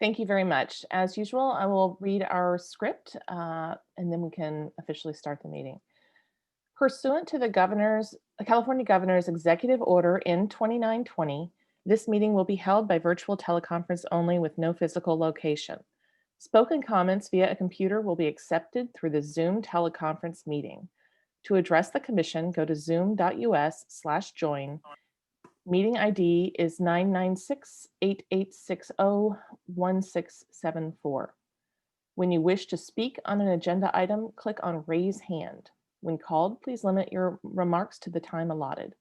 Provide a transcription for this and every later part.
Thank you very much. As usual, I will read our script and then we can officially start the meeting. Pursuant to the California Governor's Executive Order N2920, this meeting will be held by virtual teleconference only with no physical location. Spoken comments via a computer will be accepted through the Zoom teleconference meeting. To address the commission, go to zoom.us/join. Meeting ID is 996-8860-1674. When you wish to speak on an agenda item, click on Raise Hand. When called, please limit your remarks to the time allotted.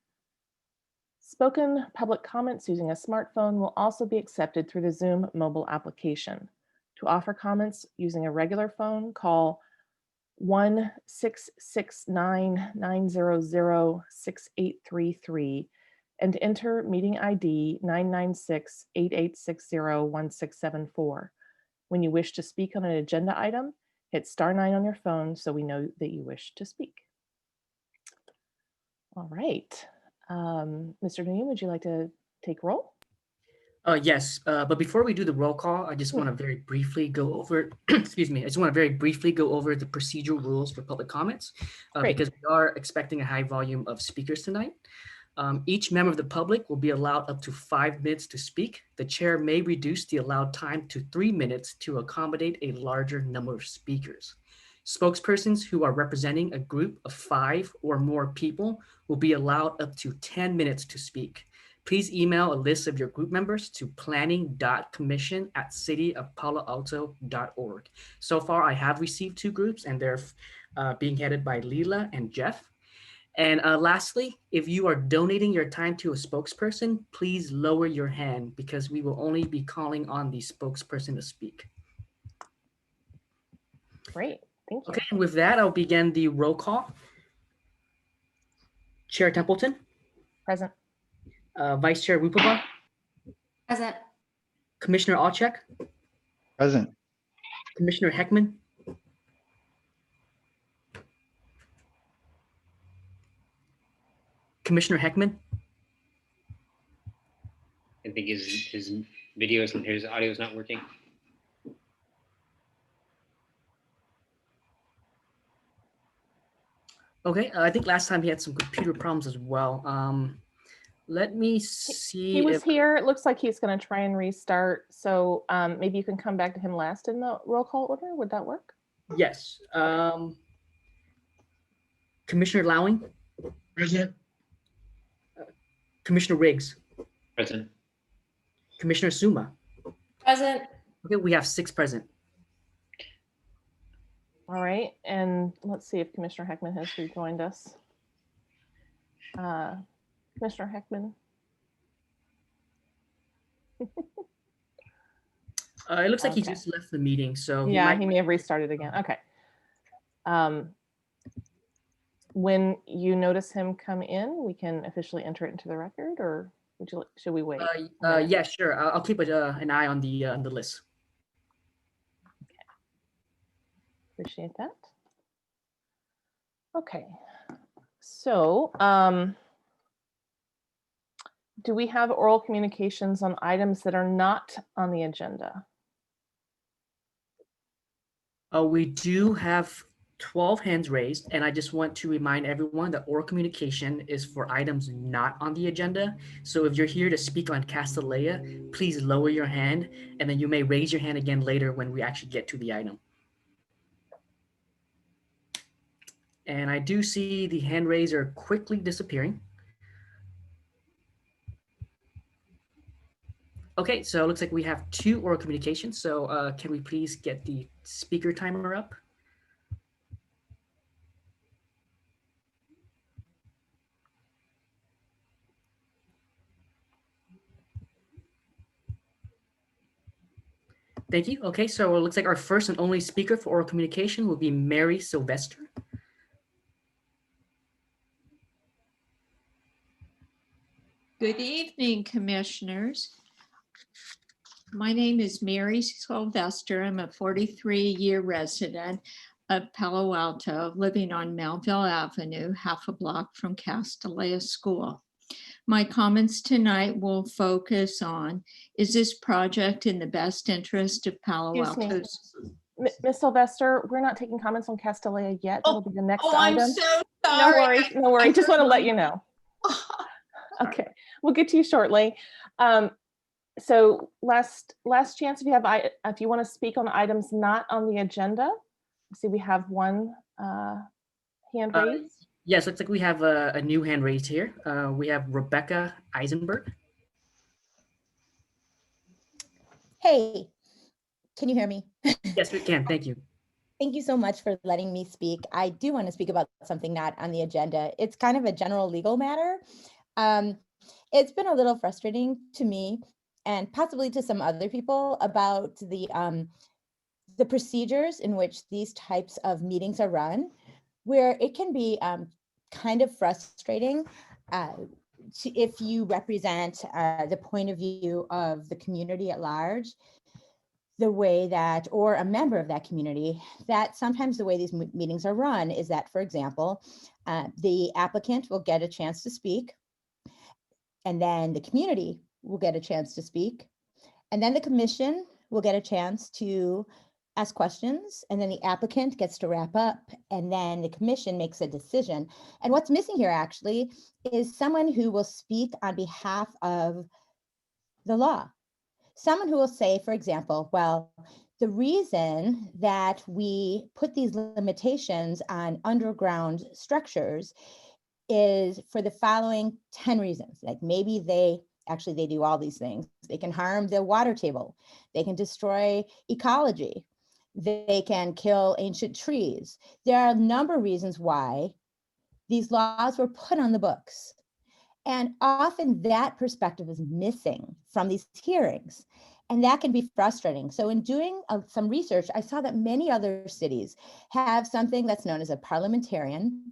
Spoken public comments using a smartphone will also be accepted through the Zoom mobile application. To offer comments using a regular phone, call 1-669-900-6833 and enter meeting ID 996-8860-1674. When you wish to speak on an agenda item, hit *9 on your phone so we know that you wish to speak. All right. Mr. Nguyen, would you like to take roll? Yes, but before we do the roll call, I just want to very briefly go over, excuse me, I just want to very briefly go over the procedural rules for public comments because we are expecting a high volume of speakers tonight. Each member of the public will be allowed up to 5 minutes to speak. The chair may reduce the allowed time to 3 minutes to accommodate a larger number of speakers. Spokespersons who are representing a group of 5 or more people will be allowed up to 10 minutes to speak. Please email a list of your group members to planning.commission@cityofpaloalto.org. So far, I have received 2 groups and they're being headed by Leela and Jeff. And lastly, if you are donating your time to a spokesperson, please lower your hand because we will only be calling on the spokesperson to speak. Great, thank you. Okay, and with that, I'll begin the roll call. Chair Templeton. Present. Vice Chair Rupava. Present. Commissioner Olczak. Present. Commissioner Heckman. Commissioner Heckman. I think his videos and his audio is not working. Okay, I think last time he had some computer problems as well. Let me see. He was here. It looks like he's going to try and restart. So maybe you can come back to him last in the roll call order. Would that work? Yes. Commissioner Lowing. Present. Commissioner Riggs. Present. Commissioner Suma. Present. Okay, we have 6 present. All right, and let's see if Commissioner Heckman has rejoined us. Commissioner Heckman. It looks like he just left the meeting, so he may have restarted again. Okay. When you notice him come in, we can officially enter it into the record, or should we wait? Yeah, sure. I'll keep an eye on the list. Okay. Appreciate that. Okay. So, do we have oral communications on items that are not on the agenda? We do have 12 hands raised, and I just want to remind everyone that oral communication is for items not on the agenda. So if you're here to speak on Castalia, please lower your hand, and then you may raise your hand again later when we actually get to the item. And I do see the hand raise are quickly disappearing. Okay, so it looks like we have 2 oral communications. So can we please get the speaker timer up? Thank you. Okay, so it looks like our first and only speaker for oral communication will be Mary Sylvester. Good evening, commissioners. My name is Mary Sylvester. I'm a 43-year resident of Palo Alto, living on Melville Avenue, half a block from Castalia School. My comments tonight will focus on, is this project in the best interest of Palo Excuse me. Alto's? Ms. Sylvester, we're not taking comments on Castalia yet. That'll be the next I'm item. so No sorry. worries, no worries. Just want to let you know. Okay, we'll get to you shortly. So last chance if you want to speak on items not on the agenda. See, we have one hand raised. Yes, looks like we have a new hand raised here. We have Rebecca Eisenberg. Hey, can you hear me? Yes, we can. Thank you. Thank you so much for letting me speak. I do want to speak about something not on the agenda. It's kind of a general legal matter. It's been a little frustrating to me and possibly to some other people about the procedures in which these types of meetings are run, where it can be kind of frustrating if you represent the point of view of the community at large, the way that, or a member of that community, that sometimes the way these meetings are run is that, for example, the applicant will get a chance to speak, and then the community will get a chance to speak, and then the commission will get a chance to ask questions, and then the applicant gets to wrap up, and then the commission makes a decision. And what's missing here actually is someone who will speak on behalf of the law. Someone who will say, for example, well, the reason that we put these limitations on underground structures is for the following 10 reasons. Like maybe they do all these things. They can harm the water table. They can destroy ecology. They can kill ancient trees. There are a number of reasons why these laws were put on the books. And often that perspective is missing from these hearings. And that can be frustrating. So in doing some research, I saw that many other cities have something that's known as a parliamentarian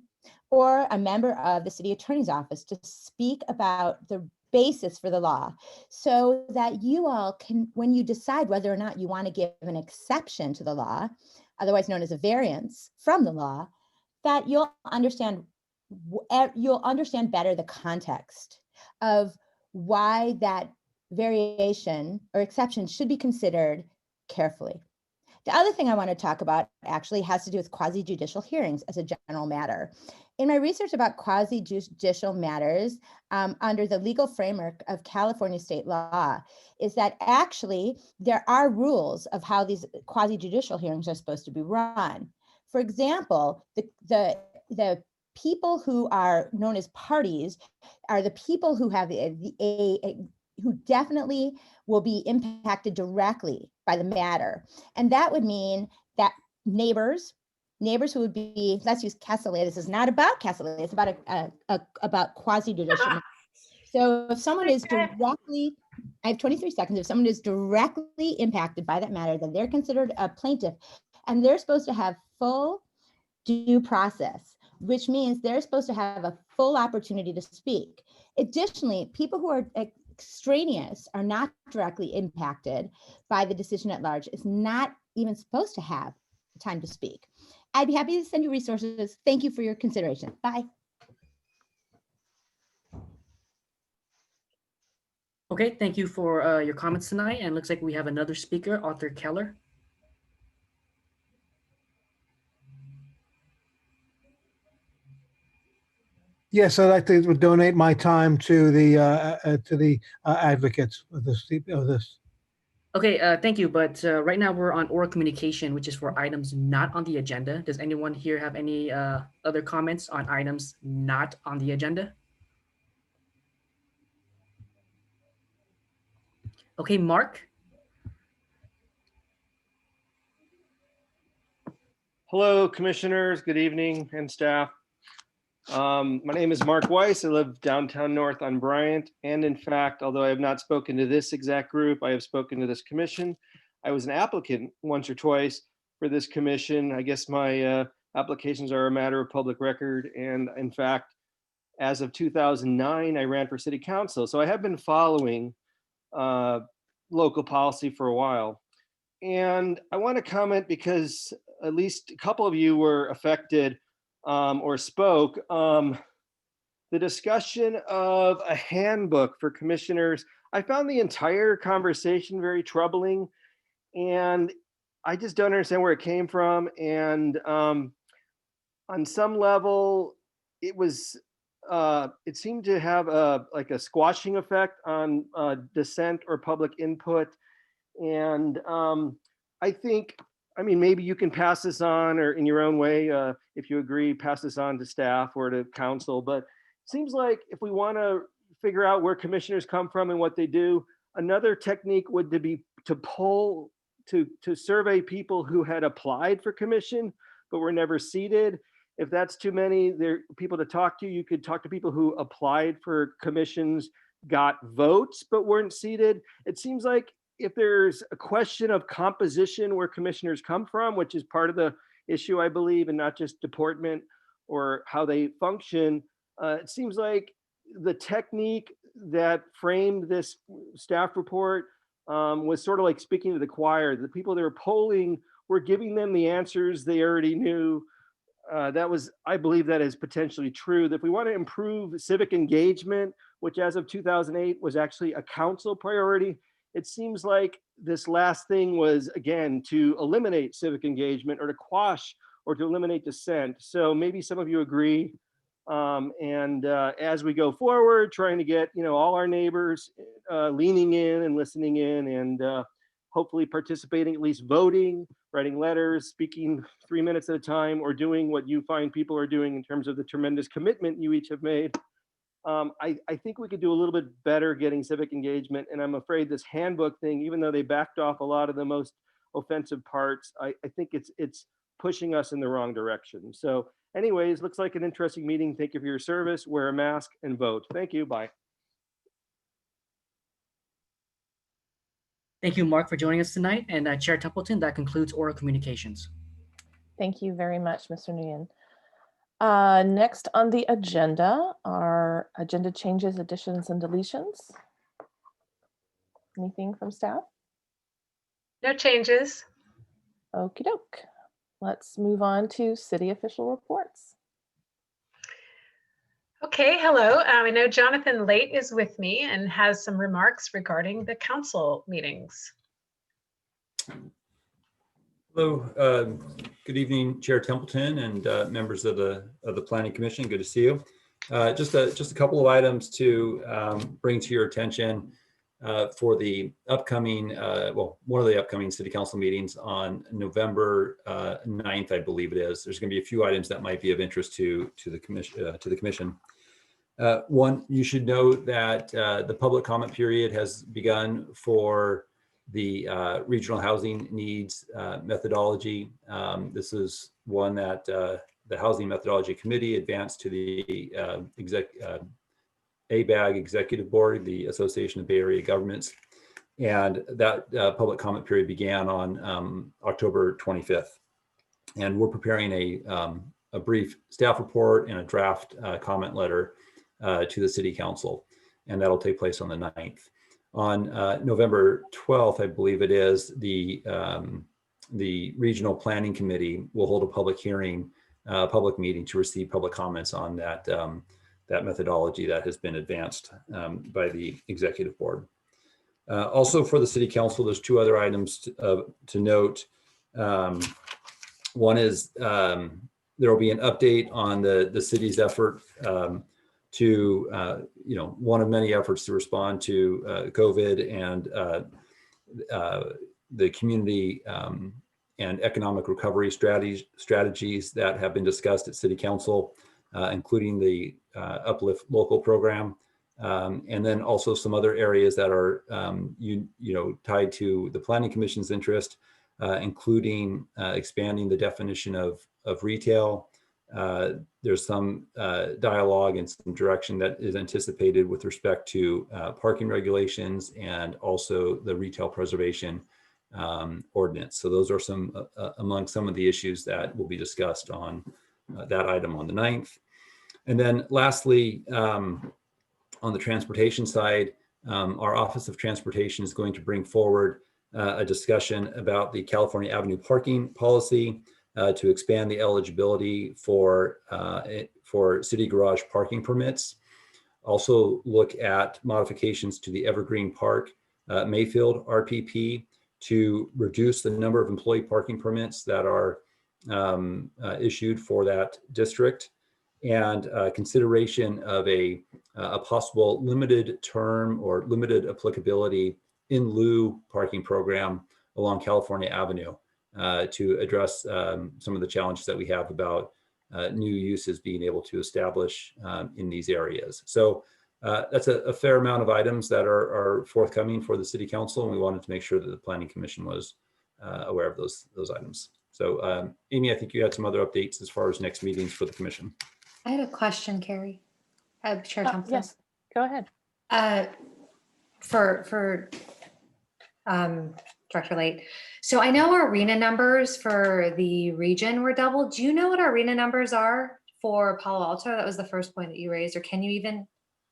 or a member of the city attorney's office to speak about the basis for the law, so that you all can, when you decide whether or not you want to give an exception to the law, otherwise known as a variance from the law, that you'll understand better the context of why that variation or exception should be considered carefully. The other thing I want to talk about actually has to do with quasi-judicial hearings as a general matter. In my research about quasi-judicial matters under the legal framework of California state law, is that actually there are rules of how these quasi-judicial hearings are supposed to be run. For example, the people who are known as parties are the people who have who definitely will be impacted directly by the matter. And that would mean that neighbors who would be, let's use Castalia. This is not about Castalia, it's about quasi-judicial. So if someone is directly, I have 23 seconds, if someone is directly impacted by that matter, then they're considered a plaintiff, and they're supposed to have full due process, which means they're supposed to have a full opportunity to speak. Additionally, people who are extraneous, are not directly impacted by the decision at large, is not even supposed to have time to speak. I'd be happy to send you resources. Thank you for your consideration. Bye. Okay, thank you for your comments tonight. And it looks like we have another speaker, Arthur Keller. Yes, I'd like to donate my time to the advocates of this. Okay, thank you. But right now we're on oral communication, which is for items not on the agenda. Does anyone here have any other comments on items not on the agenda? Okay, Mark. Hello, commissioners. Good evening, and staff. My name is Mark Weiss. I live downtown North on Bryant. And in fact, although I have not spoken to this exact group, I have spoken to this commission. I was an applicant once or twice for this commission. I guess my applications are a matter of public record. And in fact, as of 2009, I ran for city council. So I have been following local policy for a while. And I want to comment because at least a couple of you were affected or spoke. the discussion of a handbook for commissioners. I found the entire conversation very troubling, and I just don't understand where it came from. And on some level, it was it seemed to have like a squashing effect on dissent or public input. And I think, I mean, maybe you can pass this on, or in your own way, if you agree, pass this on to staff or to council. But it seems like if we want to figure out where commissioners come from and what they do, another technique would be to poll, to survey people who had applied for commission but were never seated. If that's too many people to talk to, you could talk to people who applied for commissions, got votes but weren't seated. It seems like if there's a question of composition where commissioners come from, which is part of the issue, I believe, and not just deportment or how they function, it seems like the technique that framed this staff report was sort of like speaking to the choir. The people that were polling were giving them the answers they already knew. I believe that is potentially true. That if we want to improve civic engagement, which as of 2008 was actually a council priority, it seems like this last thing was, again, to eliminate civic engagement or to quash or to eliminate dissent. So maybe some of you agree. As we go forward, trying to get, all our neighbors leaning in and listening in, and hopefully participating, at least voting, writing letters, speaking 3 minutes at a time, or doing what you find people are doing in terms of the tremendous commitment you each have made. I think we could do a little bit better getting civic engagement. And I'm afraid this handbook thing, even though they backed off a lot of the most offensive parts, I think it's pushing us in the wrong direction. So anyways, looks like an interesting meeting. Thank you for your service. Wear a mask and vote. Thank you. Bye. Thank you, Mark, for joining us tonight. And Chair Templeton, that concludes oral communications. Thank you very much, Mr. Nguyen. Next on the agenda are agenda changes, additions, and deletions. Anything from staff? No changes. Okie doke. Let's move on to city official reports. Okay, hello. I know Jonathan Late is with me and has some remarks regarding the council meetings. Hello, good evening, Chair Templeton and members of the Planning Commission. Good to see you. Just a couple of items to bring to your attention for the upcoming, one of the upcoming city council meetings on November 9th, I believe it is. There's going to be a few items that might be of interest to the commission. One, you should know that the public comment period has begun for the regional housing needs methodology. This is one that the Housing Methodology Committee advanced to the ABAG Executive Board, the Association of Bay Area Governments. And that public comment period began on October 25th. And we're preparing a brief staff report and a draft comment letter to the City Council. And that'll take place on the 9th. On November 12th, I believe it is, the Regional Planning Committee will hold a public hearing, public meeting to receive public comments on that, that methodology that has been advanced by the Executive Board. Also for the City Council, there's two other items to note. One is there will be an update on the city's effort to, one of many efforts to respond to COVID and the community and economic recovery strategies that have been discussed at City Council, including the Uplift Local program, and then also some other areas that are tied to the Planning Commission's interest, including expanding the definition of retail. There's some dialogue and some direction that is anticipated with respect to parking regulations and also the retail preservation ordinance. So those are some among some of the issues that will be discussed on that item on the 9th. And then lastly, on the transportation side, our Office of Transportation is going to bring forward a discussion about the California Avenue parking policy to expand the eligibility for city garage parking permits. Also look at modifications to the Evergreen Park Mayfield RPP to reduce the number of employee parking permits that are issued for that district, and consideration of a possible limited term or limited applicability in lieu parking program along California Avenue to address some of the challenges that we have about new uses being able to establish in these areas. So that's a fair amount of items that are forthcoming for the City Council, and we wanted to make sure that the Planning Commission was aware of those items. So Amy, I think you had some other updates as far as next meetings for the Commission. I had a question, Carrie. Chair Thompson. Yes, go ahead. For Director Late. So I know our arena numbers for the region were doubled. Do you know what our arena numbers are for Palo Alto? That was the first point that you raised, or can you even,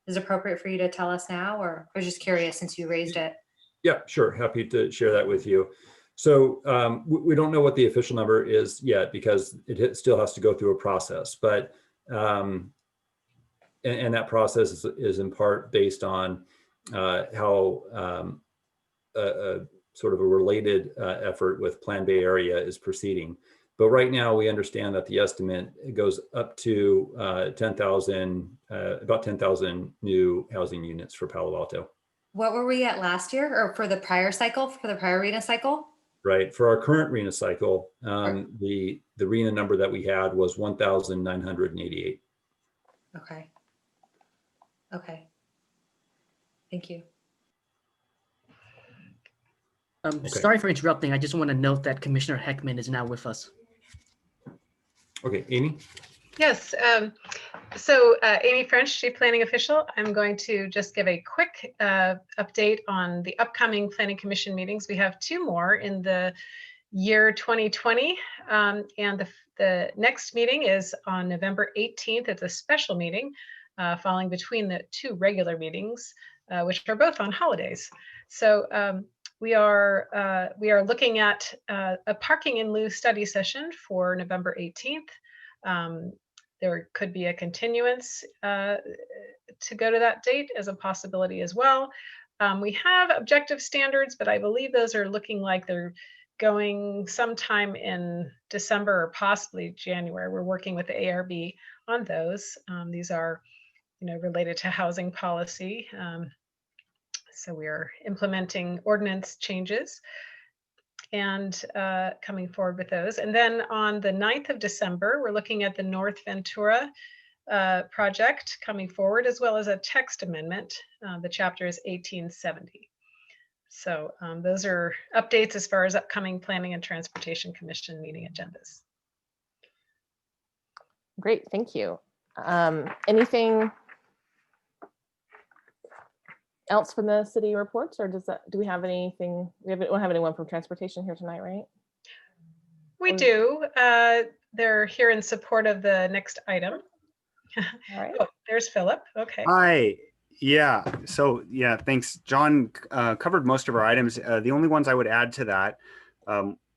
is it appropriate for you to tell us now, or I was just curious since you raised it? Yeah, sure. Happy to share that with you. So we don't know what the official number is yet because it still has to go through a process, but and that process is in part based on how sort of a related effort with Plan Bay Area is proceeding. But right now we understand that the estimate goes up to 10,000, about 10,000 new housing units for Palo Alto. What were we at last year, or for the prior cycle, for the prior arena cycle? Right. For our current RENA cycle, the RENA number that we had was 1,988. Okay. Okay. Thank you. Okay. Sorry for interrupting. I just want to note that Commissioner Heckman is now with us. Okay, Amy? Yes. So Amy French, Chief Planning Official. I'm going to just give a quick update on the upcoming Planning Commission meetings. We have 2 more in the year 2020. And the next meeting is on November 18th. It's a special meeting falling between the 2 regular meetings, which are both on holidays. So we are looking at a parking in lieu study session for November 18th. There could be a continuance to go to that date as a possibility as well. We have objective standards, but I believe those are looking like they're going sometime in December or possibly January. We're working with the ARB on those. These are, related to housing policy. So we are implementing ordinance changes and coming forward with those. And then on the 9th of December, we're looking at the North Ventura project coming forward, as well as a text amendment. The chapter is 1870. So those are updates as far as upcoming Planning and Transportation Commission meeting agendas. Great, thank you. Anything else from the city reports, or do we have anything? We don't have anyone from transportation here tonight, right? We do. They're here in support of the next item. All right. Oh, there's Philip. Okay. Hi. Yeah. So yeah, thanks. John covered most of our items. The only ones I would add to that,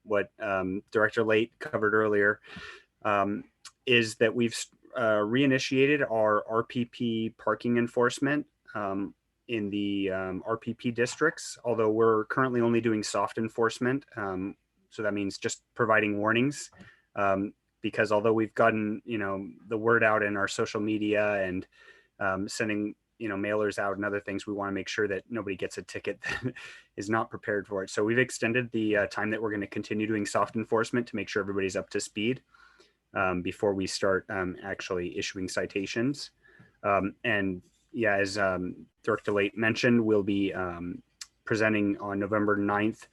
what Director Late covered earlier, is that we've reinitiated our RPP parking enforcement in the RPP districts, although we're currently only doing soft enforcement. So that means just providing warnings, because although we've gotten, the word out in our social media and sending, mailers out and other things, we want to make sure that nobody gets a ticket that is not prepared for it. So we've extended the time that we're going to continue doing soft enforcement to make sure everybody's up to speed before we start actually issuing citations. And yeah, as Director Late mentioned, we'll be presenting on November 9th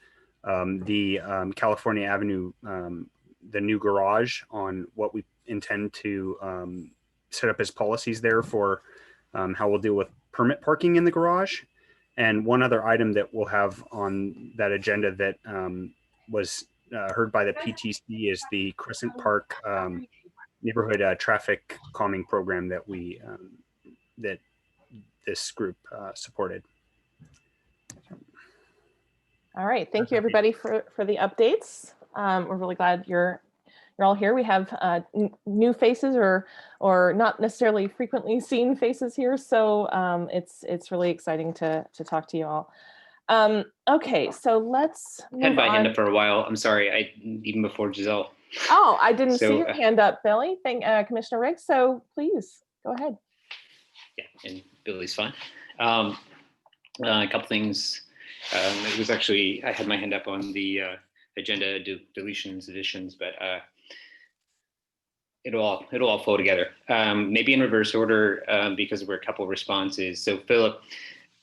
the California Avenue, the new garage, on what we intend to set up as policies there for how we'll deal with permit parking in the garage. And one other item that we'll have on that agenda that was heard by the PTC is the Crescent Park neighborhood traffic calming program that we that this group supported. All right, thank you everybody for the updates. We're really glad you're you're all here. We have new faces or not necessarily frequently seen faces here. So it's really exciting to talk to you all. Okay, so let's I had move my hand on. up for a while. I'm sorry, even before Giselle. Oh, I didn't see So, your hand up, Billy. Thank Commissioner Riggs. So please go ahead. Yeah, and Billy's fine. A couple things. It was actually, I had my hand up on the agenda deletions, additions, but it'll all flow together. Maybe in reverse order because we're a couple of responses. So Philip,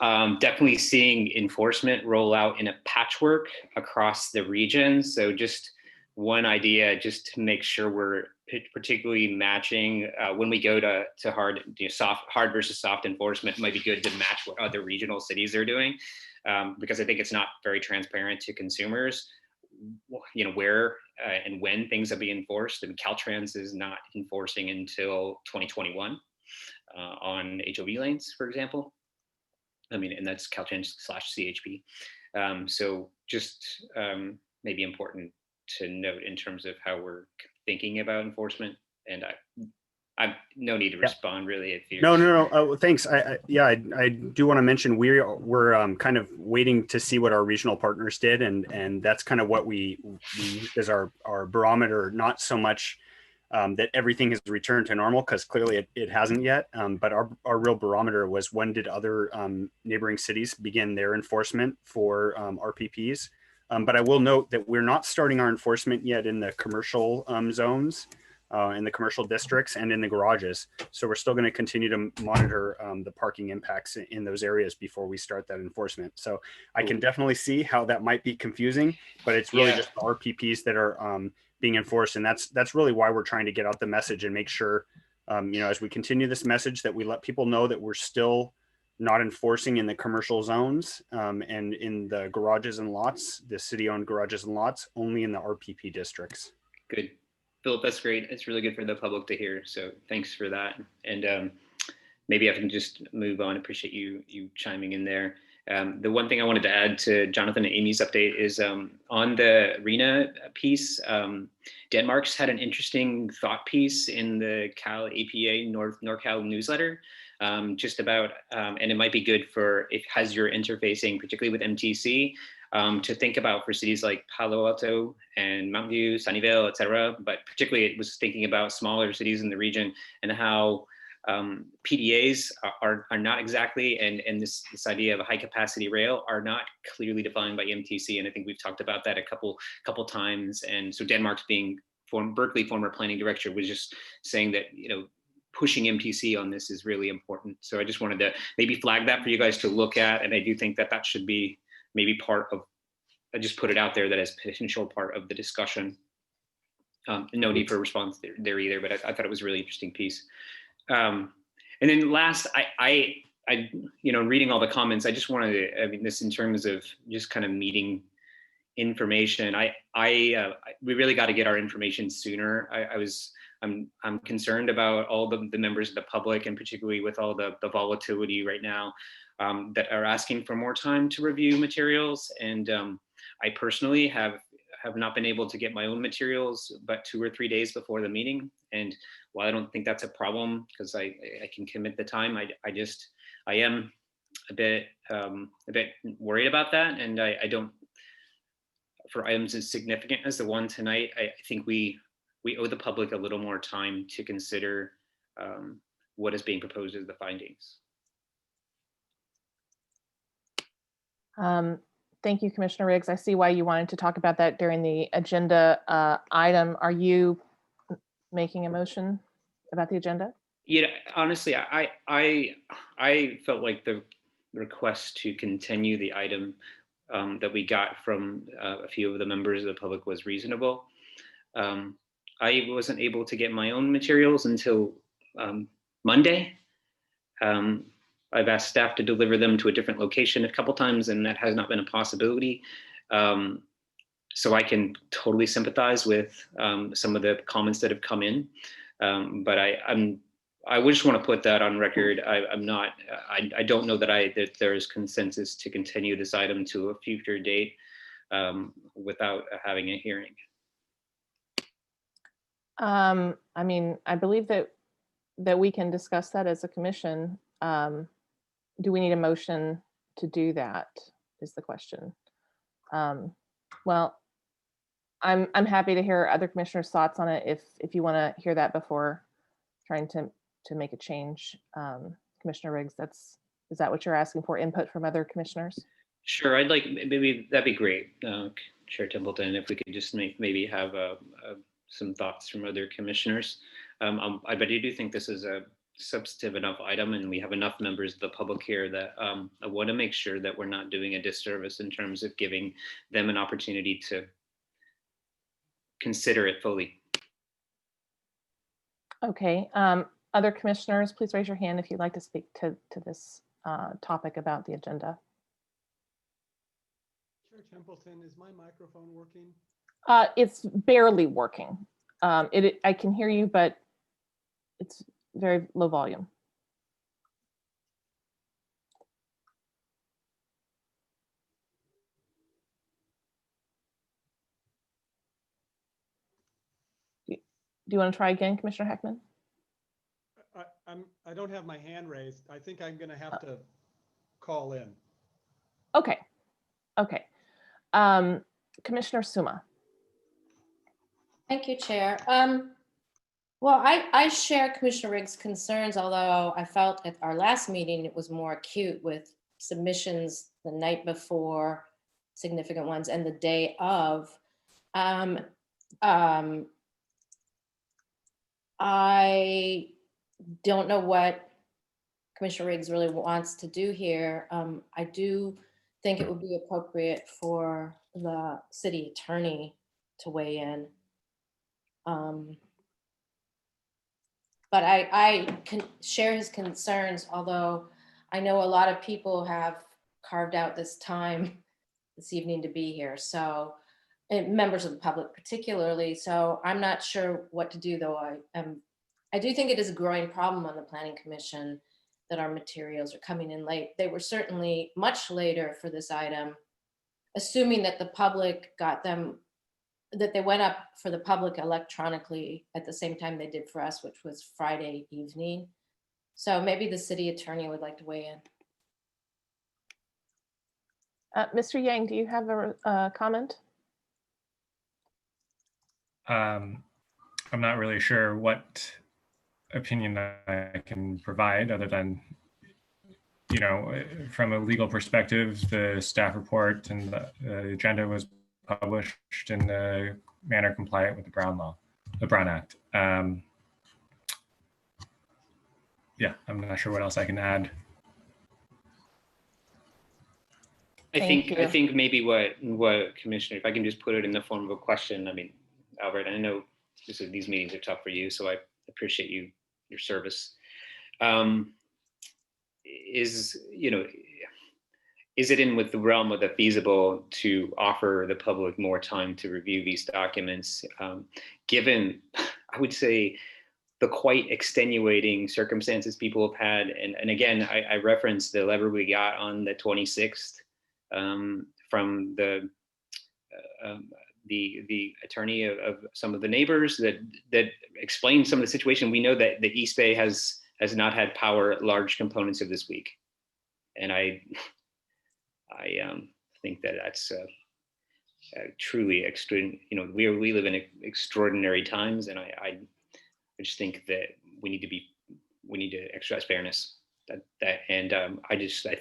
definitely seeing enforcement roll out in a patchwork across the region. So just one idea, just to make sure we're particularly matching when we go to hard, hard versus soft enforcement, it might be good to match what other regional cities are doing, because I think it's not very transparent to consumers, where and when things are being enforced. And Caltrans is not enforcing until 2021 on HOV lanes, for example. I mean, and that's Caltrans/CHP. So just maybe important to note in terms of how we're thinking about enforcement. And I no need to respond really if you're no. Thanks. I do want to mention we're kind of waiting to see what our regional partners did, and that's kind of what we use as our barometer. Not so much that everything has returned to normal, because clearly it hasn't yet. But our real barometer was, when did other neighboring cities begin their enforcement for RPPs? But I will note that we're not starting our enforcement yet in the commercial zones, in the commercial districts, and in the garages. So we're still going to continue to monitor the parking impacts in those areas before we start that enforcement. So I can definitely see how that might be confusing, but it's really just the RPPs that are being enforced. And that's really why we're trying to get out the message and make sure, as we continue this message, that we let people know that we're still not enforcing in the commercial zones and in the garages and lots, the city-owned garages and lots, only in the RPP districts. Good. Philip, that's great. It's really good for the public to hear. So thanks for that. And maybe I can just move on. Appreciate you chiming in there. The one thing I wanted to add to Jonathan and Amy's update is on the RENA piece, Denmark's had an interesting thought piece in the Cal APA NorCal newsletter, just about, and it might be good for if as you're interfacing, particularly with MTC, to think about for cities like Palo Alto and Mountain View, Sunnyvale, et cetera. But particularly it was thinking about smaller cities in the region and how PDAs are not exactly, and this idea of a high capacity rail are not clearly defined by MTC. And I think we've talked about that a couple times. And so Denmark's being Berkeley former planning director was just saying that, pushing MTC on this is really important. So I just wanted to maybe flag that for you guys to look at. And I do think that should be maybe part of, I just put it out there that as potential part of the discussion. No need for a response there either, but I thought it was a really interesting piece. And then last, I reading all the comments, I just wanted to, this in terms of just kind of meeting information, we really got to get our information sooner. I'm concerned about all the members of the public, and particularly with all the volatility right now, that are asking for more time to review materials. And I personally have not been able to get my own materials but 2 or 3 days before the meeting. And while I don't think that's a problem, because I can commit the time, I am a bit worried about that. And I don't, for items as significant as the one tonight, I think we owe the public a little more time to consider what is being proposed as the findings. Thank you, Commissioner Riggs. I see why you wanted to talk about that during the agenda item. Are you making a motion about the agenda? Yeah, honestly, I felt like the request to continue the item that we got from a few of the members of the public was reasonable. I wasn't able to get my own materials until Monday. I've asked staff to deliver them to a different location a couple times, and that has not been a possibility. So I can totally sympathize with some of the comments that have come in, but I would just want to put that on record. I don't know that there is consensus to continue this item to a future date without having a hearing. I mean, I believe that we can discuss that as a commission. Do we need a motion to do that is the question. Well, I'm happy to hear other commissioners' thoughts on it if you want to hear that before trying to make a change. Commissioner Riggs, is that what you're asking for, input from other commissioners? Sure, I'd like, maybe that'd be great, Chair Templeton, if we could just maybe have some thoughts from other commissioners. But I do think this is a substantive enough item, and we have enough members of the public here that I want to make sure that we're not doing a disservice in terms of giving them an opportunity to consider it fully. Okay, other commissioners, please raise your hand if you'd like to speak to this topic about the agenda. Chair Templeton, is my microphone working? It's barely working. I can hear you, but it's very low volume. Do you want to try again, Commissioner Heckman? I don't have my hand raised. I think I'm going to have to call in. Okay. Okay. Commissioner Suma. Thank you, Chair. Well, I share Commissioner Riggs' concerns, although I felt at our last meeting it was more acute with submissions the night before, significant ones, and the day of. I don't know what Commissioner Riggs really wants to do here. I do think it would be appropriate for the city attorney to weigh in. But I can share his concerns, although I know a lot of people have carved out this time this evening to be here. So, and members of the public particularly. So I'm not sure what to do, though. I do think it is a growing problem on the Planning Commission that our materials are coming in late. They were certainly much later for this item, assuming that the public got them, that they went up for the public electronically at the same time they did for us, which was Friday evening. So maybe the city attorney would like to weigh in. Mr. Yang, do you have a comment? I'm not really sure what opinion I can provide other than, you know, from a legal perspective, the staff report and the agenda was published in the manner compliant with the Brown Act. Yeah, I'm not sure what else I can add. I think maybe what Commissioner, if I can just put it in the form of a question. I mean, Albert, I know these meetings are tough for you, so I appreciate your service. Is it in with the realm of the feasible to offer the public more time to review these documents, given, I would say, the quite extenuating circumstances people have had? And again, I referenced the letter we got on the 26th from the attorney of some of the neighbors that explained some of the situation. We know that the East Bay has not had power at large components of this week, and I think that that's truly extreme. You know, we live in extraordinary times, and I just think that we need to exercise fairness. I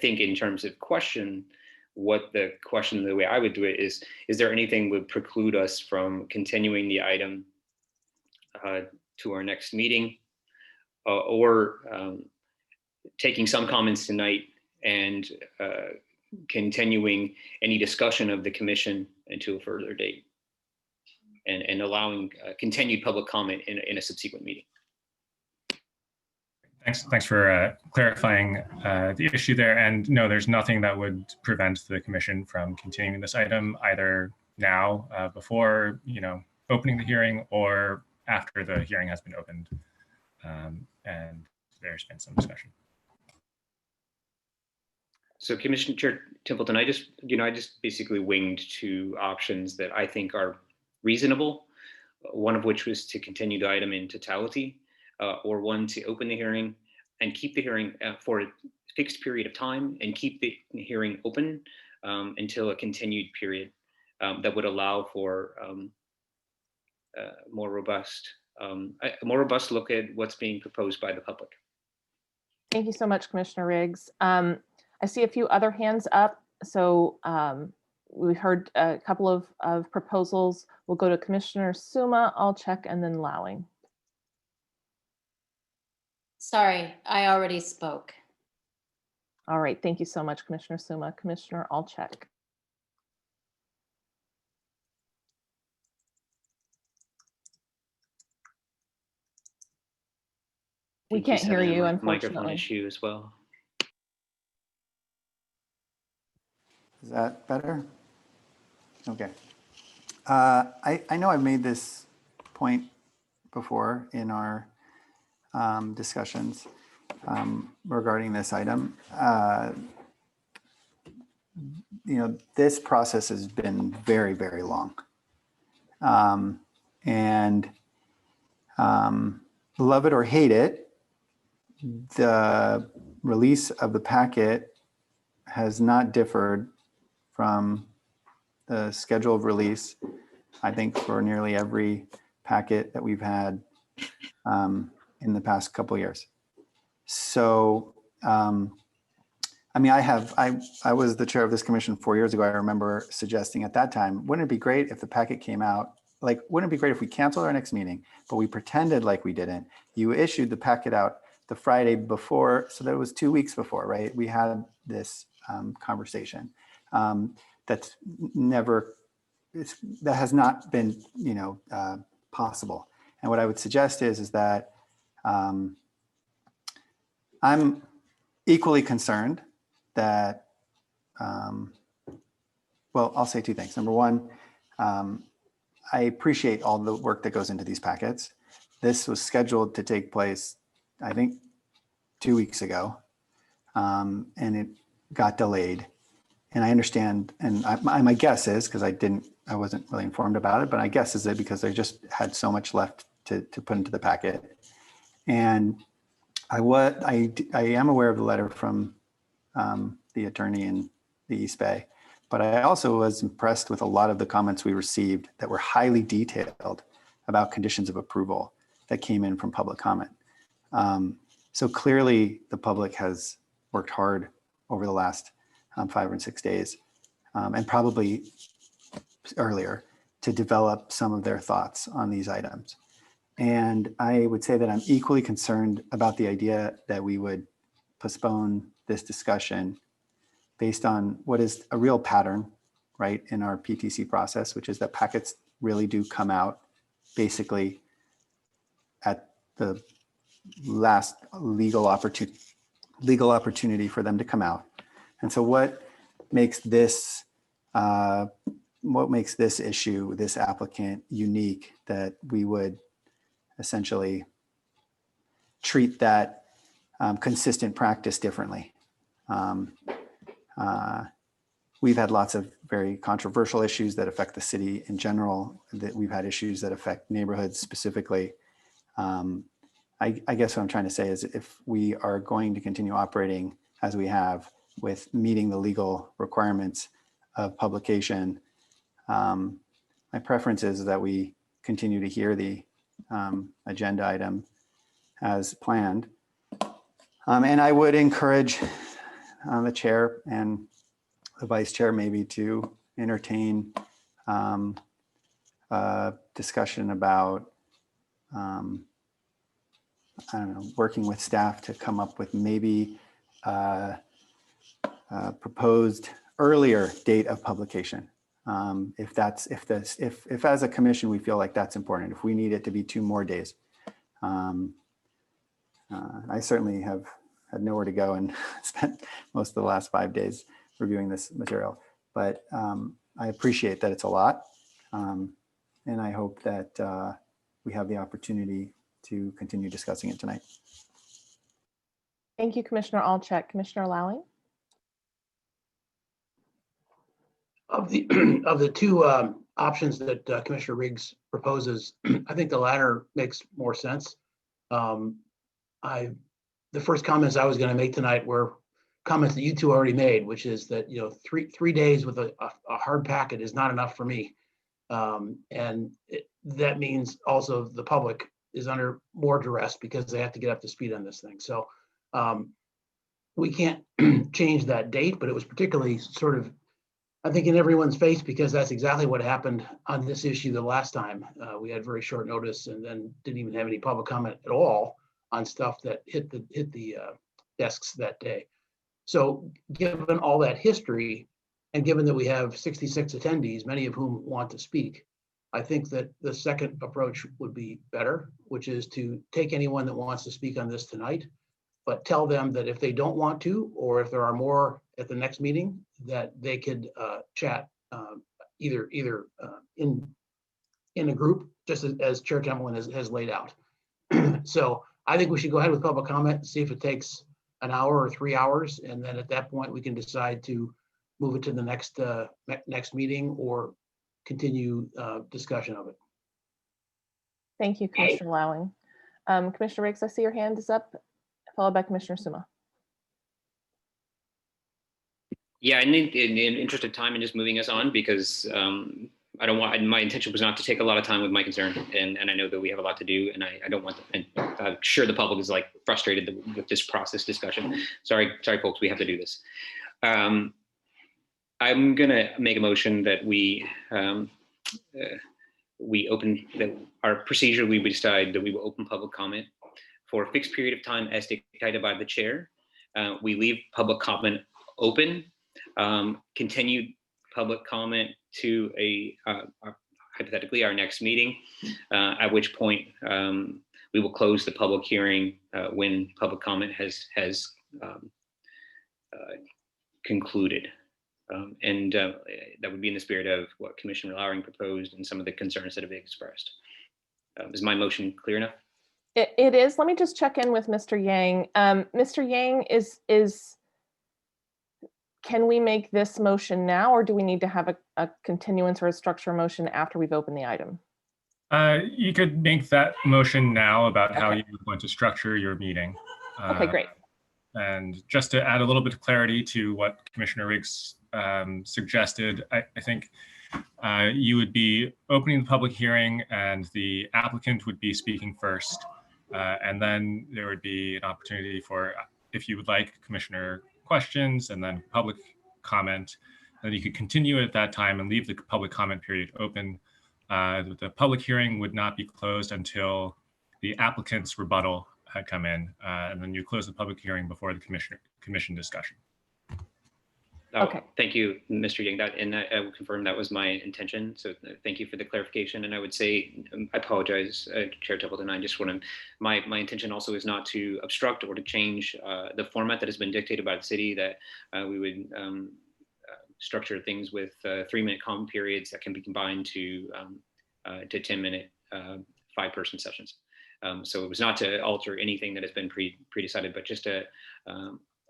think in terms of the way I would do it is there anything would preclude us from continuing the item to our next meeting, or taking some comments tonight and continuing any discussion of the commission until a further date, and allowing continued public comment in a subsequent meeting. Thanks for clarifying the issue there. And no, there's nothing that would prevent the commission from continuing this item either now, before opening the hearing, or after the hearing has been opened and there's been some discussion. So Commissioner Chair Templeton, I just basically winged two options that I think are reasonable. one of which was to continue the item in totality, or one to open the hearing and keep the hearing for a fixed period of time and keep the hearing open until a continued period that would allow for a more robust look at what's being proposed by the public. Thank you so much, Commissioner Riggs. I see a few other hands up. So we've heard a couple of proposals. We'll go to Commissioner Suma, Alcheck, and then Lowing. Sorry, I already spoke. All right, thank you so much, Commissioner Suma. Commissioner Alcheck. We can't hear you, Microphone unfortunately. issue as well. Is that better? Okay. I know I've made this point before in our discussions regarding this item. This process has been very, very long. And love it or hate it, the release of the packet has not differed from the schedule of release, I think, for nearly every packet that we've had in the past couple of years. So, I mean, I was the chair of this commission 4 years ago. I remember suggesting at that time, wouldn't it be great if the packet came out? Like, wouldn't it be great if we canceled our next meeting, but we pretended like we didn't? You issued the packet out the Friday before, so that was 2 weeks before, right? We had this conversation. That has not been, possible. And what I would suggest is that I'm equally concerned that, well, I'll say two things. Number one, I appreciate all the work that goes into these packets. This was scheduled to take place, I think, 2 weeks ago, and it got delayed. And I understand, and my guess is, because I wasn't really informed about it, but my guess is that because they just had so much left to put into the packet. And I am aware of the letter from the attorney in the East Bay, but I also was impressed with a lot of the comments we received that were highly detailed about conditions of approval that came in from public comment. So clearly the public has worked hard over the last 5 or 6 days, and probably earlier, to develop some of their thoughts on these items. And I would say that I'm equally concerned about the idea that we would postpone this discussion based on what is a real pattern, right, in our PTC process, which is that packets really do come out basically at the last legal opportunity for them to come out. And so what makes this issue, this applicant, unique, that we would essentially treat that consistent practice differently? We've had lots of very controversial issues that affect the city in general, that we've had issues that affect neighborhoods specifically. I guess what I'm trying to say is, if we are going to continue operating as we have, with meeting the legal requirements of publication, my preference is that we continue to hear the agenda item as planned. And I would encourage the chair and the vice chair maybe to entertain a discussion about, I don't know, working with staff to come up with maybe proposed earlier date of publication. If as a commission we feel like that's important, if we need it to be 2 more days. I certainly have had nowhere to go and spent most of the last 5 days reviewing this material, but I appreciate that it's a lot. And I hope that we have the opportunity to continue discussing it tonight. Thank you, Commissioner Alcheck. Commissioner Lowing? Of the two options that Commissioner Riggs proposes, I think the latter makes more sense. The first comments I was going to make tonight were comments that you two already made, which is that, you know, three days with a hard packet is not enough for me. That means also the public is under more duress because they have to get up to speed on this thing. So we can't change that date, but it was particularly sort of, I think, in everyone's face, because that's exactly what happened on this issue the last time. We had very short notice and then didn't even have any public comment at all on stuff that hit the desks that day. So given all that history, and given that we have 66 attendees, many of whom want to speak, I think that the second approach would be better, which is to take anyone that wants to speak on this tonight, but tell them that if they don't want to, or if there are more at the next meeting, that they could chat either in a group, just as Chair Templeman has laid out. So I think we should go ahead with public comment, see if it takes an hour or 3 hours, and then at that point we can decide to move it to the next meeting or continue discussion of it. Thank you, Commissioner Lowing. Commissioner Riggs, I see your hand is up, followed by Commissioner Suma. Yeah, in the interest of time and just moving us on, because I don't want, my intention was not to take a lot of time with my concern, and I know that we have a lot to do, and I don't want, and I'm sure the public is like frustrated with this process discussion. Sorry folks, we have to do this. I'm gonna make a motion that we open, that our procedure, we would decide that we will open public comment for a fixed period of time as dictated by the chair. We leave public comment open, continued public comment to hypothetically our next meeting, at which point we will close the public hearing when public comment has concluded. That would be in the spirit of what Commissioner Lowing proposed and some of the concerns that have been expressed. Is my motion clear enough? It is. Let me just check in with Mr. Yang. Mr. Yang, can we make this motion now, or do we need to have a continuance or a structure motion after we've opened the item? You could make that motion now about how you want to structure your meeting. Okay, great. And just to add a little bit of clarity to what Commissioner Riggs suggested, I think you would be opening the public hearing and the applicant would be speaking first. And then there would be an opportunity for, if you would like, Commissioner questions and then public comment. Then you could continue at that time and leave the public comment period open. The public hearing would not be closed until the applicant's rebuttal had come in, and then you close the public hearing before the commission discussion. Okay. Thank you, Mr. Yang. I will confirm that was my intention. So thank you for the clarification. And I would say, I apologize, Chair Templeton. I just want to, my intention also is not to obstruct or to change the format that has been dictated by the city, that we would structure things with 3-minute comment periods that can be combined to 10-minute 5-person sessions. So it was not to alter anything that has been pre-decided, but just to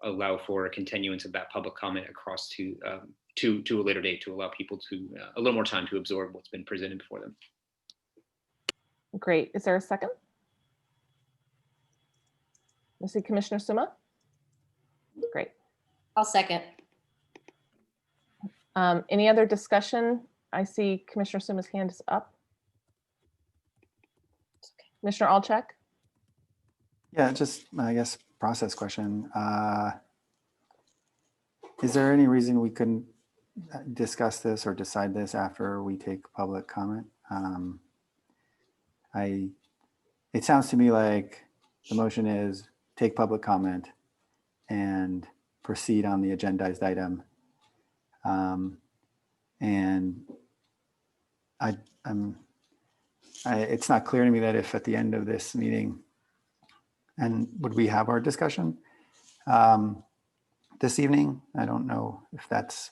allow for a continuance of that public comment across to a later date, to allow people to a little more time to absorb what's been presented before them. Great. Is there a second? I see Commissioner Suma. Great. I'll second. Any other discussion? I see Commissioner Suma's hand is up. Commissioner Alczak? Yeah, just, I guess, process question. Is there any reason we couldn't discuss this or decide this after we take public comment? It sounds to me like the motion is take public comment and proceed on the agendized item. It's not clear to me that if at the end of this meeting, and would we have our discussion this evening? I don't know if that's,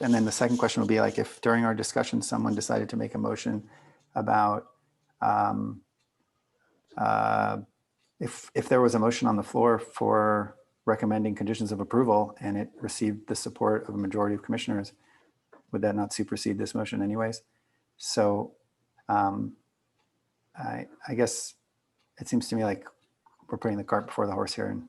and then the second question would be like, if during our discussion, someone decided to make a motion about, if there was a motion on the floor for recommending conditions of approval and it received the support of a majority of commissioners, would that not supersede this motion anyways? So I guess it seems to me like we're putting the cart before the horse here. And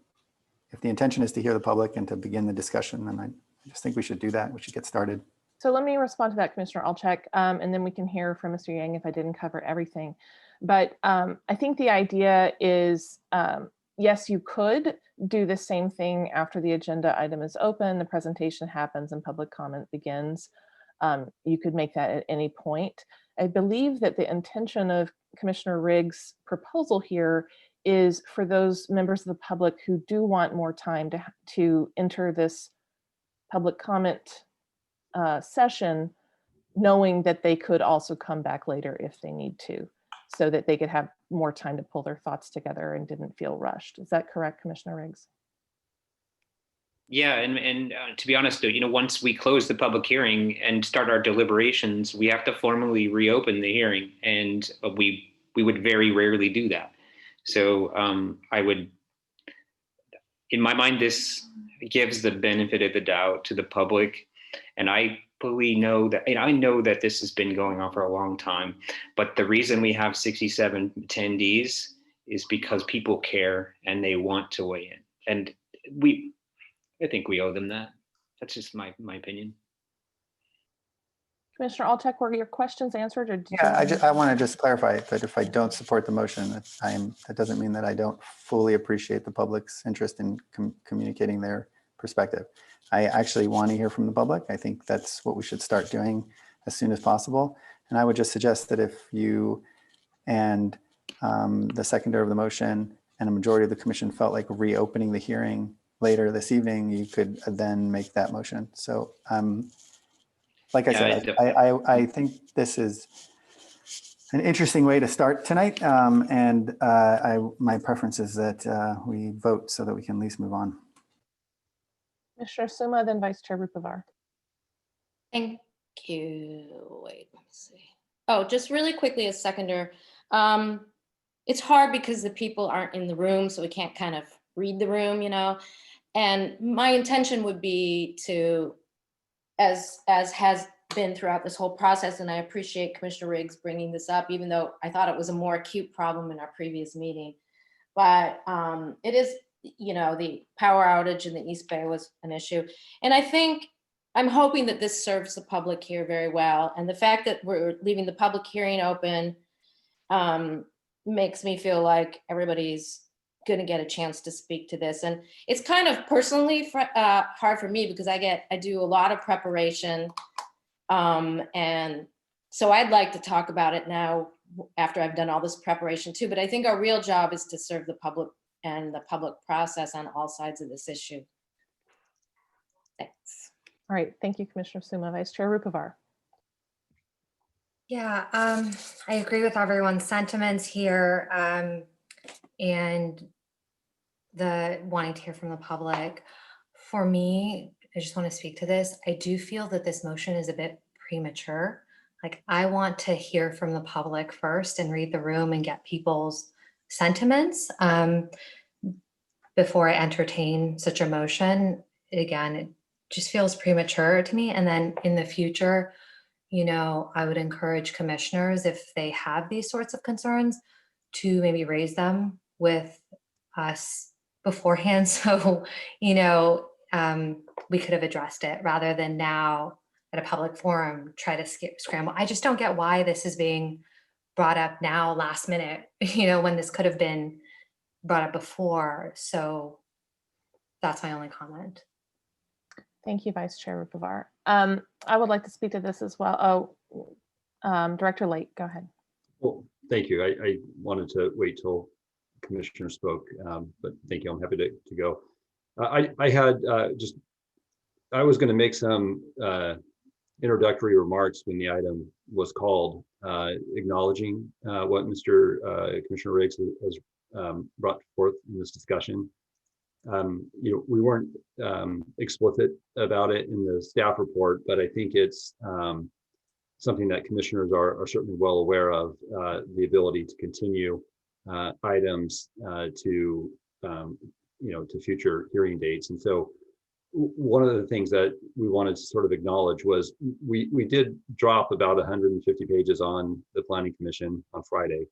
if the intention is to hear the public and to begin the discussion, then I just think we should do that. We should get started. So let me respond to that, Commissioner Alcheck, and then we can hear from Mr. Yang if I didn't cover everything. But I think the idea is, yes, you could do the same thing after the agenda item is open, the presentation happens and public comment begins. You could make that at any point. I believe that the intention of Commissioner Riggs' proposal here is for those members of the public who do want more time to enter this public comment session, knowing that they could also come back later if they need to, so that they could have more time to pull their thoughts together and didn't feel rushed. Is that correct, Commissioner Riggs? Yeah, and to be honest, once we close the public hearing and start our deliberations, we have to formally reopen the hearing, and we would very rarely do that. So I would, in my mind, this gives the benefit of the doubt to the public, and I fully know that, I know that this has been going on for a long time, but the reason we have 67 attendees is because people care and they want to weigh in, and I think we owe them that. That's just my opinion. Commissioner Alcheck, were your questions answered? Or I want to just clarify that if I don't support the motion, that doesn't mean that I don't fully appreciate the public's interest in communicating their perspective. I actually want to hear from the public. I think that's what we should start doing as soon as possible. And I would just suggest that if you and the seconder of the motion and a majority of the commission felt like reopening the hearing later this evening, you could then make that motion. So like I said, I think this is an interesting way to start tonight. And my preference is that we vote so that we can at least move on. Commissioner Summa, then Vice Chair Rupavar. Thank you. Wait, let me see. Oh, just really quickly as seconder. It's hard because the people aren't in the room, so we can't kind of read the room, And my intention would be to, as has been throughout this whole process, and I appreciate Commissioner Riggs bringing this up, even though I thought it was a more acute problem in our previous meeting. But it is, the power outage in the East Bay was an issue. And I'm hoping that this serves the public here very well. And the fact that we're leaving the public hearing open makes me feel like everybody's going to get a chance to speak to this. And it's kind of personally hard for me because I do a lot of preparation. And so I'd like to talk about it now after I've done all this preparation too, but I think our real job is to serve the public and the public process on all sides of this issue. Thanks. All right, thank you, Commissioner Summa. Vice Chair Rupavar. Yeah, I agree with everyone's sentiments here. And the wanting to hear from the public. For me, I just want to speak to this. I do feel that this motion is a bit premature. Like, I want to hear from the public first and read the room and get people's sentiments before I entertain such a motion. Again, it just feels premature to me. And then in the future, I would encourage commissioners, if they have these sorts of concerns, to maybe raise them with us beforehand. So, we could have addressed it rather than now at a public forum, try to scramble. I just don't get why this is being brought up now last minute, when this could have been brought up before. So that's my only comment. Thank you, Vice Chair Rupavar. I would like to speak to this as well. Director Late, go ahead. Well, thank you. I wanted to wait till Commissioner spoke, but thank you. I'm happy to go. I was going to make some introductory remarks when the item was called, acknowledging what Commissioner Riggs has brought forth in this discussion. We weren't explicit about it in the staff report, but I think it's something that commissioners are certainly well aware of, the ability to continue items to future hearing dates. And so one of the things that we wanted to sort of acknowledge was we did drop about 150 pages on the Planning Commission on Friday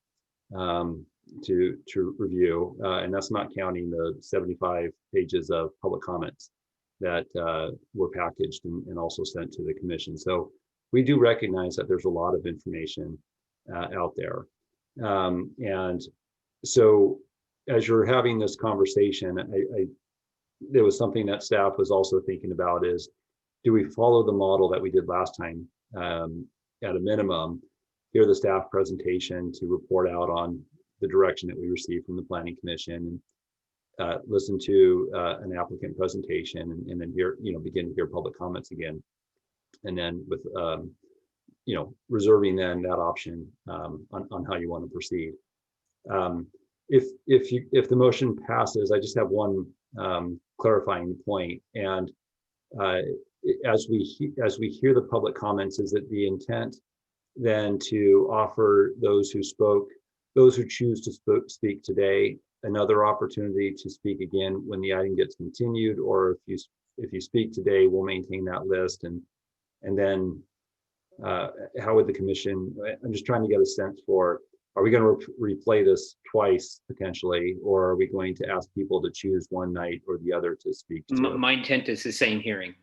to review, and that's not counting the 75 pages of public comments that were packaged and also sent to the commission. So we do recognize that there's a lot of information out there. And so as you're having this conversation, there was something that staff was also thinking about is, do we follow the model that we did last time? At a minimum, hear the staff presentation to report out on the direction that we received from the Planning Commission, and listen to an applicant presentation, and then begin to hear public comments again. And then with, reserving then that option on how you want to proceed. If the motion passes, I just have one clarifying point. And as we hear the public comments, is it the intent then to offer those who choose to speak today another opportunity to speak again when the item gets continued, or if you speak today, we'll maintain that list, and then how would the commission? I'm just trying to get a sense for, are we going to replay this twice potentially, or are we going to ask people to choose one night or the other to speak to? My intent is the same hearing.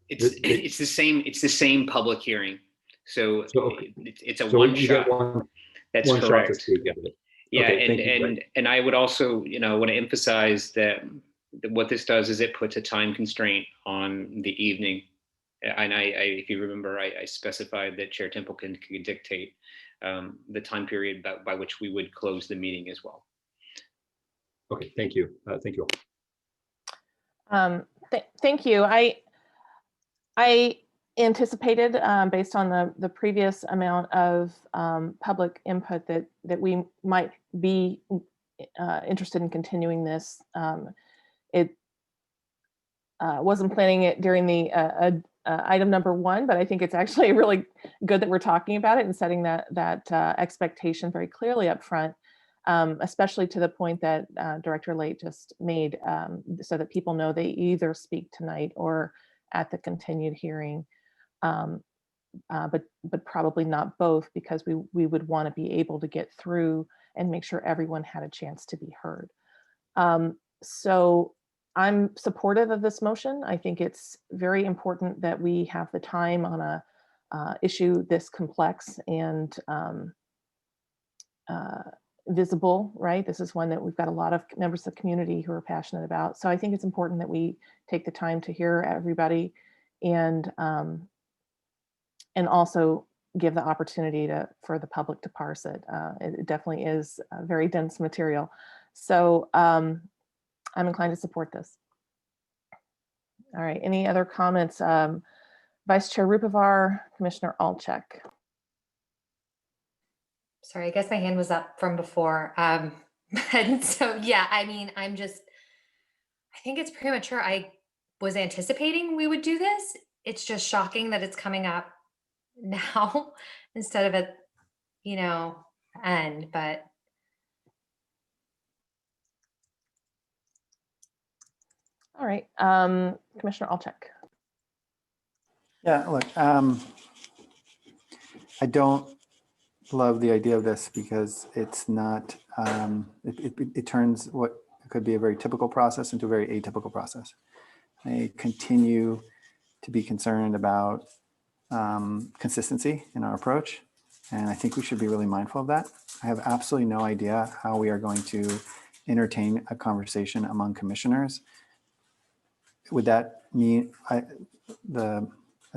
It's the same public hearing. So it's a one shot. That's one correct. Shot to speak of it. Yeah, Okay, and I would also want to emphasize that what this does is it puts a time constraint on the evening. And if you remember, I specified that Chair Templeton could dictate the time period by which we would close the meeting as well. Okay, thank you. Thank you. Thank you. I anticipated, based on the previous amount of public input, that we might be interested in continuing this. It wasn't planning it during the item number 1, but I think it's actually really good that we're talking about it and setting that expectation very clearly up front, especially to the point that Director Late just made, so that people know they either speak tonight or at the continued hearing, but probably not both, because we would want to be able to get through and make sure everyone had a chance to be heard. So I'm supportive of this motion. I think it's very important that we have the time on a issue this complex and visible, right? This is one that we've got a lot of members of the community who are passionate about. So I think it's important that we take the time to hear everybody and also give the opportunity for the public to parse it. It definitely is a very dense material. So I'm inclined to support this. All right, any other comments? Vice Chair Rupivar, Commissioner Alchek. Sorry, I guess my hand was up from before. And so, yeah, I mean, I think it's premature. I was anticipating we would do this. It's just shocking that it's coming up now instead of at, end, but. All right, Commissioner Alchek. Yeah, look, I don't love the idea of this because it's not, it turns what could be a very typical process into a very atypical process. I continue to be concerned about consistency in our approach, and I think we should be really mindful of that. I have absolutely no idea how we are going to entertain a conversation among commissioners. Would that mean the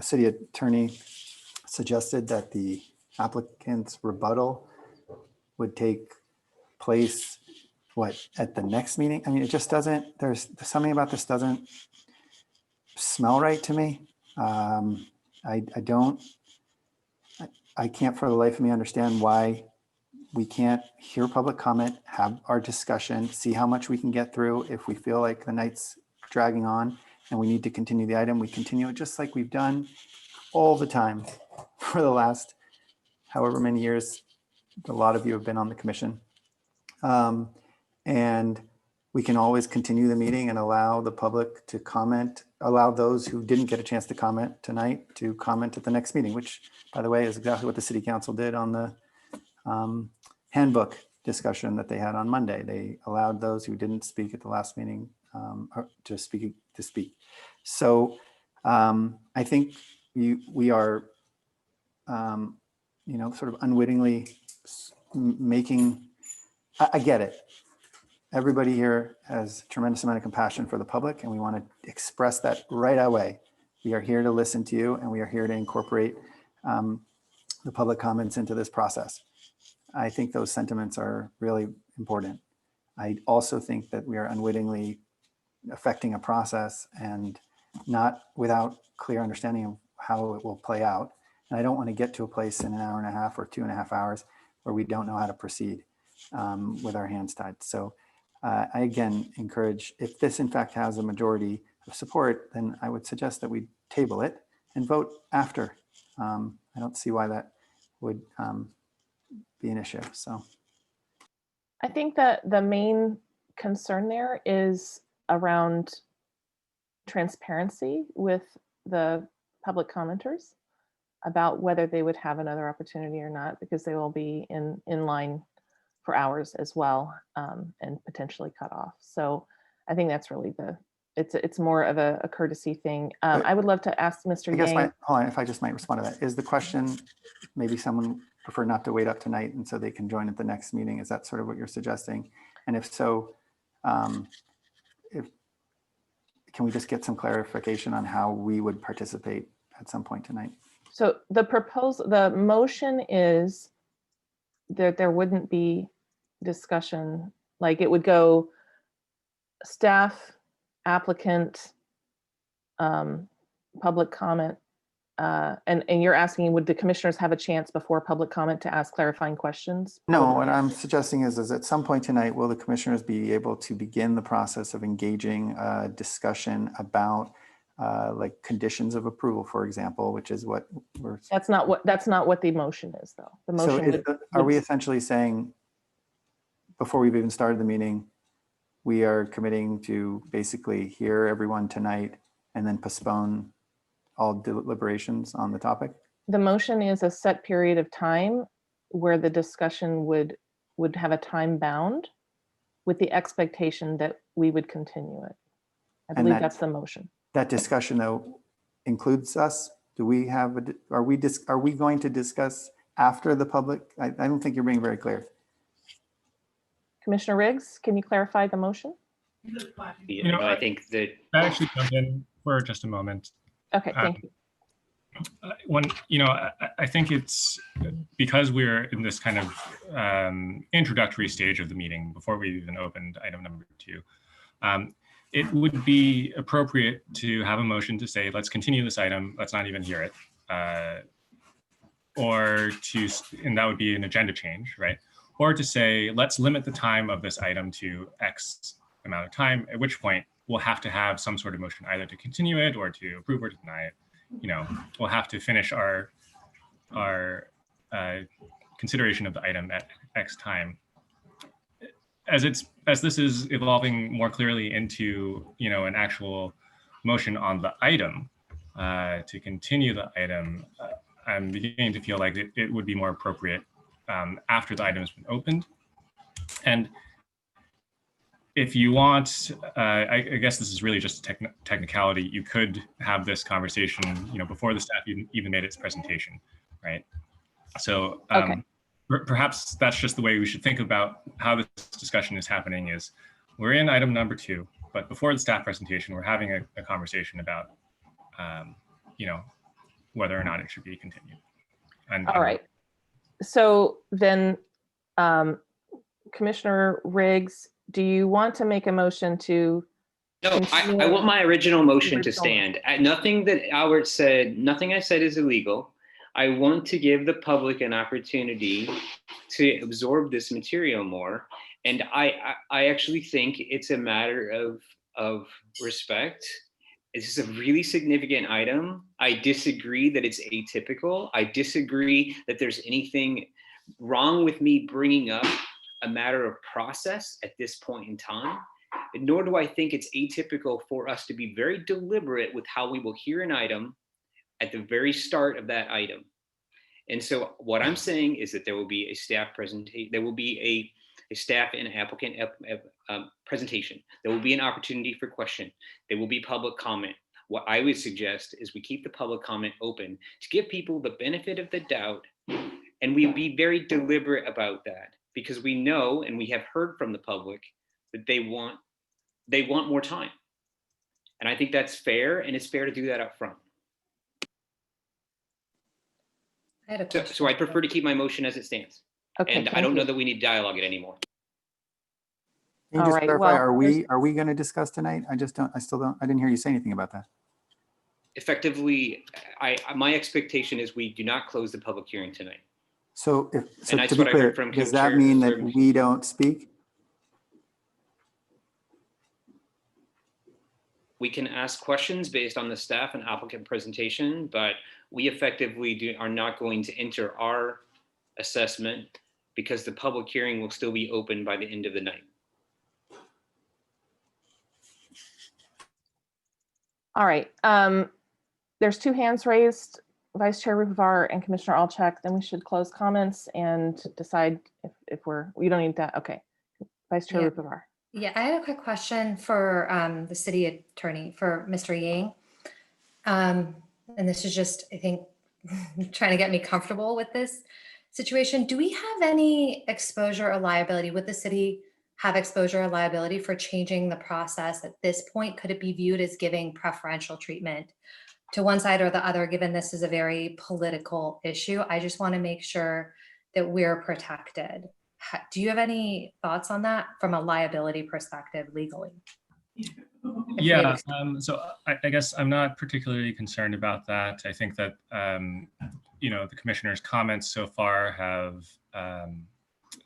city attorney suggested that the applicant's rebuttal would take place at the next meeting? I mean, it just doesn't, there's something about this doesn't smell right to me. I can't for the life of me understand why we can't hear public comment, have our discussion, see how much we can get through. If we feel like the night's dragging on and we need to continue the item, we continue it just like we've done all the time for the last however many years a lot of you have been on the commission. And we can always continue the meeting and allow the public to comment, allow those who didn't get a chance to comment tonight to comment at the next meeting, which, by the way, is exactly what the city council did on the handbook discussion that they had on Monday. They allowed those who didn't speak at the last meeting to speak. So I think we are, sort of unwittingly making, I get it. Everybody here has a tremendous amount of compassion for the public, and we want to express that right away. We are here to listen to you, and we are here to incorporate the public comments into this process. I think those sentiments are really important. I also think that we are unwittingly affecting a process and not without clear understanding of how it will play out. And I don't want to get to a place in an hour and a half or 2.5 hours where we don't know how to proceed with our hands tied. So I again encourage, if this in fact has a majority of support, then I would suggest that we table it and vote after. I don't see why that would be an issue. So I think that the main concern there is around transparency with the public commenters about whether they would have another opportunity or not, because they will be in line for hours as well, and potentially cut off. So I think that's really it's more of a courtesy thing. I would love to ask Mr. I guess Yang. hold on, if I just might respond to that. Is the question, maybe someone prefer not to wait up tonight and so they can join at the next meeting? Is that sort of what you're suggesting? And if so, can we just get some clarification on how we would participate at some point tonight? So the motion is that there wouldn't be discussion, like it would go staff, applicant, public comment, and you're asking, would the commissioners have a chance before public comment to ask clarifying questions? No, what I'm suggesting is at some point tonight, will the commissioners be able to begin the process of engaging a discussion about like conditions of approval, for example, which is what we're. That's not what the motion is, though. The motion Are we essentially saying, before we've even started the meeting, we are committing to basically hear everyone tonight and then postpone all deliberations on the topic? The motion is a set period of time where the discussion would have a time bound with the expectation that we would continue it. I believe that's the motion. That discussion though includes us. Do we have, are we going to discuss after the public? I don't think you're being very clear. Commissioner Riggs, can you clarify the motion? I think that I actually jump in for just a moment. Okay, thank you. I think it's because we're in this kind of introductory stage of the meeting before we even opened item number 2. It would be appropriate to have a motion to say, let's continue this item, let's not even hear it. And that would be an agenda change, right? Or to say, let's limit the time of this item to X amount of time, at which point we'll have to have some sort of motion either to continue it or to approve or deny it. We'll have to finish our consideration of the item at X time. As this is evolving more clearly into an actual motion on the item to continue the item, I'm beginning to feel like it would be more appropriate after the item has been opened. And if you want, I guess this is really just a technicality. You could have this conversation, before the staff even made its presentation, right? So perhaps that's just the way we should think about how this discussion is happening. Is we're in item number 2, but before the staff presentation, we're having a conversation about, whether or not it should be continued. All right. So then, Commissioner Riggs, do you want to make a motion to? No, I want my original motion to stand. Nothing that Albert said, nothing I said is illegal. I want to give the public an opportunity to absorb this material more. And I actually think it's a matter of respect. This is a really significant item. I disagree that it's atypical. I disagree that there's anything wrong with me bringing up a matter of process at this point in time. nor do I think it's atypical for us to be very deliberate with how we will hear an item at the very start of that item. And so what I'm saying is that there will be a staff presentation, there will be a staff and applicant presentation. There will be an opportunity for question. There will be public comment. What I would suggest is we keep the public comment open to give people the benefit of the doubt, and we be very deliberate about that, because we know and we have heard from the public that they want more time. And I think that's fair, and it's fair to do that up front. I had a So I prefer to keep my motion as it stands. Okay, And I thank don't know you. that we need to dialogue it anymore. Can you All just right, clarify, well, are we going to discuss tonight? I didn't hear you say anything about that. Effectively, my expectation is we do not close the public hearing tonight. So And to that's be what I clear, heard from does Chair- that mean that from- we don't speak? We can ask questions based on the staff and applicant presentation, but we effectively are not going to enter our assessment because the public hearing will still be open by the end of the night. All right. There's 2 hands raised, Vice Chair Rupavar and Commissioner Alchek. Then we should close comments and decide if we don't need that. Okay. Vice Chair Yeah. Rupavar. Yeah, I had a quick question for the city attorney, for Mr. Yang. And this is just, I think, trying to get me comfortable with this situation. Do we have any exposure or liability? Would the city have exposure or liability for changing the process at this point? Could it be viewed as giving preferential treatment to one side or the other, given this is a very political issue? I just want to make sure that we're protected. Do you have any thoughts on that from a liability perspective legally? Yeah, so I guess I'm not particularly concerned about that. I think that, the commissioner's comments so far have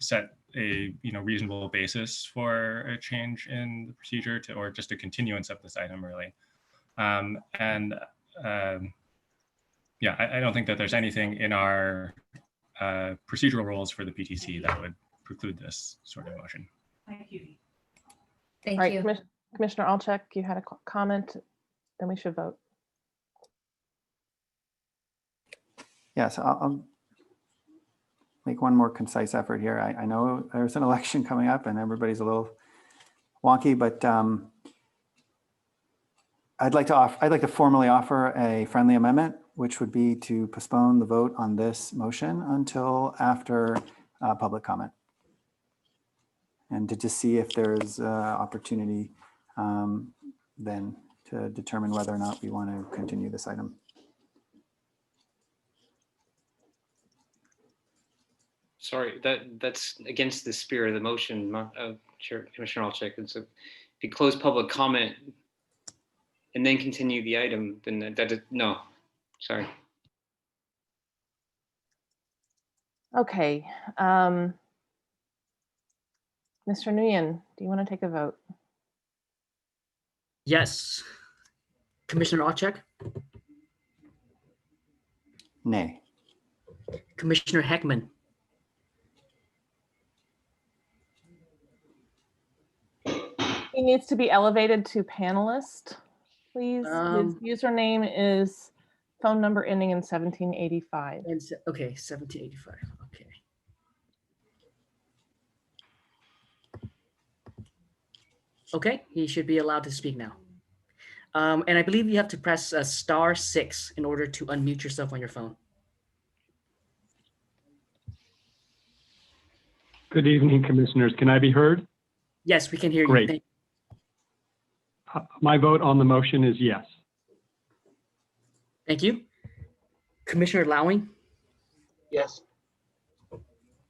set a reasonable basis for a change in the procedure or just a continuance of this item, really. I don't think that there's anything in our procedural rules for the PTC that would preclude this sort of motion. Thank you. All right, Commissioner Alchek, you had a comment, then we should vote. Yes, I'll make one more concise effort here. I know there's an election coming up and everybody's a little wonky, but I'd like to formally offer a friendly amendment, which would be to postpone the vote on this motion until after public comment. And to just see if there's opportunity then to determine whether or not we want to continue this item. Sorry, that's against the spirit of the motion, Chair Commissioner Alchek. And so if you close public comment and then continue the item, then no, sorry. Okay. Mr. Nguyen, do you want to take a vote? Yes. Commissioner Alchek? Nay. Commissioner Heckman? He needs to be elevated to panelist, please. His username is phone number ending in 1785. Okay, 1785. Okay. Okay, he should be allowed to speak now. And I believe you have to press *6 in order to unmute yourself on your phone. Good evening, commissioners. Can I be heard? Yes, we can hear Great. you. My vote on the motion is yes. Thank you. Commissioner Lowing? Yes.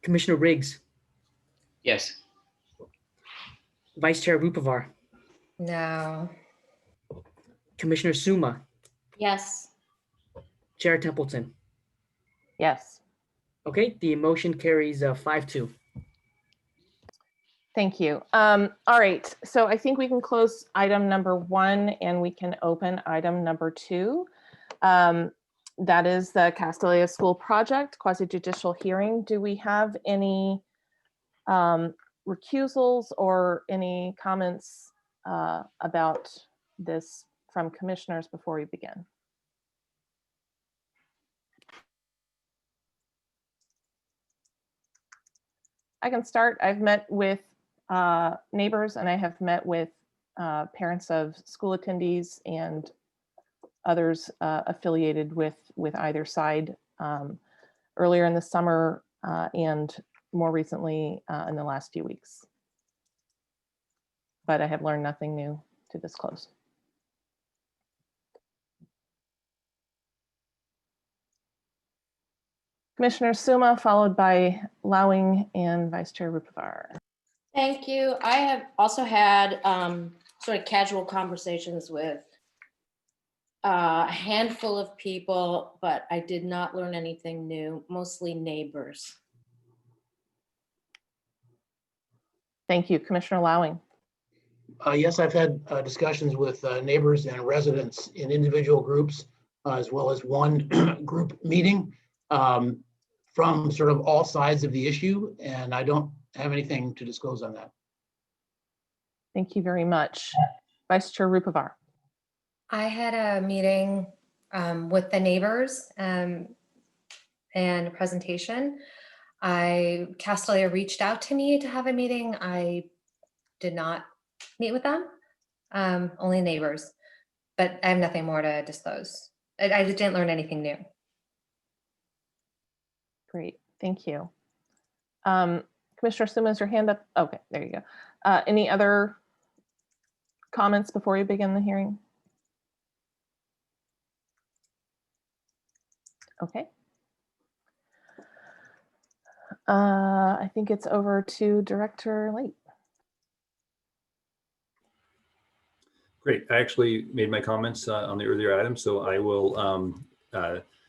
Commissioner Riggs? Yes. Vice Chair Rupavar? No. Commissioner Suma? Yes. Chair Templeton? Yes. Okay, the motion carries 5-2. Thank you. All right, so I think we can close item number 1 and we can open item number 2. That is the Castalia School Project quasi-judicial hearing. Do we have any recusals or any comments about this from commissioners before we begin? I can start. I've met with neighbors, and I have met with parents of school attendees and others affiliated with either side earlier in the summer and more recently in the last few weeks. But I have learned nothing new to disclose. Commissioner Suma, followed by Lowing and Vice Chair Rupavar. Thank you. I have also had sort of casual conversations with a handful of people, but I did not learn anything new, mostly neighbors. Thank you. Commissioner Lowing. Yes, I've had discussions with neighbors and residents in individual groups, as well as one group meeting from sort of all sides of the issue, and I don't have anything to disclose on that. Thank you very much. Vice Chair Rupavar. I had a meeting with the neighbors and a presentation. Castalia reached out to me to have a meeting. I did not meet with them, only neighbors, but I have nothing more to disclose. I didn't learn anything new. Great, thank you. Commissioner Suma, is your hand up? Okay, there you go. Any other comments before we begin the hearing? Okay. I think it's over to Director Late. Great. I actually made my comments on the earlier item, so I will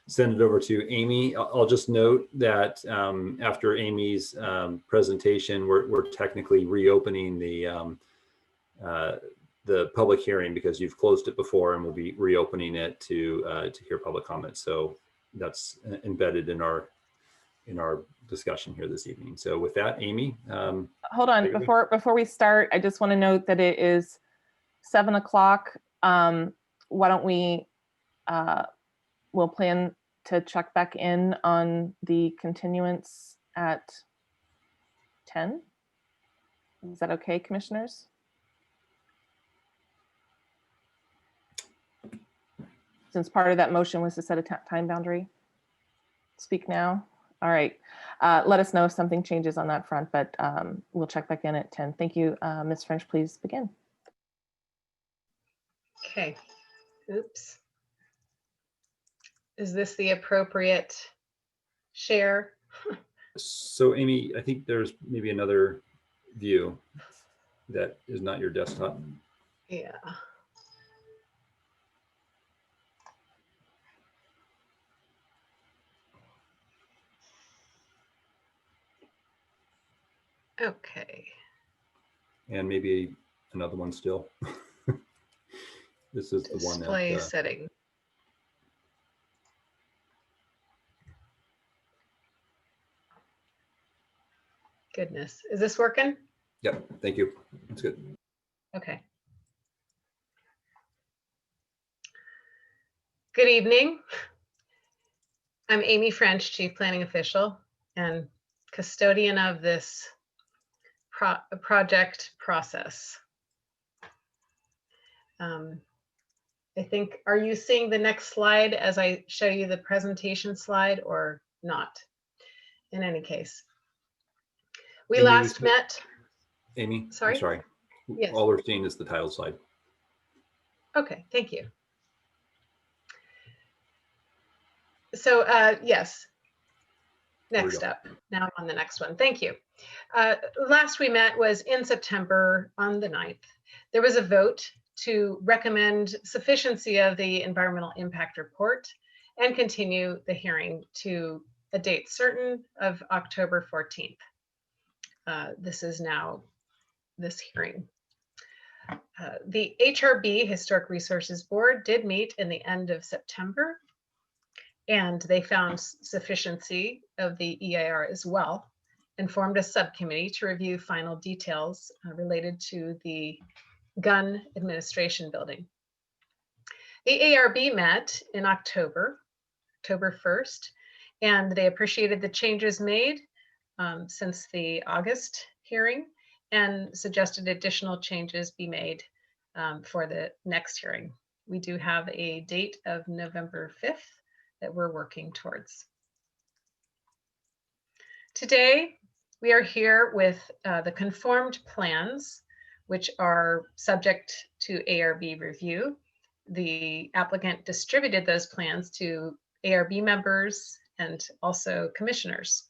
send it over to Amy. I'll just note that after Amy's presentation, we're technically reopening the public hearing because you've closed it before, and we'll be reopening it to hear public comments. So that's embedded in our discussion here this evening. So with that, Amy. Hold on, before we start, I just want to note that it is 7 o'clock. Why don't we, we'll plan to check back in on the continuance at 10. Is that okay, commissioners? Since part of that motion was to set a time boundary. Speak now. All right. Let us know if something changes on that front, but we'll check back in at 10. Thank you. Ms. French, please begin. Okay. Oops. Is this the appropriate share? So Amy, I think there's maybe another view that is not your desktop. Yeah. Okay. And maybe another one still. This is the one Display that, setting. Goodness, is this working? Yep, thank you. That's good. Okay. Good evening. I'm Amy French, Chief Planning Official and custodian of this project process. I think, are you seeing the next slide as I show you the presentation slide or not? In any case, we Amy, last met. Amy, Sorry? I'm sorry. Yes. All we're seeing is the title slide. Okay, thank you. So yes, next up. Now I'm on the next one. Thank you. Last we met was in September on the 9th. There was a vote to recommend sufficiency of the environmental impact report and continue the hearing to a date certain of October 14th. This is now this hearing. The HRB, Historic Resources Board, did meet in the end of September, and they found sufficiency of the EIR as well and formed a subcommittee to review final details related to the Gun Administration Building. The ARB met in October 1st, and they appreciated the changes made since the August hearing and suggested additional changes be made for the next hearing. We do have a date of November 5th that we're working towards. Today, we are here with the conformed plans, which are subject to ARB review. The applicant distributed those plans to ARB members and also commissioners.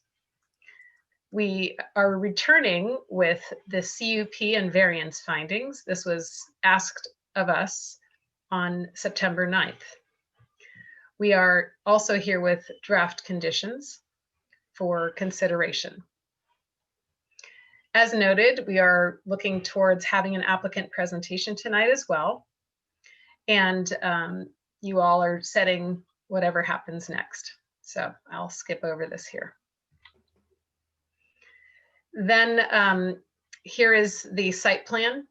We are returning with the CUP and variance findings. This was asked of us on September 9th. We are also here with draft conditions for consideration. As noted, we are looking towards having an applicant presentation tonight as well. And you all are setting whatever happens next. So I'll skip over this here. Then here is the site plan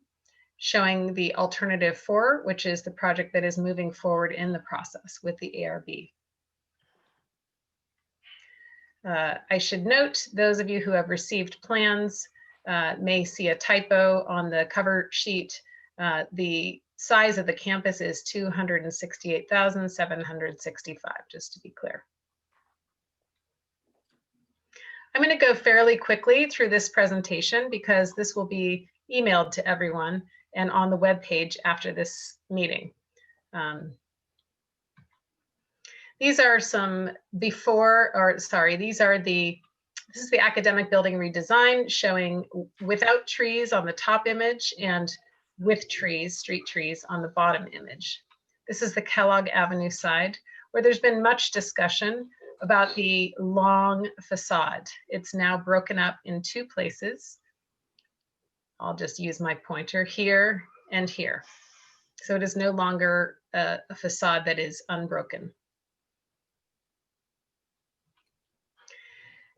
showing the alternative 4, which is the project that is moving forward in the process with the ARB. I should note, those of you who have received plans may see a typo on the cover sheet. The size of the campus is 268,765, just to be clear. I'm going to go fairly quickly through this presentation because this will be emailed to everyone and on the web page after this meeting. These are some before, or sorry, this is the academic building redesign showing without trees on the top image and with trees, street trees on the bottom image. This is the Kellogg Avenue side where there's been much discussion about the long facade. It's now broken up in 2 places. I'll just use my pointer here and here. So it is no longer a facade that is unbroken.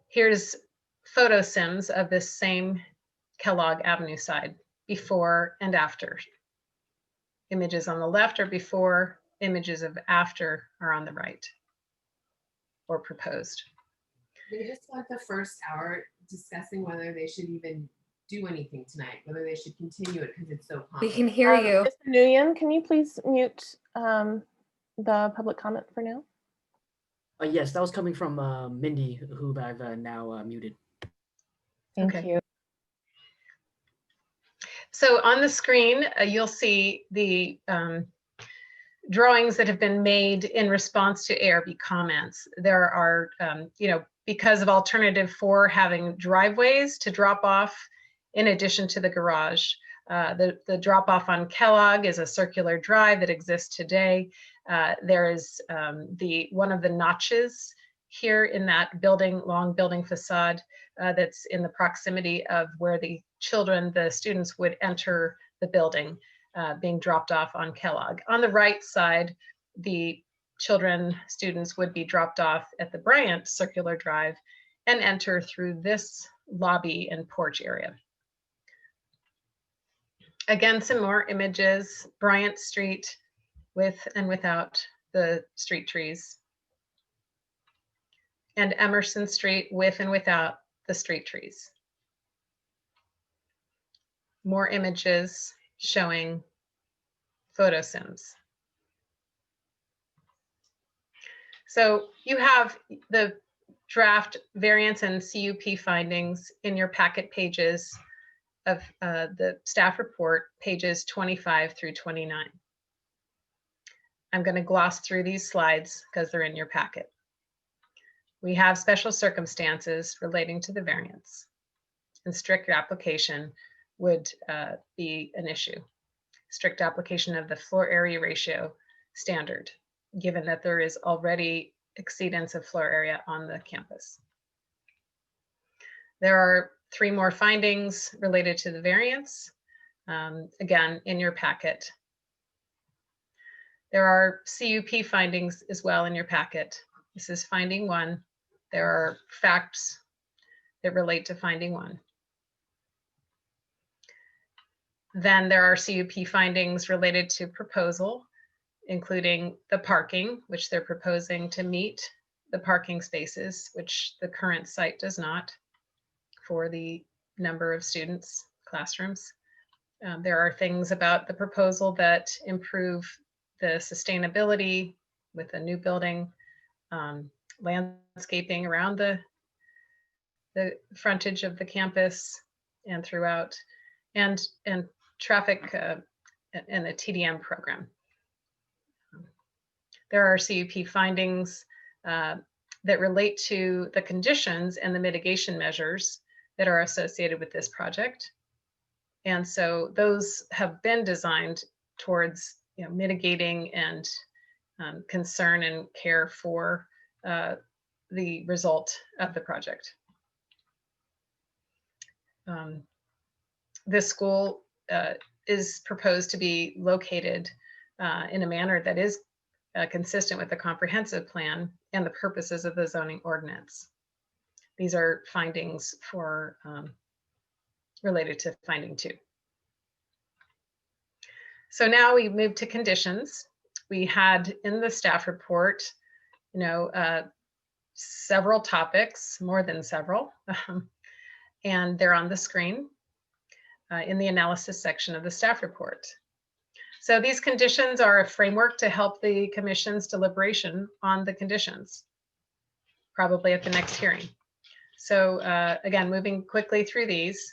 Here's photo sims of this same Kellogg Avenue side, before and after. Images on the left are before, images of after are on the right, or proposed. They just spent the first hour discussing whether they should even do anything tonight, whether they should continue it because it's so common. We can hear you. Mr. Nguyen, can you please mute the public comment for now? Yes, that was coming from Mindy, who I've now muted. Thank you. So on the screen, you'll see the drawings that have been made in response to ARB comments. There are, because of alternative 4 having driveways to drop off in addition to the garage. The drop off on Kellogg is a circular drive that exists today. There is one of the notches here in that building, long building facade that's in the proximity of where the students would enter the building, being dropped off on Kellogg. On the right side, the students would be dropped off at the Bryant circular drive and enter through this lobby and porch area. Again, some more images, Bryant Street with and without the street trees, and Emerson Street with and without the street trees. More images showing photo sims. So you have the draft variance and CUP findings in your packet pages of the staff report, pages 25 through 29. I'm going to gloss through these slides because they're in your packet. We have special circumstances relating to the variance, and strict application would be an issue. Strict application of the floor area ratio standard, given that there is already exceedance of floor area on the campus. There are 3 more findings related to the variance, again, in your packet. There are CUP findings as well in your packet. This is finding 1. There are facts that relate to finding 1. Then there are CUP findings related to proposal, including the parking, which they're proposing to meet the parking spaces, which the current site does not for the number of students, classrooms. There are things about the proposal that improve the sustainability with a new building, landscaping around the frontage of the campus and throughout, and traffic and the TDM program. There are CUP findings that relate to the conditions and the mitigation measures that are associated with this project. And so those have been designed towards mitigating and concern and care for the result of the project. This school is proposed to be located in a manner that is consistent with the comprehensive plan and the purposes of the zoning ordinance. These are findings for related to finding 2. So now we move to conditions. We had in the staff report, several topics, more than several, and they're on the screen in the analysis section of the staff report. So these conditions are a framework to help the commission's deliberation on the conditions, probably at the next hearing. So again, moving quickly through these,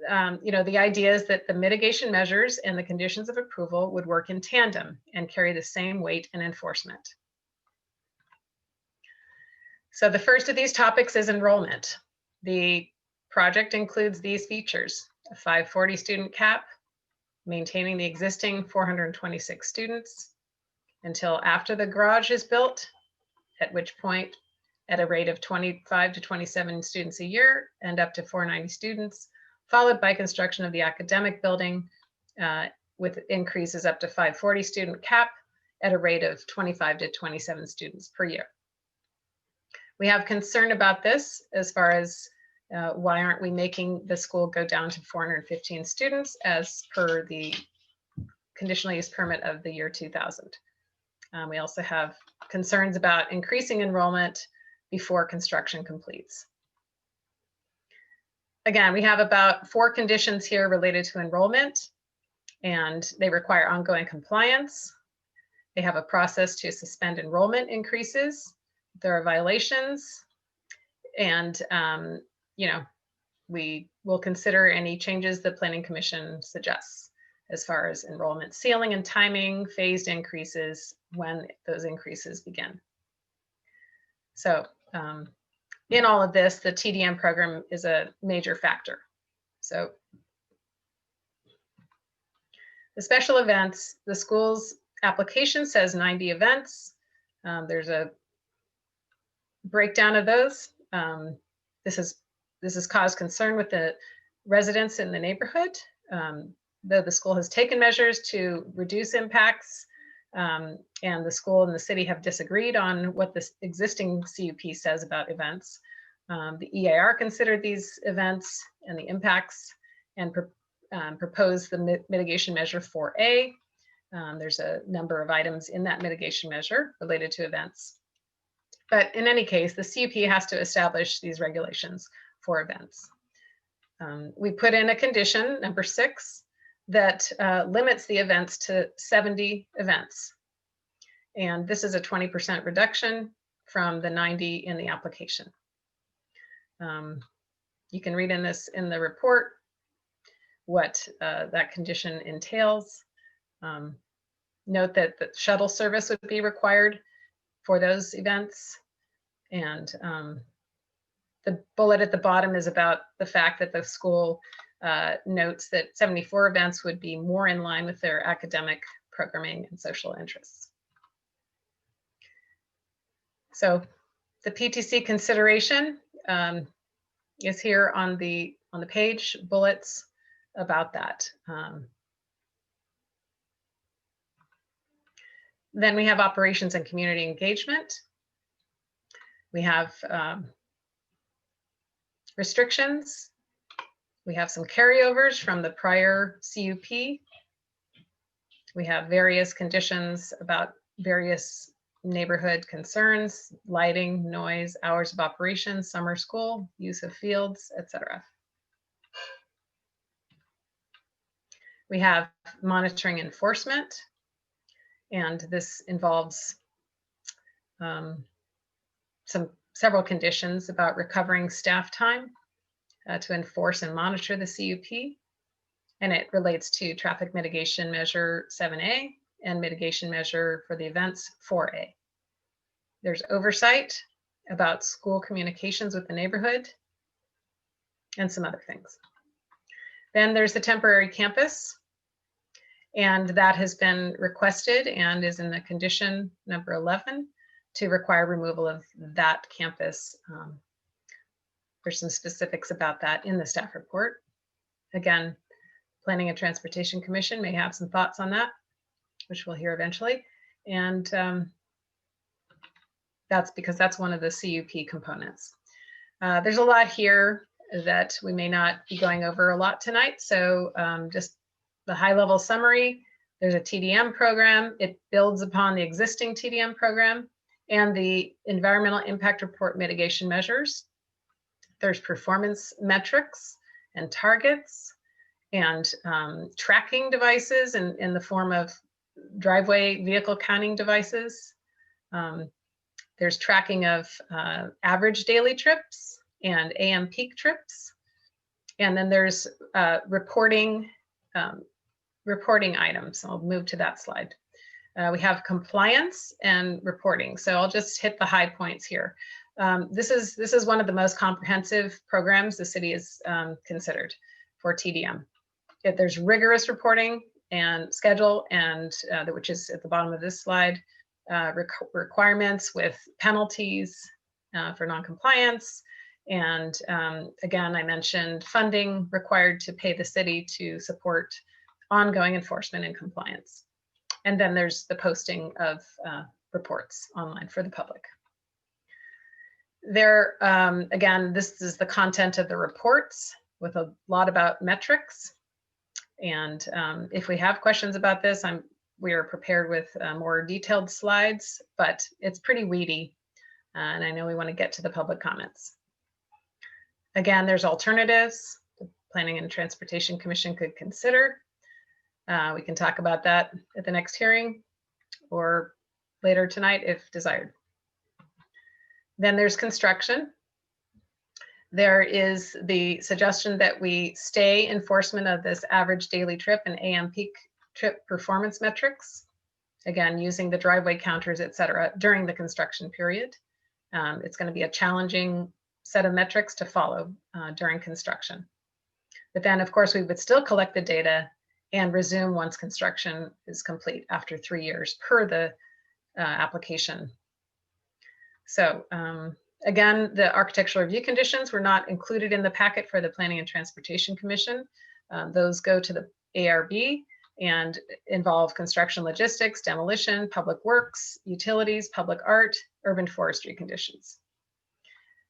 the idea is that the mitigation measures and the conditions of approval would work in tandem and carry the same weight and enforcement. So the first of these topics is enrollment. The project includes these features: a 540 student cap, maintaining the existing 426 students until after the garage is built, at which point at a rate of 25 to 27 students a year and up to 490 students, followed by construction of the academic building with increases up to 540 student cap at a rate of 25 to 27 students per year. We have concern about this as far as why aren't we making the school go down to 415 students as per the conditional use permit of the year 2000. We also have concerns about increasing enrollment before construction completes. Again, we have about 4 conditions here related to enrollment, and they require ongoing compliance. They have a process to suspend enrollment increases. There are violations, and we will consider any changes the Planning Commission suggests as far as enrollment ceiling and timing, phased increases when those increases begin. So in all of this, the TDM program is a major factor. So the special events, the school's application says 90 events. There's a breakdown of those. This has caused concern with the residents in the neighborhood, though the school has taken measures to reduce impacts, and the school and the city have disagreed on what this existing CUP says about events. The EIR considered these events and the impacts and proposed the mitigation measure 4A. There's a number of items in that mitigation measure related to events. But in any case, the CUP has to establish these regulations for events. We put in a condition, number 6, that limits the events to 70 events. And this is a 20% reduction from the 90 in the application. You can read in the report what that condition entails. Note that the shuttle service would be required for those events. And the bullet at the bottom is about the fact that the school notes that 74 events would be more in line with their academic programming and social interests. So the PTC consideration is here on the page, bullets about that. Then we have operations and community engagement. We have restrictions. We have some carryovers from the prior CUP. We have various conditions about various neighborhood concerns, lighting, noise, hours of operation, summer school, use of fields, etc. We have monitoring enforcement, and this involves several conditions about recovering staff time to enforce and monitor the CUP. And it relates to traffic mitigation measure 7A and mitigation measure for the events 4A. There's oversight about school communications with the neighborhood and some other things. Then there's the temporary campus, and that has been requested and is in the condition number 11 to require removal of that campus. There's some specifics about that in the staff report. Again, Planning and Transportation Commission may have some thoughts on that, which we'll hear eventually. And that's because that's one of the CUP components. There's a lot here that we may not be going over a lot tonight. So just the high level summary, there's a TDM program. It builds upon the existing TDM program and the environmental impact report mitigation measures. There's performance metrics and targets and tracking devices in the form of driveway vehicle counting devices. There's tracking of average daily trips and AM peak trips. And then there's reporting items. I'll move to that slide. We have compliance and reporting. So I'll just hit the high points here. This is one of the most comprehensive programs the city has considered for TDM. There's rigorous reporting and schedule, and which is at the bottom of this slide, requirements with penalties for noncompliance. And again, I mentioned funding required to pay the city to support ongoing enforcement and compliance. And then there's the posting of reports online for the public. There, again, this is the content of the reports with a lot about metrics. And if we have questions about this, we are prepared with more detailed slides, but it's pretty weedy. And I know we want to get to the public comments. Again, there's alternatives the Planning and Transportation Commission could consider. We can talk about that at the next hearing or later tonight if desired. Then there's construction. There is the suggestion that we stay enforcement of this average daily trip and AM peak trip performance metrics, again, using the driveway counters, et cetera, during the construction period. It's going to be a challenging set of metrics to follow during construction. But then, of course, we would still collect the data and resume once construction is complete after 3 years per the application. So again, the architectural review conditions were not included in the packet for the Planning and Transportation Commission. Those go to the ARB and involve construction logistics, demolition, public works, utilities, public art, urban forestry conditions.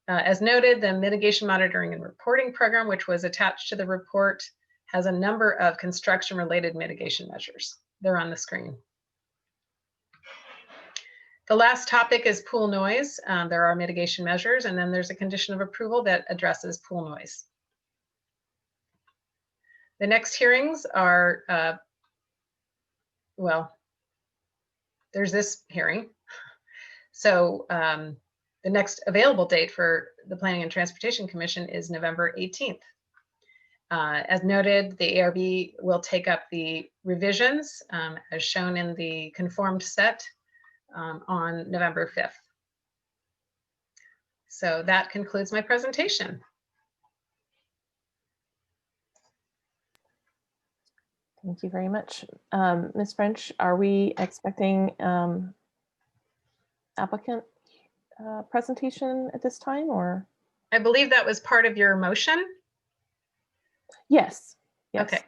As noted, the mitigation monitoring and reporting program, which was attached to the report, has a number of construction related mitigation measures. They're on the screen. The last topic is pool noise. There are mitigation measures, and then there's a condition of approval that addresses pool noise. The next hearings are, well, there's this hearing. So the next available date for the Planning and Transportation Commission is November 18th. As noted, the ARB will take up the revisions as shown in the conformed set on November 5th. So that concludes my presentation. Thank you very much. Ms. French, are we expecting applicant presentation at this time, or? I believe that was part of your motion. Yes. Yes. Okay.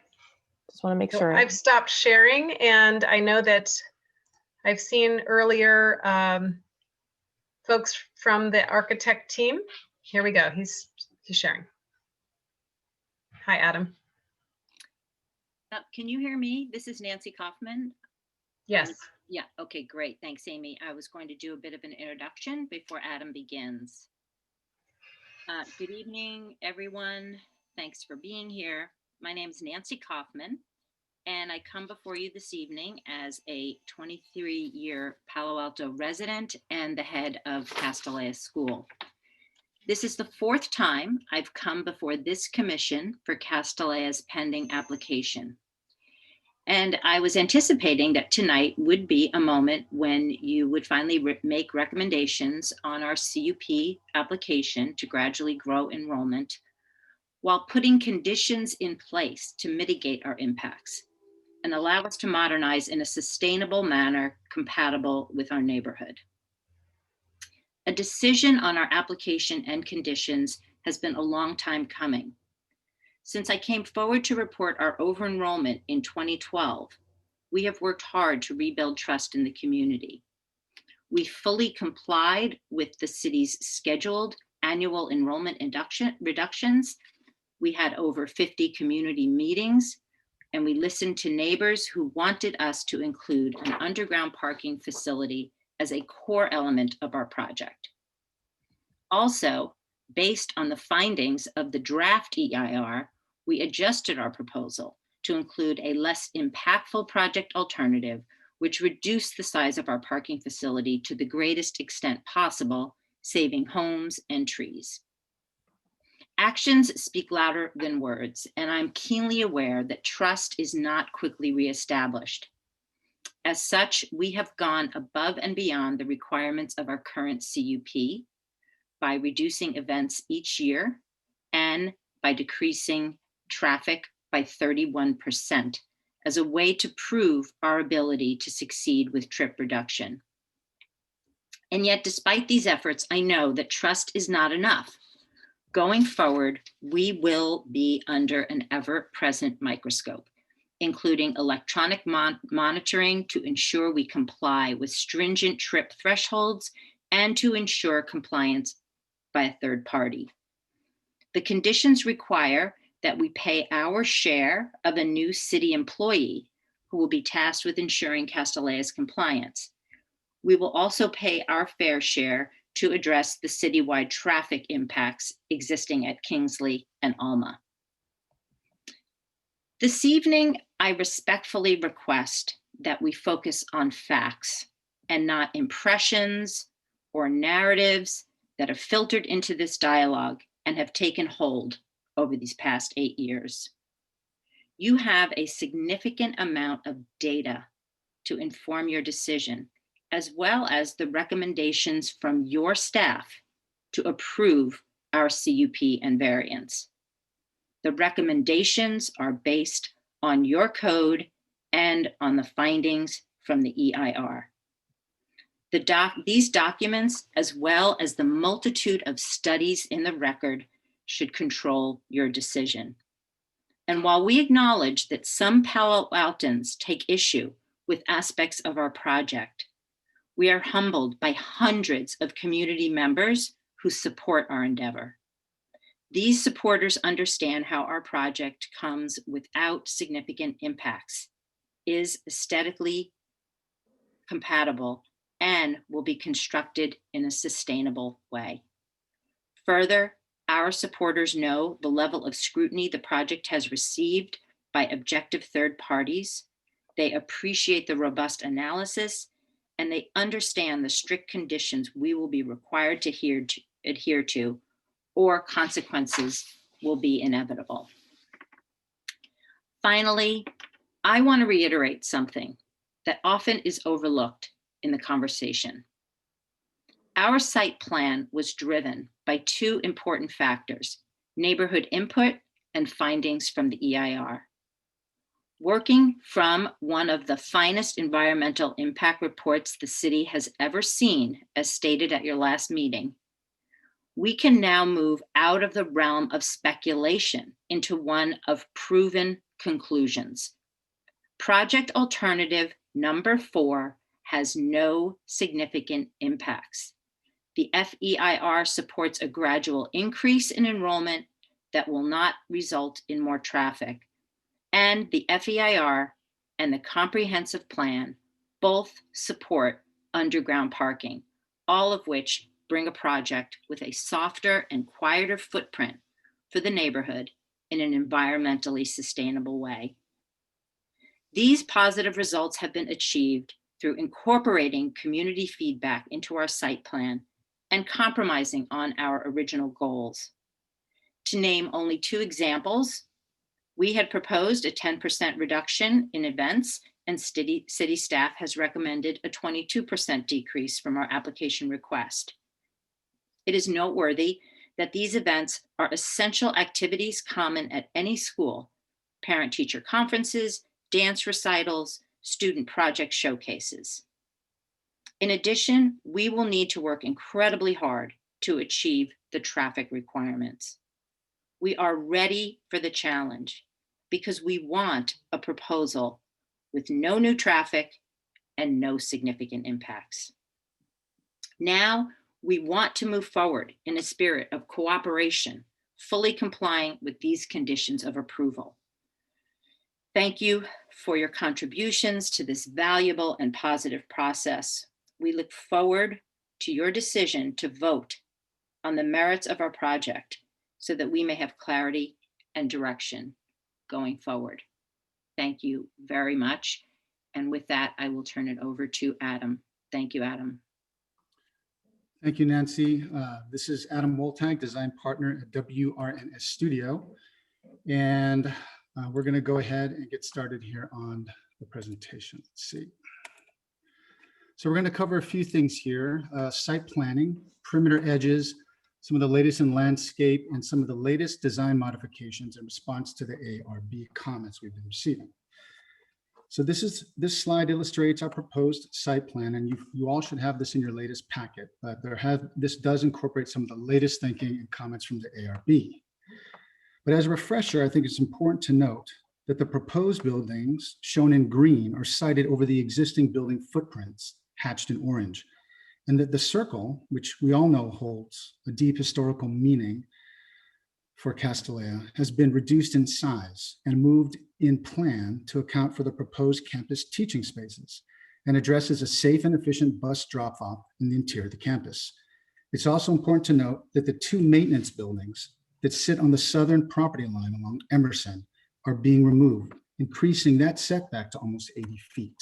Just want to make So sure. I've stopped sharing, and I know that I've seen earlier folks from the architect team. Here we go. He's sharing. Hi, Adam. Can you hear me? This is Nancy Kaufman. Yes. Yeah, okay, great. Thanks, Amy. I was going to do a bit of an introduction before Adam begins. Good evening, everyone. Thanks for being here. My name is Nancy Kaufman, and I come before you this evening as a 23-year Palo Alto resident and the head of Castellea School. This is the fourth time I've come before this commission for Castellea's pending application. And I was anticipating that tonight would be a moment when you would finally make recommendations on our CUP application to gradually grow enrollment while putting conditions in place to mitigate our impacts and allow us to modernize in a sustainable manner compatible with our neighborhood. A decision on our application and conditions has been a long time coming. Since I came forward to report our over-enrollment in 2012, we have worked hard to rebuild trust in the community. We fully complied with the city's scheduled annual enrollment reductions. We had over 50 community meetings, and we listened to neighbors who wanted us to include an underground parking facility as a core element of our project. Also, based on the findings of the draft EIR, we adjusted our proposal to include a less impactful project alternative, which reduced the size of our parking facility to the greatest extent possible, saving homes and trees. Actions speak louder than words, and I'm keenly aware that trust is not quickly reestablished. As such, we have gone above and beyond the requirements of our current CUP by reducing events each year and by decreasing traffic by 31% as a way to prove our ability to succeed with trip reduction. And yet, despite these efforts, I know that trust is not enough. Going forward, we will be under an ever-present microscope, including electronic monitoring to ensure we comply with stringent trip thresholds and to ensure compliance by a third party. The conditions require that we pay our share of a new city employee who will be tasked with ensuring Castellea's compliance. We will also pay our fair share to address the citywide traffic impacts existing at Kingsley and Alma. This evening, I respectfully request that we focus on facts and not impressions or narratives that have filtered into this dialogue and have taken hold over these past 8 years. You have a significant amount of data to inform your decision, as well as the recommendations from your staff to approve our CUP and variance. The recommendations are based on your code and on the findings from the EIR. These documents, as well as the multitude of studies in the record, should control your decision. And while we acknowledge that some Palo Altans take issue with aspects of our project, we are humbled by hundreds of community members who support our endeavor. These supporters understand how our project comes without significant impacts, is aesthetically compatible, and will be constructed in a sustainable way. Further, our supporters know the level of scrutiny the project has received by objective third parties. They appreciate the robust analysis, and they understand the strict conditions we will be required to adhere to, or consequences will be inevitable. Finally, I want to reiterate something that often is overlooked in the conversation. Our site plan was driven by two important factors: neighborhood input and findings from the EIR. Working from one of the finest environmental impact reports the city has ever seen, as stated at your last meeting, we can now move out of the realm of speculation into one of proven conclusions. Project alternative number 4 has no significant impacts. The FEIR supports a gradual increase in enrollment that will not result in more traffic, and the FEIR and the comprehensive plan both support underground parking, all of which bring a project with a softer and quieter footprint for the neighborhood in an environmentally sustainable way. These positive results have been achieved through incorporating community feedback into our site plan and compromising on our original goals. To name only 2 examples, we had proposed a 10% reduction in events, and city staff has recommended a 22% decrease from our application request. It is noteworthy that these events are essential activities common at any school: parent-teacher conferences, dance recitals, student project showcases. In addition, we will need to work incredibly hard to achieve the traffic requirements. We are ready for the challenge because we want a proposal with no new traffic and no significant impacts. Now, we want to move forward in a spirit of cooperation, fully complying with these conditions of approval. Thank you for your contributions to this valuable and positive process. We look forward to your decision to vote on the merits of our project so that we may have clarity and direction going forward. Thank you very much. And with that, I will turn it over to Adam. Thank you, Adam. Thank you, Nancy. This is Adam Woltag, design partner at WRNS Studio. And we're going to go ahead and get started here on the presentation. Let's see. So we're going to cover a few things here: site planning, perimeter edges, some of the latest in landscape, and some of the latest design modifications in response to the ARB comments we've been receiving. So this slide illustrates our proposed site plan, and you all should have this in your latest packet, but this does incorporate some of the latest thinking and comments from the ARB. But as a refresher, I think it's important to note that the proposed buildings shown in green are sited over the existing building footprints hatched in orange, and that the circle, which we all know holds a deep historical meaning for Castellea, has been reduced in size and moved in plan to account for the proposed campus teaching spaces and addresses a safe and efficient bus drop-off in the interior of the campus. It's also important to note that the 2 maintenance buildings that sit on the southern property line along Emerson are being removed, increasing that setback to almost 80 feet.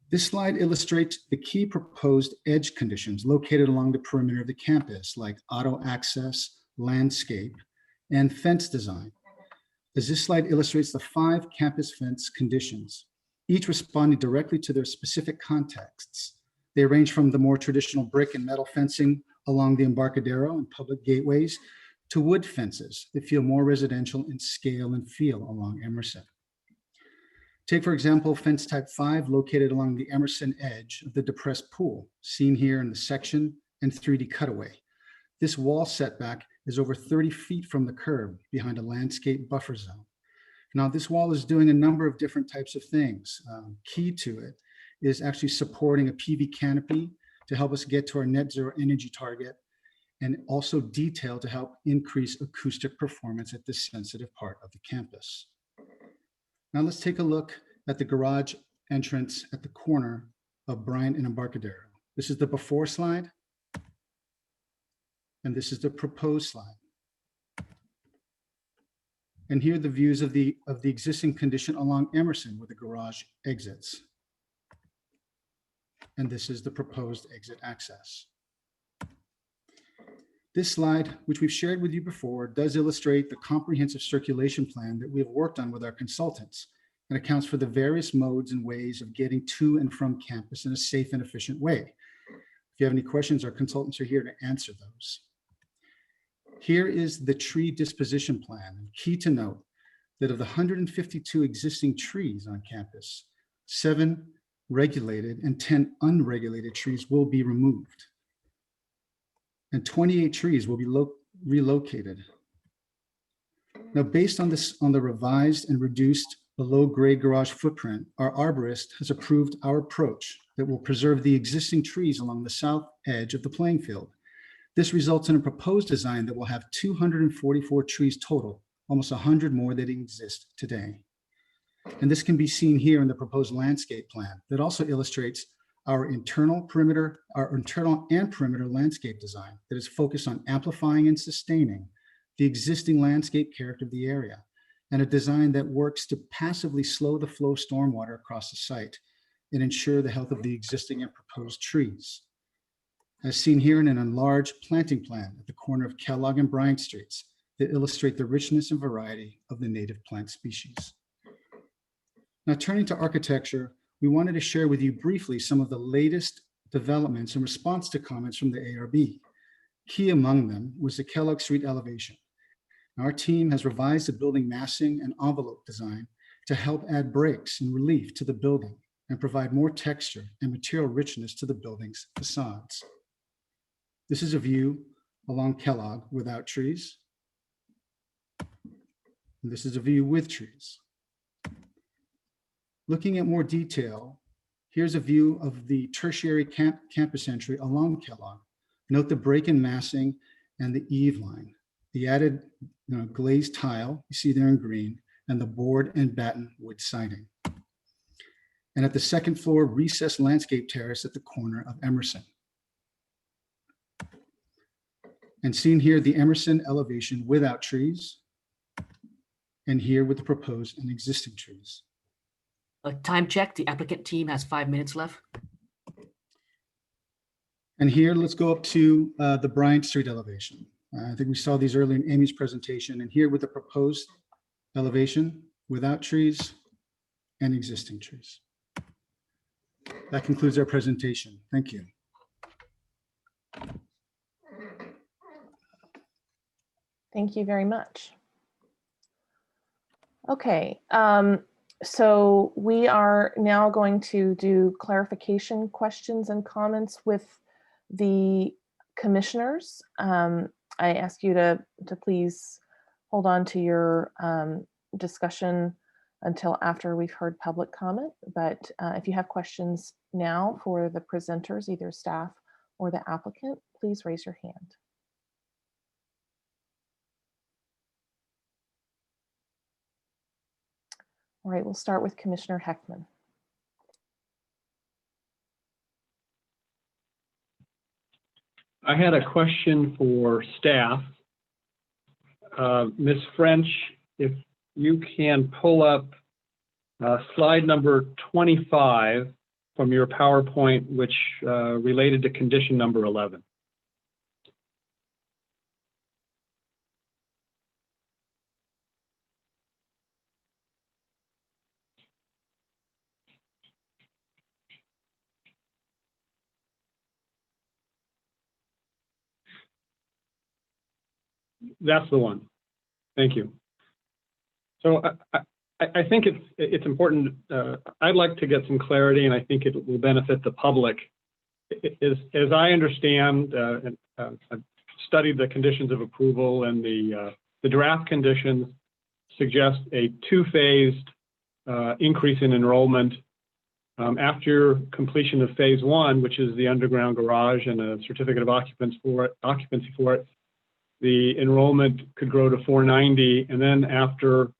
This slide illustrates the key proposed edge conditions located along the perimeter of the campus, like auto access, landscape, and fence design. As this slide illustrates the 5 campus fence conditions, each responding directly to their specific contexts. They range from the more traditional brick and metal fencing along the Embarcadero and public gateways to wood fences that feel more residential in scale and feel along Emerson. Take, for example, fence type 5 located along the Emerson edge of the depressed pool, seen here in the section and 3D cutaway. This wall setback is over 30 feet from the curb behind a landscape buffer zone. Now, this wall is doing a number of different types of things. Key to it is actually supporting a PV canopy to help us get to our net zero energy target, and also detail to help increase acoustic performance at this sensitive part of the campus. Now let's take a look at the garage entrance at the corner of Bryant and Embarcadero. This is the before slide, and this is the proposed slide. And here are the views of the existing condition along Emerson where the garage exits. And this is the proposed exit access. This slide, which we've shared with you before, does illustrate the comprehensive circulation plan that we have worked on with our consultants and accounts for the various modes and ways of getting to and from campus in a safe and efficient way. If you have any questions, our consultants are here to answer those. Here is the tree disposition plan. Key to note that of the 152 existing trees on campus, 7 regulated and 10 unregulated trees will be removed, and 28 trees will be relocated. Now, based on the revised and reduced below-grade garage footprint, our arborist has approved our approach that will preserve the existing trees along the south edge of the playing field. This results in a proposed design that will have 244 trees total, almost 100 more than exist today. And this can be seen here in the proposed landscape plan that also illustrates our internal and perimeter landscape design that is focused on amplifying and sustaining the existing landscape character of the area, and a design that works to passively slow the flow of stormwater across the site and ensure the health of the existing and proposed trees. As seen here in an enlarged planting plan at the corner of Kellogg and Bryant Streets that illustrate the richness and variety of the native plant species. Now, turning to architecture, we wanted to share with you briefly some of the latest developments in response to comments from the ARB. Key among them was the Kellogg Street elevation. Our team has revised the building massing and envelope design to help add breaks and relief to the building and provide more texture and material richness to the building's facades. This is a view along Kellogg without trees. And this is a view with trees. Looking at more detail, here's a view of the tertiary campus entry along Kellogg. Note the break in massing and the eave line, the added glazed tile you see there in green, and the board and batten wood siding. And at the second floor, recessed landscape terrace at the corner of Emerson. And seen here, the Emerson elevation without trees, and here with the proposed and existing trees. Time check, the applicant team has 5 minutes left. And here, let's go up to the Bryant Street elevation. I think we saw these earlier in Amy's presentation, and here with the proposed elevation without trees and existing trees. That concludes our presentation. Thank you. Thank you very much. Okay, so we are now going to do clarification questions and comments with the commissioners. I ask you to please hold on to your discussion until after we've heard public comment. But if you have questions now for the presenters, either staff or the applicant, please raise your hand. All right, we'll start with Commissioner Heckman. I had a question for staff. Ms. French, if you can pull up slide number 25 from your PowerPoint, which related to condition number 11. That's the one. Thank you. So I think it's important. I'd like to get some clarity, and I think it will benefit the public. As I understand, I've studied the conditions of approval, and the draft conditions suggest a two-phased increase in enrollment after completion of phase one, which is the underground garage and a certificate of occupancy for it. The enrollment could grow to 490, and then after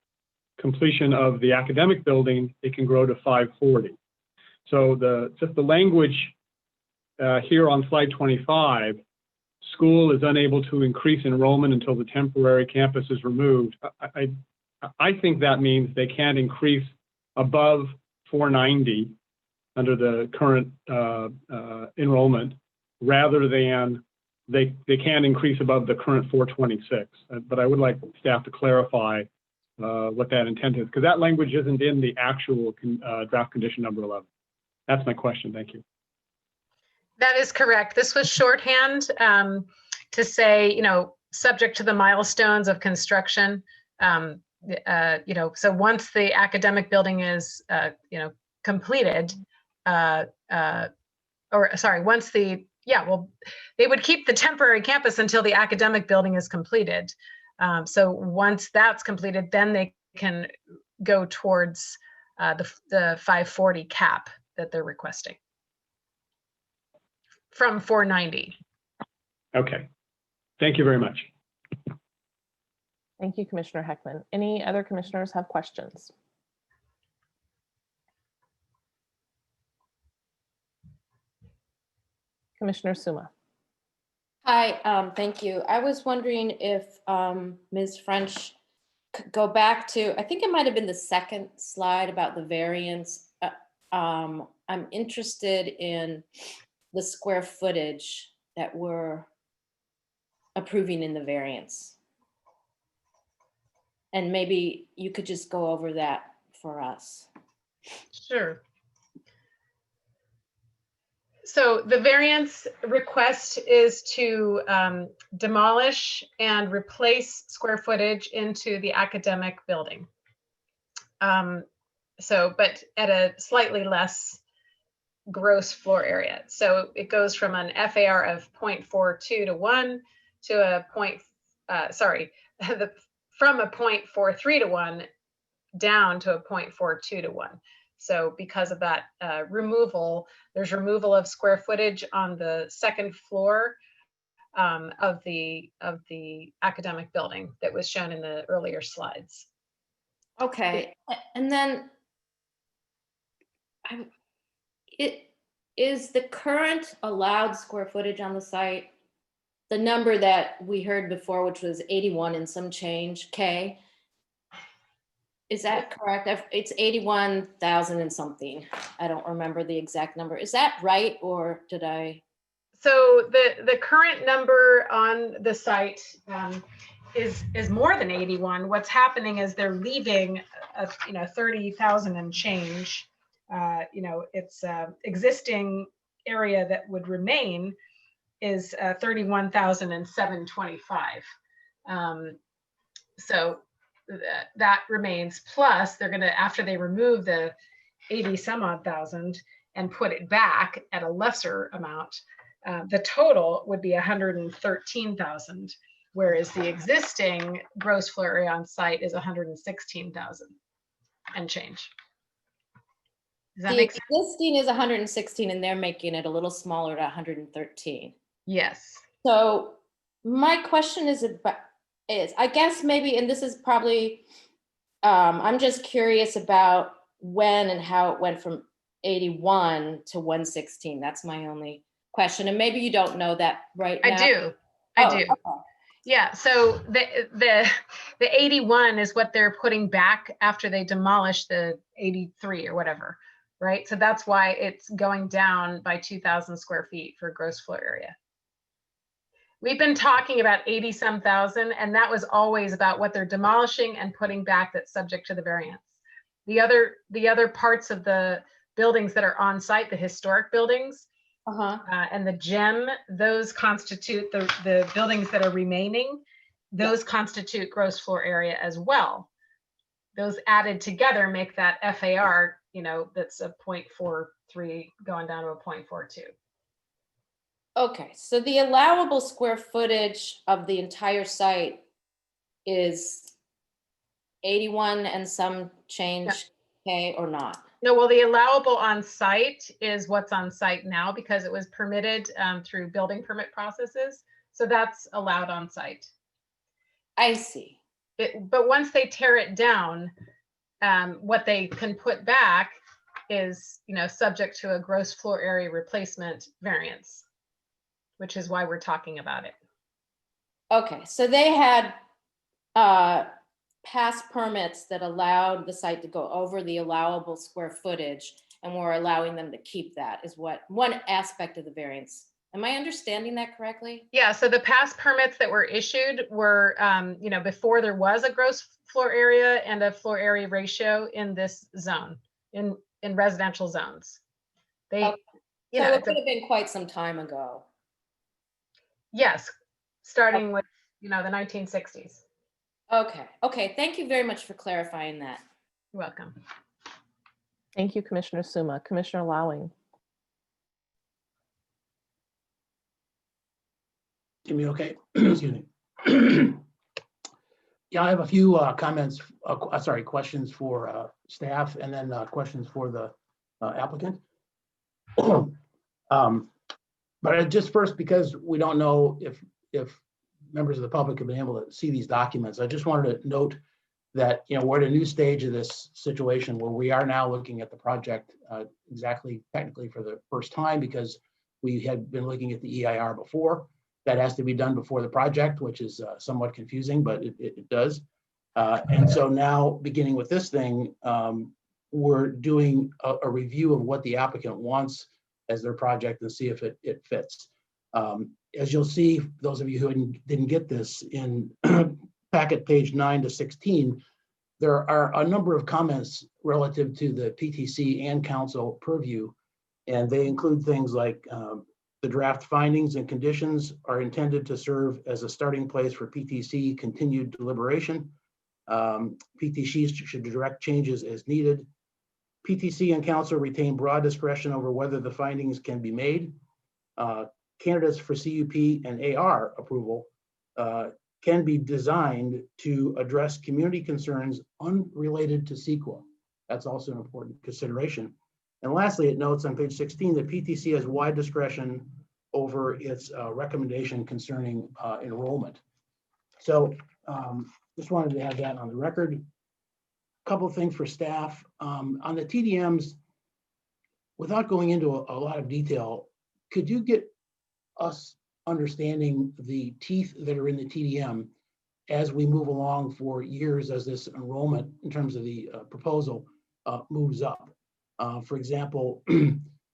completion of the academic building, it can grow to 540. So just the language here on slide 25, school is unable to increase enrollment until the temporary campus is removed. I think that means they can't increase above 490 under the current enrollment, rather than they can increase above the current 426. But I would like staff to clarify what that intent is, because that language isn't in the actual draft condition number 11. That's my question. Thank you. That is correct. This was shorthand to say, subject to the milestones of construction. So once the academic building is, completed, once they would keep the temporary campus until the academic building is completed. So once that's completed, then they can go towards the 540 cap that they're requesting from 490. Okay, Thank you very much. Thank you, Commissioner Heckman. Any other commissioners have questions? Commissioner Suma. Hi, thank you. I was wondering if Ms. French could go back to, I think it might have been the second slide about the variance. I'm interested in the square footage that we're approving in the variance. And maybe you could just go over that for us. Sure. So the variance request is to demolish and replace square footage into the academic building. But at a slightly less gross floor area. So it goes from an FAR of 0.42 to 1 to a from a 0.43 to 1 down to a 0.42 to 1. So because of that removal, there's removal of square footage on the second floor of the academic building that was shown in the earlier slides. Okay, and then it is the current allowed square footage on the site, the number that we heard before, which was 81 and some change K. Is that correct? It's 81,000 and something. I don't remember the exact number. Is that right, or did I? So the current number on the site is more than 81. What's happening is they're leaving 30,000 and change. It's existing area that would remain is 31,725. So that remains, plus they're going to, after they remove the 80 some odd thousand and put it back at a lesser amount, the total would be 113,000, whereas the existing gross floor area on site is 116,000 and change. Does that The make sense? existing is 116 and they're making it a little smaller to 113. Yes. So my question is I guess maybe, and this is probably, I'm just curious about when and how it went from 81 to 116. That's my only question. And maybe you don't know that right now. I do. Okay. Yeah, so the 81 is what they're putting back after they demolish the 83 or whatever, right? So that's why it's going down by 2,000 square feet for gross floor area. We've been talking about 80 some thousand, and that was always about what they're demolishing and putting back that's subject to the variance. The other parts of the buildings that are on site, the historic buildings, and the gem, those constitute the buildings that are remaining. Those constitute gross floor area as well. Those added together make that FAR, that's a 0.43 going down to a 0.42. Okay, so the allowable square footage of the entire site is 81 and some change K or not? No, well, the allowable on site is what's on site now because it was permitted through building permit processes. So that's allowed on site. I see. But once they tear it down, what they can put back is, subject to a gross floor area replacement variance, which is why we're talking about it. Okay, so they had past permits that allowed the site to go over the allowable square footage, and we're allowing them to keep that, is what one aspect of the variance. Am I understanding that correctly? Yeah, so the past permits that were issued were, before there was a gross floor area and a floor area ratio in this zone, in residential zones. So it could have been quite some time ago. Yes, starting with, the 1960s. Okay, thank you very much for clarifying that. You're welcome. Thank you, Commissioner Suma. Commissioner Lowing. Give me okay. Excuse me. Yeah, I have a few comments, questions for staff, and then questions for the applicant. But just first, because we don't know if members of the public have been able to see these documents. I just wanted to note that, we're at a new stage of this situation where we are now looking at the project exactly technically for the first time, because we had been looking at the EIR before. That has to be done before the project, which is somewhat confusing, but it does. And so now, beginning with this thing, we're doing a review of what the applicant wants as their project and see if it fits. As you'll see, those of you who didn't get this, in packet page 9 to 16, there are a number of comments relative to the PTC and council purview, and they include things like the draft findings and conditions are intended to serve as a starting place for PTC continued deliberation. PTC should direct changes as needed. PTC and council retain broad discretion over whether the findings can be made. Candidates for CUP and AR approval can be designed to address community concerns unrelated to CEQA. That's also an important consideration. And lastly, it notes on page 16 that PTC has wide discretion over its recommendation concerning enrollment. So just wanted to have that on the record. A couple of things for staff. On the TDMs, without going into a lot of detail, could you get us understanding the teeth that are in the TDM as we move along for years, as this enrollment in terms of the proposal moves up? For example,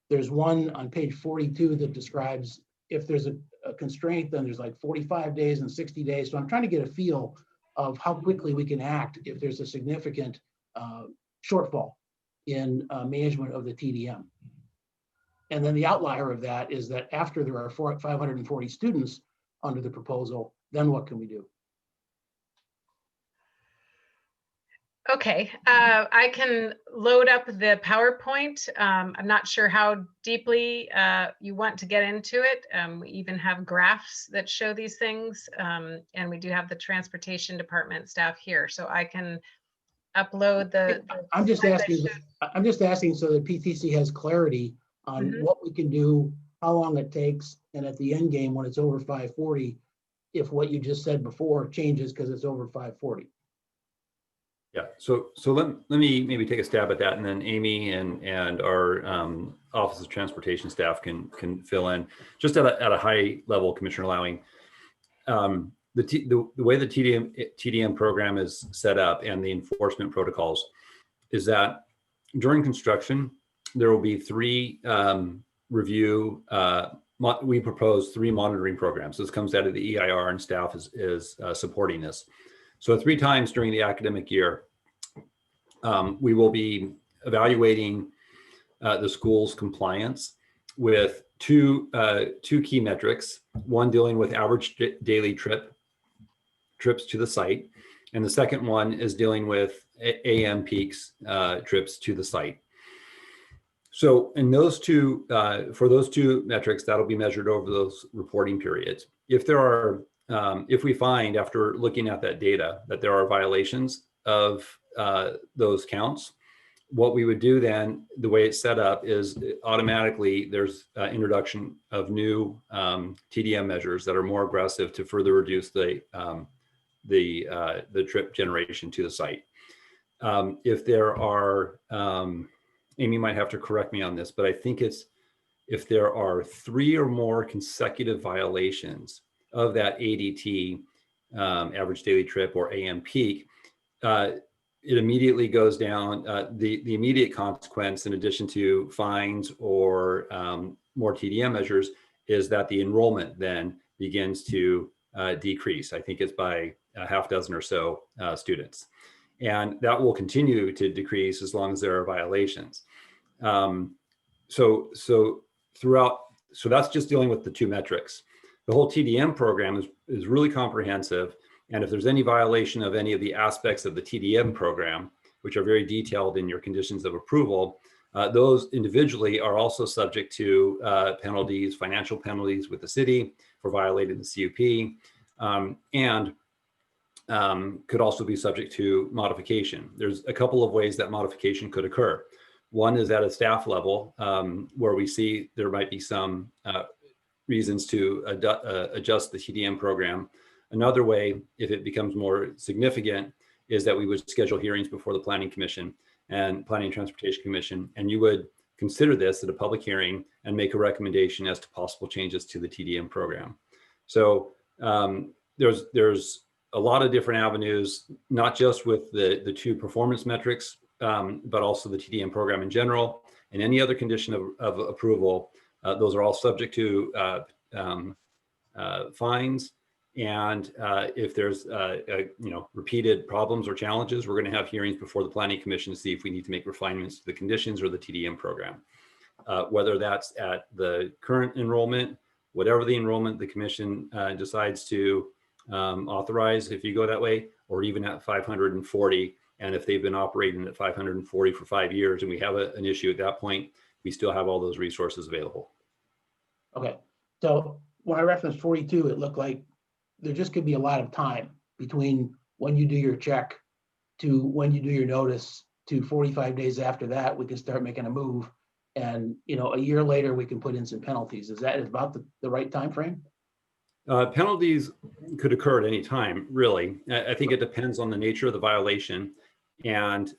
there's one on page 42 that describes if there's a constraint, then there's like 45 days and 60 days. So I'm trying to get a feel of how quickly we can act if there's a significant shortfall in management of the TDM. And then the outlier of that is that after there are 540 students under the proposal, then what can we do? Okay, I can load up the PowerPoint. I'm not sure how deeply you want to get into it. We even have graphs that show these things, and we do have the transportation department staff here, so I can upload the. I'm just asking so that PTC has clarity on what we can do, how long it takes, and at the end game when it's over 540, if what you just said before changes because it's over 540. Yeah, so let me maybe take a stab at that, and then Amy and our Office of Transportation staff can fill in. Just at a high level, Commissioner Lowing, the way the TDM program is set up and the enforcement protocols is that during construction, there will be three we propose 3 monitoring programs. This comes out of the EIR, and staff is supporting this. So 3 times during the academic year, we will be evaluating the school's compliance with two key metrics, one dealing with average daily trips to the site, and the second one is dealing with AM peaks trips to the site. So in those two, for those 2 metrics, that'll be measured over those reporting periods. If there are, if we find after looking at that data that there are violations of those counts, what we would do then, the way it's set up is automatically there's introduction of new TDM measures that are more aggressive to further reduce the trip generation to the site. If there are, Amy might have to correct me on this, but I think it's if there are 3 or more consecutive violations of that ADT, average daily trip, or AM peak, it immediately goes down. The immediate consequence, in addition to fines or more TDM measures, is that the enrollment then begins to decrease. I think it's by a half dozen or so students. And that will continue to decrease as long as there are violations. So that's just dealing with the 2 metrics. The whole TDM program is really comprehensive. And if there's any violation of any of the aspects of the TDM program, which are very detailed in your conditions of approval, those individually are also subject to penalties, financial penalties with the city for violating the CUP, and could also be subject to modification. There's a couple of ways that modification could occur. One is at a staff level, where we see there might be some reasons to adjust the TDM program Another way, if it becomes more significant, is that we would schedule hearings before the Planning Commission and Planning and Transportation Commission, and you would consider this at a public hearing and make a recommendation as to possible changes to the TDM program. So there's a lot of different avenues, not just with the two performance metrics, but also the TDM program in general, and any other condition of approval. Those are all subject to fines. And if there's repeated problems or challenges, we're going to have hearings before the Planning Commission to see if we need to make refinements to the conditions or the TDM program. Whether that's at the current enrollment, whatever the enrollment the commission decides to authorize, if you go that way, or even at 540. And if they've been operating at 540 for 5 years and we have an issue at that point, we still have all those resources available. Okay, so when I referenced 42, it looked like there just could be a lot of time between when you do your check to when you do your notice to 45 days after that, we can start making a move. And, a year later, we can put in some penalties. Is that about the right time frame? Penalties could occur at any time, really. I think it depends on the nature of the violation and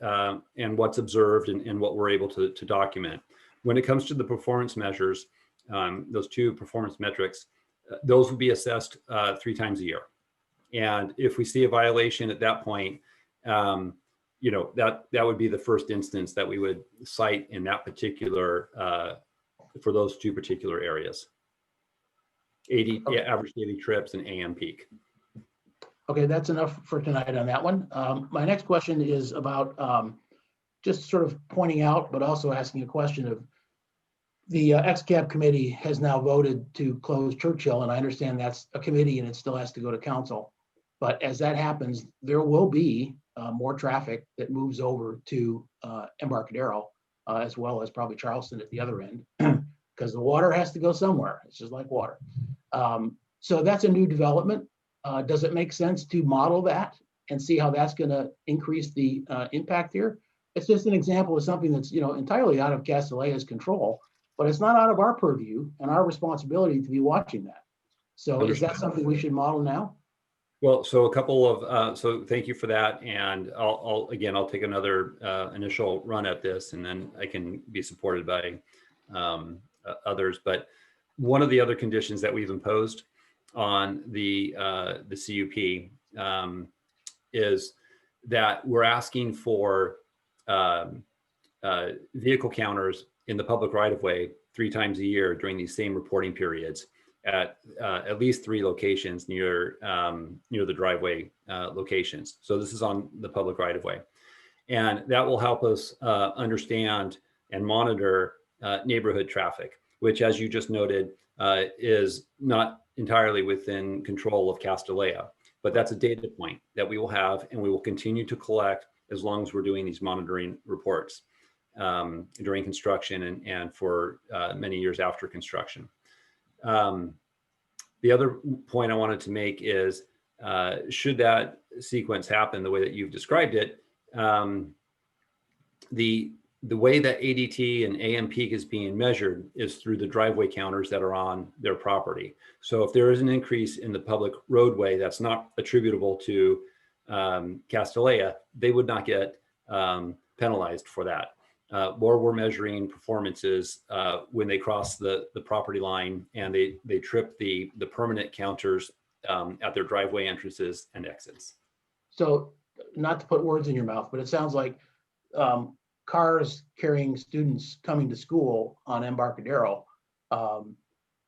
what's observed and what we're able to document. When it comes to the performance measures, those two performance metrics, those will be assessed 3 times a year. And if we see a violation at that point, that would be the first instance that we would cite in that particular, for those 2 particular areas. Average daily trips and AM peak. Okay, that's enough for tonight on that one. My next question is about just sort of pointing out, but also asking a question of the XCAB committee has now voted to close Churchill, and I understand that's a committee and it still has to go to council. But as that happens, there will be more traffic that moves over to Embarcadero, as well as probably Charleston at the other end, because the water has to go somewhere. It's just like water. So that's a new development. Does it make sense to model that and see how that's going to increase the impact here? It's just an example of something that's entirely out of Castella's control, but it's not out of our purview and our responsibility to be watching that. So is that something we should model now? Well, so a couple of, so thank you for that. And I'll take another initial run at this, and then I can be supported by others. But one of the other conditions that we've imposed on the CUP is that we're asking for vehicle counters in the public right-of-way 3 times a year during these same reporting periods at least 3 locations near the driveway locations. So this is on the public right-of-way. And that will help us understand and monitor neighborhood traffic, which, as you just noted, is not entirely within control of Castellea, but that's a data point that we will have and we will continue to collect as long as we're doing these monitoring reports during construction and for many years after construction. The other point I wanted to make is, should that sequence happen the way that you've described it, the way that ADT and AM peak is being measured is through the driveway counters that are on their property. So if there is an increase in the public roadway that's not attributable to Castellea, they would not get penalized for that. Or we're measuring performances when they cross the property line and they trip the permanent counters at their driveway entrances and exits. So not to put words in your mouth, but it sounds like cars carrying students coming to school on Embarcadero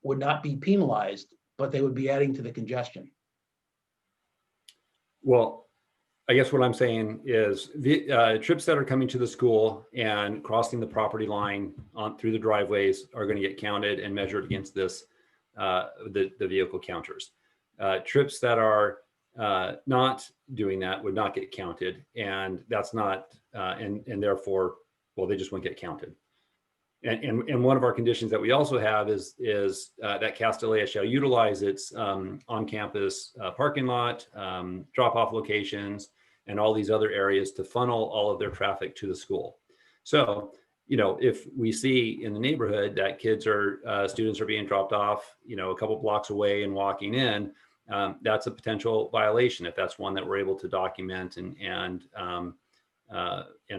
would not be penalized, but they would be adding to the congestion. Well, I guess what I'm saying is the trips that are coming to the school and crossing the property line through the driveways are going to get counted and measured against this, the vehicle counters. Trips that are not doing that would not get counted, and that's not, and therefore, well, they just won't get counted. And one of our conditions that we also have is that Castellea shall utilize its on-campus parking lot, drop-off locations, and all these other areas to funnel all of their traffic to the school. So, if we see in the neighborhood that students are being dropped off, a couple blocks away and walking in, that's a potential violation if that's one that we're able to document and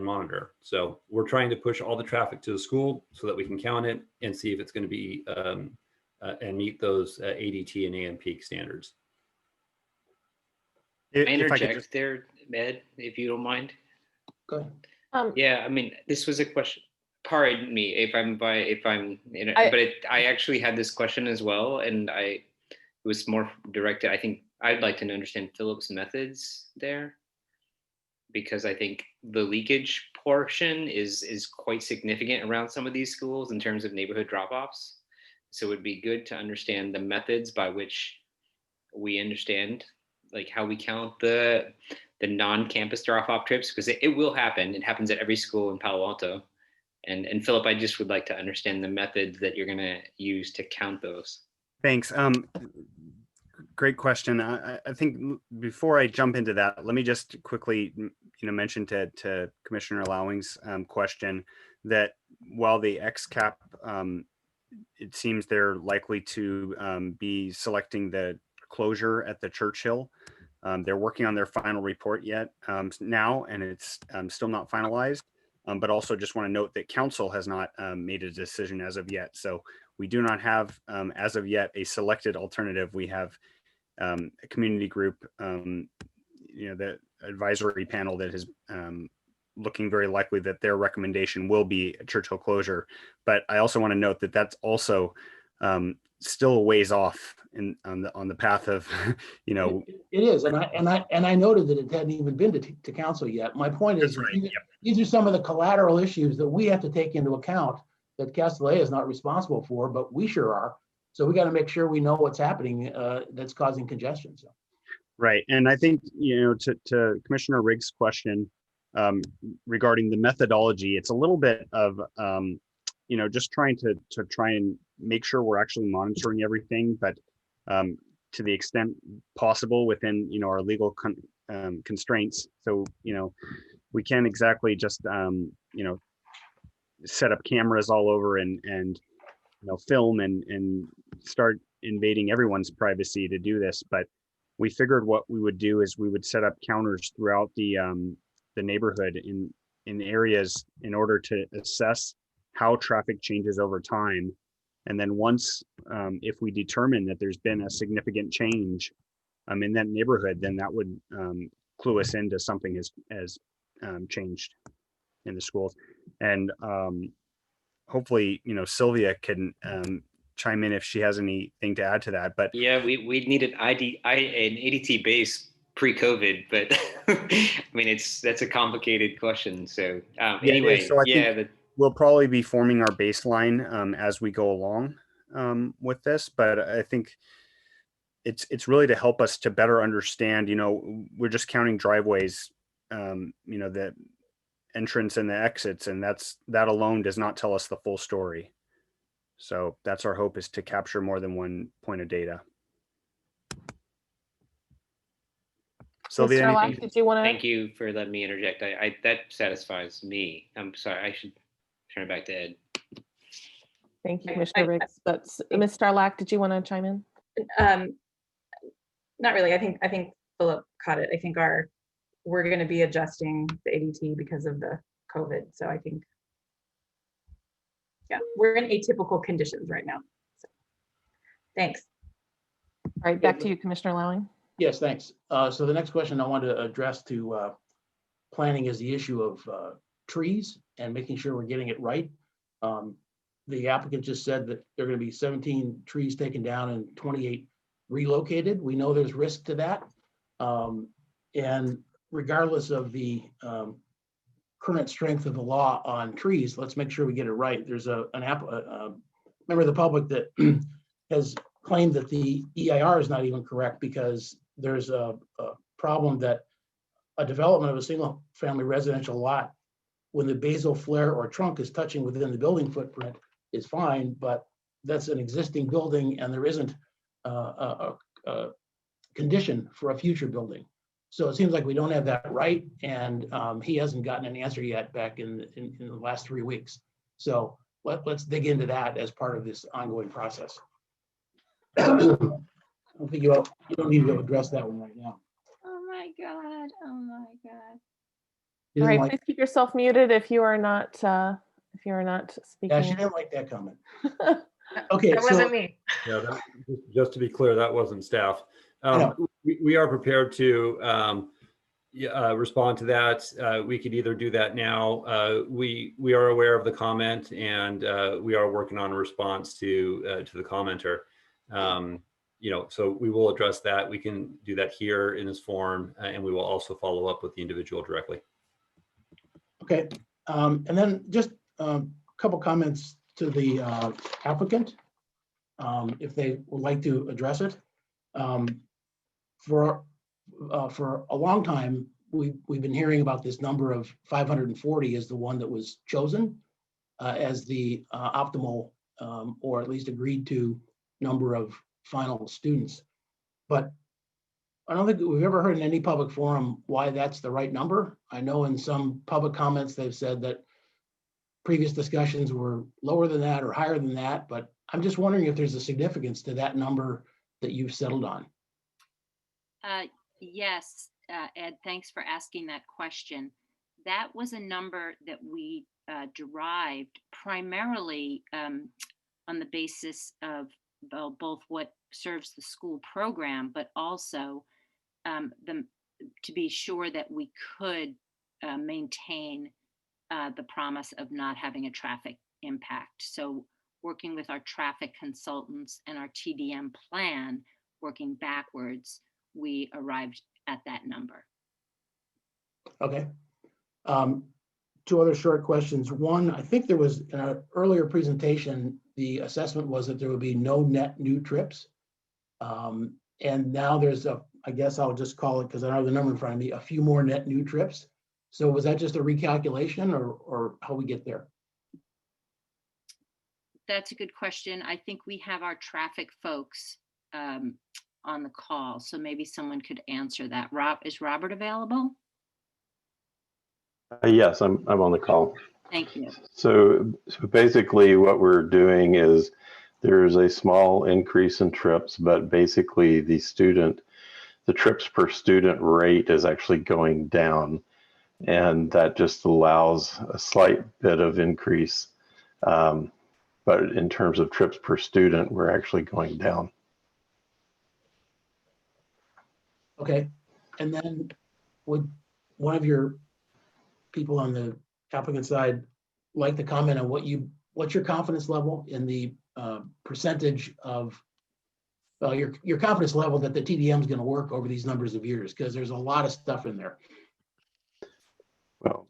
monitor. So we're trying to push all the traffic to the school so that we can count it and see if it's going to be and meet those ADT and AM peak standards. Can I If I could interject just, there, Ed, if you don't mind? Go ahead. Yeah, I mean, this was a question. Pardon me if I'm, you know, I- but I actually had this question as well, and it was more directed. I think I'd like to understand Philip's methods there, because I think the leakage portion is quite significant around some of these schools in terms of neighborhood drop-offs. So it would be good to understand the methods by which we understand, like how we count the non-campus drop-off trips, because it will happen. It happens at every school in Palo Alto. And Philip, I just would like to understand the methods that you're going to use to count those. thanks. Great question. I think before I jump into that, let me just quickly, mention to Commissioner Lowing's question that while the XCAP, it seems they're likely to be selecting the closure at the Churchill. They're working on their final report yet now, and it's still not finalized. But also just want to note that council has not made a decision as of yet. So we do not have, as of yet, a selected alternative. We have a community group, the advisory panel that is looking very likely that their recommendation will be a Churchill closure. But I also want to note that that's also still a ways off on the path of, It is, and I noted that it hadn't even been to council yet. My point is, these are some of the collateral issues that we have to take into account that Castellet is not responsible for, but we sure are. So we got to make sure we know what's happening that's causing congestion. So. Right, and I think to Commissioner Riggs' question regarding the methodology, it's a little bit of just trying to try and make sure we're actually monitoring everything, but to the extent possible within our legal constraints. So we can't exactly just set up cameras all over and film and start invading everyone's privacy to do this. But we figured what we would do is we would set up counters throughout the neighborhood in areas in order to assess how traffic changes over time. And then once, if we determine that there's been a significant change in that neighborhood, then that would clue us into something has changed in the schools. And hopefully, Sylvia can chime in if she has anything to add to that. But yeah, we need an ADT base pre-COVID, but I mean, that's a complicated question. So anyway, so I think we'll probably be forming our baseline as we go along with this. But I think it's really to help us to better understand. We're just counting driveways, the entrance and the exits, and that alone does not tell us the full story. So that's our hope, is to capture more than one point of data. Sylvia, Mr. Lack, did you want to? Thank you for letting me interject. I that satisfies me. I'm sorry, I should turn it back to Ed. Thank you, Commissioner Riggs. But Ms. Starlack, did you want to chime in? Not really. I think Philip caught it. I think we're going to be adjusting the ADT because of the COVID. So I think, yeah, we're in atypical conditions right now. So, thanks. All right, back to you, Commissioner Lowing. Yes, thanks. So the next question I want to address to planning is the issue of trees and making sure we're getting it right. The applicant just said that there are going to be 17 trees taken down and 28 relocated. We know there's risk to that. And regardless of the current strength of the law on trees, let's make sure we get it right. There's a member of the public that has claimed that the EIR is not even correct because there's a problem that a development of a single family residential lot, when the basal flare or trunk is touching within the building footprint, is fine, but that's an existing building and there isn't a condition for a future building. So it seems like we don't have that right, and he hasn't gotten an answer yet back in the last 3 weeks. So let's dig into that as part of this ongoing process. don't think you don't need to address that one right now. Oh my God. Oh my God. You All didn't right, like- please keep yourself muted if you are not speaking. Yeah, she didn't like that comment. Okay, That so wasn't me. Yeah, just to be clear, that wasn't staff. know. We are prepared to respond to that. We could either do that now. We are aware of the comment, and we are working on a response to the commenter. So we will address that. We can do that here in this forum, and we will also follow up with the individual directly. Okay, and then just a couple comments to the applicant, if they would like to address it. For a long time, we've been hearing about this number of 540 as the one that was chosen as the optimal, or at least agreed to, number of final students. But I don't think we've ever heard in any public forum why that's the right number. I know in some public comments, they've said that previous discussions were lower than that or higher than that, but I'm just wondering if there's a significance to that number that you've settled on. Yes, Ed, thanks for asking that question. That was a number that we derived primarily on the basis of both what serves the school program, but also to be sure that we could maintain the promise of not having a traffic impact. So working with our traffic consultants and our TDM plan, working backwards, we arrived at that number. Okay. Two other short questions. One, I think there was in an earlier presentation, the assessment was that there would be no net new trips. And now there's I guess I'll just call it, because I don't have the number in front of me, a few more net new trips. So was that just a recalculation, or how we get there? That's a good question. I think we have our traffic folks on the call, so maybe someone could answer that. Is Robert available? Yes, I'm on the call. Thank you. So basically what we're doing is there's a small increase in trips, but basically the trips per student rate is actually going down. And that just allows a slight bit of increase. But in terms of trips per student, we're actually going down. Okay. And then would one of your people on the applicant side like to comment on what's your confidence level in the percentage of, well, your confidence level that the TDM is going to work over these numbers of years, because there's a lot of stuff in there. Well,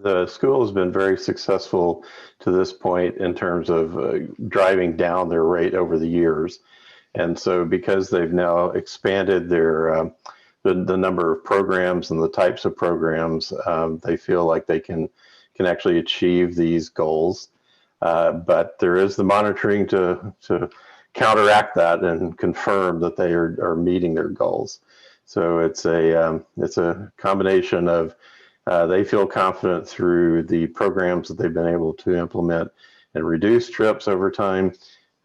the school has been very successful to this point in terms of driving down their rate over the years. And so because they've now expanded their the number of programs and the types of programs, they feel like they can actually achieve these goals. But there is the monitoring to counteract that and confirm that they are meeting their goals. So it's a combination of they feel confident through the programs that they've been able to implement and reduce trips over time,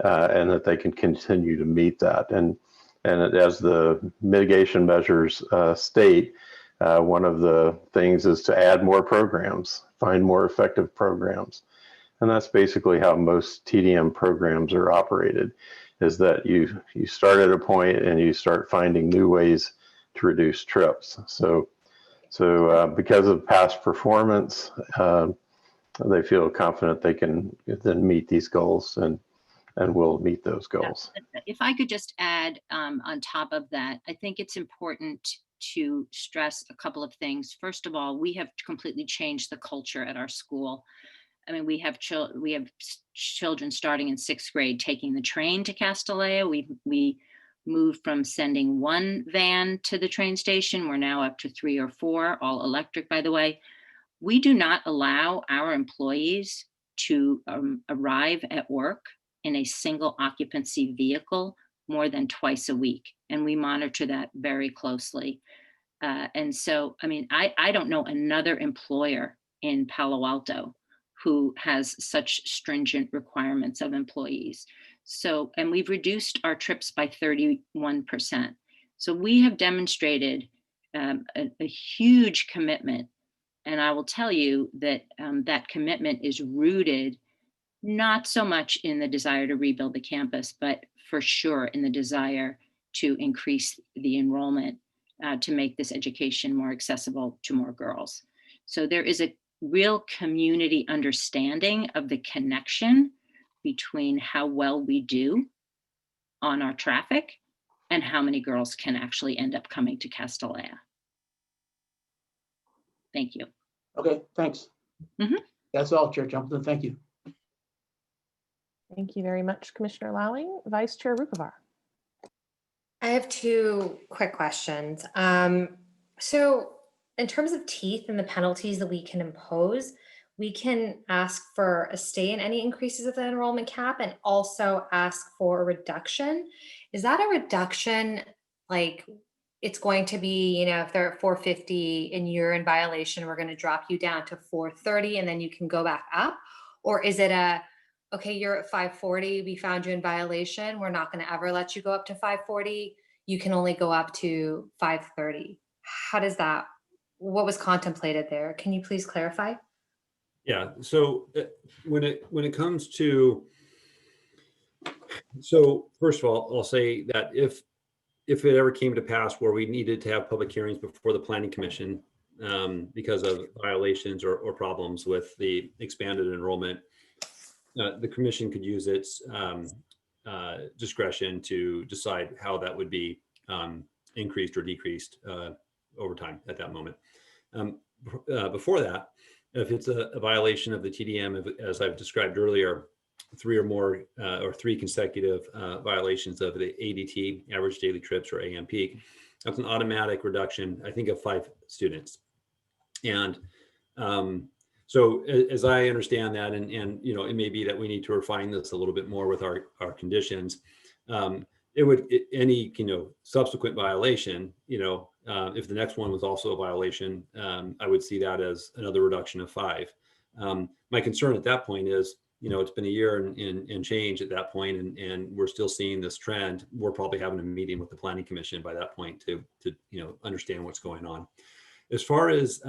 and that they can continue to meet that. And as the mitigation measures state, one of the things is to add more programs, find more effective programs. And that's basically how most TDM programs are operated, is that you start at a point and you start finding new ways to reduce trips. So because of past performance, they feel confident they can then meet these goals and will meet those goals. If I could just add on top of that, I think it's important to stress a couple of things. First of all, we have completely changed the culture at our school. I mean, we have children starting in 6th grade taking the train to Castillejo. We moved from sending one van to the train station. We're now up to 3 or 4, all electric, by the way. We do not allow our employees to arrive at work in a single occupancy vehicle more than twice a week. And we monitor that very closely. And so, I mean, I don't know another employer in Palo Alto who has such stringent requirements of employees. So, and we've reduced our trips by 31%. So we have demonstrated a huge commitment. And I will tell you that that commitment is rooted not so much in the desire to rebuild the campus, but for sure in the desire to increase the enrollment to make this education more accessible to more girls. So there is a real community understanding of the connection between how well we do on our traffic and how many girls can actually end up coming to Castellea. Thank you. Okay, thanks. That's all, Chair Jumpton. Thank you. Thank you very much, Commissioner Lowing. Vice Chair Rupavar. I have two quick questions. So in terms of teeth and the penalties that we can impose, we can ask for a stay in any increases of the enrollment cap and also ask for a reduction. Is that a reduction like it's going to be, you know, if they're at 450 and you're in violation, we're going to drop you down to 430 and then you can go back up? Or is it a, okay, you're at 540, we found you in violation, we're not going to ever let you go up to 540, you can only go up to 530? How does that, what was contemplated there? Can you please clarify? Yeah, so when it comes to, so first of all, I'll say that if it ever came to pass where we needed to have public hearings before the Planning Commission because of violations or problems with the expanded enrollment, the commission could use its discretion to decide how that would be increased or decreased over time at that moment. Before that, if it's a violation of the TDM, as I've described earlier, three or more or three consecutive violations of the ADT, average daily trips, or AM peak, that's an automatic reduction, I think, of 5 students. And so as I understand that, and you know, it may be that we need to refine this a little bit more with our conditions. Any, you know, subsequent violation, you know, if the next one was also a violation, I would see that as another reduction of 5. My concern at that point is, you know, it's been a year and change at that point, and we're still seeing this trend. We're probably having a meeting with the Planning Commission by that point to you know, understand what's going on. As far as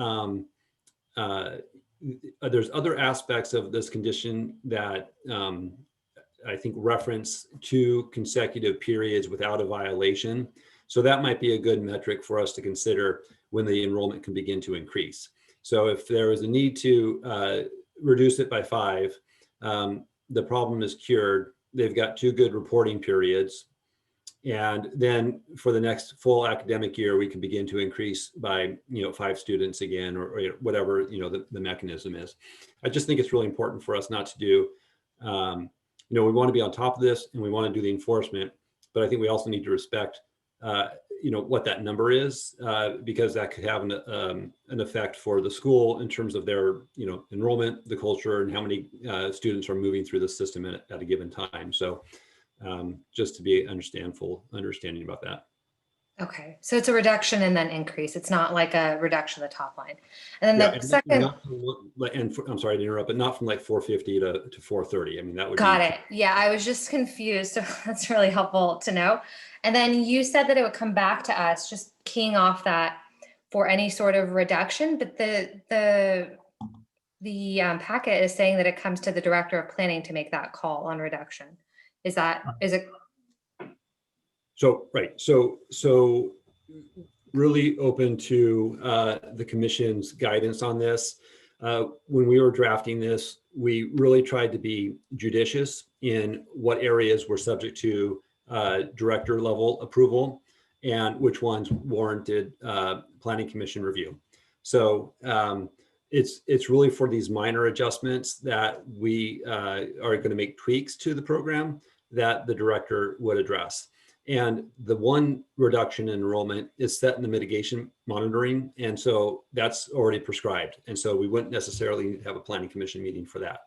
there's other aspects of this condition that I think reference 2 consecutive periods without a violation. So that might be a good metric for us to consider when the enrollment can begin to increase. So if there is a need to reduce it by 5, the problem is cured. They've got 2 good reporting periods. And then for the next full academic year, we can begin to increase by, you know, 5 students again, or whatever, you know, the mechanism is. I just think it's really important for us not to do, you know, we want to be on top of this and we want to do the enforcement, but I think we also need to respect, you know, what that number is, because that could have an effect for the school in terms of their, you know, enrollment, the culture, and how many students are moving through the system at a given time. So just to be understanding about that. Okay, so it's a reduction and then increase. It's not like a reduction of the top line. And then the second. I'm sorry to interrupt, but not from like 450 to 430. I mean, that would Got it. Yeah, I was just confused. So that's really helpful to know. And then you said that it would come back to us, just keying off that for any sort of reduction. But the packet is saying that it comes to the director of planning to make that call on reduction. Is it? So, right. So really open to the commission's guidance on this. When we were drafting this, we really tried to be judicious in what areas were subject to director level approval and which ones warranted planning commission review. So it's really for these minor adjustments that we are going to make tweaks to the program that the director would address. And the one reduction in enrollment is set in the mitigation monitoring. And so that's already prescribed. And so we wouldn't necessarily have a planning commission meeting for that.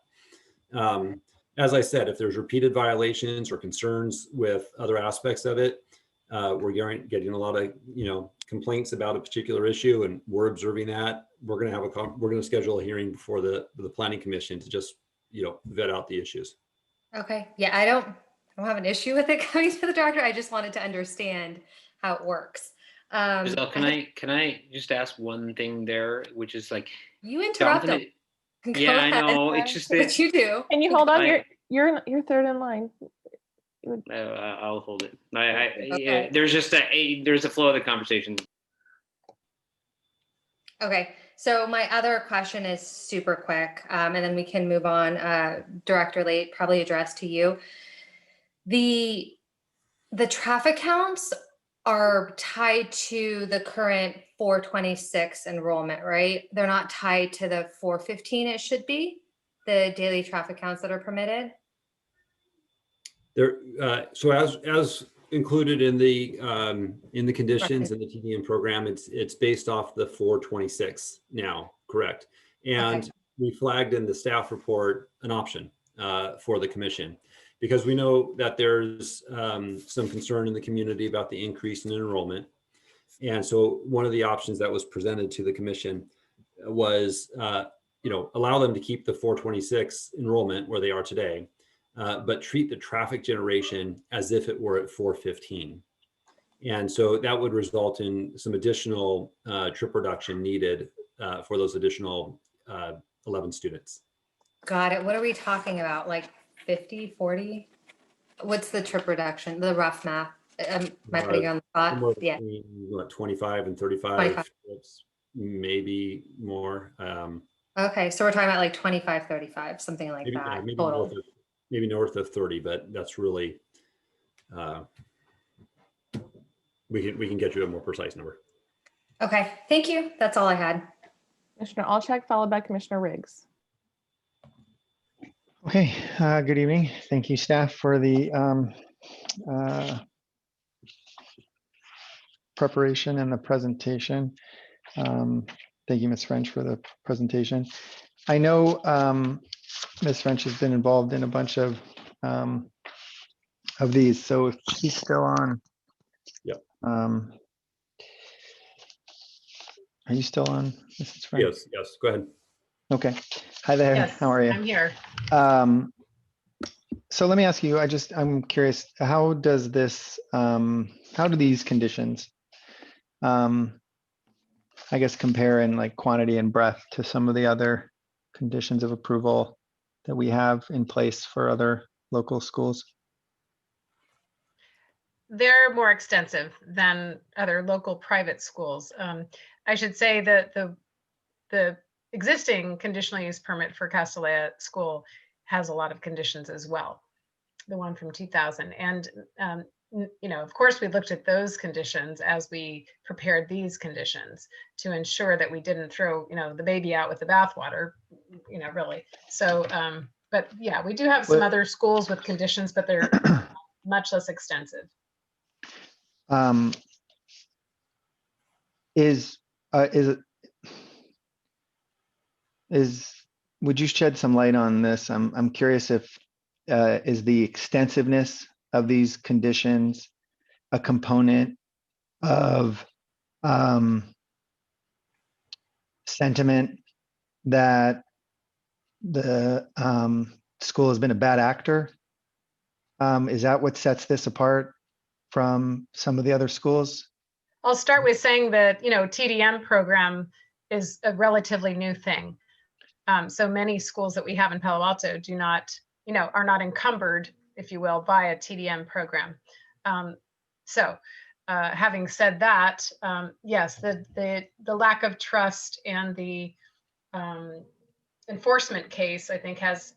As I said, if there's repeated violations or concerns with other aspects of it, we're getting a lot of, you know, complaints about a particular issue, and we're observing that. We're going to schedule a hearing before the planning commission to just, you know, vet out the issues. Okay. Yeah, I don't don't have an issue with it coming to the director. I just wanted to understand how it works. Giselle, can I just ask one thing there, which is like, You interrupt them. Jonathan, yeah, I know. It's just that What you do. Can you hold on? You're third in line. I'll hold it. Okay. There's just there's a flow of the conversation. Okay, so my other question is super quick, and then we can move on. Director Late, probably addressed to you. The traffic counts are tied to the current 426 enrollment, right? They're not tied to the 415 it should be, the daily traffic counts that are permitted? There, so as included in the conditions in the TDM program, it's based off the 426 now, correct? And Okay. we flagged in the staff report an option for the commission, because we know that there's some concern in the community about the increase in enrollment. And so one of the options that was presented to the commission was, allow them to keep the 426 enrollment where they are today, but treat the traffic generation as if it were at 415. And so that would result in some additional trip reduction needed for those additional 11 students. Got it. What are we talking about? Like 50, 40? What's the trip reduction? The rough math? Am I putting you on the spot? Somewhere Yeah. between, what, 25 and 35 25. trips, maybe more. Okay, so we're talking about like 25, 35, something like Maybe, that maybe total. north of 30, but that's really, we can get you a more precise number. Okay, thank you. That's all I had. Commissioner Olczak, followed by Commissioner Riggs. Okay, good evening. Thank you, staff, for the preparation and the presentation. Thank you, Ms. French, for the presentation. I know Ms. French has been involved in a bunch of these, so if she's still on. Yep. Are you still on, Mrs. French? Yes, go ahead. Okay. Hi there. Yes, How are you? I'm here. So let me ask you, I'm curious, how does this, how do these conditions, I guess, compare in like quantity and breadth to some of the other conditions of approval that we have in place for other local schools? They're more extensive than other local private schools. I should say that the existing conditional use permit for Castellea School has a lot of conditions as well, the one from 2000. And, of course, we looked at those conditions as we prepared these conditions to ensure that we didn't throw, the baby out with the bathwater, really. So, but yeah, we do have some other schools with conditions, but they're much less extensive. Would you shed some light on this? I'm curious if is the extensiveness of these conditions a component of sentiment that the school has been a bad actor? Is that what sets this apart from some of the other schools? I'll start with saying that, TDM program is a relatively new thing. So many schools that we have in Palo Alto do not, are not encumbered, if you will, by a TDM program. Having said that, yes, the lack of trust and the enforcement case, I think, has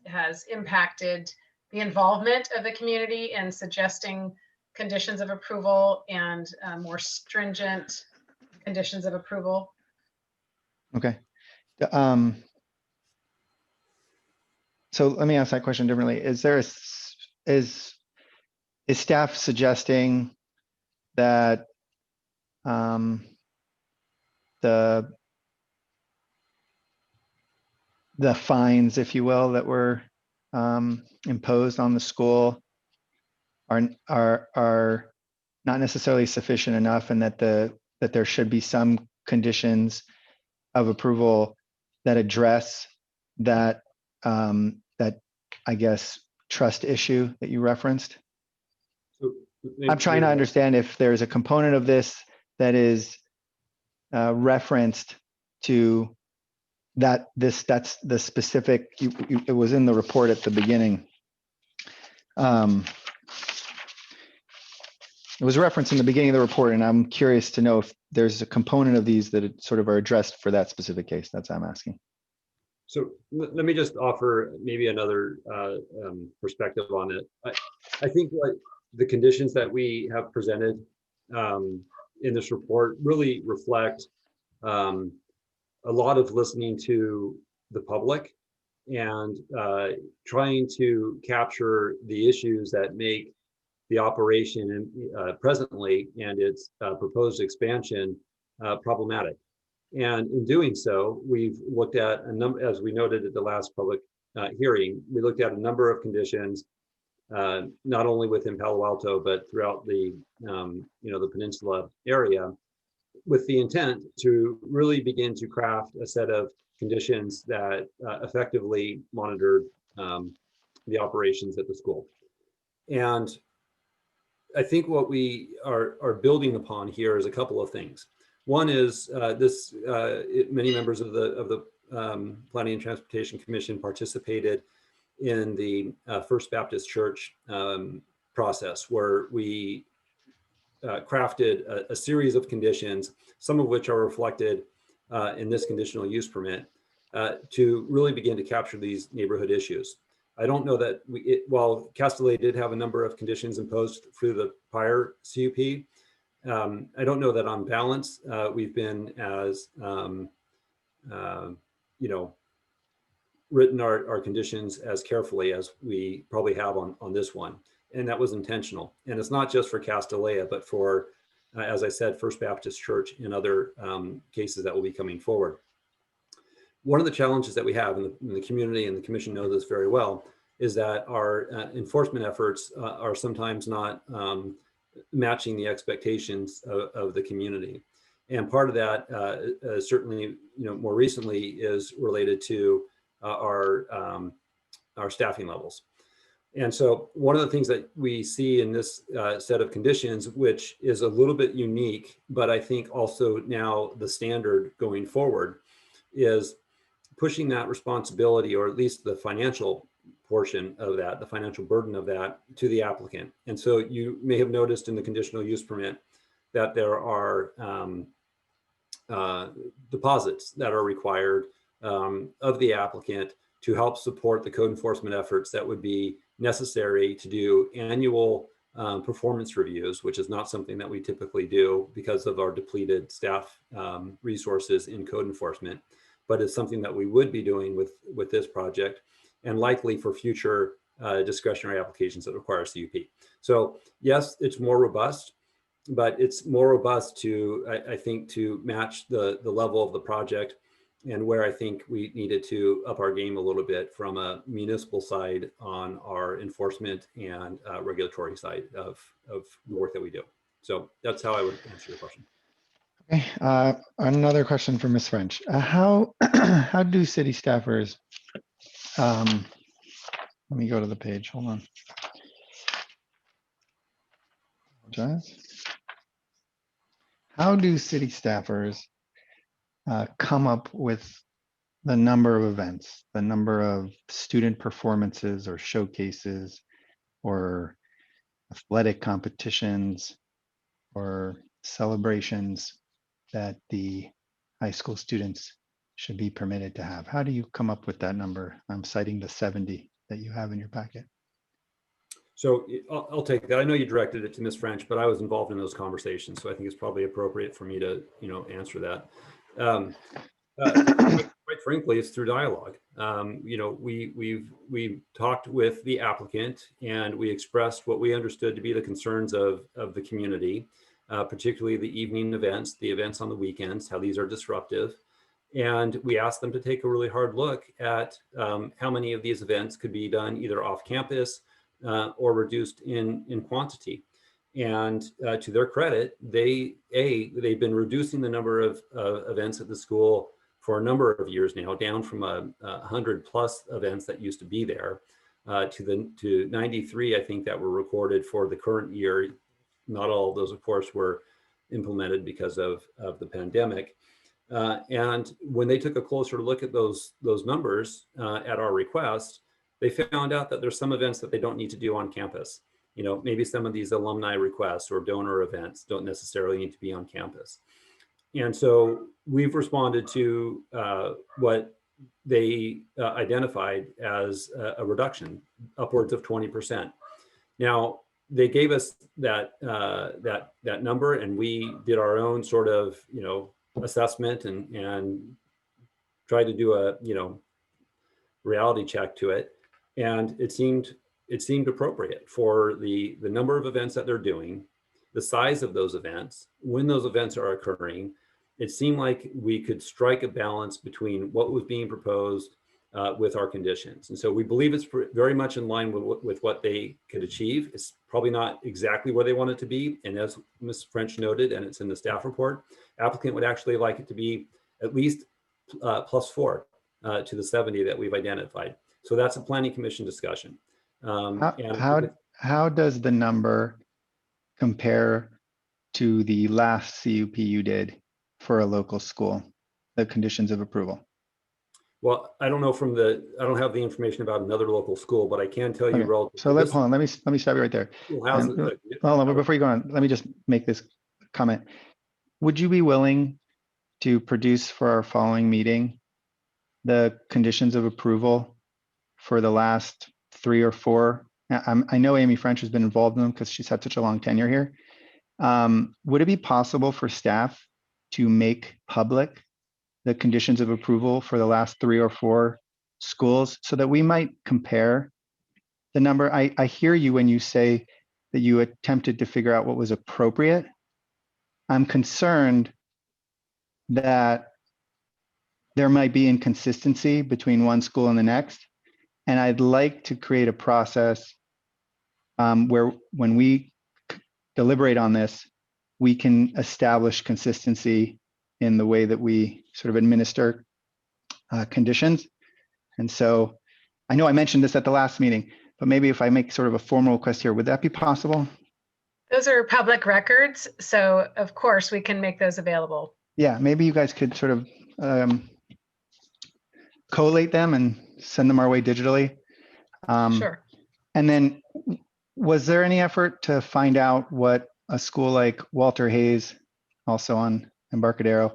impacted the involvement of the community and suggesting conditions of approval and more stringent conditions of approval. Okay. So let me ask that question differently. Is staff suggesting that the fines, if you will, that were imposed on the school are not necessarily sufficient enough, and that there should be some conditions of approval that address that I guess trust issue that you referenced? I'm trying to understand if there's a component of this that is referenced to that's the specific, it was in the report at the beginning. It was referenced in the beginning of the report, and I'm curious to know if there's a component of these that sort of are addressed for that specific case. That's what I'm asking. So let me just offer maybe another perspective on it. I think what the conditions that we have presented in this report really reflect a lot of listening to the public and trying to capture the issues that make the operation presently and its proposed expansion problematic. And in doing so, we've looked at a number, as we noted at the last public hearing, we looked at a number of conditions, not only within Palo Alto, but throughout the, the peninsula area, with the intent to really begin to craft a set of conditions that effectively monitored the operations at the school. And I think what we are building upon here is a couple of things. One is many members of the Planning and Transportation Commission participated in the First Baptist Church process, where we crafted a series of conditions, some of which are reflected in this conditional use permit, to really begin to capture these neighborhood issues. I don't know that while Castellet did have a number of conditions imposed through the prior CUP, I don't know that on balance we've been as written our conditions as carefully as we probably have on this one, and that was intentional. And it's not just for Castellet, but for, as I said, First Baptist Church and other cases that will be coming forward. One of the challenges that we have in the community, and the commission knows this very well, is that our enforcement efforts are sometimes not matching the expectations of the community. And part of that certainly, more recently is related to our staffing levels. And so one of the things that we see in this set of conditions, which is a little bit unique, but I think also now the standard going forward, is pushing that responsibility, or at least the financial portion of that, the financial burden of that, to the applicant. And so you may have noticed in the conditional use permit that there are deposits that are required of the applicant to help support the code enforcement efforts that would be necessary to do annual performance reviews, which is not something that we typically do because of our depleted staff resources in code enforcement, but it's something that we would be doing with this project, and likely for future discretionary applications that require CUP. So yes, it's more robust, but it's more robust to, I think, to match the level of the project, and where I think we needed to up our game a little bit from a municipal side on our enforcement and regulatory side of the work that we do. So that's how I would answer your question. Okay, another question for Ms. French. How do city staffers, let me go to the page, hold on. Apologize. How do city staffers come up with the number of events, the number of student performances or showcases or athletic competitions or celebrations that the high school students should be permitted to have? How do you come up with that number? I'm citing the 70 that you have in your packet. So I'll take that. I know you directed it to Ms. French, but I was involved in those conversations, so I think it's probably appropriate for me to, answer that. Quite frankly, it's through dialogue. We've talked with the applicant, and we expressed what we understood to be the concerns of the community, particularly the evening events, the events on the weekends, how these are disruptive. And we asked them to take a really hard look at how many of these events could be done either off campus or reduced in quantity. And to their credit, they've been reducing the number of events at the school for a number of years now, down from 100+ events that used to be there to 93, I think, that were recorded for the current year, not all of those, of course, were implemented because of the pandemic. And when they took a closer look at those numbers at our request, they found out that there's some events that they don't need to do on campus. Maybe some of these alumni requests or donor events don't necessarily need to be on campus. And so we've responded to what they identified as a reduction, upwards of 20%. Now, they gave us that number, and we did our own sort of assessment and tried to do a reality check to it, and it seemed appropriate for the number of events that they're doing, the size of those events, when those events are occurring. It seemed like we could strike a balance between what was being proposed with our conditions. And so we believe it's very much in line with what they could achieve. It's probably not exactly where they want it to be. And as Ms. French noted, and it's in the staff report, applicant would actually like it to be at least +4 to the 70 that we've identified. So that's a planning commission discussion. How does the number compare to the last CUP you did for a local school, the conditions of approval? Well, I don't know I don't have the information about another local school, but I can tell you relative. So hold on, let me stop you right there. Hold on, before you go on, let me just make this comment. Would you be willing to produce for our following meeting the conditions of approval for the last 3 or 4? I know Amy French has been involved in them because she's had such a long tenure here. Would it be possible for staff to make public the conditions of approval for the last 3 or 4 schools so that we might compare the number? I hear you when you say that you attempted to figure out what was appropriate. I'm concerned that there might be inconsistency between one school and the next. And I'd like to create a process where when we deliberate on this, we can establish consistency in the way that we sort of administer conditions. And so I know I mentioned this at the last meeting, but maybe if I make sort of a formal request here, would that be possible? Those are public records, so of course we can make those available. Yeah, maybe you guys could sort of collate them and send them our way digitally. Sure. And then was there any effort to find out what a school like Walter Hayes, also on Embarcadero,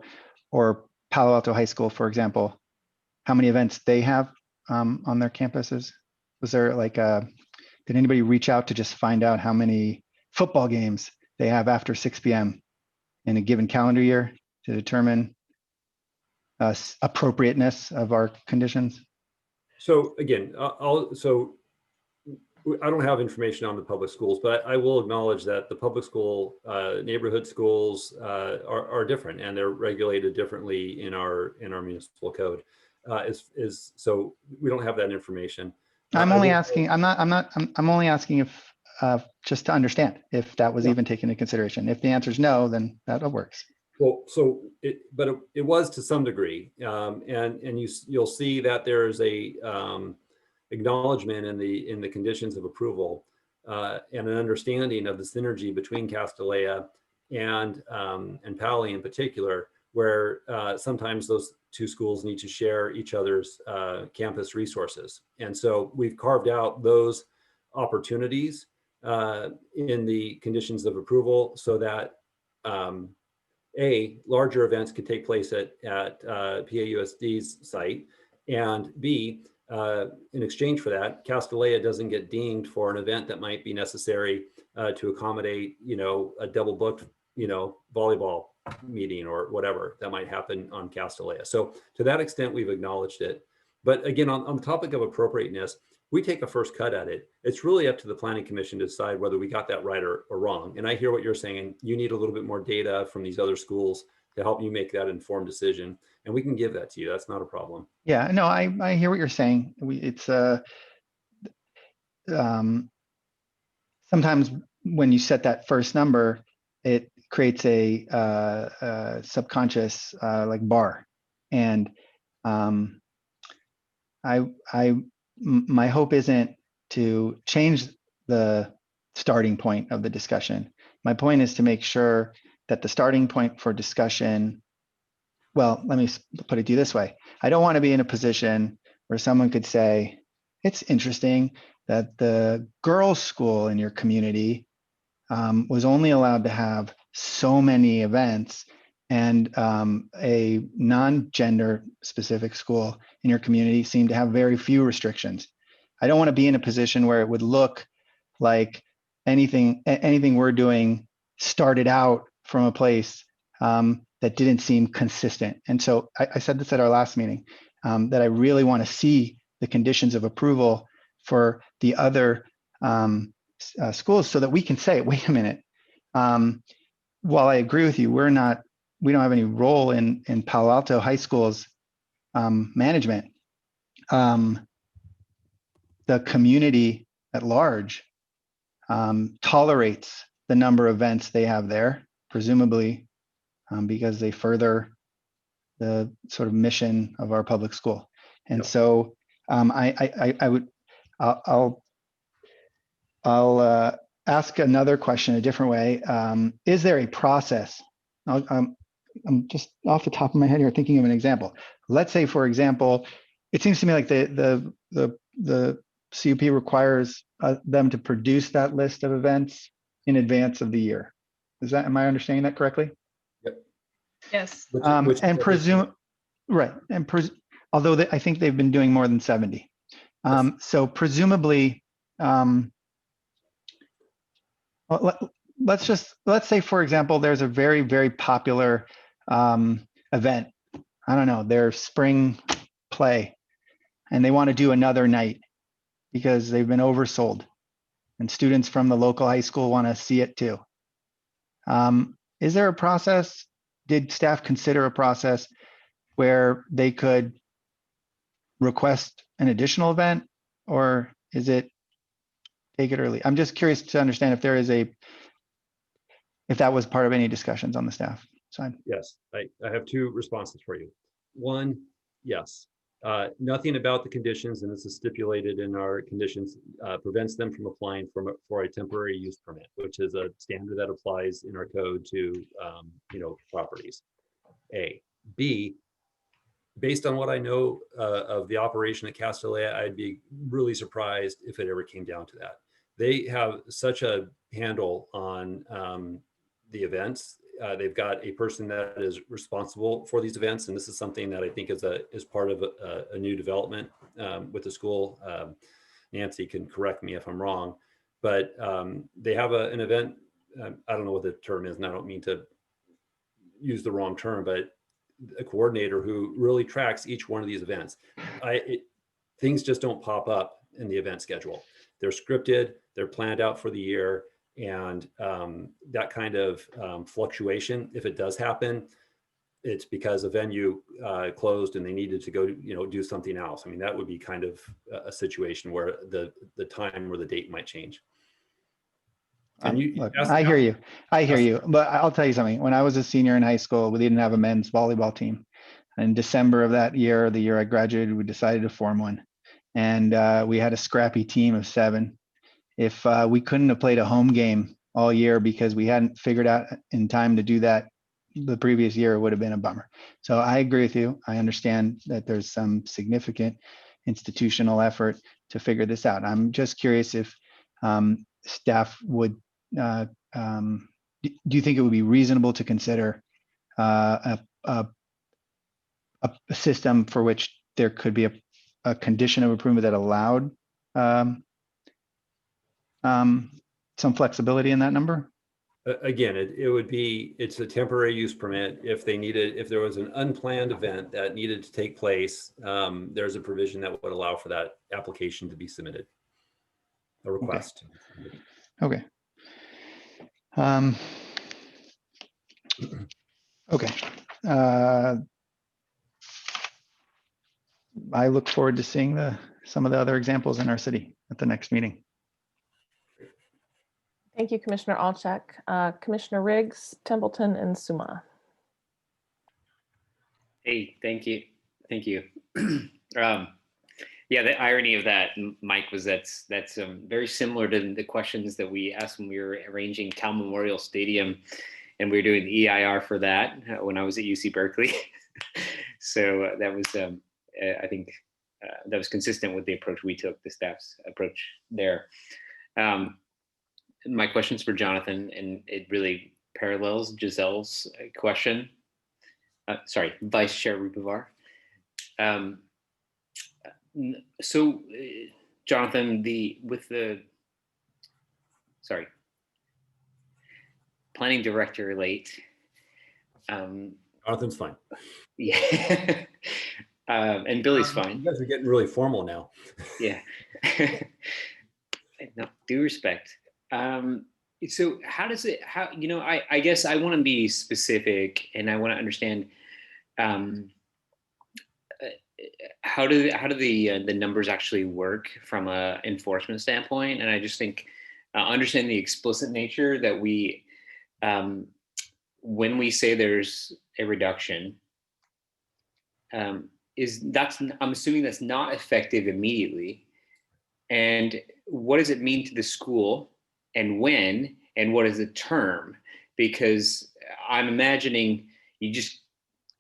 or Palo Alto High School, for example, how many events they have on their campuses? Was there did anybody reach out to just find out how many football games they have after 6 p.m. in a given calendar year to determine appropriateness of our conditions? So again, I don't have information on the public schools, but I will acknowledge that the public school, neighborhood schools are different, and they're regulated differently in our municipal code. So we don't have that information. I'm only asking. I'm only asking if just to understand if that was even taken into consideration. If the answer is no, then that works. Well, it was to some degree, and you'll see that there's a acknowledgement in the conditions of approval and an understanding of the synergy between Castanea and Paoli in particular, where sometimes those 2 schools need to share each other's campus resources. And so we've carved out those opportunities in the conditions of approval so that larger events could take place at PAUSD's site, and B, in exchange for that, Castanea doesn't get dinged for an event that might be necessary to accommodate, a double booked, volleyball meeting or whatever that might happen on Castanea. So to that extent, we've acknowledged it. But again, on the topic of appropriateness, we take a first cut at it. It's really up to the Planning Commission to decide whether we got that right or wrong. And I hear what you're saying. You need a little bit more data from these other schools to help you make that informed decision. And we can give that to you. That's not a problem. Yeah, no, I hear what you're saying. It's sometimes when you set that first number, it creates a subconscious like bar. And my hope isn't to change the starting point of the discussion. My point is to make sure that the starting point for discussion, well, let me put it to you this way. I don't want to be in a position where someone could say, it's interesting that the girls' school in your community was only allowed to have so many events, and a non-gender specific school in your community seemed to have very few restrictions. I don't want to be in a position where it would look like anything we're doing started out from a place that didn't seem consistent. And so I said this at our last meeting, that I really want to see the conditions of approval for the other schools so that we can say, wait a minute, while I agree with you, we don't have any role in Palo Alto High School's management. The community at large tolerates the number of events they have there, presumably because they further the sort of mission of our public school. And so I'll ask another question a different way. Is there a process? I'm just off the top of my head here thinking of an example. Let's say, for example, it seems to me like the CUP requires them to produce that list of events in advance of the year. Am I understanding that correctly? Yep. Yes. And presume, right. And although I think they've been doing more than 70. So presumably, let's say, for example, there's a very, very popular event. I don't know, their spring play, and they want to do another night because they've been oversold, and students from the local high school want to see it too. Is there a process? Did staff consider a process where they could request an additional event, or is it take it early? I'm just curious to understand if there is if that was part of any discussions on the staff side. Yes, I have two responses for you. One, yes. Nothing about the conditions, and this is stipulated in our conditions, prevents them from applying for a temporary use permit, which is a standard that applies in our code to properties. A. B, based on what I know of the operation at Castellea, I'd be really surprised if it ever came down to that. They have such a handle on the events. They've got a person that is responsible for these events, and this is something that I think is part of a new development with the school. Nancy can correct me if I'm wrong, but they have an event. I don't know what the term is, and I don't mean to use the wrong term, but a coordinator who really tracks each one of these events. Things just don't pop up in the event schedule. They're scripted, they're planned out for the year, and that kind of fluctuation, if it does happen, it's because a venue closed and they needed to go, do something else. I mean, that would be kind of a situation where the time or the date might change. Look, I hear you. But I'll tell you something. When I was a senior in high school, we didn't have a men's volleyball team. In December of that year, the year I graduated, we decided to form one. And we had a scrappy team of 7. If we couldn't have played a home game all year because we hadn't figured out in time to do that the previous year, it would have been a bummer. So I agree with you. I understand that there's some significant institutional effort to figure this out. I'm just curious if staff would, do you think it would be reasonable to consider a system for which there could be a condition of approval that allowed some flexibility in that number? Again, it's a temporary use permit. If there was an unplanned event that needed to take place, there's a provision that would allow for that application to be submitted, a request. Okay. Okay. I look forward to seeing some of the other examples in our city at the next meeting. Thank you, Commissioner Alchek. Commissioner Riggs, Templeton, and Suma. Hey, thank you. Yeah, the irony of that, Mike, was that's very similar to the questions that we asked when we were arranging Cal Memorial Stadium, and we were doing the EIR for that when I was at UC Berkeley. So that was, I think, that was consistent with the approach we took, the staff's approach there. My question's for Jonathan, and it really parallels Giselle's question. Sorry, Vice Chair Rupivar. So, Jonathan, planning director late. Jonathan's fine. Yeah, and Billy's fine. You guys are getting really formal now. Yeah. No, due respect. So how does it, I guess I want to be specific, and I want to understand how do the numbers actually work from a enforcement standpoint. And I just think understand the explicit nature that we, when we say there's a reduction, I'm assuming that's not effective immediately. And what does it mean to the school, and when, and what is the term? Because I'm imagining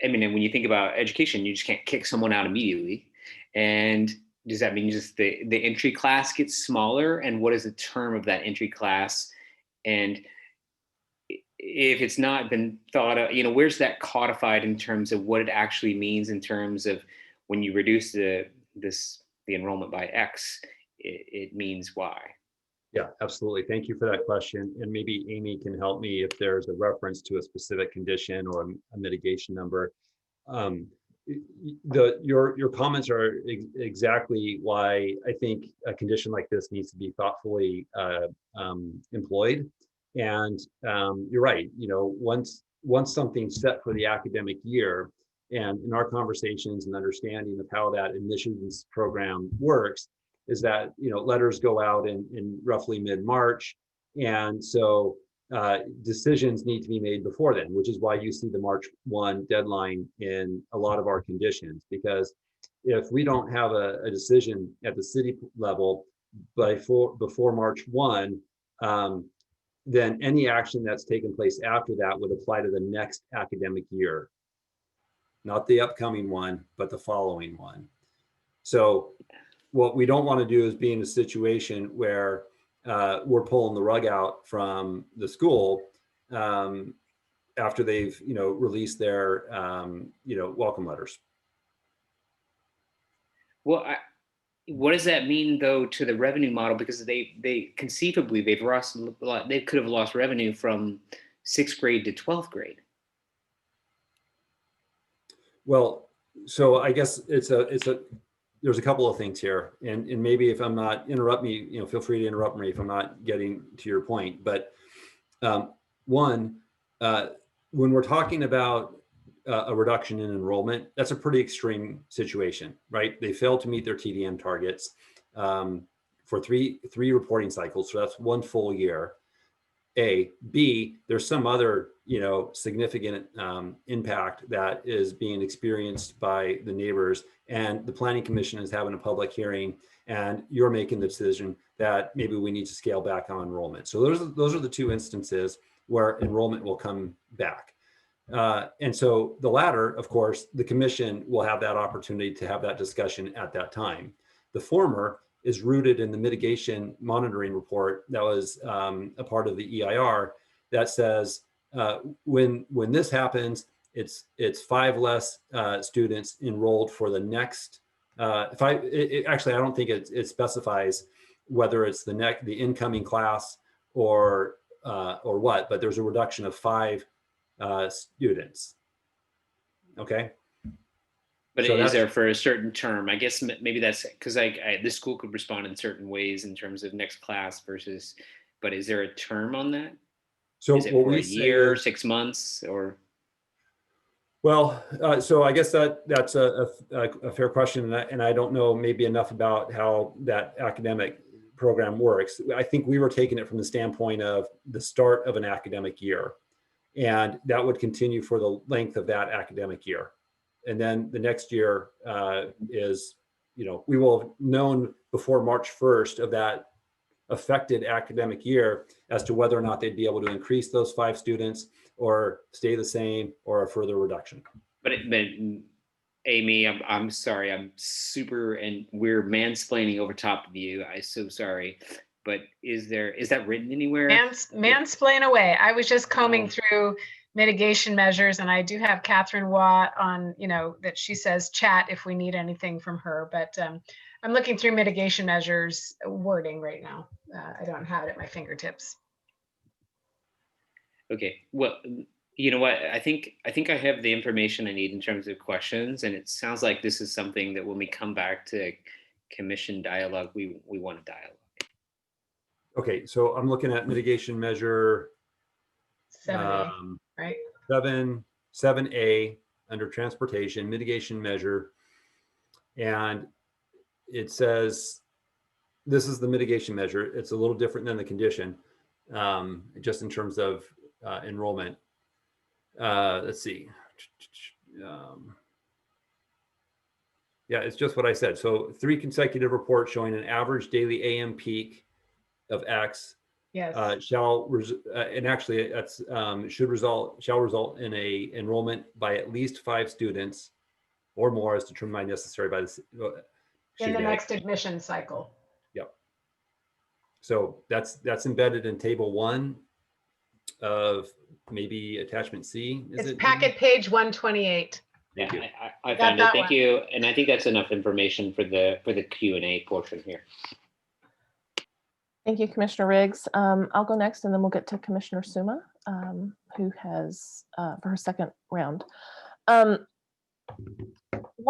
and when you think about education, you just can't kick someone out immediately. And does that mean just the entry class gets smaller? And what is the term of that entry class? And if it's not been thought of, where's that codified in terms of what it actually means in terms of when you reduce the enrollment by X, it means Y? Yeah, absolutely. Thank you for that question. And maybe Amy can help me if there's a reference to a specific condition or a mitigation number. Your comments are exactly why I think a condition like this needs to be thoughtfully employed. And you're right. Once something's set for the academic year, and in our conversations and understanding of how that admissions program works, is that letters go out in roughly mid-March, and so decisions need to be made before then, which is why you see the March 1 deadline in a lot of our conditions. Because if we don't have a decision at the city level before March 1, then any action that's taken place after that would apply to the next academic year, not the upcoming one, but the following one. So what we don't want to do is be in a situation where we're pulling the rug out from the school after they've released their welcome letters. Well, what does that mean though to the revenue model? Because they conceivably they could have lost revenue from 6th grade to 12th grade. Well, so I guess there's a couple of things here, and maybe if I'm not, interrupt me, feel free to interrupt me if I'm not getting to your point. But one, when we're talking about a reduction in enrollment, that's a pretty extreme situation, right? They failed to meet their TDM targets for three reporting cycles. So that's 1 full year. A. B, there's some other, significant impact that is being experienced by the neighbors, and the Planning Commission is having a public hearing, and you're making the decision that maybe we need to scale back on enrollment. So those are the two instances where enrollment will come back. And so the latter, of course, the commission will have that opportunity to have that discussion at that time. The former is rooted in the mitigation monitoring report that was a part of the EIR that says when this happens, it's 5 less students enrolled for the next actually, I don't think it specifies whether it's the incoming class or what, but there's a reduction of 5 students. Okay. But So is there for a certain term? I guess maybe that's because this school could respond in certain ways in terms of next class versus, but is there a term on that? So is it what for we a say year, is- 6 months, or? Well, so I guess that's a fair question, and I don't know maybe enough about how that academic program works. I think we were taking it from the standpoint of the start of an academic year, and that would continue for the length of that academic year. And then the next year is we will have known before March 1st of that affected academic year as to whether or not they'd be able to increase those 5 students or stay the same or a further reduction. But Amy, I'm sorry, I'm super, and we're mansplaining over top of you. I'm so sorry. But is that written anywhere? Mansplain away. I was just combing through mitigation measures, and I do have Catherine Watt on, that she says chat if we need anything from her, but I'm looking through mitigation measures wording right now. I don't have it at my fingertips. Okay, well, you know what? I think I have the information I need in terms of questions, and it sounds like this is something that when we come back to commission dialogue, we want to dialogue. Okay, so I'm looking at mitigation measure 7A, right? 7A under transportation, mitigation measure. And it says, this is the mitigation measure. It's a little different than the condition, just in terms of enrollment. Let's see. Yeah, it's just what I said. So 3 consecutive reports showing an average daily AM peak of X. Yes. Shall result in a enrollment by at least 5 students or more as determined by necessary by the in the next admission cycle. Yep. So that's embedded in table 1 of maybe attachment C. It's packet page 128. Yeah, I found it. Thank you, and I think that's enough information for the Q&A portion here. Thank you, Commissioner Riggs. I'll go next, and then we'll get to Commissioner Suma, who has for her second round. One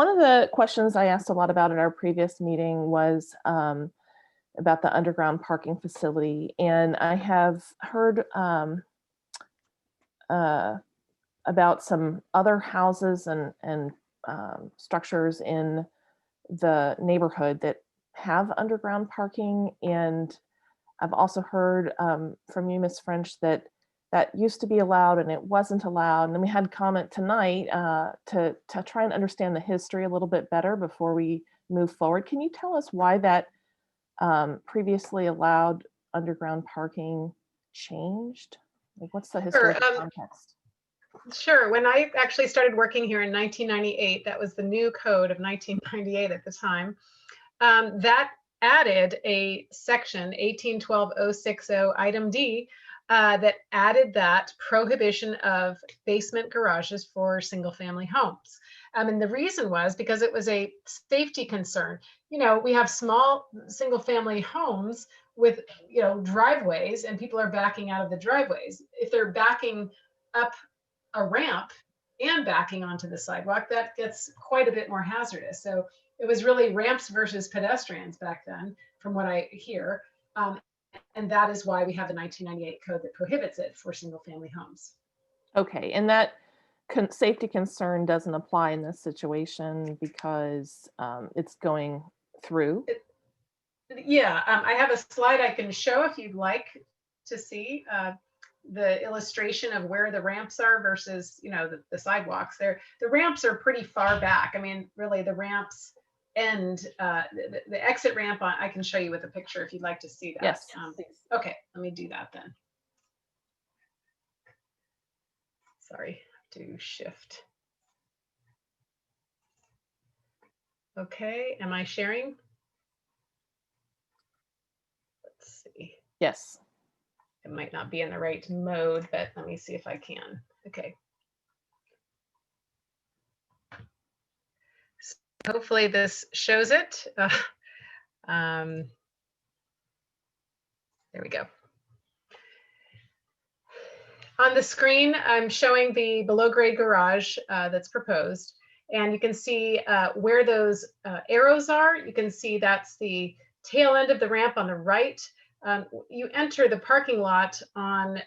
of the questions I asked a lot about at our previous meeting was about the underground parking facility, and I have heard about some other houses and structures in the neighborhood that have underground parking, and I've also heard from you, Ms. French, that used to be allowed and it wasn't allowed. And then we had comment tonight to try and understand the history a little bit better before we move forward. Can you tell us why that previously allowed underground parking changed? Like, what's the historical context? Sure. When I actually started working here in 1998, that was the new code of 1998 at the time, that added a section 1812.060 item D that added that prohibition of basement garages for single family homes. And the reason was because it was a safety concern. We have small single family homes with, driveways, and people are backing out of the driveways. If they're backing up a ramp and backing onto the sidewalk, that gets quite a bit more hazardous. So it was really ramps versus pedestrians back then, from what I hear. And that is why we have the 1998 code that prohibits it for single family homes. Okay, and that safety concern doesn't apply in this situation because it's going through? Yeah, I have a slide I can show if you'd like to see the illustration of where the ramps are versus, the sidewalks. The ramps are pretty far back. I mean, really the ramps end, the exit ramp, I can show you with a picture if you'd like to see that. Yes. Okay, let me do that then. Sorry, to shift. Okay, am I sharing? Let's see. Yes. It might not be in the right mode, but let me see if I can. Okay. So hopefully this shows it. There we go. On the screen, I'm showing the below grade garage that's proposed. And you can see where those arrows are. You can see that's the tail end of the ramp on the right. You enter the parking lot on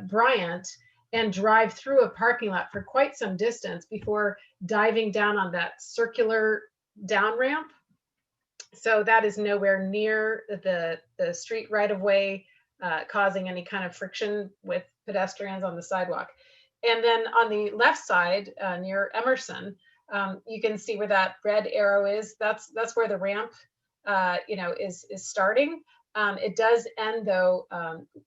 Bryant and drive through a parking lot for quite some distance before diving down on that circular down ramp. So that is nowhere near the street right of way, causing any kind of friction with pedestrians on the sidewalk. And then on the left side, near Emerson, You can see where that red arrow is. That's where the ramp, is starting. It does end though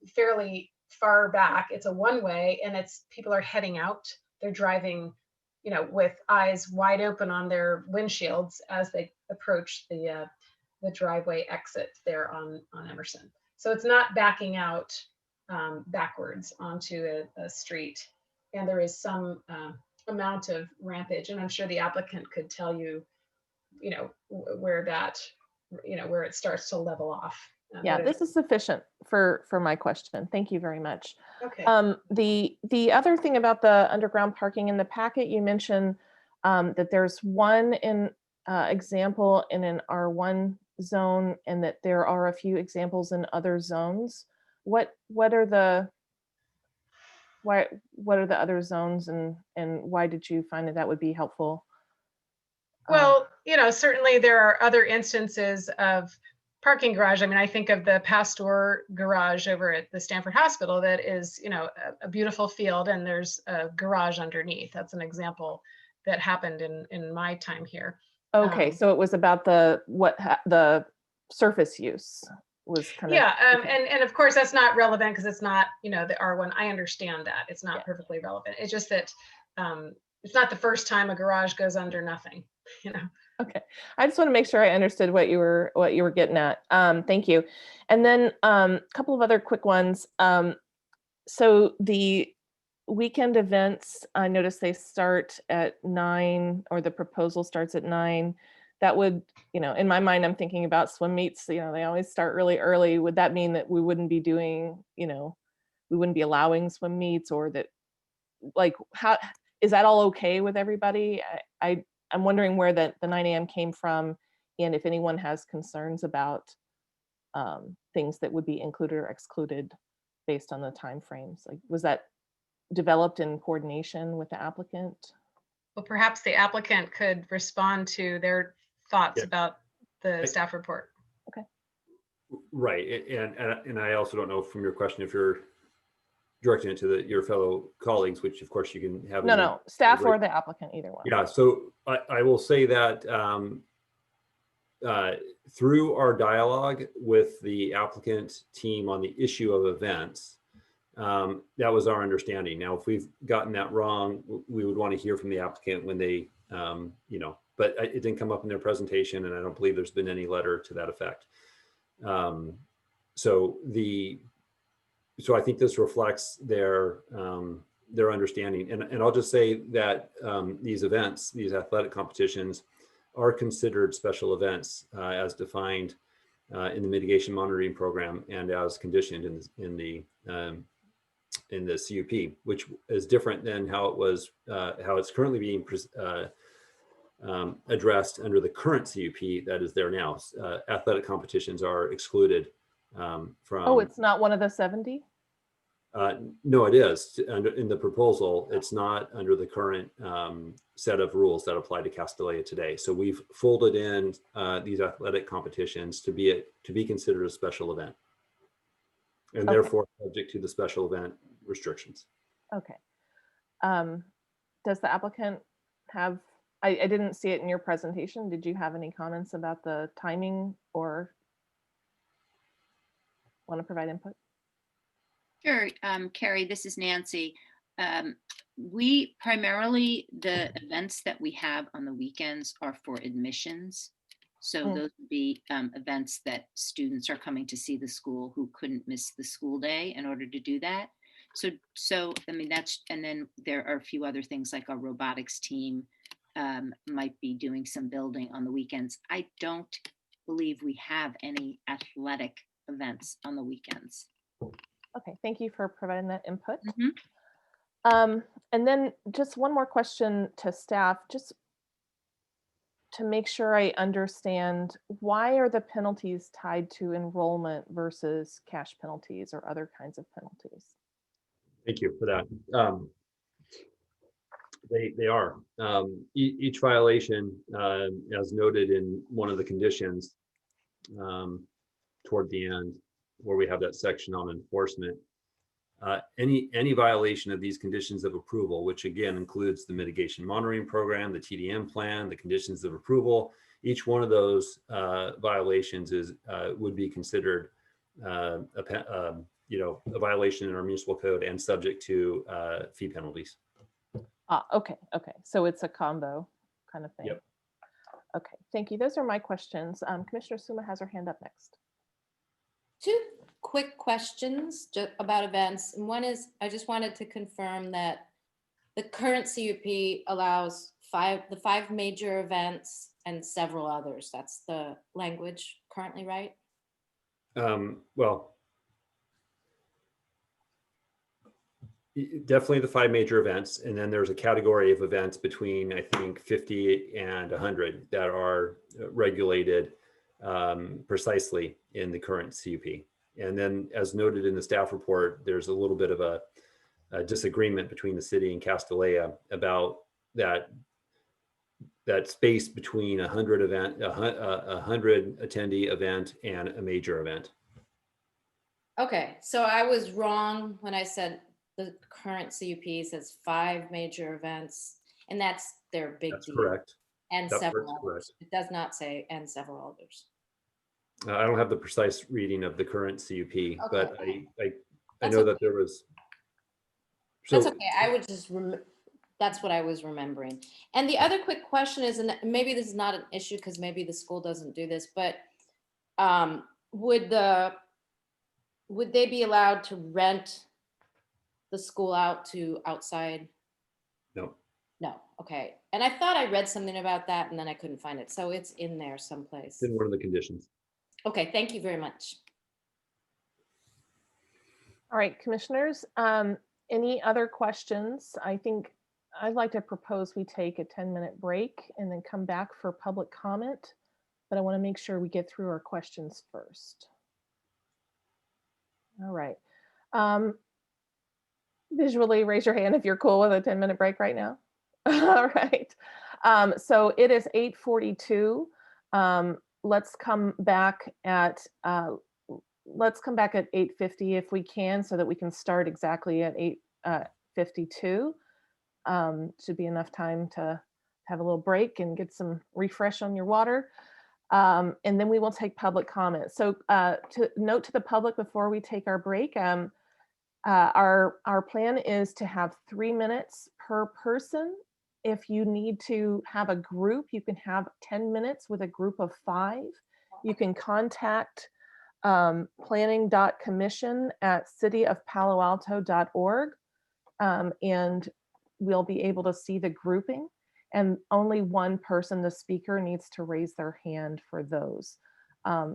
fairly far back. It's a one-way, and people are heading out. They're driving, with eyes wide open on their windshields as they approach the driveway exit there on Emerson. So it's not backing out backwards onto a street, and there is some amount of rampage, and I'm sure the applicant could tell you, where that, where it starts to level off. Yeah, this is sufficient for my question. Thank you very much. Okay. The other thing about the underground parking in the packet, you mentioned that there's one example in an R1 zone, and that there are a few examples in other zones. What are the other zones, and why did you find that would be helpful? Well, certainly there are other instances of parking garage. I mean, I think of the Pasteur garage over at the Stanford Hospital that is, a beautiful field, and there's a garage underneath. That's an example that happened in my time here. Okay, so it was about the surface use was kind of. Yeah, and of course that's not relevant because it's not, the R1. I understand that it's not perfectly relevant. It's just that it's not the first time a garage goes under nothing, Okay, I just want to make sure I understood what you were getting at. Thank you. And then a couple of other quick ones. So the weekend events, I noticed they start at 9, or the proposal starts at 9. That would, in my mind, I'm thinking about swim meets. They always start really early. Would that mean that we wouldn't be doing, we wouldn't be allowing swim meets, or that, like, how is that all okay with everybody? I'm wondering where the 9 a.m. came from, and if anyone has concerns about things that would be included or excluded based on the timeframes. Like, was that developed in coordination with the applicant? Well, perhaps the applicant could respond to their thoughts about the staff report. Okay. Right, and I also don't know from your question if you're directing it to your fellow colleagues, which of course you can have. No, staff or the applicant, either one. Yeah, so I will say that through our dialogue with the applicant team on the issue of events, that was our understanding. Now, if we've gotten that wrong, we would want to hear from the applicant when they, but it didn't come up in their presentation, and I don't believe there's been any letter to that effect. So I think this reflects their understanding. And I'll just say that these events, these athletic competitions, are considered special events as defined in the mitigation monitoring program and as conditioned in the CUP, which is different than how it's currently being addressed under the current CUP that is there now. Athletic competitions are excluded from. Oh, it's not one of the 70? No, it is. In the proposal, it's not under the current set of rules that apply to Castalia today. So we've folded in these athletic competitions to be considered a special event, and therefore subject to the special event restrictions. Okay. Does the applicant have? I didn't see it in your presentation. Did you have any comments about the timing or want to provide input? Sure, Carrie, this is Nancy. We primarily, the events that we have on the weekends are for admissions. So those would be events that students are coming to see the school who couldn't miss the school day in order to do that. So I mean, and then there are a few other things like our robotics team might be doing some building on the weekends. I don't believe we have any athletic events on the weekends. Okay, thank you for providing that input. And then just one more question to staff, just to make sure I understand, why are the penalties tied to enrollment versus cash penalties or other kinds of penalties? Thank you for that. They are. Each violation, as noted in one of the conditions toward the end, where we have that section on enforcement, Any violation of these conditions of approval, which again includes the mitigation monitoring program, the TDM plan, the conditions of approval, each one of those violations would be considered a violation in our municipal code and subject to fee penalties. Okay. So it's a combo kind of thing. Yep. Okay, thank you. Those are my questions. Commissioner Suma has her hand up next. Two quick questions about events. And one is, I just wanted to confirm that the current CUP allows the five major events and several others. That's the language currently, right? Well, definitely the five major events. And then there's a category of events between, I think, 50 and 100 that are regulated precisely in the current CUP. And then, as noted in the staff report, there's a little bit of a disagreement between the city and Castellea about that space between a 100 attendee event and a major event. Okay, so I was wrong when I said the current CUP says 5 major events, and that's their big deal. Correct. And That several part's others. It does not say and several others. I don't have the precise reading of the current CUP, but I That's know okay. that there was. That's okay. I would just that's what I was remembering. And the other quick question is, and maybe this is not an issue because maybe the school doesn't do this, but would they be allowed to rent the school out to outside? No. No. Okay. And I thought I read something about that and then I couldn't find it. So it's in there someplace. In one of the conditions. Okay. Thank you very much. All right, commissioners, any other questions? I think I'd like to propose we take a 10-minute break and then come back for public comment, but I want to make sure we get through our questions first. All right. Visually raise your hand if you're cool with a 10-minute break right now. All right. So it is 8:42. Let's come back at 8:50 if we can, so that we can start exactly at 8:52. Should be enough time to have a little break and get some refresh on your water. And then we will take public comment. So to note to the public before we take our break, our plan is to have 3 minutes per person. If you need to have a group, you can have 10 minutes with a group of 5. You can contact planning.commission@cityofpaloalto.org, and we'll be able to see the grouping. And only one person, the speaker, needs to raise their hand for those.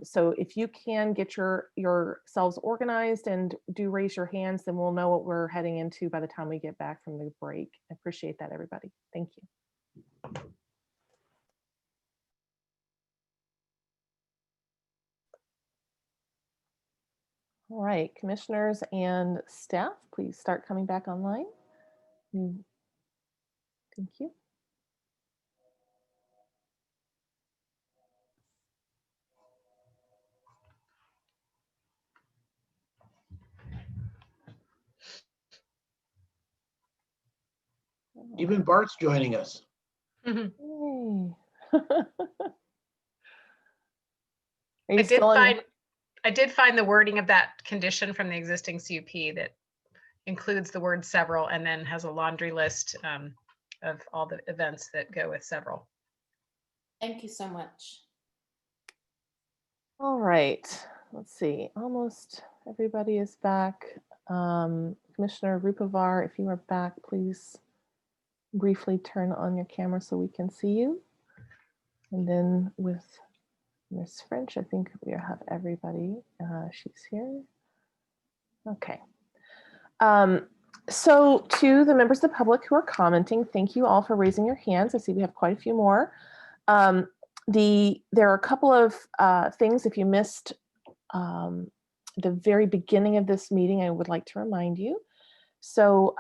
So if you can get yourselves organized and do raise your hands, then we'll know what we're heading into by the time we get back from the break. I appreciate that, everybody. Thank you. All right, commissioners and staff, please start coming back online. Thank you. Even Bart's joining us. Yay. I did find the wording of that condition from the existing CUP that includes the word several and then has a laundry list of all the events that go with several. Thank you so much. All right, let's see. Almost everybody is back. Commissioner Rupavar, if you are back, please briefly turn on your camera so we can see you. And then with Ms. French, I think we have everybody. She's here. Okay. So to the members of the public who are commenting, thank you all for raising your hands. I see we have quite a few more. There are a couple of things, if you missed the very beginning of this meeting, I would like to remind you. So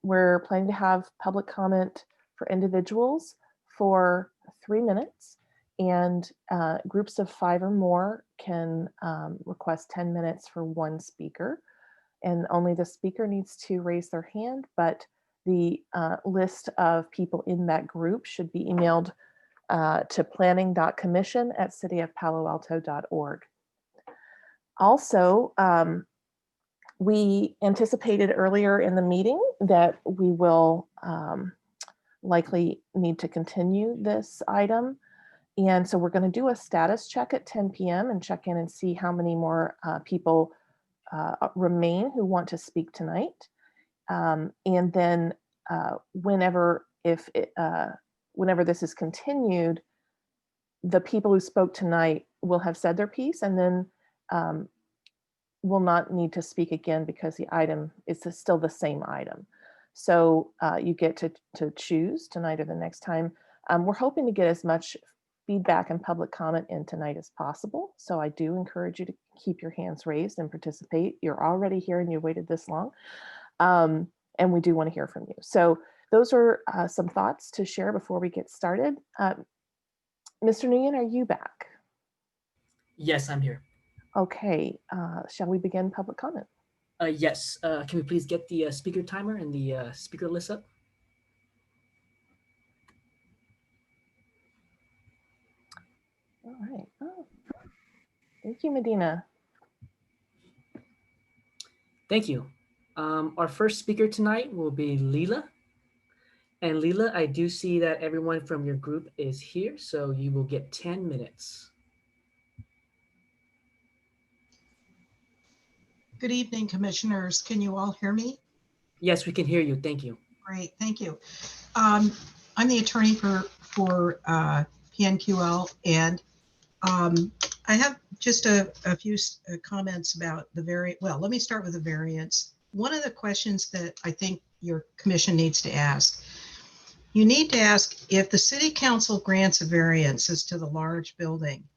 we're planning to have public comment for individuals for 3 minutes, and groups of 5 or more can request 10 minutes for one speaker. and only the speaker needs to raise their hand, but the list of people in that group should be emailed to planning.commission@cityofpaloalto.org. Also, we anticipated earlier in the meeting that we will likely need to continue this item. And so we're going to do a status check at 10 p.m. and check in and see how many more people remain who want to speak tonight. And then whenever this is continued, the people who spoke tonight will have said their piece, and then will not need to speak again because the item is still the same item. So you get to choose tonight or the next time. We're hoping to get as much feedback and public comment in tonight as possible. So I do encourage you to keep your hands raised and participate. You're already here and you waited this long. And we do want to hear from you. So those are some thoughts to share before we get started. Mr. Nguyen, are you back? Yes, I'm here. Okay, shall we begin public comment? Yes, can we please get the speaker timer and the speaker list up? All right. Oh, thank you, Medina. Thank you. Our first speaker tonight will be Leela. And Leela, I do see that everyone from your group is here, so you will get 10 minutes. Good evening, commissioners. Can you all hear me? Yes, we can hear you. Thank you. Great, thank you. I'm the attorney for PNQL, and I have just a few comments about the variant. Well, let me start with the variance. One of the questions that I think your commission needs to ask, you need to ask if the city council grants a variance as to the large building,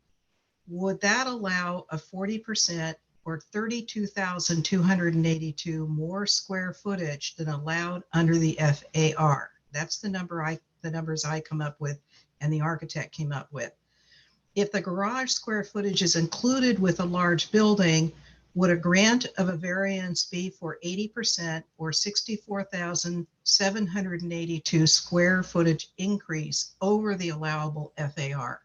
would that allow a 40% or 32,282 more square footage than allowed under the FAR? That's the numbers I come up with and the architect came up with. If the garage square footage is included with a large building, would a grant of a variance be for 80% or 64,782 square footage increase over the allowable FAR?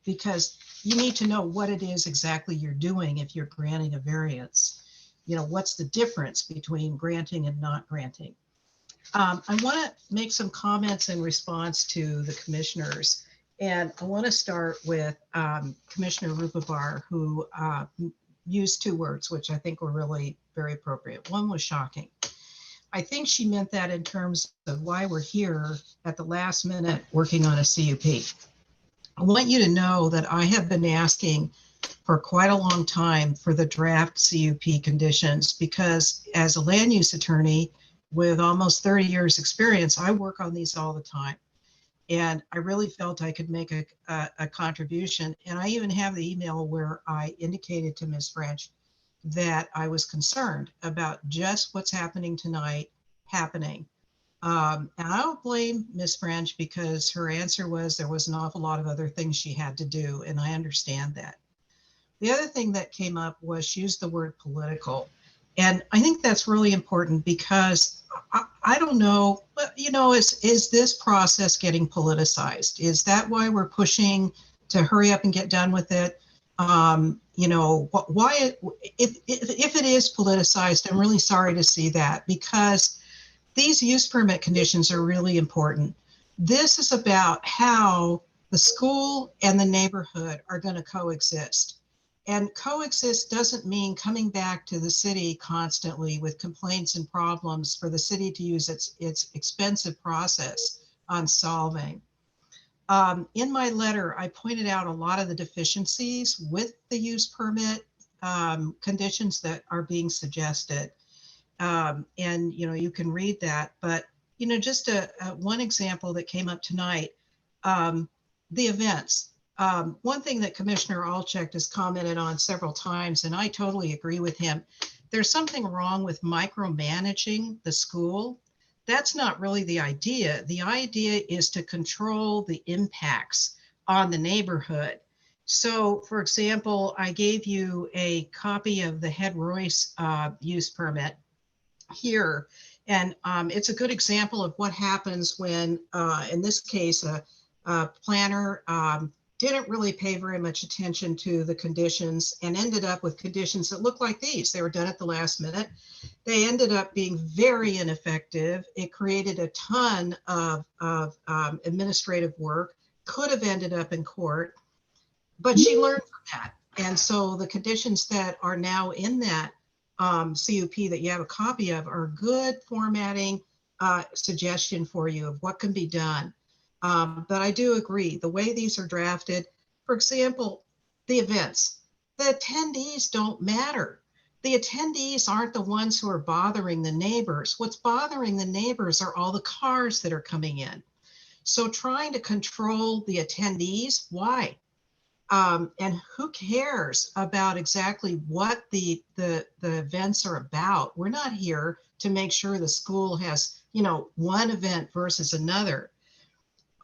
Because you need to know what it is exactly you're doing if you're granting a variance. You know, what's the difference between granting and not granting? I want to make some comments in response to the commissioners. And I want to start with Commissioner Rupabar, who used two words, which I think were really very appropriate. One was shocking. I think she meant that in terms of why we're here at the last minute working on a CUP. I want you to know that I have been asking for quite a long time for the draft CUP conditions, because as a land use attorney with almost 30 years experience, I work on these all the time. And I really felt I could make a contribution. And I even have the email where I indicated to Ms. French that I was concerned about just what's happening tonight happening. And I don't blame Ms. French, because her answer was there was an awful lot of other things she had to do, and I understand that. The other thing that came up was she used the word political. And I think that's really important, because I don't know, but you know, is this process getting politicized? Is that why we're pushing to hurry up and get done with it? You know, why, if it is politicized, I'm really sorry to see that, because these use permit conditions are really important. This is about how the school and the neighborhood are going to coexist. And coexist doesn't mean coming back to the city constantly with complaints and problems for the city to use its expensive process on solving. In my letter, I pointed out a lot of the deficiencies with the use permit conditions that are being suggested. And, you know, you can read that, but, you know, just one example that came up tonight, the events. One thing that Commissioner Alcheck has commented on several times, and I totally agree with him, there's something wrong with micromanaging the school. That's not really the idea. The idea is to control the impacts on the neighborhood. So for example, I gave you a copy of the Head Royce use permit here. And it's a good example of what happens when, in this case, a planner didn't really pay very much attention to the conditions and ended up with conditions that look like these. They were done at the last minute. They ended up being very ineffective. It created a ton of administrative work, could have ended up in court, but she learned from that. And so the conditions that are now in that CUP that you have a copy of are good formatting suggestion for you of what can be done. But I do agree, the way these are drafted, for example, the events, the attendees don't matter. The attendees aren't the ones who are bothering the neighbors. What's bothering the neighbors are all the cars that are coming in. So trying to control the attendees, why? And who cares about exactly what the events are about? We're not here to make sure the school has, you know, one event versus another.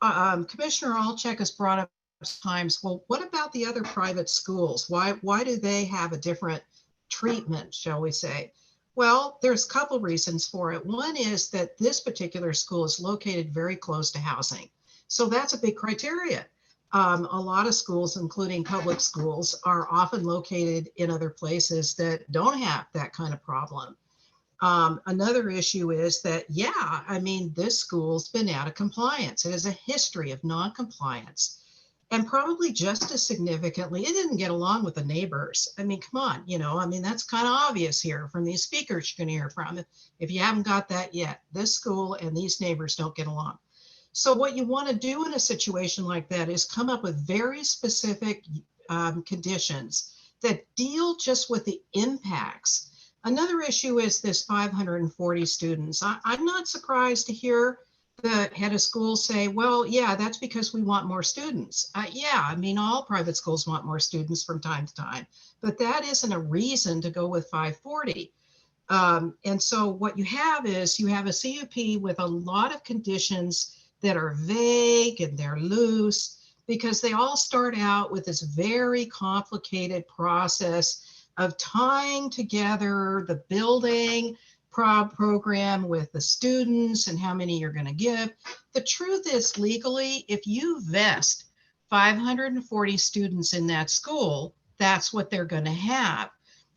Commissioner Alchek has brought up times, well, what about the other private schools? Why do they have a different treatment, shall we say? Well, there's a couple reasons for it. One is that this particular school is located very close to housing. So that's a big criteria. A lot of schools, including public schools, are often located in other places that don't have that kind of problem. Another issue is that, yeah, I mean, this school's been out of compliance. It has a history of non-compliance. And probably just as significantly, it didn't get along with the neighbors. I mean, come on, you know, I mean, that's kind of obvious here from these speakers you're going to hear from. If you haven't got that yet, this school and these neighbors don't get along. So what you want to do in a situation like that is come up with very specific conditions that deal just with the impacts. Another issue is this 540 students. I'm not surprised to hear the head of school say, well, yeah, that's because we want more students. Yeah, I mean, all private schools want more students from time to time, but that isn't a reason to go with 540. And so what you have is you have a CUP with a lot of conditions that are vague and they're loose because they all start out with this very complicated process of tying together the building program with the students and how many you're going to give. The truth is, legally, if you vest 540 students in that school, that's what they're going to have.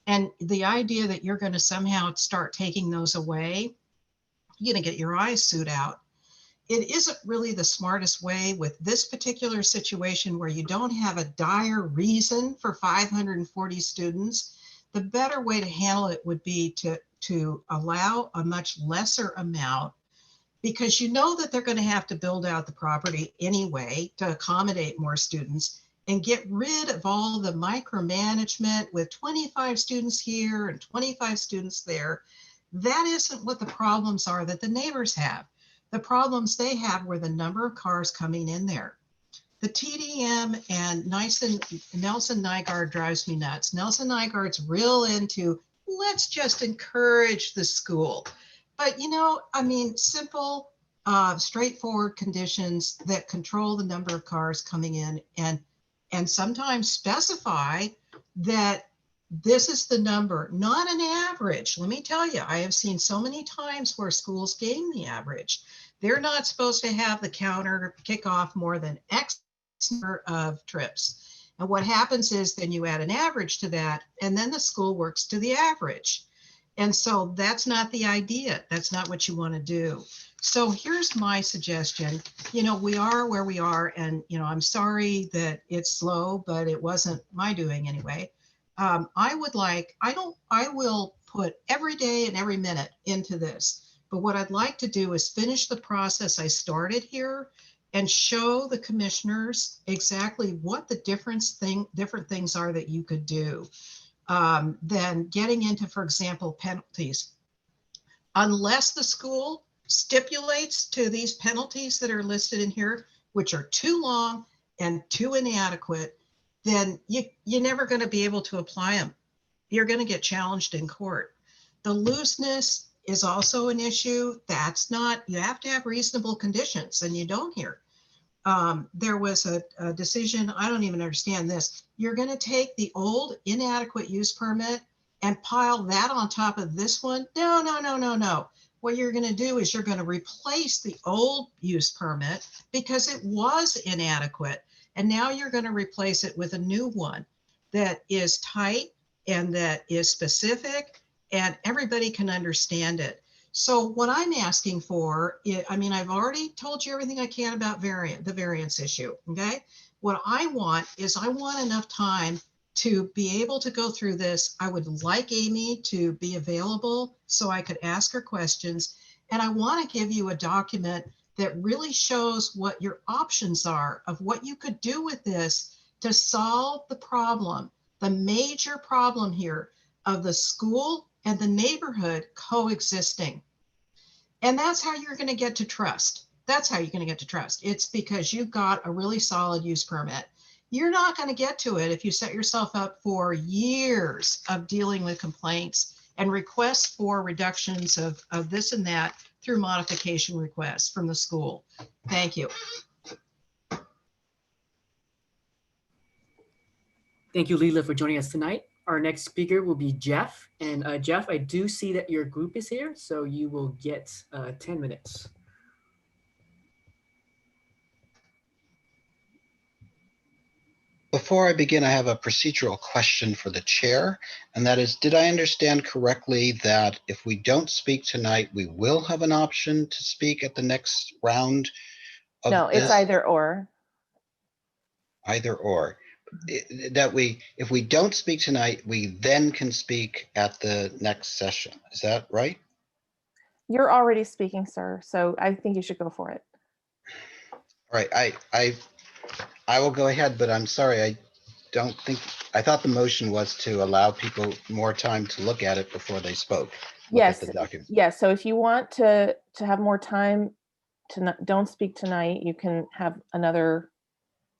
And the idea that you're going to somehow start taking those away, you're going to get your eyes sued out. It isn't really the smartest way with this particular situation where you don't have a dire reason for 540 students. The better way to handle it would be to allow a much lesser amount, because you know that they're going to have to build out the property anyway to accommodate more students, and get rid of all the micromanagement with 25 students here and 25 students there. That isn't what the problems are that the neighbors have. The problems they have were the number of cars coming in there. The TDM and Nelson Nygaard drives me nuts. Nelson Nygaard's real into, let's just encourage the school. But, you know, I mean, simple, straightforward conditions that control the number of cars coming in and sometimes specify that this is the number, not an average. Let me tell you, I have seen so many times where schools gain the average. They're not supposed to have the counter kick off more than X number of trips. And what happens is then you add an average to that, and then the school works to the average. And so that's not the idea. That's not what you want to do. So here's my suggestion. You know, we are where we are, and, you know, I'm sorry that it's slow, but it wasn't my doing anyway. I will put every day and every minute into this. But what I'd like to do is finish the process I started here and show the commissioners exactly what the different things are that you could do. Then getting into, for example, penalties. Unless the school stipulates to these penalties that are listed in here, which are too long and too inadequate, then you're never going to be able to apply them. You're going to get challenged in court. The looseness is also an issue. That's not, you have to have reasonable conditions, and you don't here. there was a decision, I don't even understand this. You're going to take the old inadequate use permit and pile that on top of this one? No, no, no, no, no. What you're going to do is you're going to replace the old use permit because it was inadequate. And now you're going to replace it with a new one that is tight and that is specific and everybody can understand it. So what I'm asking for, I've already told you everything I can about the variance issue, okay? What I want is I want enough time to be able to go through this. I would like Amy to be available so I could ask her questions. And I want to give you a document that really shows what your options are of what you could do with this to solve the problem, the major problem here of the school and the neighborhood coexisting. And that's how you're going to get to trust. That's how you're going to get to trust. It's because you've got a really solid use permit. You're not going to get to it if you set yourself up for years of dealing with complaints and requests for reductions of this and that through modification requests from the school. Thank you. Thank you, Leela, for joining us tonight. Our next speaker will be Jeff. And Jeff, I do see that your group is here, so you will get 10 minutes. Before I begin, I have a procedural question for the chair, and that is, did I understand correctly that if we don't speak tonight, we will have an option to speak at the next round of No, it's this? either or. Either or. If we don't speak tonight, we then can speak at the next session. Is that right? You're already speaking, sir, so I think you should go for it. All right, I will go ahead, but I'm sorry, I thought the motion was to allow people more time to look at it before they spoke. Yes, The document. yes. So if you want to have more time don't speak tonight, you can have another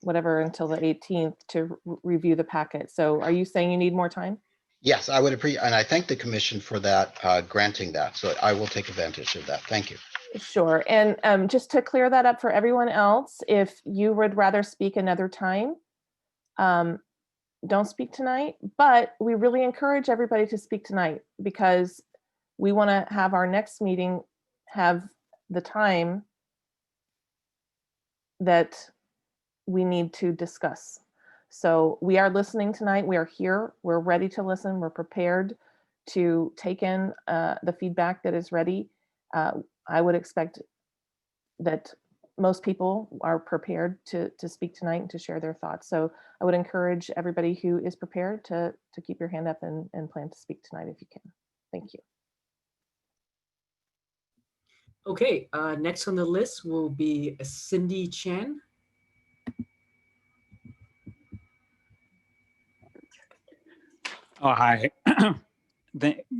whatever until the 18th to review the packet. So are you saying you need more time? Yes, I would appreciate, and I thank the commission for that, granting that. So I will take advantage of that. Thank you. Sure. And just to clear that up for everyone else, if you would rather speak another time, don't speak tonight, but we really encourage everybody to speak tonight because we want to have our next meeting have the time that we need to discuss. So we are listening tonight. We are here. We're ready to listen. We're prepared to take in the feedback that is ready. I would expect that most people are prepared to speak tonight and to share their thoughts. So I would encourage everybody who is prepared to keep your hand up and plan to speak tonight if you can. Thank you. Okay, next on the list will be Cindy Chan. Oh, hi.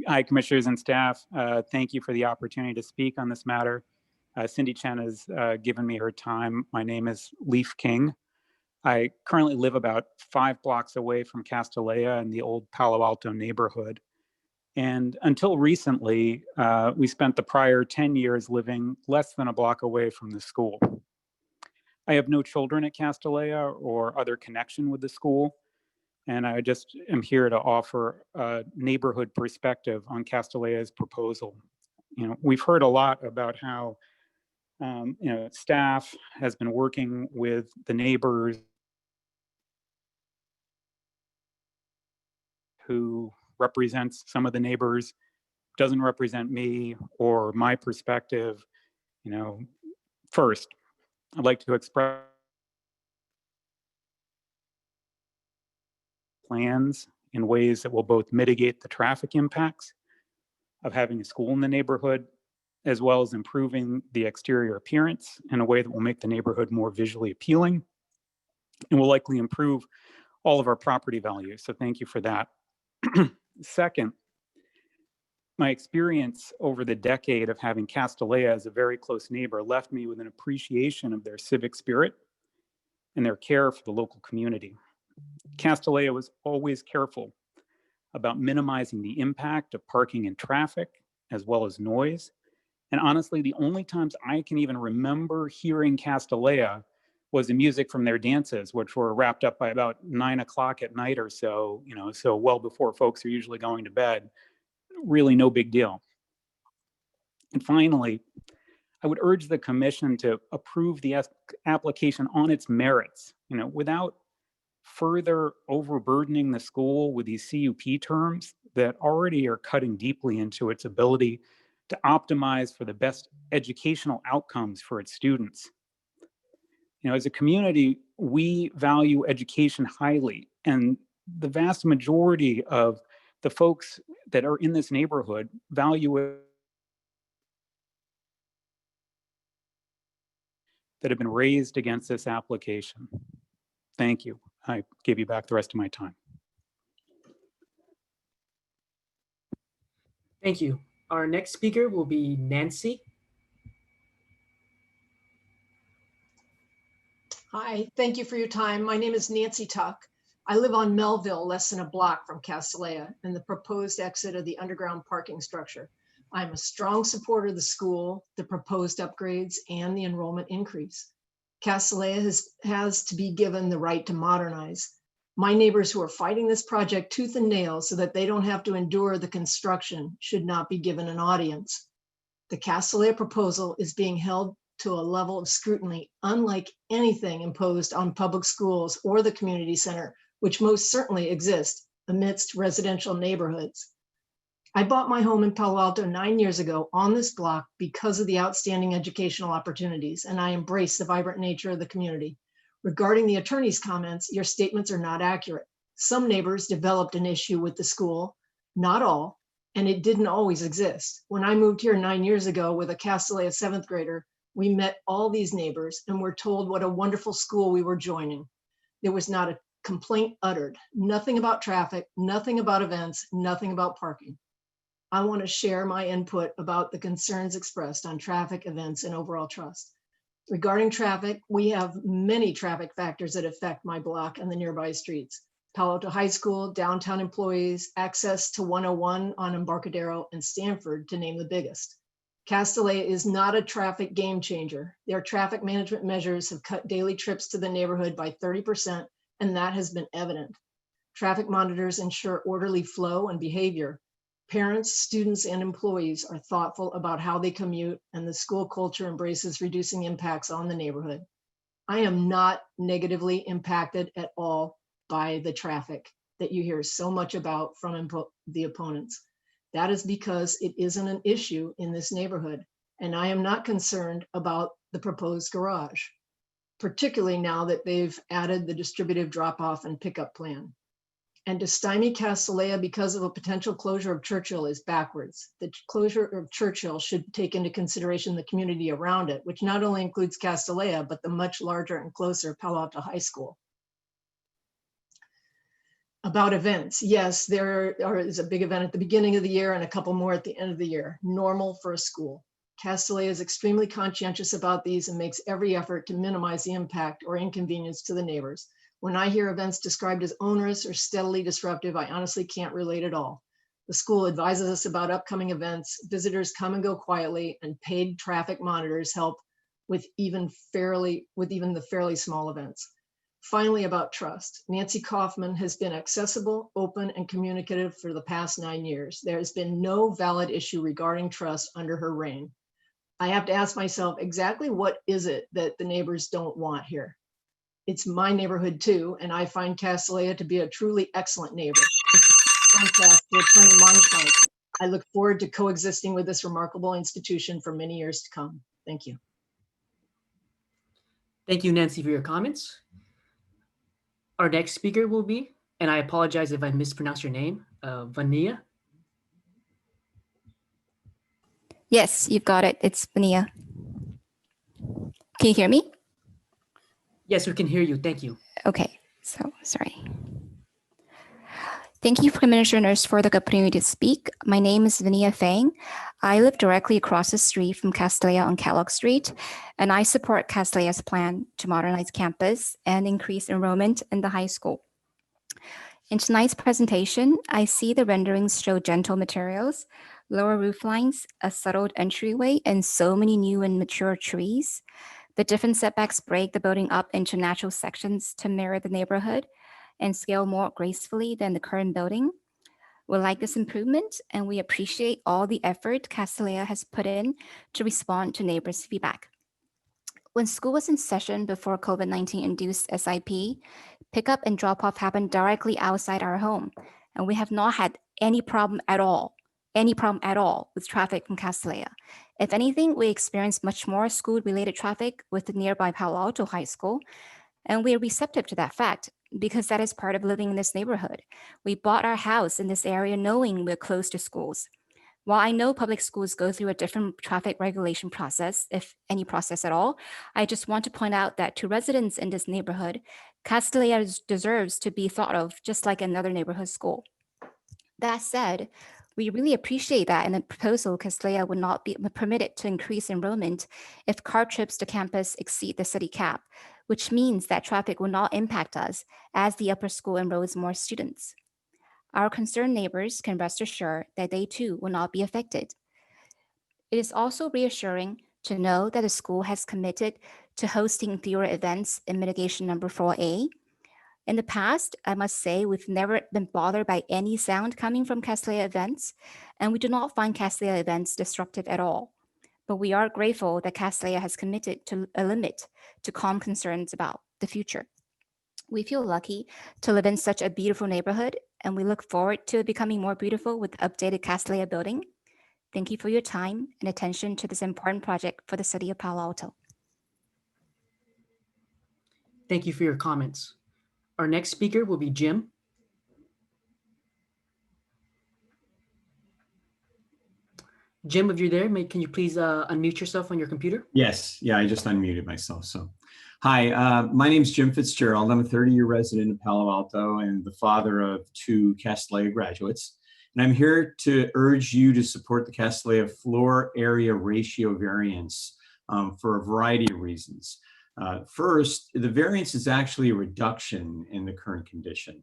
Hi, commissioners and staff. Thank you for the opportunity to speak on this matter. Cindy Chen has given me her time. My name is Leaf King. I currently live about 5 blocks away from Castellea in the old Palo Alto neighborhood. And until recently, we spent the prior 10 years living less than a block away from the school. I have no children at Castellea or other connection with the school. And I just am here to offer a neighborhood perspective on Castellea's proposal. We've heard a lot about how staff has been working with the neighbors who represents some of the neighbors, doesn't represent me or my perspective. First, I'd like to express plans in ways that will both mitigate the traffic impacts of having a school in the neighborhood, as well as improving the exterior appearance in a way that will make the neighborhood more visually appealing and will likely improve all of our property values. So thank you for that. Second, my experience over the decade of having Castellea as a very close neighbor left me with an appreciation of their civic spirit and their care for the local community. Castellea was always careful about minimizing the impact of parking and traffic, as well as noise. And honestly, the only times I can even remember hearing Castellea was the music from their dances, which were wrapped up by about 9 o'clock at night or so, so well before folks are usually going to bed. Really no big deal. And finally, I would urge the commission to approve the application on its merits, without further overburdening the school with these CUP terms that already are cutting deeply into its ability to optimize for the best educational outcomes for its students. As a community, we value education highly, and the vast majority of the folks that are in this neighborhood value it, that have been raised against this application. Thank you. I give you back the rest of my time. Thank you. Our next speaker will be Nancy. Hi, thank you for your time. My name is Nancy Tuck. I live on Melville, less than a block from Castellea, and the proposed exit of the underground parking structure. I'm a strong supporter of the school, the proposed upgrades, and the enrollment increase. Castellea has to be given the right to modernize. My neighbors who are fighting this project tooth and nail so that they don't have to endure the construction should not be given an audience. The Castellea proposal is being held to a level of scrutiny unlike anything imposed on public schools or the community center, which most certainly exist amidst residential neighborhoods. I bought my home in Palo Alto 9 years ago on this block because of the outstanding educational opportunities, and I embrace the vibrant nature of the community. Regarding the attorney's comments, your statements are not accurate. Some neighbors developed an issue with the school, not all, and it didn't always exist. When I moved here 9 years ago with a Castellea 7th grader, we met all these neighbors and were told what a wonderful school we were joining. There was not a complaint uttered, nothing about traffic, nothing about events, nothing about parking. I want to share my input about the concerns expressed on traffic, events, and overall trust. Regarding traffic, we have many traffic factors that affect my block and the nearby streets. Palo Alto High School, downtown employees, access to 101 on Embarcadero, and Stanford, to name the biggest. Castellea is not a traffic game changer. Their traffic management measures have cut daily trips to the neighborhood by 30%, and that has been evident. Traffic monitors ensure orderly flow and behavior. Parents, students, and employees are thoughtful about how they commute, and the school culture embraces reducing impacts on the neighborhood. I am not negatively impacted at all by the traffic that you hear so much about from the opponents. That is because it isn't an issue in this neighborhood, and I am not concerned about the proposed garage, particularly now that they've added the distributive drop-off and pickup plan. And to stymie Castellea because of a potential closure of Churchill is backwards. The closure of Churchill should take into consideration the community around it, which not only includes Castellea, but the much larger and closer Palo Alto High School. About events, yes, there is a big event at the beginning of the year and a couple more at the end of the year, normal for a school. Castellea is extremely conscientious about these and makes every effort to minimize the impact or inconvenience to the neighbors. When I hear events described as onerous or steadily disruptive, I honestly can't relate at all. The school advises us about upcoming events, visitors come and go quietly, and paid traffic monitors help with even the fairly small events. Finally, about trust. Nancy Kaufman has been accessible, open, and communicative for the past 9 years. There has been no valid issue regarding trust under her reign. I have to ask myself, exactly what is it that the neighbors don't want here? It's my neighborhood too, and I find Castellea to be a truly excellent neighbor. Contrast to Attorney Monk. I look forward to coexisting with this remarkable institution for many years to come. Thank you. Thank you, Nancy, for your comments. Our next speaker will be, and I apologize if I mispronounce your name, Vania. Yes, you've got it. It's Vania. Can you hear me? Yes, we can hear you. Thank you. Okay, so sorry. Thank you, Commissioners, for the opportunity to speak. My name is Vania Fang. I live directly across the street from Castellea on Kellogg Street, and I support Castellea's plan to modernize campus and increase enrollment in the high school. In tonight's presentation, I see the renderings show gentle materials, lower roof lines, a settled entryway, and so many new and mature trees. The different setbacks break the building up into natural sections to mirror the neighborhood and scale more gracefully than the current building. We like this improvement, and we appreciate all the effort Castanlia has put in to respond to neighbors' feedback. When school was in session before COVID-19 induced SIP, pickup and drop-off happened directly outside our home, and we have not had any problem at all with traffic from Castanlia. If anything, we experienced much more school-related traffic with the nearby Palo Alto High School, and we are receptive to that fact because that is part of living in this neighborhood. We bought our house in this area knowing we're close to schools. While I know public schools go through a different traffic regulation process, if any process at all, I just want to point out that to residents in this neighborhood, Castanlia deserves to be thought of just like another neighborhood school. That said, we really appreciate that in the proposal, Castanlia would not be permitted to increase enrollment if car trips to campus exceed the city cap, which means that traffic will not impact us as the upper school enrolls more students. Our concerned neighbors can rest assured that they too will not be affected. It is also reassuring to know that the school has committed to hosting fewer events in mitigation number 4A. In the past, I must say we've never been bothered by any sound coming from Castanlia events, and we do not find Castanlia events disruptive at all. But we are grateful that Castanlia has committed to a limit to calm concerns about the future. We feel lucky to live in such a beautiful neighborhood, and we look forward to it becoming more beautiful with the updated Castanlia building. Thank you for your time and attention to this important project for the city of Palo Alto. Thank you for your comments. Our next speaker will be Jim. Jim, if you're there, can you please unmute yourself on your computer? Yes, yeah, I just unmuted myself. So, hi, my name is Jim Fitzgerald. I'm a 30-year resident of Palo Alto and the father of 2 Castanlia graduates. And I'm here to urge you to support the Castanlia floor area ratio variance for a variety of reasons. First, the variance is actually a reduction in the current condition.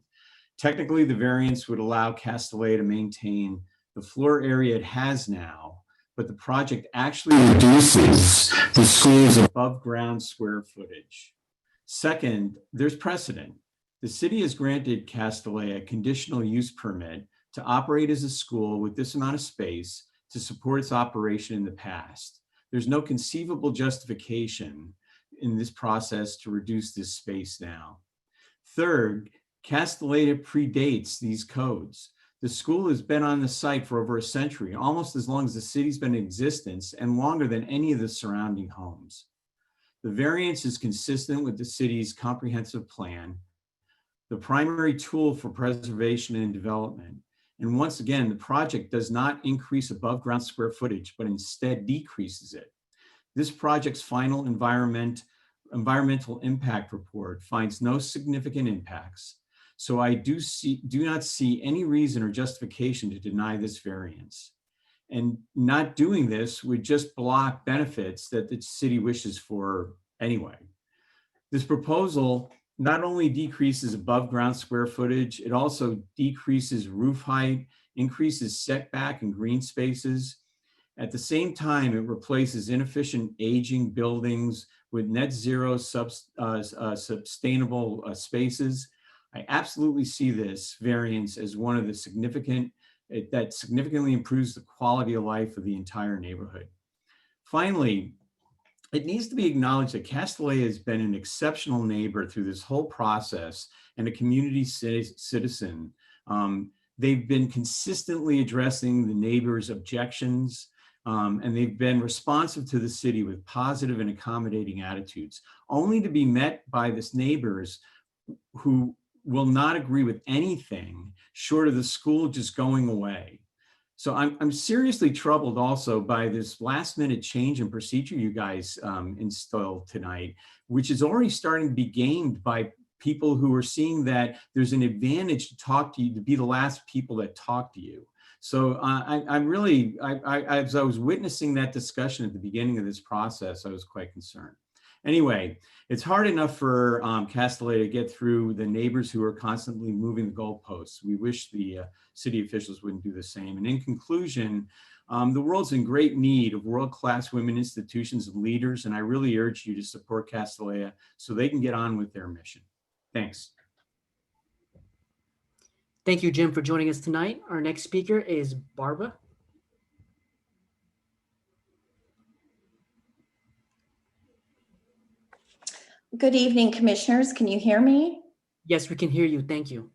Technically, the variance would allow Castanlia to maintain the floor area it has now, but the project actually reduces the school's above ground square footage. Second, there's precedent. The city has granted Castanlia a conditional use permit to operate as a school with this amount of space to support its operation in the past. There's no conceivable justification in this process to reduce this space now. Third, Castanlia predates these codes. The school has been on the site for over a century, almost as long as the city's been in existence and longer than any of the surrounding homes. The variance is consistent with the city's comprehensive plan, the primary tool for preservation and development. And once again, the project does not increase above ground square footage, but instead decreases it. This project's final environmental impact report finds no significant impacts. So I do not see any reason or justification to deny this variance. And not doing this would just block benefits that the city wishes for anyway. This proposal not only decreases above ground square footage, it also decreases roof height, increases setback and green spaces. At the same time, it replaces inefficient aging buildings with net zero sustainable spaces. I absolutely see this variance as one of the that significantly improves the quality of life of the entire neighborhood. Finally, it needs to be acknowledged that Castanlia has been an exceptional neighbor through this whole process and a community citizen. They've been consistently addressing the neighbors' objections, and they've been responsive to the city with positive and accommodating attitudes, only to be met by this neighbors who will not agree with anything short of the school just going away. So I'm seriously troubled also by this last minute change in procedure you guys installed tonight, which is already starting to be gamed by people who are seeing that there's an advantage to talk to you, to be the last people that talk to you. So as I was witnessing that discussion at the beginning of this process, I was quite concerned. Anyway, it's hard enough for Castellet to get through the neighbors who are constantly moving the goalposts. We wish the city officials wouldn't do the same. And in conclusion, the world's in great need of world-class women institutions and leaders, and I really urge you to support Castellet so they can get on with their mission. Thanks. Thank you, Jim, for joining us tonight. Our next speaker is Barbara. Good evening, commissioners. Can you hear me? Yes, we can hear you. Thank you.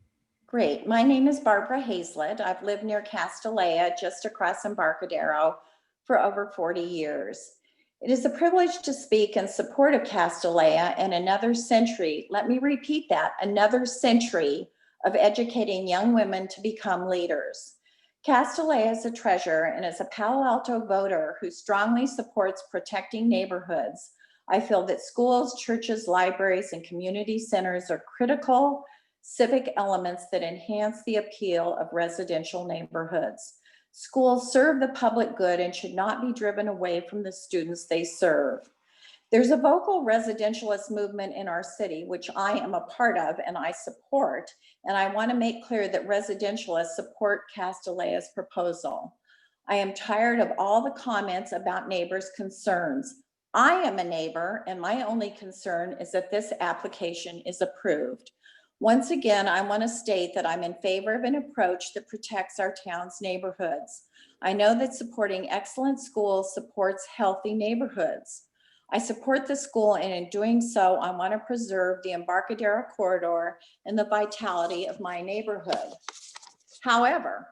Great. My name is Barbara Hazlett. I've lived near Castellet, just across Embarcadero, for over 40 years. It is a privilege to speak in support of Castellet and another century, let me repeat that, another century of educating young women to become leaders. Castellet is a treasure, and as a Palo Alto voter who strongly supports protecting neighborhoods, I feel that schools, churches, libraries, and community centers are critical civic elements that enhance the appeal of residential neighborhoods. Schools serve the public good and should not be driven away from the students they serve. There's a vocal residentialist movement in our city, which I am a part of and I support, and I want to make clear that residentialists support Castellet's proposal. I am tired of all the comments about neighbors' concerns. I am a neighbor, and my only concern is that this application is approved. Once again, I want to state that I'm in favor of an approach that protects our town's neighborhoods. I know that supporting excellent schools supports healthy neighborhoods. I support the school, and in doing so, I want to preserve the Embarcadero corridor and the vitality of my neighborhood. However,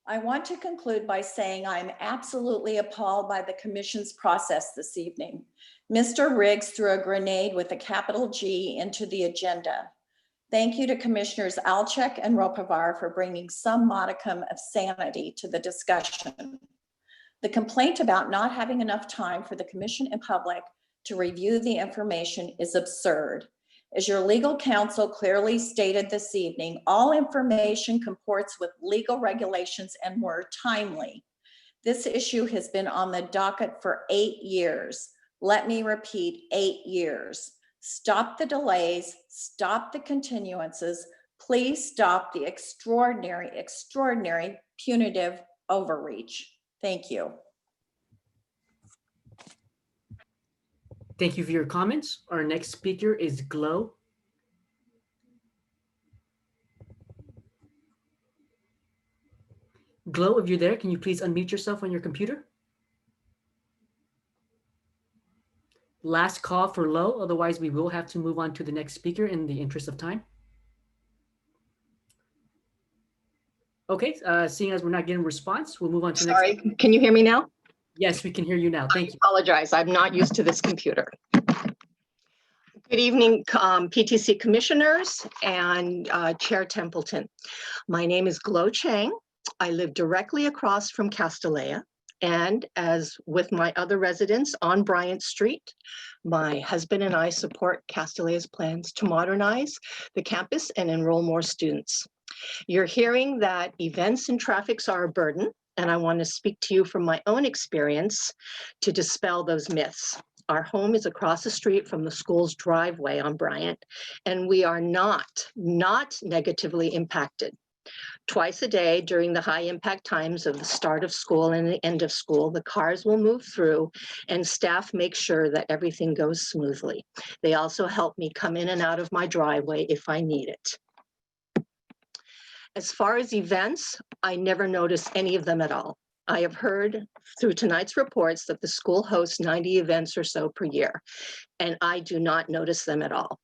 I want to conclude by saying I'm absolutely appalled by the commission's process this evening. Mr. Riggs threw a grenade with a capital G into the agenda. Thank you to Commissioners Alchek and Ropovar for bringing some modicum of sanity to the discussion. The complaint about not having enough time for the commission and public to review the information is absurd. As your legal counsel clearly stated this evening, all information comports with legal regulations and were timely. This issue has been on the docket for 8 years. Let me repeat, 8 years. Stop the delays, stop the continuances. Please stop the extraordinary punitive overreach. Thank you. Thank you for your comments. Our next speaker is Glow. Glow, if you're there, can you please unmute yourself on your computer? Last call for Low, otherwise we will have to move on to the next speaker in the interest of time. Okay, seeing as we're not getting a response, we'll move on to the next. Sorry, can you hear me now? Yes, we can hear you now. Thank you. I apologize, I'm not used to this computer. Good evening, PTC commissioners and Chair Templeton. My name is Glow Chang. I live directly across from Castellet, and as with my other residents on Bryant Street, my husband and I support Castellet's plans to modernize the campus and enroll more students. You're hearing that events and traffics are a burden, and I want to speak to you from my own experience to dispel those myths. Our home is across the street from the school's driveway on Bryant, and we are not negatively impacted. Twice a day during the high impact times of the start of school and the end of school, the cars will move through and staff make sure that everything goes smoothly. They also help me come in and out of my driveway if I need it. As far as events, I never notice any of them at all. I have heard through tonight's reports that the school hosts 90 events or so per year, and I do not notice them at all.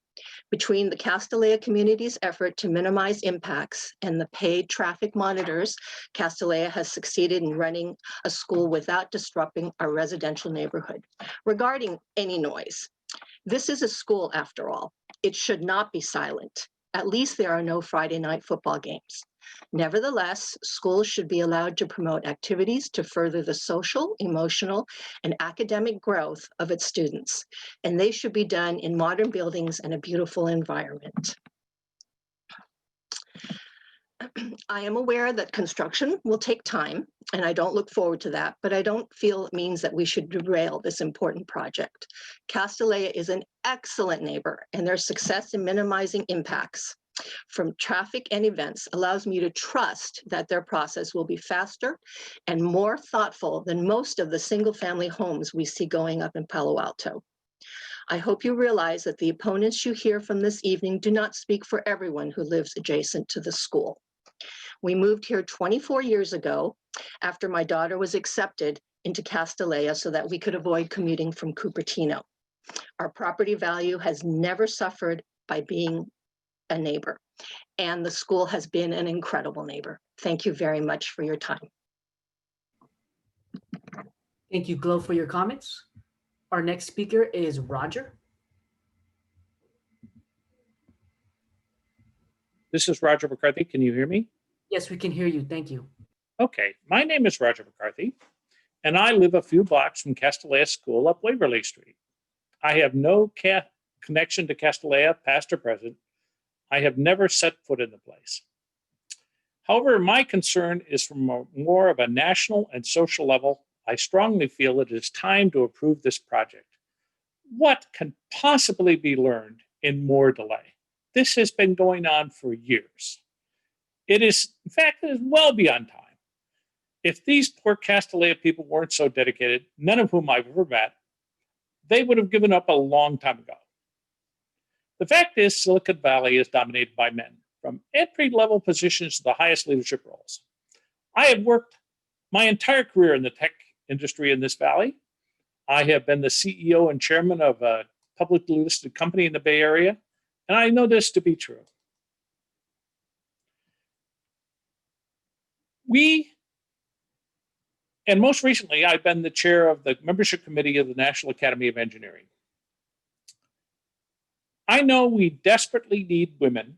Between the Castellet community's effort to minimize impacts and the paid traffic monitors, Castellet has succeeded in running a school without disrupting our residential neighborhood. Regarding any noise, this is a school after all. It should not be silent. At least there are no Friday night football games. Nevertheless, schools should be allowed to promote activities to further the social, emotional, and academic growth of its students, and they should be done in modern buildings and a beautiful environment. I am aware that construction will take time, and I don't look forward to that, but I don't feel it means that we should derail this important project. Castellea is an excellent neighbor, and their success in minimizing impacts from traffic and events allows me to trust that their process will be faster and more thoughtful than most of the single-family homes we see going up in Palo Alto. I hope you realize that the opponents you hear from this evening do not speak for everyone who lives adjacent to the school. We moved here 24 years ago after my daughter was accepted into Castellea so that we could avoid commuting from Cupertino. Our property value has never suffered by being a neighbor, and the school has been an incredible neighbor. Thank you very much for your time. Thank you, Glo, for your comments. Our next speaker is Roger. This is Roger McCarthy. Can you hear me? Yes, we can hear you. Thank you. Okay, my name is Roger McCarthy, and I live a few blocks from Castellea School up Waverly Street. I have no connection to Castellea, past or present. I have never set foot in the place. However, my concern is from more of a national and social level. I strongly feel it is time to approve this project. What can possibly be learned in more delay? This has been going on for years. It is, in fact, it is well beyond time. If these poor Castellea people weren't so dedicated, none of whom I've ever met, they would have given up a long time ago. The fact is, Silicon Valley is dominated by men, from entry-level positions to the highest leadership roles. I have worked my entire career in the tech industry in this valley. I have been the CEO and chairman of a publicly listed company in the Bay Area, and I know this to be true. And most recently, I've been the chair of the membership committee of the National Academy of Engineering. I know we desperately need women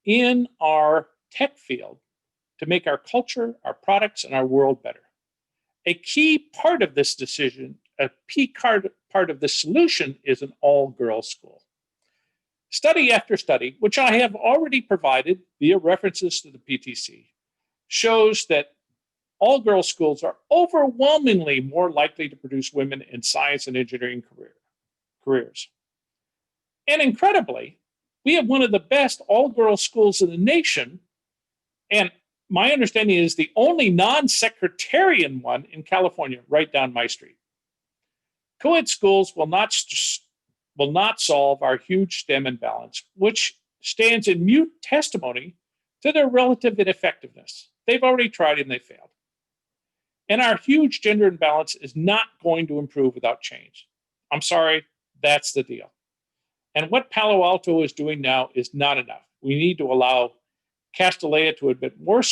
in our tech field to make our culture, our products, and our world better. A key part of this decision, a key part of this solution is an all-girls school. Study after study, which I have already provided via references to the PTC, shows that all-girls schools are overwhelmingly more likely to produce women in science and engineering careers. And incredibly, we have one of the best all-girls schools in the nation, and my understanding is the only non-secretarian one in California, right down my street. Co-ed schools will not solve our huge STEM imbalance, which stands in mute testimony to their relative ineffectiveness. They've already tried and they failed. And our huge gender imbalance is not going to improve without change. I'm sorry, that's the deal. And what Palo Alto is doing now is not enough. We need to allow Castellea to admit more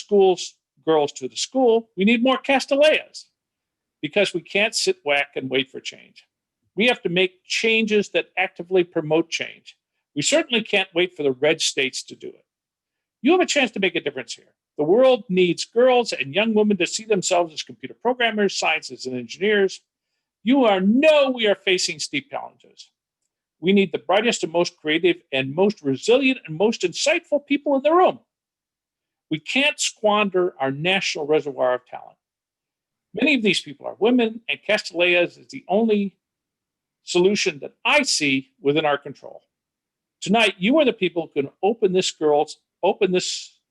girls to the school. We need more Castelleas because we can't sit back and wait for change. We have to make changes that actively promote change. We certainly can't wait for the red states to do it. You have a chance to make a difference here. The world needs girls and young women to see themselves as computer programmers, scientists, and engineers. We are facing steep challenges. We need the brightest and most creative and most resilient and most insightful people in the room. We can't squander our national reservoir of talent. Many of these people are women, and Castellea is the only solution that I see within our control. Tonight, you are the people who can open this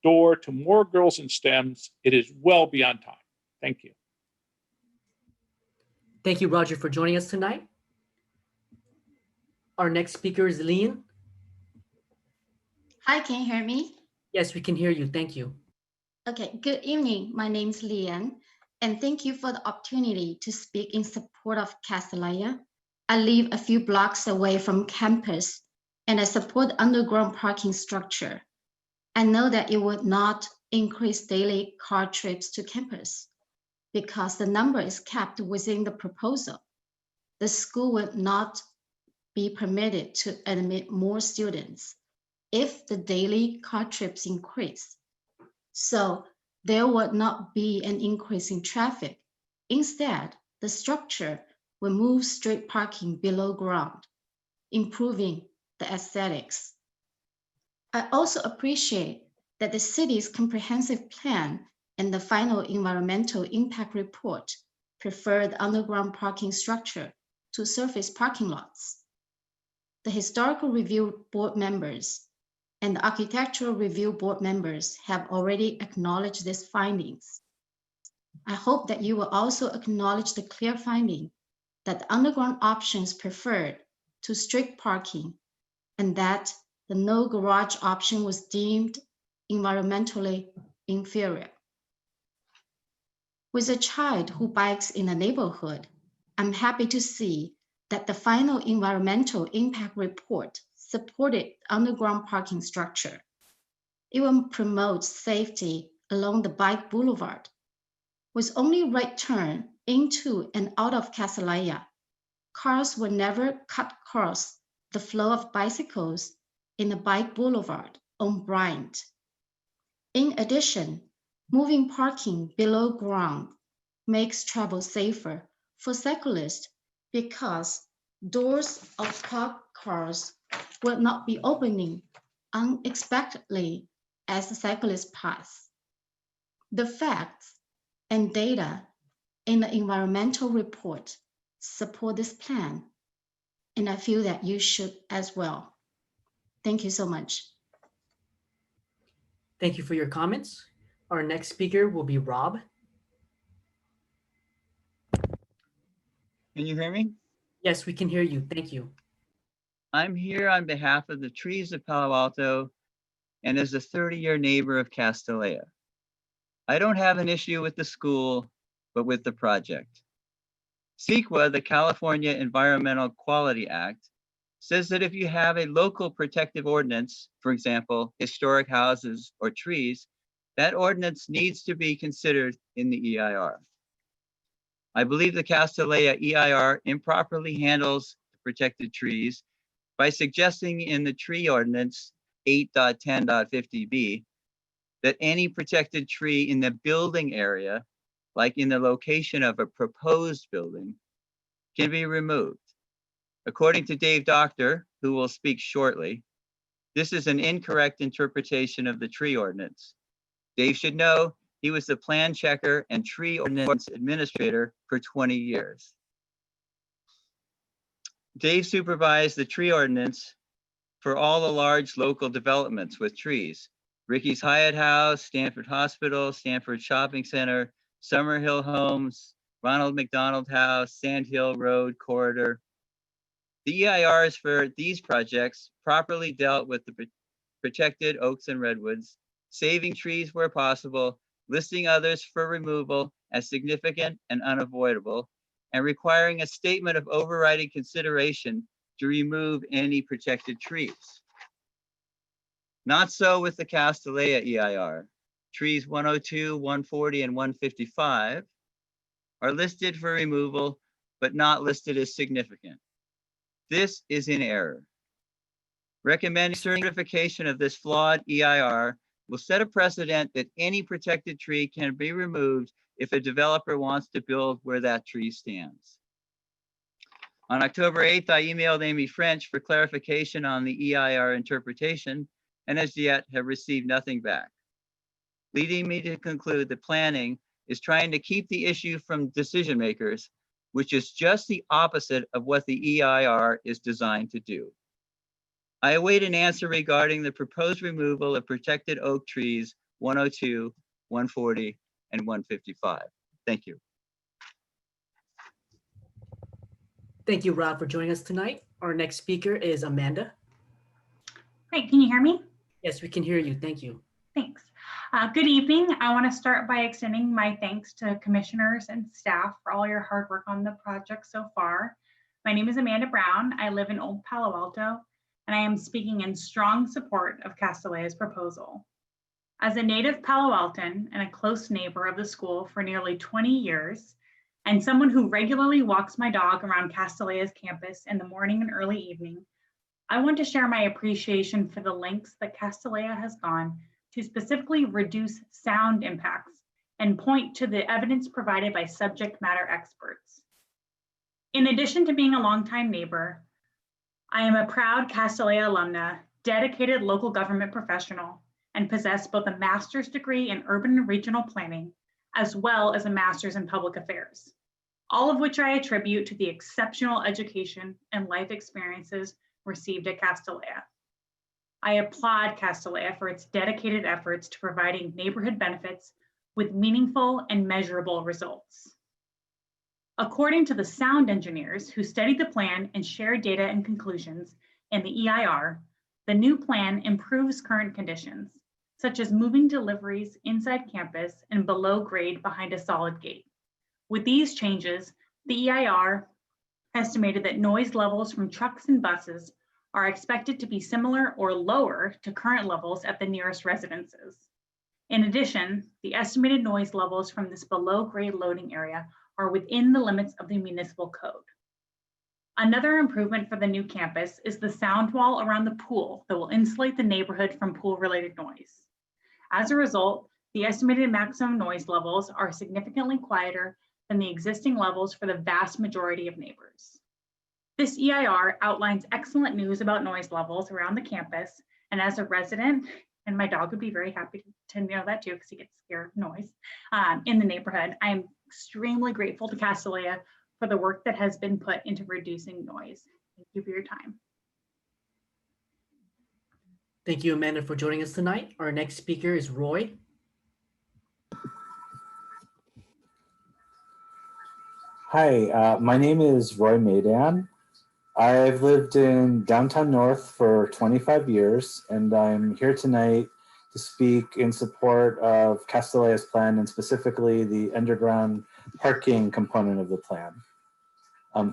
door to more girls in STEMs. It is well beyond time. Thank you. Thank you, Roger, for joining us tonight. Our next speaker is Leanne. Hi, can you hear me? Yes, we can hear you. Thank you. Okay, good evening. My name is Leanne, and thank you for the opportunity to speak in support of Castellea. I live a few blocks away from campus, and I support the underground parking structure. I know that it would not increase daily car trips to campus because the number is capped within the proposal. The school would not be permitted to admit more students if the daily car trips increase. So there would not be an increase in traffic. Instead, the structure will move street parking below ground, improving the aesthetics. I also appreciate that the city's comprehensive plan and the final environmental impact report prefer the underground parking structure to surface parking lots. The historical review board members and the architectural review board members have already acknowledged these findings. I hope that you will also acknowledge the clear finding that the underground options preferred to strict parking and that the no garage option was deemed environmentally inferior. With a child who bikes in the neighborhood, I'm happy to see that the final environmental impact report supported underground parking structure. It will promote safety along the bike boulevard. With only right turn into and out of Castellia, cars will never cut across the flow of bicycles in the bike boulevard on Bryant. In addition, moving parking below ground makes travel safer for cyclists because doors of parked cars will not be opening unexpectedly as the cyclists pass. The facts and data in the environmental report support this plan, and I feel that you should as well. Thank you so much. Thank you for your comments. Our next speaker will be Rob. Can you hear me? Yes, we can hear you. Thank you. I'm here on behalf of the Trees of Palo Alto and as a 30-year neighbor of Castellia. I don't have an issue with the school, but with the project. CEQA, the California Environmental Quality Act, says that if you have a local protective ordinance, for example, historic houses or trees, that ordinance needs to be considered in the EIR. I believe the Castellia EIR improperly handles the protected trees by suggesting in the tree ordinance 8.10.50b that any protected tree in the building area, like in the location of a proposed building, can be removed. According to Dave Doctor, who will speak shortly, this is an incorrect interpretation of the tree ordinance. Dave should know he was the plan checker and tree ordinance administrator for 20 years. Dave supervised the tree ordinance for all the large local developments with trees. Ricky's Hyatt House, Stanford Hospital, Stanford Shopping Center, Summerhill Homes, Ronald McDonald House, Sand Hill Road Corridor. The EIRs for these projects properly dealt with the protected oaks and redwoods, saving trees where possible, listing others for removal as significant and unavoidable, and requiring a statement of overriding consideration to remove any protected trees. Not so with the Castellia EIR. Trees 102, 140, and 155 are listed for removal, but not listed as significant. This is in error. Recommending certification of this flawed EIR will set a precedent that any protected tree can be removed if a developer wants to build where that tree stands. On October 8th, I emailed Amy French for clarification on the EIR interpretation, and as yet have received nothing back, leading me to conclude that planning is trying to keep the issue from decision makers, which is just the opposite of what the EIR is designed to do. I await an answer regarding the proposed removal of protected oak trees 102, 140, and 155. Thank you. Thank you, Rob, for joining us tonight. Our next speaker is Amanda. Great, can you hear me? Yes, we can hear you. Thank you. Thanks. Good evening. I want to start by extending my thanks to commissioners and staff for all your hard work on the project so far. My name is Amanda Brown. I live in Old Palo Alto, and I am speaking in strong support of Castellia's proposal. As a native Palo Alton and a close neighbor of the school for nearly 20 years, and someone who regularly walks my dog around Castellia's campus in the morning and early evening, I want to share my appreciation for the lengths that Castellia has gone to specifically reduce sound impacts and point to the evidence provided by subject matter experts. In addition to being a longtime neighbor, I am a proud Castellia alumna, dedicated local government professional, and possess both a master's degree in urban and regional planning, as well as a master's in public affairs, all of which I attribute to the exceptional education and life experiences received at Castellea. I applaud Castellea for its dedicated efforts to providing neighborhood benefits with meaningful and measurable results. According to the sound engineers who studied the plan and shared data and conclusions in the EIR, the new plan improves current conditions, such as moving deliveries inside campus and below grade behind a solid gate. With these changes, the EIR estimated that noise levels from trucks and buses are expected to be similar or lower to current levels at the nearest residences. In addition, the estimated noise levels from this below grade loading area are within the limits of the municipal code. Another improvement for the new campus is the sound wall around the pool that will insulate the neighborhood from pool-related noise. As a result, the estimated maximum noise levels are significantly quieter than the existing levels for the vast majority of neighbors. This EIR outlines excellent news about noise levels around the campus, and as a resident, and my dog would be very happy to know that too, because he gets scared of noise in the neighborhood, I am extremely grateful to Castellea for the work that has been put into reducing noise. Thank you for your time. Thank you, Amanda, for joining us tonight. Our next speaker is Roy. Hi, my name is Roy Maidan. I've lived in downtown North for 25 years, and I'm here tonight to speak in support of Castellea's plan, and specifically the underground parking component of the plan.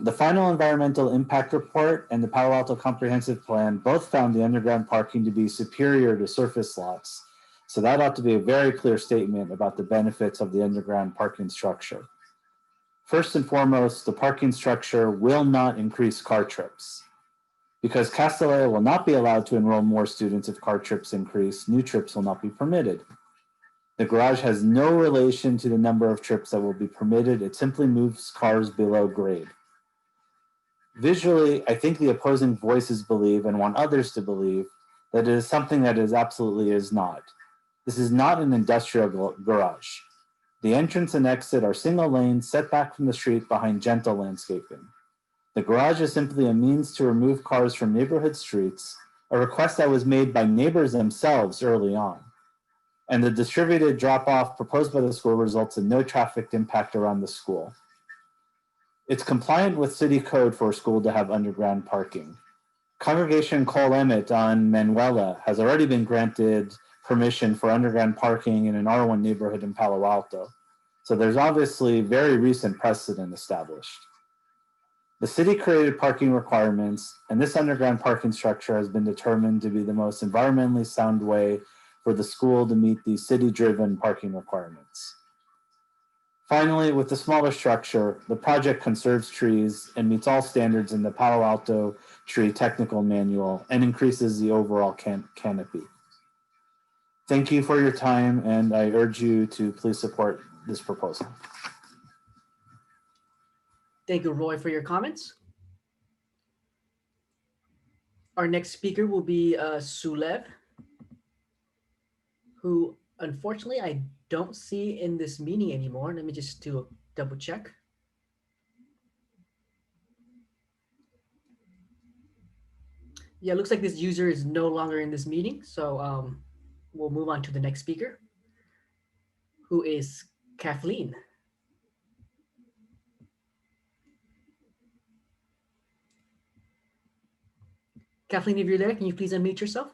The final environmental impact report and the Palo Alto Comprehensive Plan both found the underground parking to be superior to surface lots. So that ought to be a very clear statement about the benefits of the underground parking structure. First and foremost, the parking structure will not increase car trips. Because Castellea will not be allowed to enroll more students if car trips increase, new trips will not be permitted. The garage has no relation to the number of trips that will be permitted. It simply moves cars below grade. Visually, I think the opposing voices believe and want others to believe that it is something that it absolutely is not. This is not an industrial garage. The entrance and exit are single lanes set back from the street behind gentle landscaping. The garage is simply a means to remove cars from neighborhood streets, a request that was made by neighbors themselves early on. And the distributed drop-off proposed by the school results in no traffic impact around the school. It's compliant with city code for a school to have underground parking. Congregation Col Emmett on Manuela has already been granted permission for underground parking in an R1 neighborhood in Palo Alto. So there's obviously very recent precedent established. The city created parking requirements, and this underground parking structure has been determined to be the most environmentally sound way for the school to meet the city-driven parking requirements. Finally, with the smaller structure, the project conserves trees and meets all standards in the Palo Alto Tree Technical Manual and increases the overall canopy. Thank you for your time, and I urge you to please support this proposal. Thank you, Roy, for your comments. Our next speaker will be Sulev, who unfortunately I don't see in this meeting anymore. Let me just do a double check. Yeah, it looks like this user is no longer in this meeting. So we'll move on to the next speaker, who is Kathleen. Kathleen, if you're there, can you please unmute yourself?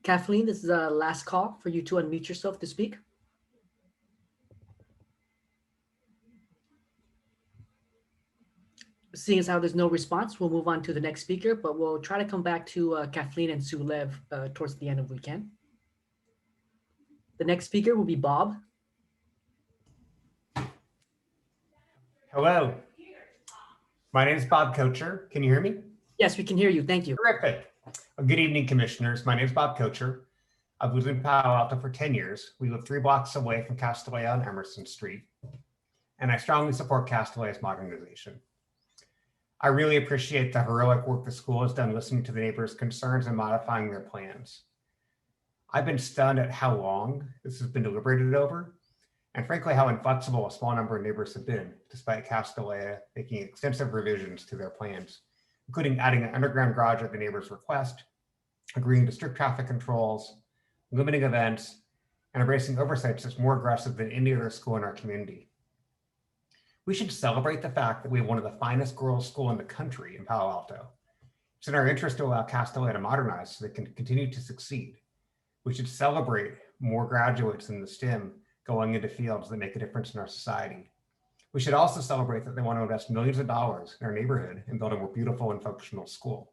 Kathleen, this is a last call for you to unmute yourself to speak. Seeing as how there's no response, we'll move on to the next speaker, but we'll try to come back to Kathleen and Sulev towards the end if we can. The next speaker will be Bob. Hello. My name is Bob Kocher. Can you hear me? Yes, we can hear you. Thank you. Terrific. Well, good evening, commissioners. My name is Bob Kocher. I've lived in Palo Alto for 10 years. We live 3 blocks away from Castellea on Emerson Street, and I strongly support Castellea's modernization. I really appreciate the heroic work the school has done listening to the neighbors' concerns and modifying their plans. I've been stunned at how long this has been deliberated over, and frankly, how inflexible a small number of neighbors have been, despite Castellea making extensive revisions to their plans, including adding an underground garage at the neighbor's request, agreeing to strict traffic controls, limiting events, and embracing oversights that's more aggressive than any other school in our community. We should celebrate the fact that we have one of the finest girls' schools in the country in Palo Alto. It's in our interest to allow Castellea to modernize so they can continue to succeed. We should celebrate more graduates in the STEM going into fields that make a difference in our society. We should also celebrate that they want to invest millions of dollars in our neighborhood and build a more beautiful and functional school.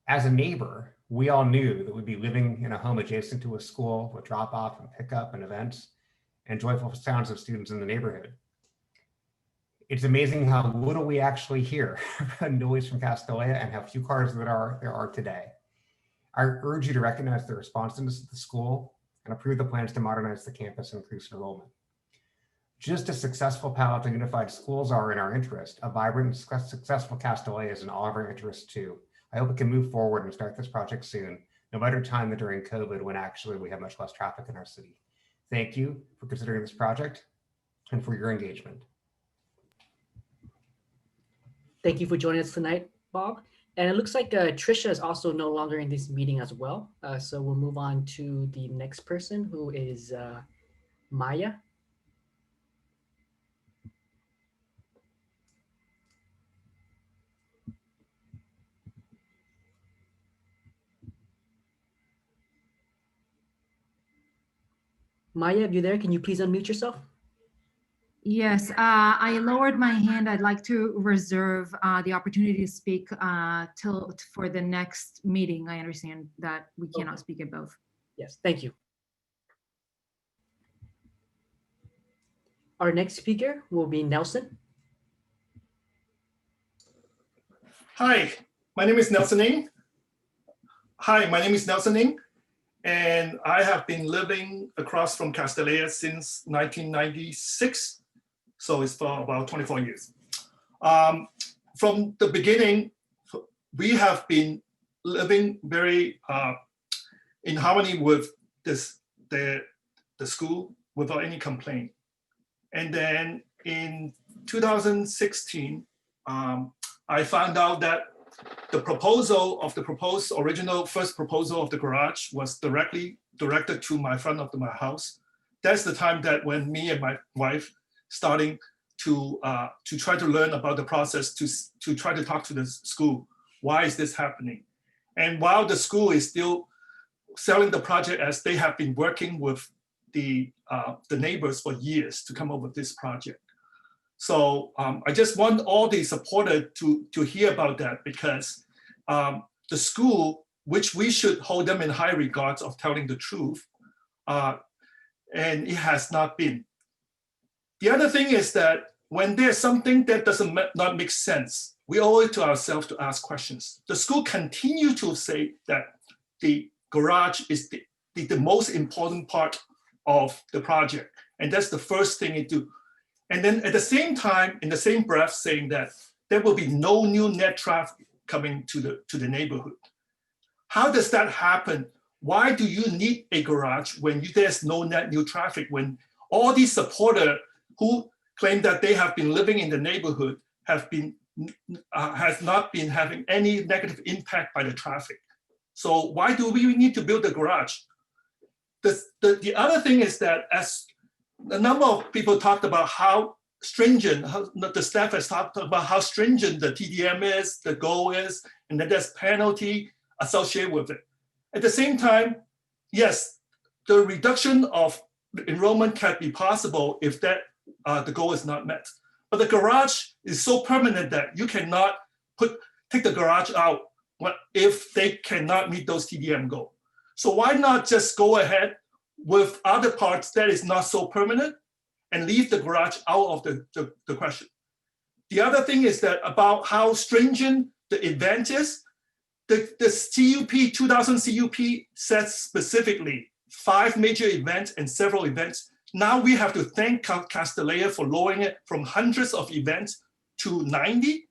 As a neighbor, we all knew that we'd be living in a home adjacent to a school with drop off and pickup and events and joyful sounds of students in the neighborhood. It's amazing how little we actually hear noise from Castellea and how few cars there are today. I urge you to recognize the responsiveness of the school and approve the plans to modernize the campus and increase enrollment. Just as successful Palo Alto Unified Schools are in our interest, a vibrant and successful Castellea is in all of our interests too. I hope we can move forward and start this project soon, no matter time than during COVID when actually we have much less traffic in our city. Thank you for considering this project and for your engagement. Thank you for joining us tonight, Bob. And it looks like Trisha is also no longer in this meeting as well. So we'll move on to the next person, who is Maya. Maya, if you're there, can you please unmute yourself? Yes, I lowered my hand. I'd like to reserve the opportunity to speak for the next meeting. I understand that we cannot speak at both. Yes, thank you. Our next speaker will be Nelson. Hi, my name is Nelson Ng. And I have been living across from Castellea since 1996. So it's for about 24 years. From the beginning, we have been living very in harmony with the school without any complaint. And then in 2016, I found out that the proposal of the first proposal of the garage was directly directed to my front of my house. That's the time that when me and my wife starting to try to learn about the process, to try to talk to the school. Why is this happening? And while the school is still selling the project as they have been working with the neighbors for years to come up with this project. So I just want all the supporters to hear about that, because the school, which we should hold them in high regards of telling the truth, and it has not been. The other thing is that when there's something that not make sense, we owe it to ourselves to ask questions. The school continue to say that the garage is the most important part of the project, and that's the first thing it do. And then at the same time, in the same breath, saying that there will be no new net traffic coming to the neighborhood. How does that happen? Why do you need a garage when there's no net new traffic, when all these supporters who claim that they have been living in the neighborhood has not been having any negative impact by the traffic? So why do we need to build a garage? The other thing is that, as a number of people talked about how stringent, the staff has talked about how stringent the TDM is, the goal is, and that there's penalty associated with it. At the same time, yes, the reduction of enrollment can be possible if that the goal is not met. But the garage is so permanent that you cannot take the garage out if they cannot meet those TDM goals. So why not just go ahead with other parts that is not so permanent and leave the garage out of the question? The other thing is that about how stringent the event is, the CUP, 2000 CUP says specifically 5 major events and several events. Now we have to thank Castellea for lowering it from hundreds of events to 90.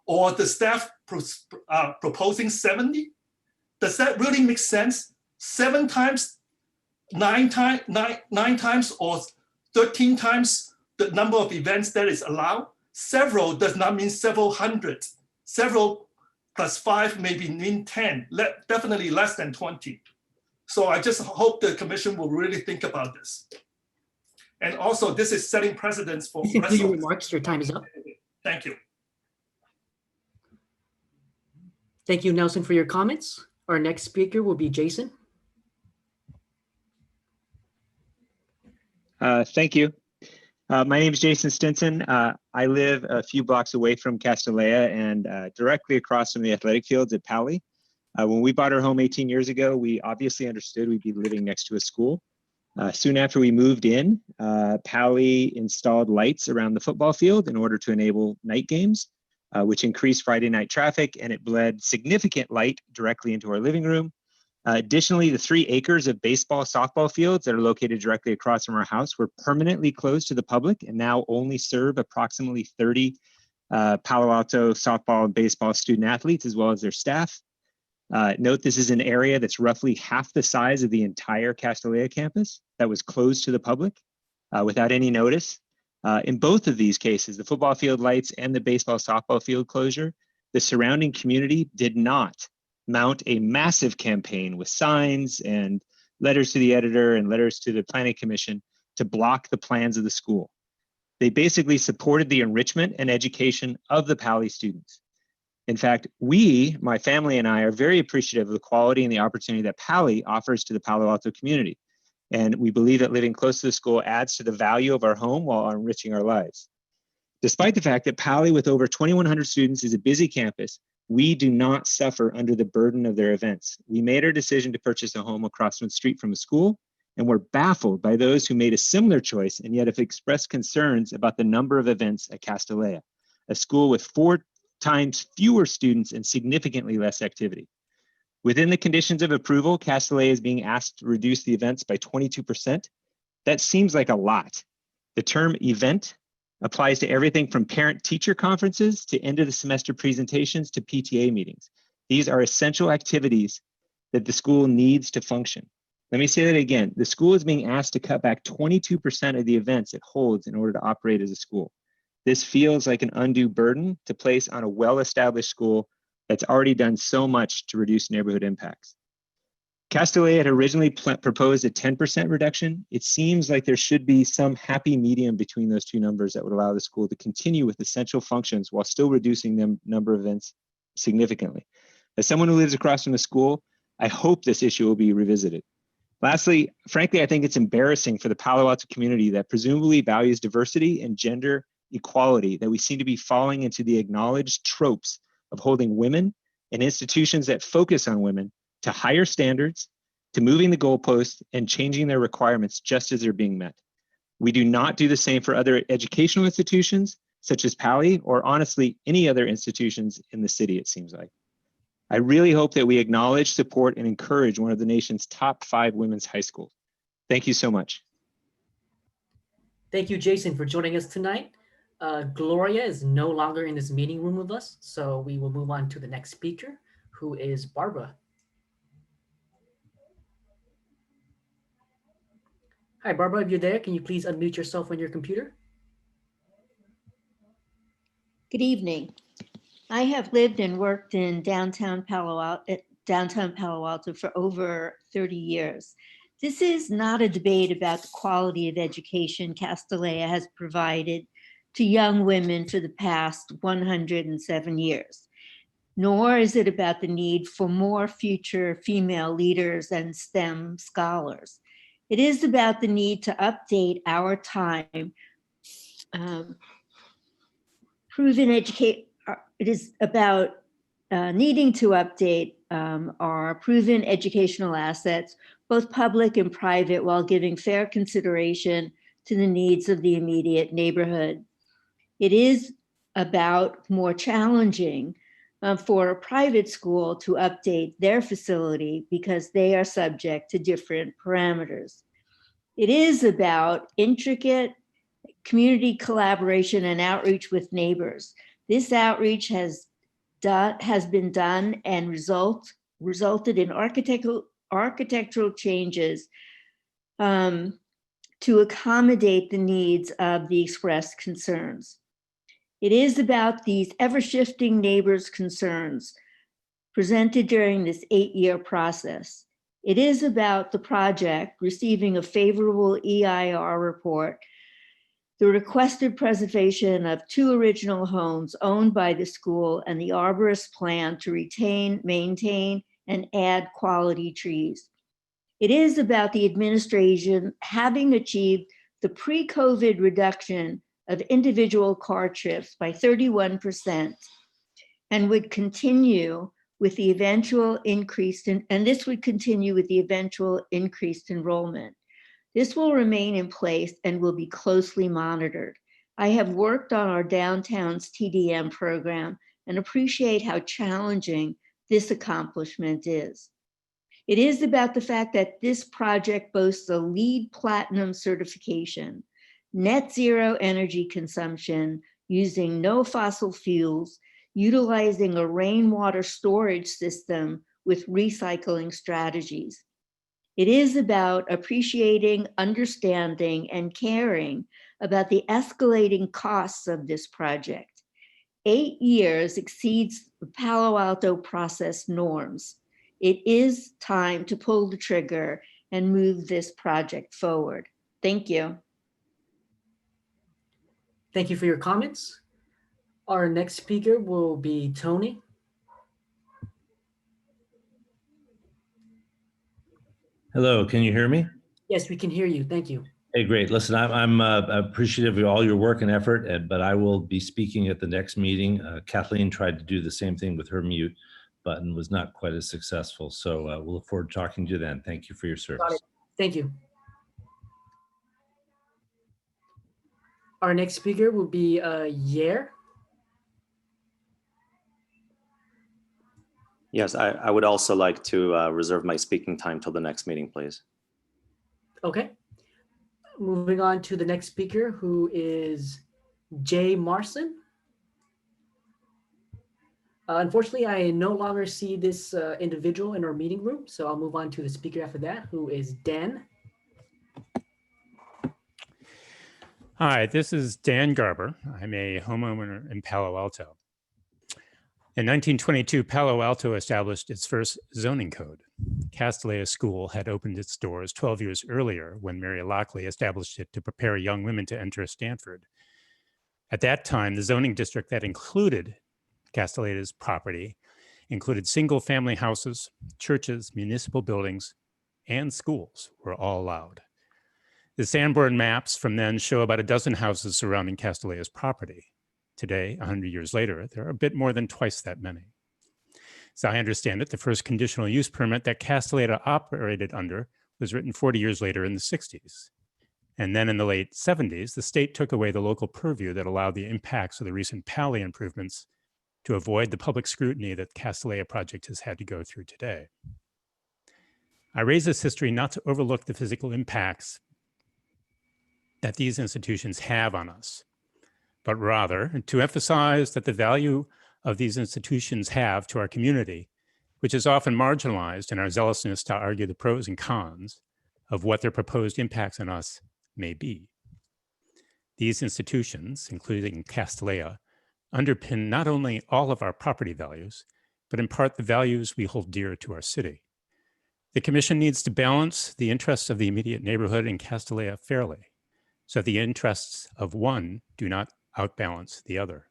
or the staff proposing 70? Does that really make sense? 7 times, 9 times, or 13 times the number of events that is allowed? Several does not mean several hundred. Several plus 5 maybe mean 10, definitely less than 20. So I just hope the commission will really think about this. And also, this is setting precedents for Please conclude your remarks. Your time is up. Thank you. Thank you, Nelson, for your comments. Our next speaker will be Jason. Thank you. My name is Jason Stinson. I live a few blocks away from Castellea and directly across from the athletic fields at Paoli. When we bought our home 18 years ago, we obviously understood we'd be living next to a school. Soon after we moved in, Paoli installed lights around the football field in order to enable night games, which increased Friday night traffic, and it bled significant light directly into our living room. Additionally, the 3 acres of baseball, softball fields that are located directly across from our house were permanently closed to the public and now only serve approximately 30 Palo Alto softball and baseball student athletes, as well as their staff. Note this is an area that's roughly half the size of the entire Castellea campus that was closed to the public without any notice. In both of these cases, the football field lights and the baseball softball field closure, the surrounding community did not mount a massive campaign with signs and letters to the editor and letters to the planning commission to block the plans of the school. They basically supported the enrichment and education of the Paoli students. In fact, my family and I, are very appreciative of the quality and the opportunity that Paoli offers to the Palo Alto community. And we believe that living close to the school adds to the value of our home while enriching our lives. Despite the fact that Paoli, with over 2,100 students, is a busy campus, we do not suffer under the burden of their events. We made our decision to purchase a home across the street from a school, and we're baffled by those who made a similar choice and yet have expressed concerns about the number of events at Castellea, a school with 4 times fewer students and significantly less activity. Within the conditions of approval, Castellea is being asked to reduce the events by 22%. That seems like a lot. The term event applies to everything from parent-teacher conferences to end of the semester presentations to PTA meetings. These are essential activities that the school needs to function. Let me say that again. The school is being asked to cut back 22% of the events it holds in order to operate as a school. This feels like an undue burden to place on a well-established school that's already done so much to reduce neighborhood impacts. Castellea had originally proposed a 10% reduction. It seems like there should be some happy medium between those two numbers that would allow the school to continue with essential functions while still reducing the number of events significantly. As someone who lives across from the school, I hope this issue will be revisited. Lastly, frankly, I think it's embarrassing for the Palo Alto community that presumably values diversity and gender equality that we seem to be falling into the acknowledged tropes of holding women and institutions that focus on women to higher standards, to moving the goalposts and changing their requirements just as they're being met. We do not do the same for other educational institutions, such as Paoli, or honestly, any other institutions in the city, it seems like. I really hope that we acknowledge, support, and encourage one of the nation's top 5 women's high schools. Thank you so much. Thank you, Jason, for joining us tonight. Gloria is no longer in this meeting room with us, so we will move on to the next speaker, who is Barbara. Hi, Barbara, if you're there, can you please unmute yourself on your computer? Good evening. I have lived and worked in downtown Palo Alto for over 30 years. This is not a debate about the quality of education Castellea has provided to young women for the past 107 years, nor is it about the need for more future female leaders and STEM scholars. It is about the need to update our time. It is about needing to update our proven educational assets, both public and private, while giving fair consideration to the needs of the immediate neighborhood. It is about more challenging for a private school to update their facility because they are subject to different parameters. It is about intricate community collaboration and outreach with neighbors. This outreach has been done and resulted in architectural changes to accommodate the needs of the expressed concerns. It is about these ever-shifting neighbors' concerns presented during this 8-year process. It is about the project receiving a favorable EIR report, the requested preservation of 2 original homes owned by the school, and the arborist plan to retain, maintain, and add quality trees. It is about the administration having achieved the pre-COVID reduction of individual car trips by 31% and would continue with the eventual increased increased enrollment. This will remain in place and will be closely monitored. I have worked on our downtown's TDM program and appreciate how challenging this accomplishment is. It is about the fact that this project boasts a LEED Platinum certification, net zero energy consumption using no fossil fuels, utilizing a rainwater storage system with recycling strategies. It is about appreciating, understanding, and caring about the escalating costs of this project. 8 years exceeds the Palo Alto process norms. It is time to pull the trigger and move this project forward. Thank you. Thank you for your comments. Our next speaker will be Tony. Hello, can you hear me? Yes, we can hear you. Thank you. Hey, great. Listen, I'm appreciative of all your work and effort, but I will be speaking at the next meeting. Kathleen tried to do the same thing with her mute button, was not quite as successful. So we'll look forward to talking to you then. Thank you for your service. Got it. Thank you. Our next speaker will be Yair. Yes, I would also like to reserve my speaking time till the next meeting, please. Okay. Moving on to the next speaker, who is Jay Marson. Unfortunately, I no longer see this individual in our meeting room, so I'll move on to the speaker after that, who is Dan. Hi, this is Dan Garber. I'm a homeowner in Palo Alto. In 1922, Palo Alto established its first zoning code. Castanea School had opened its doors 12 years earlier when Mary Lockley established it to prepare young women to enter Stanford. At that time, the zoning district that included Castanea's property included single-family houses, churches, municipal buildings, and schools were all allowed. The Sanborn maps from then show about a dozen houses surrounding Castanea's property. Today, 100 years later, there are a bit more than twice that many. As I understand it, the first conditional use permit that Castanea operated under was written 40 years later in the 60s. And then in the late 70s, the state took away the local purview that allowed the impacts of the recent Pali improvements to avoid the public scrutiny that Castanea project has had to go through today. I raise this history not to overlook the physical impacts that these institutions have on us, but rather to emphasize that the value of these institutions have to our community, which is often marginalized in our zealousness to argue the pros and cons of what their proposed impacts on us may be. These institutions, including Castanea, underpin not only all of our property values, but in part the values we hold dear to our city. The Commission needs to balance the interests of the immediate neighborhood in Castanea fairly, so the interests of one do not outbalance the other,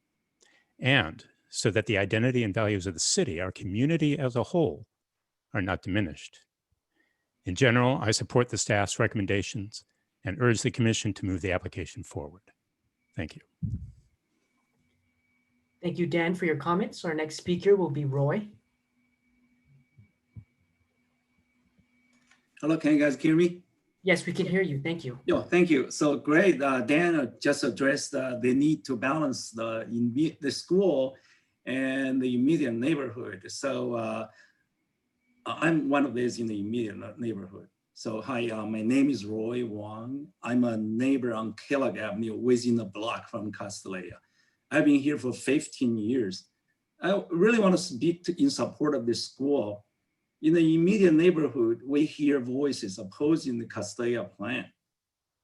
and so that the identity and values of the city, our community as a whole, are not diminished. In general, I support the staff's recommendations and urge the Commission to move the application forward. Thank you. Thank you, Dan, for your comments. Our next speaker will be Roy. Hello, can you guys hear me? Yes, we can hear you. Thank you. Yeah, thank you. So great. Dan just addressed the need to balance the school and the immediate neighborhood. So I'm one of these in the immediate neighborhood. So hi, my name is Roy Wong. I'm a neighbor on Kellogg Avenue within a block from Castanea. I've been here for 15 years. I really want to speak in support of this school. In the immediate neighborhood, we hear voices opposing the Castalia plan.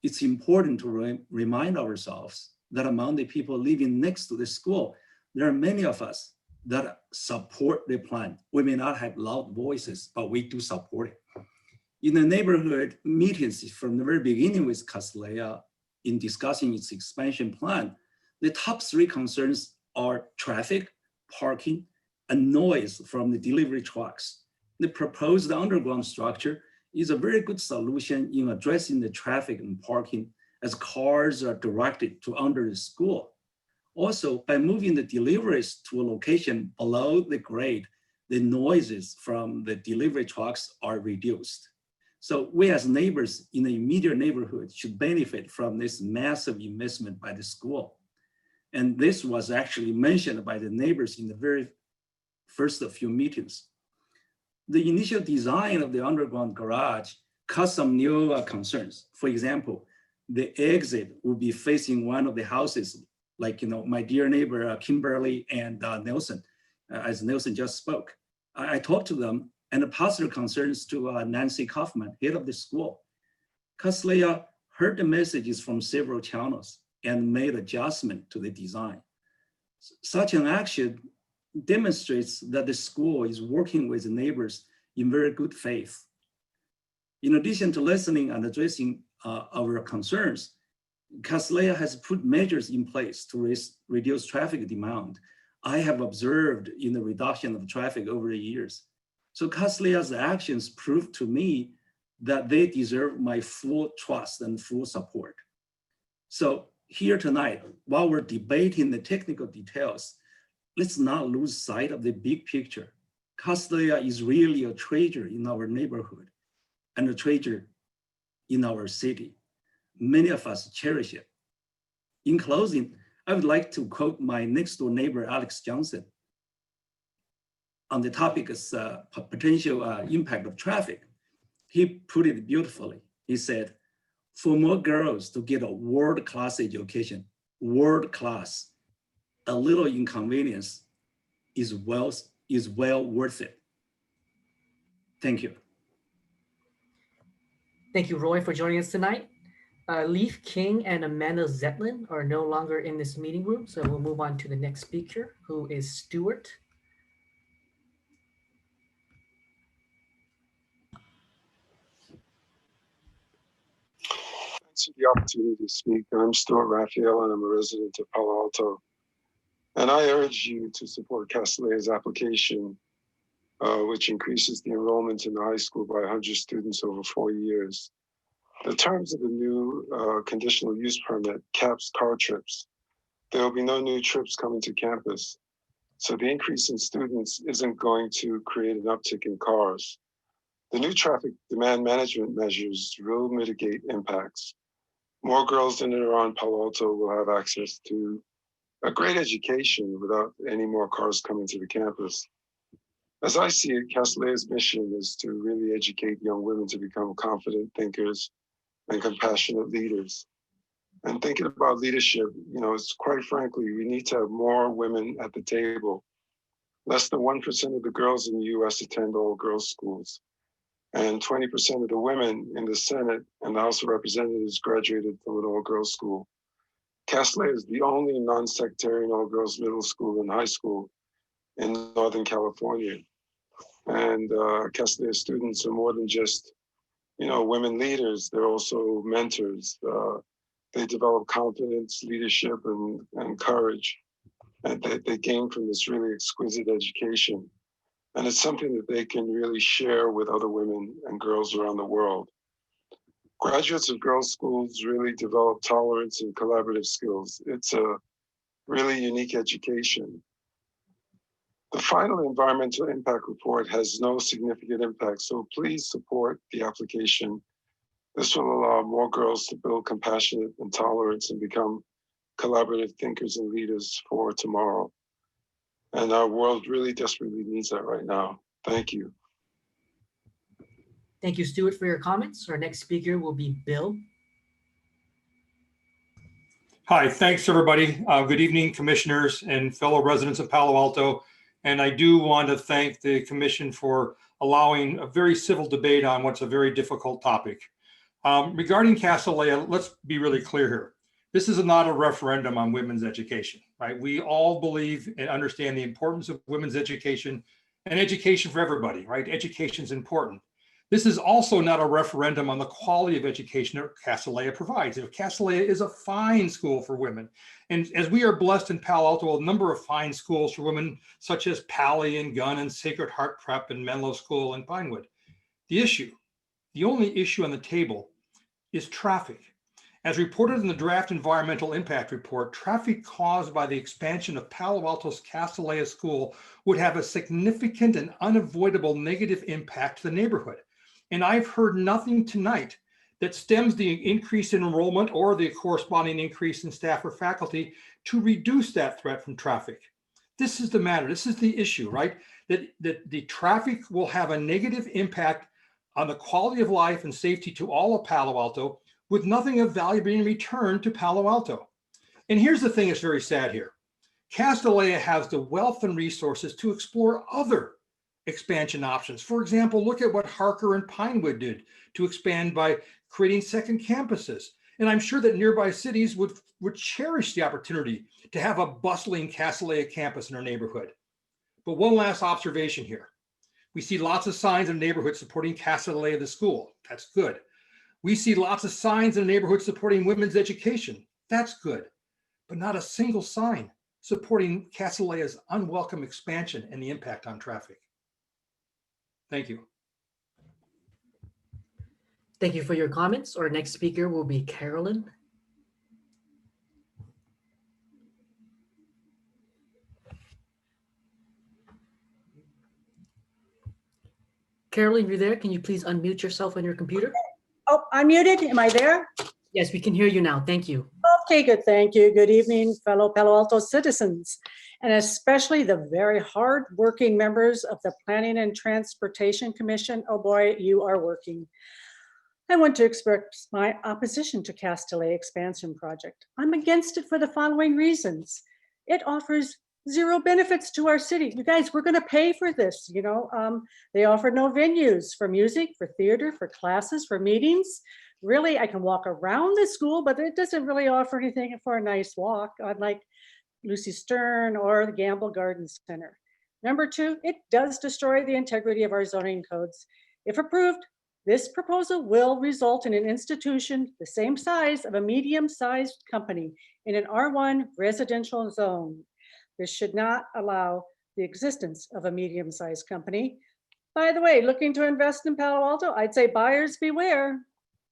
It's important to remind ourselves that among the people living next to the school, there are many of us that support the plan. We may not have loud voices, but we do support it. In the neighborhood meetings from the very beginning with Castalia in discussing its expansion plan, the top three concerns are traffic, parking, and noise from the delivery trucks. The proposed underground structure is a very good solution in addressing the traffic and parking as cars are directed to under the school. Also, by moving the deliveries to a location below the grade, the noises from the delivery trucks are reduced. So we as neighbors in the immediate neighborhood should benefit from this massive investment by the school. And this was actually mentioned by the neighbors in the very first few meetings. The initial design of the underground garage caused some new concerns. For example, the exit would be facing one of the houses, like my dear neighbor Kimberly and Nelson, as Nelson just spoke. I talked to them and passed their concerns to Nancy Kaufman, head of the school. Castalia heard the messages from several channels and made adjustment to the design. Such an action demonstrates that the school is working with the neighbors in very good faith. In addition to listening and addressing our concerns, Castalia has put measures in place to reduce traffic demand. I have observed in the reduction of traffic over the years. So Castalia's actions prove to me that they deserve my full trust and full support. So here tonight, while we're debating the technical details, let's not lose sight of the big picture. Castalia is really a treasure in our neighborhood and a treasure in our city. Many of us cherish it. In closing, I would like to quote my next door neighbor, Alex Johnson, on the topic of potential impact of traffic. He put it beautifully. He said, for more girls to get a world-class education, world-class, a little inconvenience is well worth it. Thank you. Thank you, Roy, for joining us tonight. Leif King and Amanda Zetlin are no longer in this meeting room, so we'll move on to the next speaker, who is Stuart. Thanks for the opportunity to speak. I'm Stuart Raphael, and I'm a resident of Palo Alto. And I urge you to support Castalia's application, which increases the enrollment in the high school by 100 students over 4 years. The terms of the new conditional use permit caps car trips. There will be no new trips coming to campus. So the increase in students isn't going to create an uptick in cars. The new traffic demand management measures will mitigate impacts. More girls in and around Palo Alto will have access to a great education without any more cars coming to the campus. As I see it, Castalia's mission is to really educate young women to become confident thinkers and compassionate leaders. And thinking about leadership, it's quite frankly, we need to have more women at the table. Less than 1% of the girls in the US attend all girls schools. And 20% of the women in the Senate and the House of Representatives graduated from an all-girls school. Castalia is the only non-sectarian all-girls middle school and high school in Northern California. And Castalia students are more than just, women leaders. They're also mentors. They develop confidence, leadership, and courage. And they gain from this really exquisite education. And it's something that they can really share with other women and girls around the world. Graduates of girls' schools really develop tolerance and collaborative skills. It's a really unique education. The final environmental impact report has no significant impact, so please support the application. This will allow more girls to build compassionate and tolerance and become collaborative thinkers and leaders for tomorrow. And our world really desperately needs that right now. Thank you. Thank you, Stuart, for your comments. Our next speaker will be Bill. Hi, thanks everybody. Good evening, commissioners and fellow residents of Palo Alto And I do want to thank the commission for allowing a very civil debate on what's a very difficult topic. Regarding Castellea, let's be really clear here. This is not a referendum on women's education, right? We all believe and understand the importance of women's education and education for everybody, right? Education is important. This is also not a referendum on the quality of education that Castellea provides. Castellea is a fine school for women. And as we are blessed in Palo Alto, a number of fine schools for women, such as Pali and Gunn and Sacred Heart Prep and Menlo School and Pinewood. The only issue on the table is traffic. As reported in the draft environmental impact report, traffic caused by the expansion of Palo Alto's Castellea School would have a significant and unavoidable negative impact to the neighborhood. And I've heard nothing tonight that stems the increase in enrollment or the corresponding increase in staff or faculty to reduce that threat from traffic. This is the matter. This is the issue, right? That the traffic will have a negative impact on the quality of life and safety to all of Palo Alto, with nothing of value being returned to Palo Alto. And here's the thing that's very sad here. Castellea has the wealth and resources to explore other expansion options. For example, look at what Harker and Pinewood did to expand by creating second campuses. And I'm sure that nearby cities would cherish the opportunity to have a bustling Castellea campus in our neighborhood. But one last observation here. We see lots of signs in neighborhoods supporting Castellea the school. That's good. We see lots of signs in the neighborhood supporting women's education. That's good, but not a single sign supporting Castellea's unwelcome expansion and the impact on traffic. Thank you. Thank you for your comments. Our next speaker will be Carolyn. Carolyn, you're there. Can you please unmute yourself on your computer? Oh, I'm muted. Am I there? Yes, we can hear you now. Thank you. Okay, good. Thank you. Good evening, fellow Palo Alto citizens, and especially the very hard-working members of the Planning and Transportation Commission. Oh boy, you are working. I want to express my opposition to Castellea expansion project. I'm against it for the following reasons. It offers zero benefits to our city. You guys, we're going to pay for this. You know, they offer no venues for music, for theater, for classes, for meetings. Really, I can walk around the school, but it doesn't really offer anything for a nice walk, unlike Lucy Stern or the Gamble Garden Center. Number two, it does destroy the integrity of our zoning codes. If approved, this proposal will result in an institution the same size of a medium-sized company in an R1 residential zone. This should not allow the existence of a medium-sized company. By the way, looking to invest in Palo Alto, I'd say buyers beware.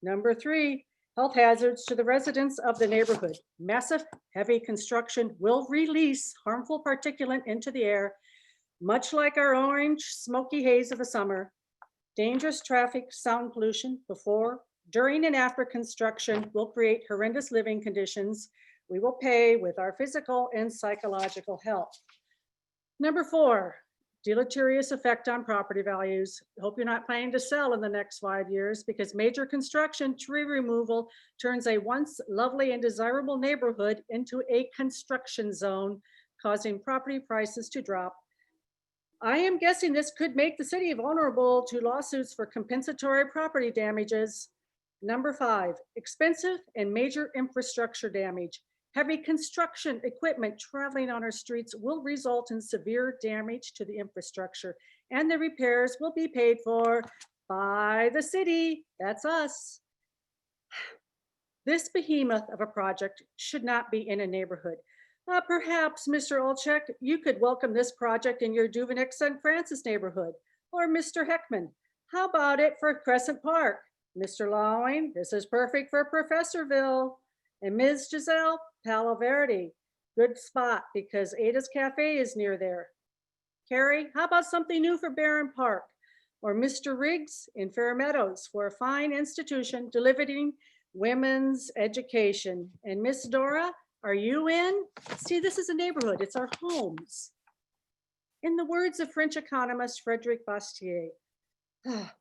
Number three, health hazards to the residents of the neighborhood. Massive, heavy construction will release harmful particulate into the air, much like our orange, smoky haze of the summer. Dangerous traffic, sound pollution before, during, and after construction will create horrendous living conditions. We will pay with our physical and psychological health. Number four, deleterious effect on property values. Hope you're not planning to sell in the next 5 years, because major construction, tree removal turns a once lovely and desirable neighborhood into a construction zone, causing property prices to drop. I am guessing this could make the city vulnerable to lawsuits for compensatory property damages. Number five, expensive and major infrastructure damage. Heavy construction equipment traveling on our streets will result in severe damage to the infrastructure, and the repairs will be paid for by the city. That's us. This behemoth of a project should not be in a neighborhood. Perhaps, Mr. Olchek, you could welcome this project in your Duveneck St. Francis neighborhood. Or Mr. Heckman, how about it for Crescent Park? Mr. Lawing, this is perfect for Professorville. And Ms. Giselle, Palo Verde, good spot because Ada's Cafe is near there. Carrie, how about something new for Barron Park? Or Mr. Riggs in Fair Meadows for a fine institution delivering women's education. And Miss Dora, are you in? See, this is a neighborhood, it's our homes. In the words of French economist Frederic Bastiat,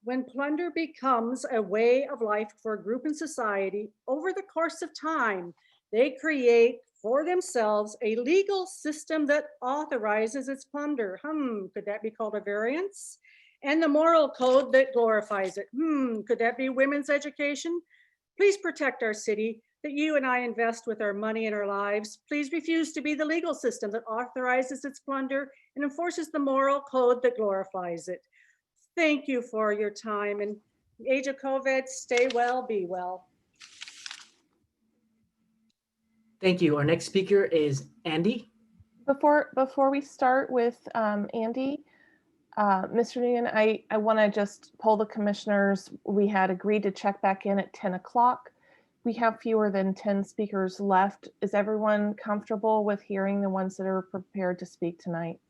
when plunder becomes a way of life for a group in society, over the course of time, they create for themselves a legal system that authorizes its plunder. Could that be called a variance? And the moral code that glorifies it. Could that be women's education? Please protect our city that you and I invest with our money and our lives. Please refuse to be the legal system that authorizes its plunder and enforces the moral code that glorifies it. Thank you for your time. And in the age of COVID, stay well, be well. Thank you. Our next speaker is Andy. Before we start with Andy, Mr. Nguyen, I want to just poll the commissioners. We had agreed to check back in at 10 o'clock. We have fewer than 10 speakers left. Is everyone comfortable with hearing the ones that are prepared to speak tonight?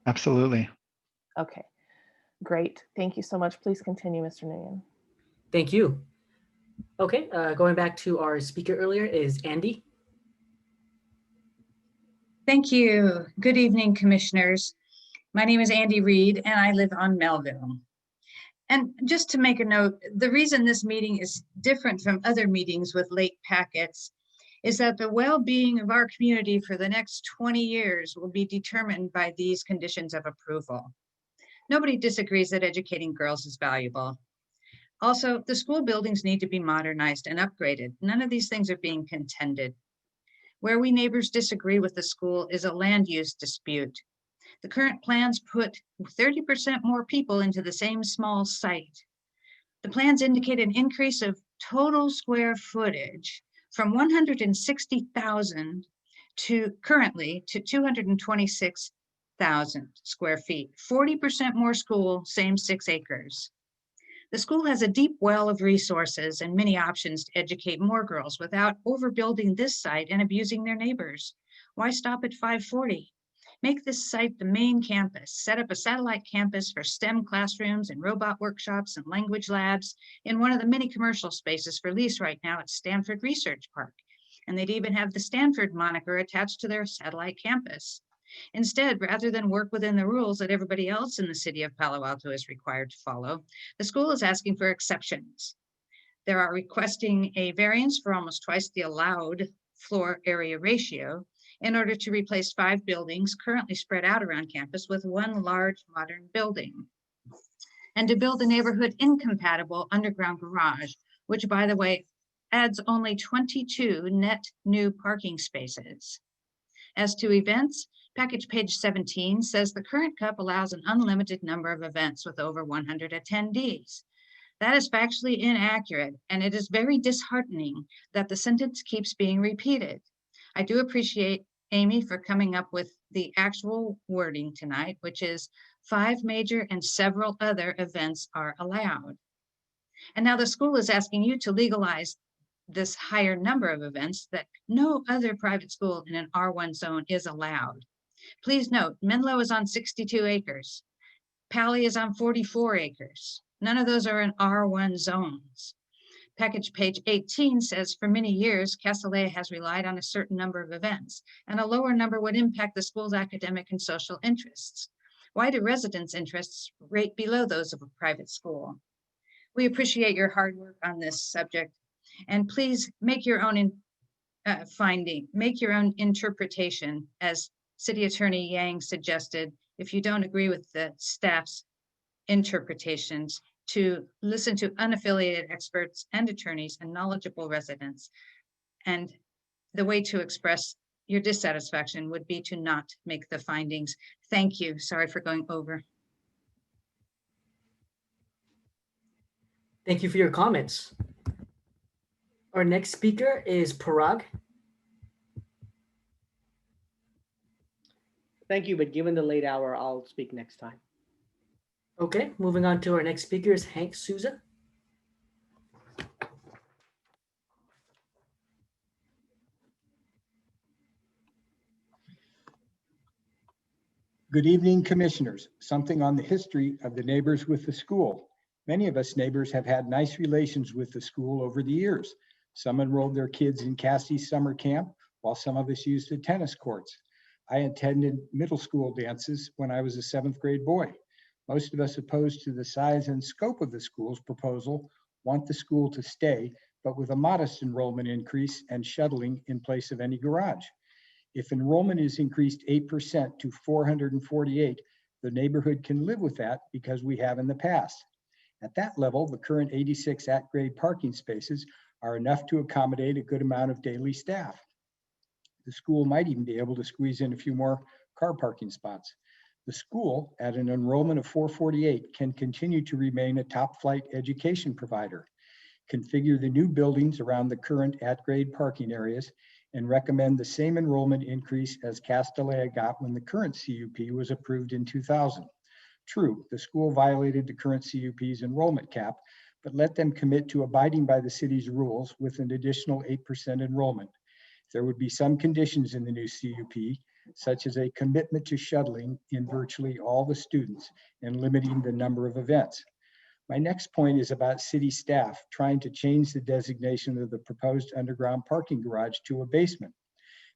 Absolutely. Okay, great. Thank you so much. Please continue, Mr. Nguyen. Thank you. Okay, going back to our speaker earlier is Andy. Thank you. Good evening, commissioners. My name is Andy Reed and I live on Melville. And just to make a note, the reason this meeting is different from other meetings with late packets is that the well-being of our community for the next 20 years will be determined by these conditions of approval. Nobody disagrees that educating girls is valuable. Also, the school buildings need to be modernized and upgraded. None of these things are being contended. Where we neighbors disagree with the school is a land use dispute. The current plans put 30% more people into the same small site. The plans indicate an increase of total square footage from 160,000 to currently to 226,000 square feet, 40% more school, same 6 acres. The school has a deep well of resources and many options to educate more girls without overbuilding this site and abusing their neighbors. Why stop at 540? Make this site the main campus, set up a satellite campus for STEM classrooms and robot workshops and language labs in one of the many commercial spaces for lease right now at Stanford Research Park. And they'd even have the Stanford moniker attached to their satellite campus. Instead, rather than work within the rules that everybody else in the city of Palo Alto is required to follow, the school is asking for exceptions. They are requesting a variance for almost twice the allowed floor area ratio in order to replace 5 buildings currently spread out around campus with one large modern building, and to build a neighborhood incompatible underground garage, which, by the way, adds only 22 net new parking spaces. As to events, package page 17 says the current CUP allows an unlimited number of events with over 100 attendees. That is factually inaccurate, and it is very disheartening that the sentence keeps being repeated. I do appreciate Amy for coming up with the actual wording tonight, which is 5 major and several other events are allowed. And now the school is asking you to legalize this higher number of events that no other private school in an R1 zone is allowed. Please note, Menlo is on 62 acres. Pali is on 44 acres. None of those are in R1 zones. Package page 18 says for many years, Castellea has relied on a certain number of events, and a lower number would impact the school's academic and social interests. Why do residents' interests rate below those of a private school? We appreciate your hard work on this subject, and please make your own make your own interpretation, as City Attorney Yang suggested, if you don't agree with the staff's interpretations, to listen to unaffiliated experts and attorneys and knowledgeable residents. And the way to express your dissatisfaction would be to not make the findings. Thank you. Sorry for going over. Thank you for your comments. Our next speaker is Parag. Thank you, but given the late hour, I'll speak next time. Okay, moving on to our next speaker is Hank Souza. Good evening, commissioners. Something on the history of the neighbors with the school. Many of us neighbors have had nice relations with the school over the years. Some enrolled their kids in Cassie's summer camp, while some of us used the tennis courts. I attended middle school dances when I was a 7th grade boy. Most of us opposed to the size and scope of the school's proposal want the school to stay, but with a modest enrollment increase and shuttling in place of any garage. If enrollment is increased 8% to 448, the neighborhood can live with that because we have in the past. At that level, the current 86 at-grade parking spaces are enough to accommodate a good amount of daily staff. The school might even be able to squeeze in a few more car parking spots. The school, at an enrollment of 448, can continue to remain a top-flight education provider, configure the new buildings around the current at-grade parking areas, and recommend the same enrollment increase as Castellea got when the current CUP was approved in 2000. True, the school violated the current CUP's enrollment cap, but let them commit to abiding by the city's rules with an additional 8% enrollment. There would be some conditions in the new CUP, such as a commitment to shuttling in virtually all the students and limiting the number of events. My next point is about city staff trying to change the designation of the proposed underground parking garage to a basement.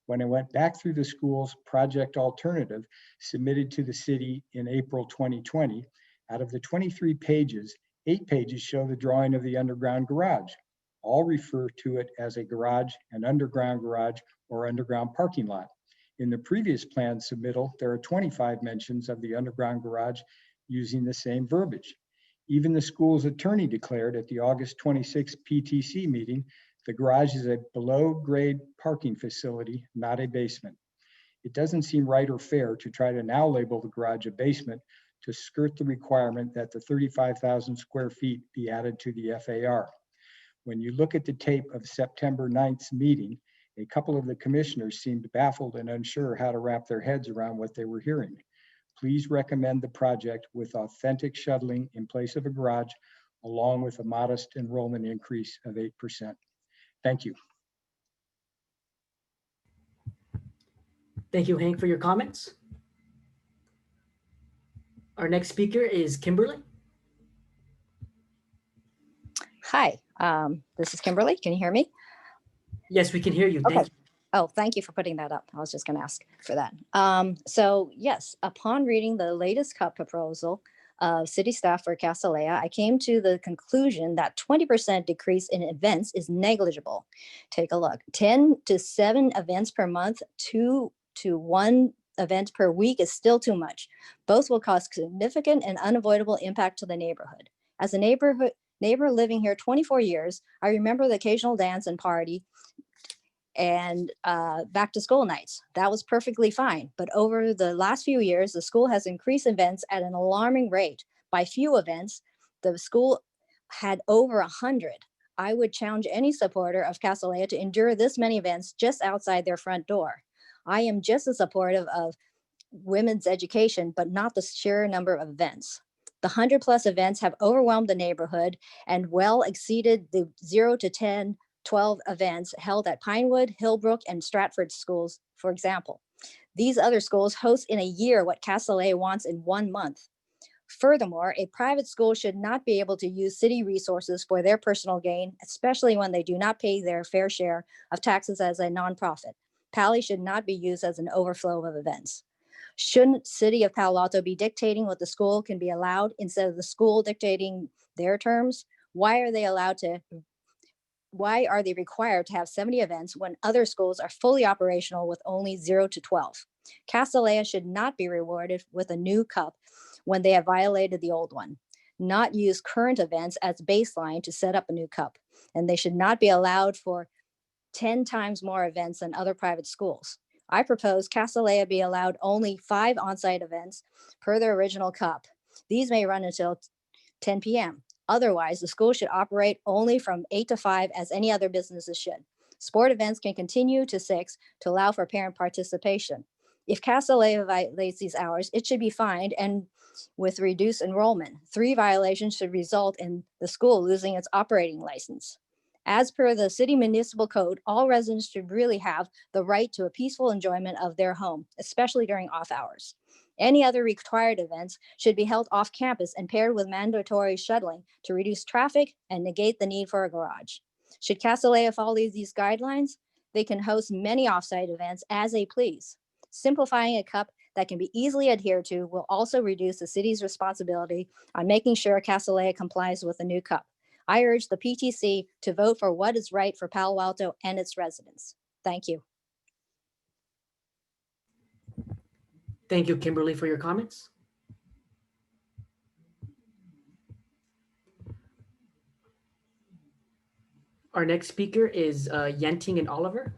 When I went back through the school's project alternative submitted to the city in April 2020, out of the 23 pages, 8 pages show the drawing of the underground garage. All refer to it as a garage, an underground garage, or underground parking lot. In the previous plan submittal, there are 25 mentions of the underground garage using the same verbiage. Even the school's attorney declared at the August 26 PTC meeting, the garage is a below-grade parking facility, not a basement. It doesn't seem right or fair to try to now label the garage a basement to skirt the requirement that the 35,000 square feet be added to the FAR. When you look at the tape of September 9th's meeting, a couple of the commissioners seemed baffled and unsure how to wrap their heads around what they were hearing. Please recommend the project with authentic shuttling in place of a garage, along with a modest enrollment increase of 8%. Thank you. Thank you, Hank, for your comments. Our next speaker is Kimberly. Hi, this is Kimberly. Can you hear me? Yes, we can hear you. Thank Okay. you. Oh, thank you for putting that up. I was just going to ask for that. So yes, upon reading the latest CUP proposal of city staff for Castellea, I came to the conclusion that 20% decrease in events is negligible. Take a look. 10 to 7 events per month, 2 to 1 event per week is still too much. Both will cause significant and unavoidable impact to the neighborhood. As a neighbor living here 24 years, I remember the occasional dance and party and back to school nights. That was perfectly fine. But over the last few years, the school has increased events at an alarming rate. By few events, the school had over 100. I would challenge any supporter of Castellea to endure this many events just outside their front door. I am just as supportive of women's education, but not the sheer number of events. The 100+ events have overwhelmed the neighborhood and well exceeded the 0 to 10 12 events held at Pinewood, Hillbrook, and Stratford schools, for example. These other schools host in a year what Castellea wants in 1 month. Furthermore, a private school should not be able to use city resources for their personal gain, especially when they do not pay their fair share of taxes as a nonprofit. Pali should not be used as an overflow of events. Shouldn't City of Palo Alto be dictating what the school can be allowed instead of the school dictating their terms? Why are they required to have 70 events when other schools are fully operational with only 0 to 12? Castellea should not be rewarded with a new CUP when they have violated the old one. Not use current events as baseline to set up a new CUP, and they should not be allowed for 10 times more events than other private schools. I propose Castellea be allowed only 5 on-site events per their original CUP. These may run until 10 p.m. Otherwise, the school should operate only from 8 to 5 as any other businesses should. Sport events can continue to 6 to allow for parent participation. If Castellea violates these hours, it should be fined and with reduced enrollment. 3 violations should result in the school losing its operating license. As per the city municipal code, all residents should really have the right to a peaceful enjoyment of their home, especially during off hours. Any other required events should be held off campus and paired with mandatory shuttling to reduce traffic and negate the need for a garage. Should Castellea follow these guidelines, they can host many offsite events as they please. Simplifying a CUP that can be easily adhered to will also reduce the city's responsibility on making sure Castellea complies with the new CUP. I urge the PTC to vote for what is right for Palo Alto and its residents. Thank you. Thank you, Kimberly, for your comments. Our next speaker is Yenting and Oliver.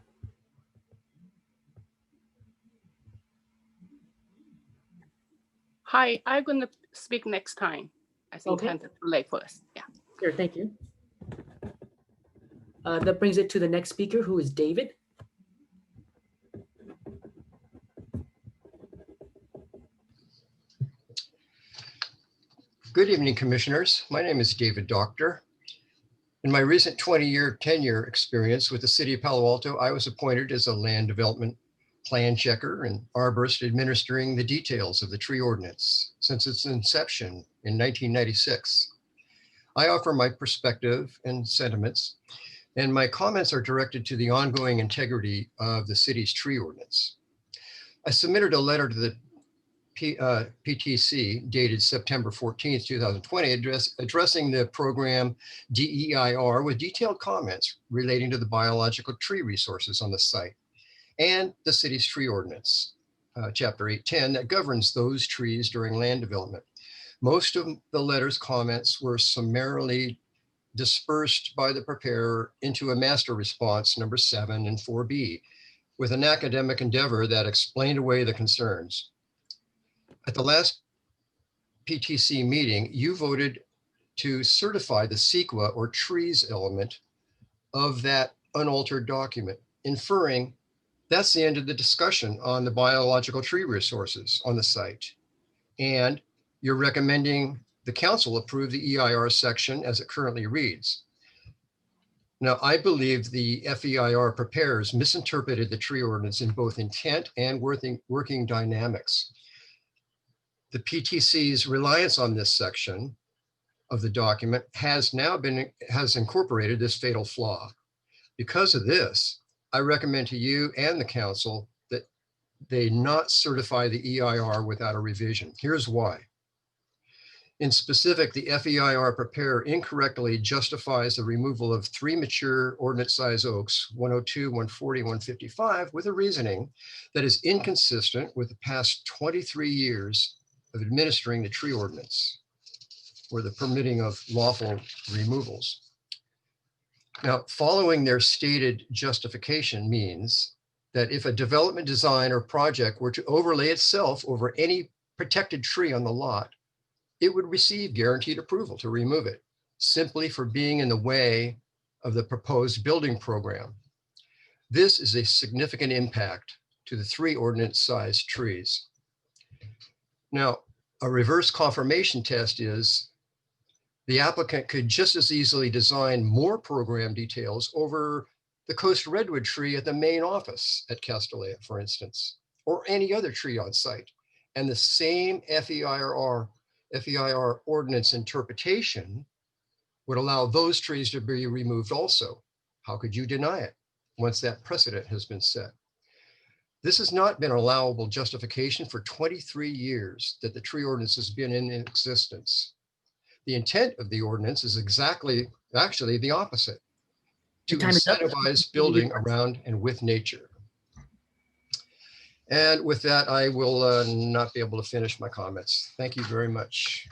Hi, I'm going to speak next time. I think Okay. I'm too late first. Yeah. Sure, thank you. That brings it to the next speaker, who is David. Good evening, Commissioners. My name is David Doctor. In my recent 20-year tenure experience with the City of Palo Alto, I was appointed as a land development plan checker and arborist administering the details of the tree ordinance since its inception in 1996. I offer my perspective and sentiments, and my comments are directed to the ongoing integrity of the city's tree ordinance. I submitted a letter to the PTC dated September 14th, 2020, addressing the program DEIR with detailed comments relating to the biological tree resources on the site and the city's tree ordinance, Chapter 810, that governs those trees during land development. Most of the letter's comments were summarily dispersed by the preparer into a master response number 7 and 4B with an academic endeavor that explained away the concerns. At the last PTC meeting, you voted to certify the CEQA or trees element of that unaltered document, inferring that's the end of the discussion on the biological tree resources on the site. And you're recommending the council approve the EIR section as it currently reads. Now, I believe the FEIR preparers misinterpreted the tree ordinance in both intent and working dynamics. The PTC's reliance on this section of the document has incorporated this fatal flaw. Because of this, I recommend to you and the council that they not certify the EIR without a revision. Here's why. In specific, the FEIR preparer incorrectly justifies the removal of 3 mature ordinance size oaks, 102, 140, 155, with a reasoning that is inconsistent with the past 23 years of administering the tree ordinance or the permitting of lawful removals. Now, following their stated justification means that if a development design or project were to overlay itself over any protected tree on the lot, it would receive guaranteed approval to remove it simply for being in the way of the proposed building program. This is a significant impact to the 3 ordinance sized trees. Now, a reverse confirmation test is the applicant could just as easily design more program details over the Coast Redwood tree at the main office at Castellea, for instance, or any other tree on site. And the same FEIR ordinance interpretation would allow those trees to be removed also. How could you deny it once that precedent has been set? This has not been allowable justification for 23 years that the tree ordinance has been in existence. The intent of the ordinance is actually the opposite, to incentivize building around and with nature. And with that, I will not be able to finish my comments. Thank you very much.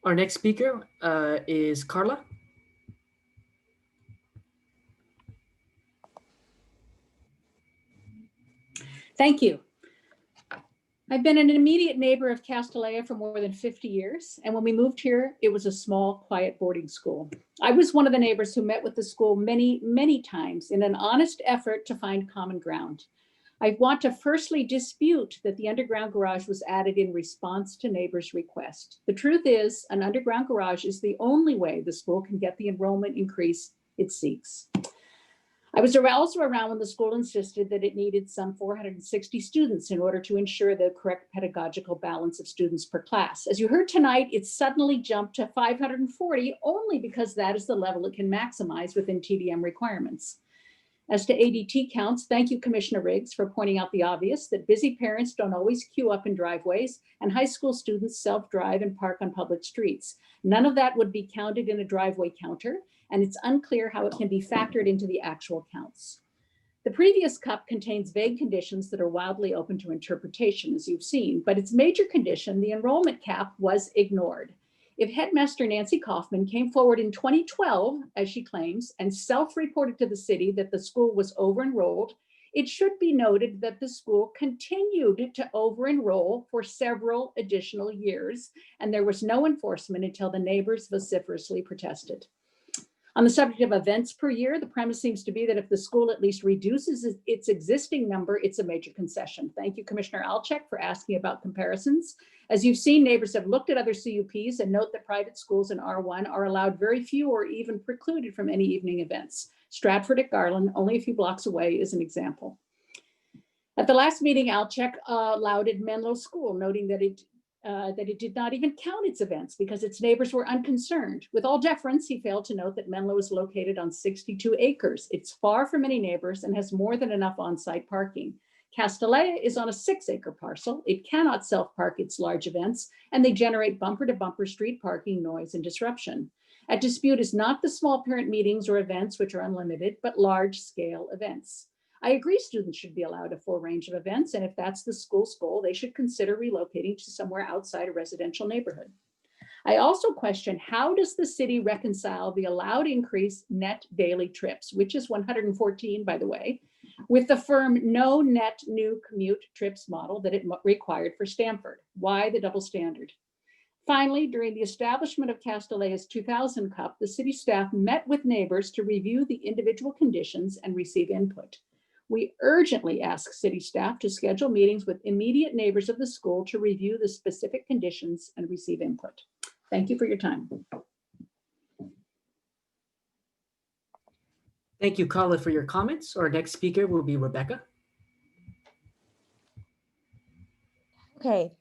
Our next speaker is Carla. Thank you. I've been an immediate neighbor of Castellea for more than 50 years. And when we moved here, it was a small, quiet boarding school. I was one of the neighbors who met with the school many, many times in an honest effort to find common ground. I want to firstly dispute that the underground garage was added in response to neighbors' request. The truth is, an underground garage is the only way the school can get the enrollment increase it seeks. I was also around when the school insisted that it needed some 460 students in order to ensure the correct pedagogical balance of students per class. As you heard tonight, it suddenly jumped to 540 only because that is the level it can maximize within TDM requirements. As to ADT counts, thank you, Commissioner Riggs, for pointing out the obvious that busy parents don't always queue up in driveways and high school students self-drive and park on public streets. None of that would be counted in a driveway counter, and it's unclear how it can be factored into the actual counts. The previous CUP contains vague conditions that are wildly open to interpretation, as you've seen, but its major condition, the enrollment cap, was ignored. If Headmaster Nancy Kaufman came forward in 2012, as she claims, and self-reported to the city that the school was over-enrolled, it should be noted that the school continued to over-enroll for several additional years, and there was no enforcement until the neighbors vociferously protested. On the subject of events per year, the premise seems to be that if the school at least reduces its existing number, it's a major concession. Thank you, Commissioner Alczek, for asking about comparisons. As you've seen, neighbors have looked at other CUPs and note that private schools in R1 are allowed very few or even precluded from any evening events. Stratford at Garland, only a few blocks away, is an example. At the last meeting, Alczek lauded Menlo School, noting that it did not even count its events because its neighbors were unconcerned. With all deference, he failed to note that Menlo is located on 62 acres. It's far from any neighbors and has more than enough on-site parking. Castellea is on a 6-acre parcel. It cannot self-park its large events, and they generate bumper-to-bumper street parking, noise, and disruption. At dispute is not the small parent meetings or events, which are unlimited, but large-scale events. I agree students should be allowed a full range of events, and if that's the school's goal, they should consider relocating to somewhere outside a residential neighborhood. I also question, how does the city reconcile the allowed increase net daily trips, which is 114, by the way, with the firm no net new commute trips model that it required for Stamford? Why the double standard? Finally, during the establishment of Castellea's 2000 CUP, the city staff met with neighbors to review the individual conditions and receive input. We urgently ask city staff to schedule meetings with immediate neighbors of the school to review the specific conditions and receive input. Thank you for your time. Thank you, Carla, for your comments. Our next speaker will be Rebecca. Okay.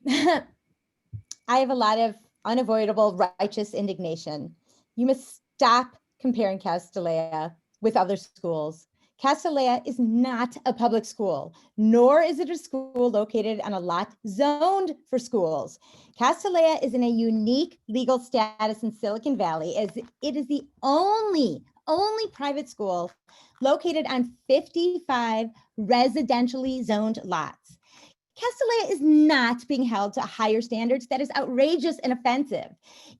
I have a lot of unavoidable righteous indignation. You must stop comparing Castellea with other schools. Castellea is not a public school, nor is it a school located on a lot zoned for schools. Castellea is in a unique legal status in Silicon Valley, as it is the only private school located on 55 residentially zoned lots. Castellea is not being held to higher standards. That is outrageous and offensive.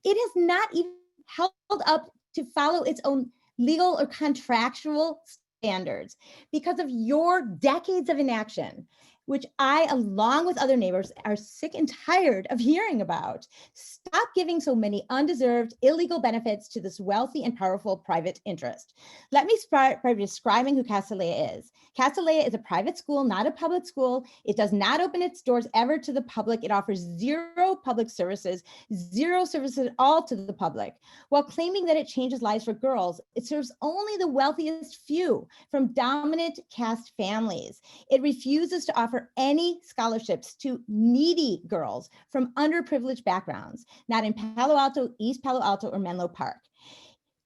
It has not even held up to follow its own legal or contractual standards because of your decades of inaction, which I, along with other neighbors, are sick and tired of hearing about. Stop giving so many undeserved illegal benefits to this wealthy and powerful private interest. Let me start by describing who Castellea is. Castellea is a private school, not a public school. It does not open its doors ever to the public. It offers zero public services, zero services at all to the public. While claiming that it changes lives for girls, it serves only the wealthiest few from dominant caste families. It refuses to offer any scholarships to needy girls from underprivileged backgrounds, not in Palo Alto, East Palo Alto, or Menlo Park.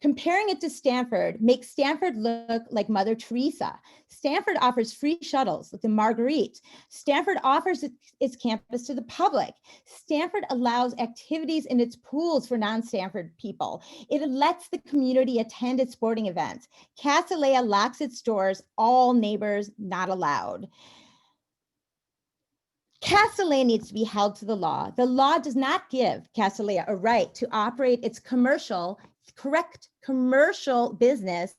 Comparing it to Stanford makes Stanford look like Mother Teresa. Stanford offers free shuttles like the Marguerite. Stanford offers its campus to the public. Stanford allows activities in its pools for non-Stanford people. It lets the community attend its sporting events. Castellea locks its doors, all neighbors not allowed. Castellea needs to be held to the law. The law does not give Castellea a right to operate its correct commercial business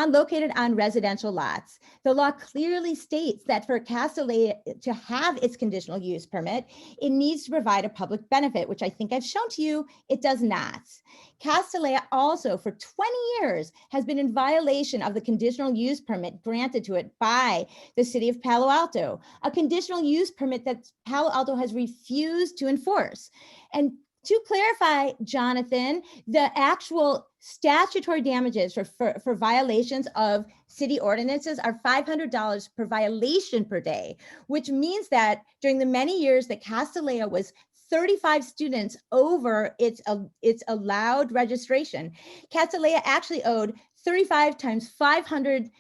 located on residential lots. The law clearly states that for Castellea to have its conditional use permit, it needs to provide a public benefit, which I think I've shown to you, it does not. Castellea also for 20 years has been in violation of the conditional use permit granted to it by the city of Palo Alto, a conditional use permit that Palo Alto has refused to enforce. And to clarify, Jonathan, the actual statutory damages for violations of city ordinances are $500 per violation per day, which means that during the many years that Castellea was 35 students over its allowed registration, Castellea actually owed 35 times $500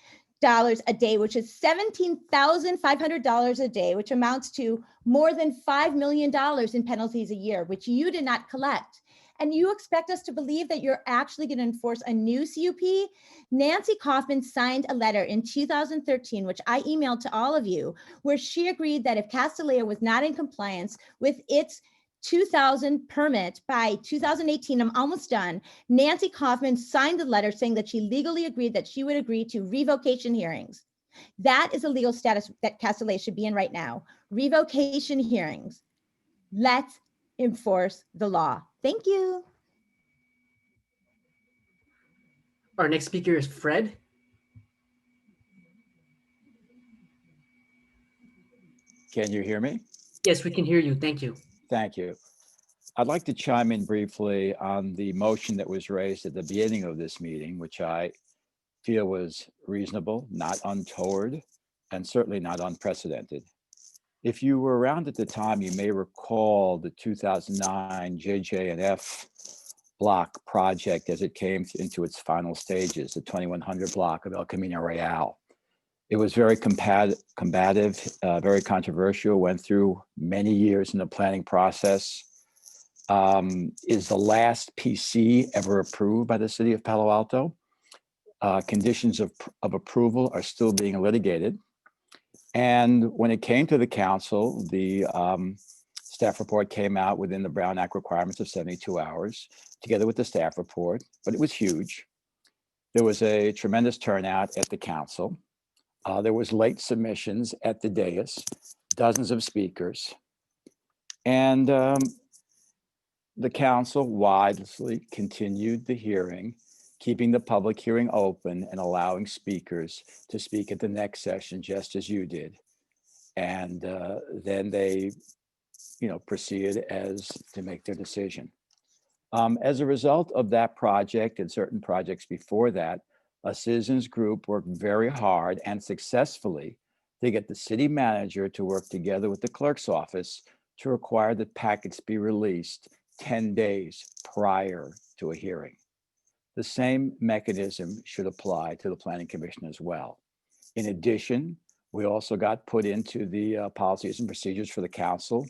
a day, which is $17,500 a day, which amounts to more than $5 million in penalties a year, which you did not collect. And you expect us to believe that you're actually going to enforce a new CUP? Nancy Kaufman signed a letter in 2013, which I emailed to all of you, where she agreed that if Castellea was not in compliance with its 2000 permit by 2018, I'm almost done. Nancy Kaufman signed the letter saying that she legally agreed that she would agree to revocation hearings. That is a legal status that Castellea should be in right now. Revocation hearings. Let's enforce the law. Thank you. Our next speaker is Fred. Can you hear me? Yes, we can hear you. Thank you. Thank you. I'd like to chime in briefly on the motion that was raised at the beginning of this meeting, which I feel was reasonable, not untoward, and certainly not unprecedented. If you were around at the time, you may recall the 2009 JJ&F block project as it came into its final stages, the 2100 block of El Camino Real. It was very combative, very controversial, went through many years in the planning process. Is the last PC ever approved by the city of Palo Alto? Conditions of approval are still being litigated. And when it came to the council, the staff report came out within the Brown Act requirements of 72 hours, together with the staff report, but it was huge. There was a tremendous turnout at the council. There was late submissions at the dais, dozens of speakers. And the council wisely continued the hearing, keeping the public hearing open and allowing speakers to speak at the next session, just as you did. And then they, proceeded as to make their decision. As a result of that project and certain projects before that, a citizens group worked very hard and successfully to get the city manager to work together with the clerk's office to require that packets be released 10 days prior to a hearing. The same mechanism should apply to the Planning Commission as well. In addition, we also got put into the policies and procedures for the council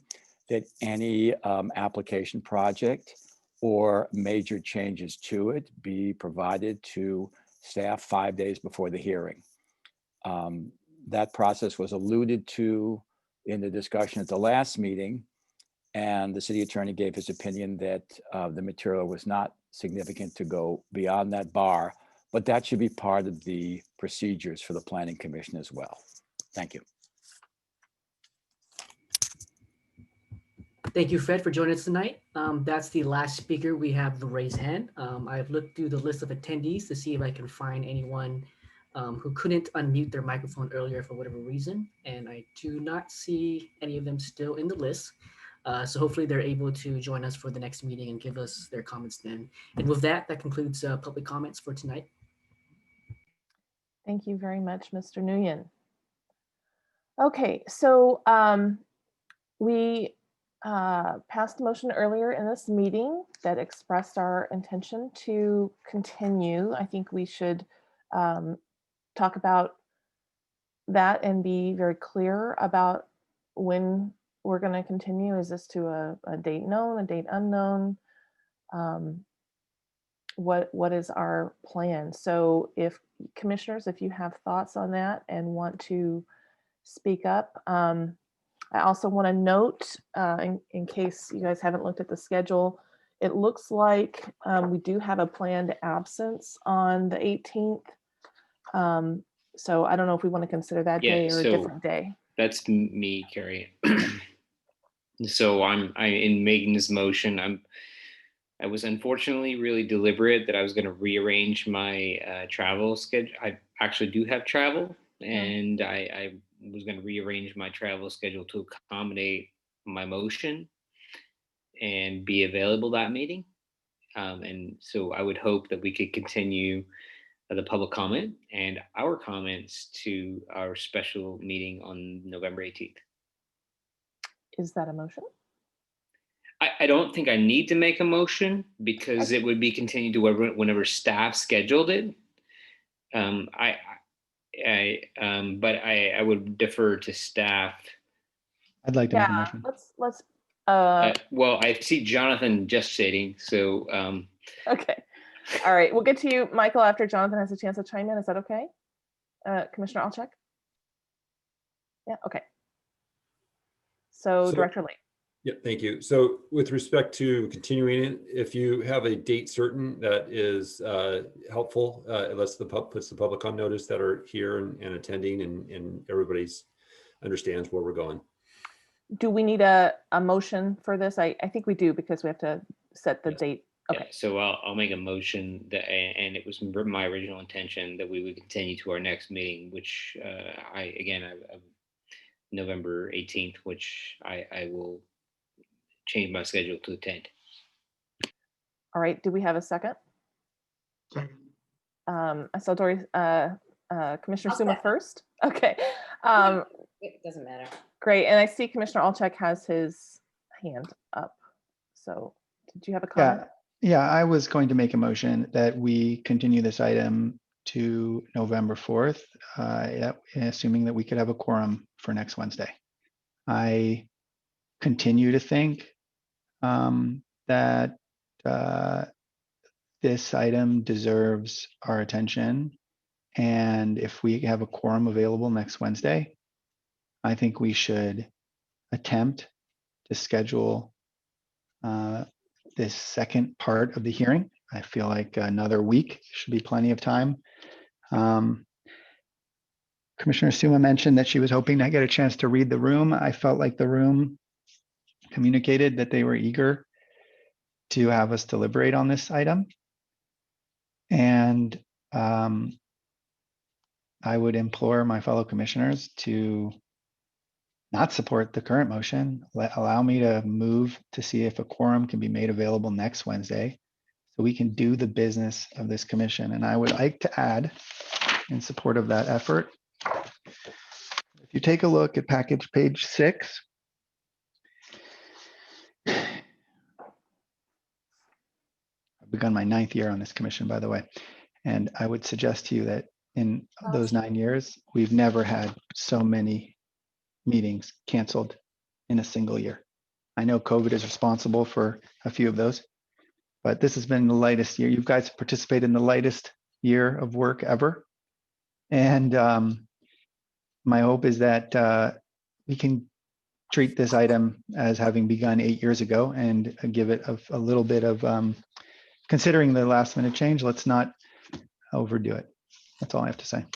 that any application project or major changes to it be provided to staff 5 days before the hearing. That process was alluded to in the discussion at the last meeting, and the city attorney gave his opinion that the material was not significant to go beyond that bar, but that should be part of the procedures for the Planning Commission as well. Thank you. Thank you, Fred, for joining us tonight. That's the last speaker. We have the raised hand. I've looked through the list of attendees to see if I can find anyone who couldn't unmute their microphone earlier for whatever reason, and I do not see any of them still in the list. So hopefully they're able to join us for the next meeting and give us their comments then. And with that, that concludes public comments for tonight. Thank you very much, Mr. Nguyen. Okay, so we passed a motion earlier in this meeting that expressed our intention to continue. I think we should talk about that and be very clear about when we're going to continue. Is this to a date known, a date unknown? What is our plan? So if commissioners, if you have thoughts on that and want to speak up, I also want to note, in case you guys haven't looked at the schedule, it looks like we do have a planned absence on the 18th. So I don't know if we want to consider that day or a different day. That's me, Carrie. So I in making this motion, I was unfortunately really deliberate that I was going to rearrange my travel schedule. I actually do have travel, and I was going to rearrange my travel schedule to accommodate my motion and be available that meeting. And so I would hope that we could continue the public comment and our comments to our special meeting on November 18th. Is that a motion? I don't think I need to make a motion because it would be continued to whenever staff scheduled it. But I would defer to staff. I'd like to make a Yeah, motion. let's, Well, I see Jonathan just sitting, so okay. All right, we'll get to you, Michael, after Jonathan has a chance to chime in. Is that okay? Commissioner Alchek? Yeah, okay. So Director Lee. Yeah, thank you. So with respect to continuing it, if you have a date certain that is helpful, it lets puts the public on notice that are here and attending, and everybody's understands where we're going. Do we need a motion for this? I think we do, because we have to set the date. Okay. yeah, so I'll make a motion that, and it was my original intention that we would continue to our next meeting, which I November 18th, which I will change my schedule to attend. All right, do we have a second? I saw Dory, Commissioner Suma first. Okay. It doesn't matter. Great, and I see Commissioner Alchek has his hand up. So did you have a comment? Yeah, I was going to make a motion that we continue this item to November 4th, assuming that we could have a quorum for next Wednesday. I continue to think that this item deserves our attention. And if we have a quorum available next Wednesday, I think we should attempt to schedule this second part of the hearing. I feel like another week should be plenty of time. Commissioner Suma mentioned that she was hoping to get a chance to read the room. I felt like the room communicated that they were eager to have us deliberate on this item. And I would implore my fellow commissioners to not support the current motion. Allow me to move to see if a quorum can be made available next Wednesday so we can do the business of this commission. And I would like to add, in support of that effort, if you take a look at package page 6, I've begun my 9th year on this commission, by the way. And I would suggest to you that in those 9 years, we've never had so many meetings canceled in a single year. I know COVID is responsible for a few of those, but this has been the lightest year. You guys participated in the lightest year of work ever. And my hope is that we can treat this item as having begun 8 years ago and give it a little bit of, considering the last minute change, let's not overdo it. That's all I have to say.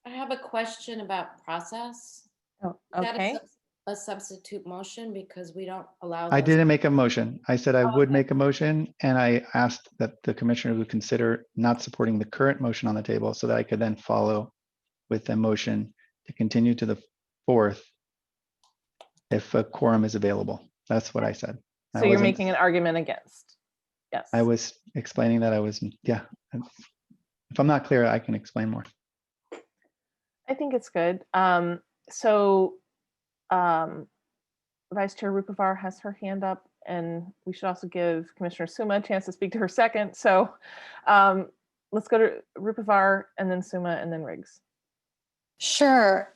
I have a question about process. Oh, Is that okay. a substitute motion, because we don't allow. I those- didn't make a motion. I said I would make a motion, and I asked that the commissioner would consider not supporting the current motion on the table so that I could then follow with a motion to continue to the 4th if a quorum is available. That's what I said. So you're making an argument against? Yes. I was explaining that I was, yeah. If I'm not clear, I can explain more. I think it's good. Vice Chair Rupavar has her hand up, and we should also give Commissioner Suma a chance to speak to her second. So let's go to Rupavar and then Suma and then Riggs. Sure.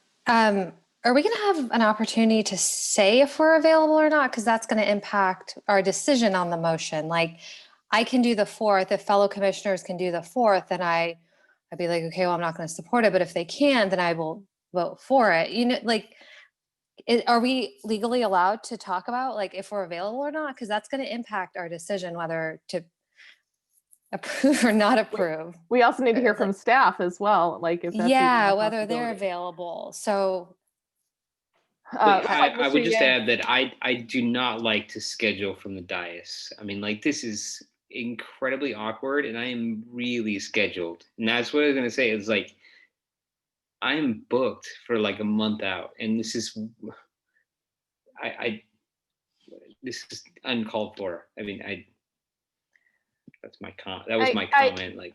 Are we going to have an opportunity to say if we're available or not? Because that's going to impact our decision on the motion. Like, I can do the 4th. If fellow commissioners can do the 4th, then I'd be like, okay, well, I'm not going to support it. But if they can, then I will vote for it. You know, like, are we legally allowed to talk about like if we're available or not? Because that's going to impact our decision whether to approve or not approve. We also need to hear from staff as well, like if that's yeah, whether they're available. So I would just add that I do not like to schedule from the dais. I mean, like, this is incredibly awkward, and I am really scheduled. And that's what I was going to say. It's like, I'm booked for like a month out, and this is, this is uncalled for. I mean, that's my that was my comment. Like,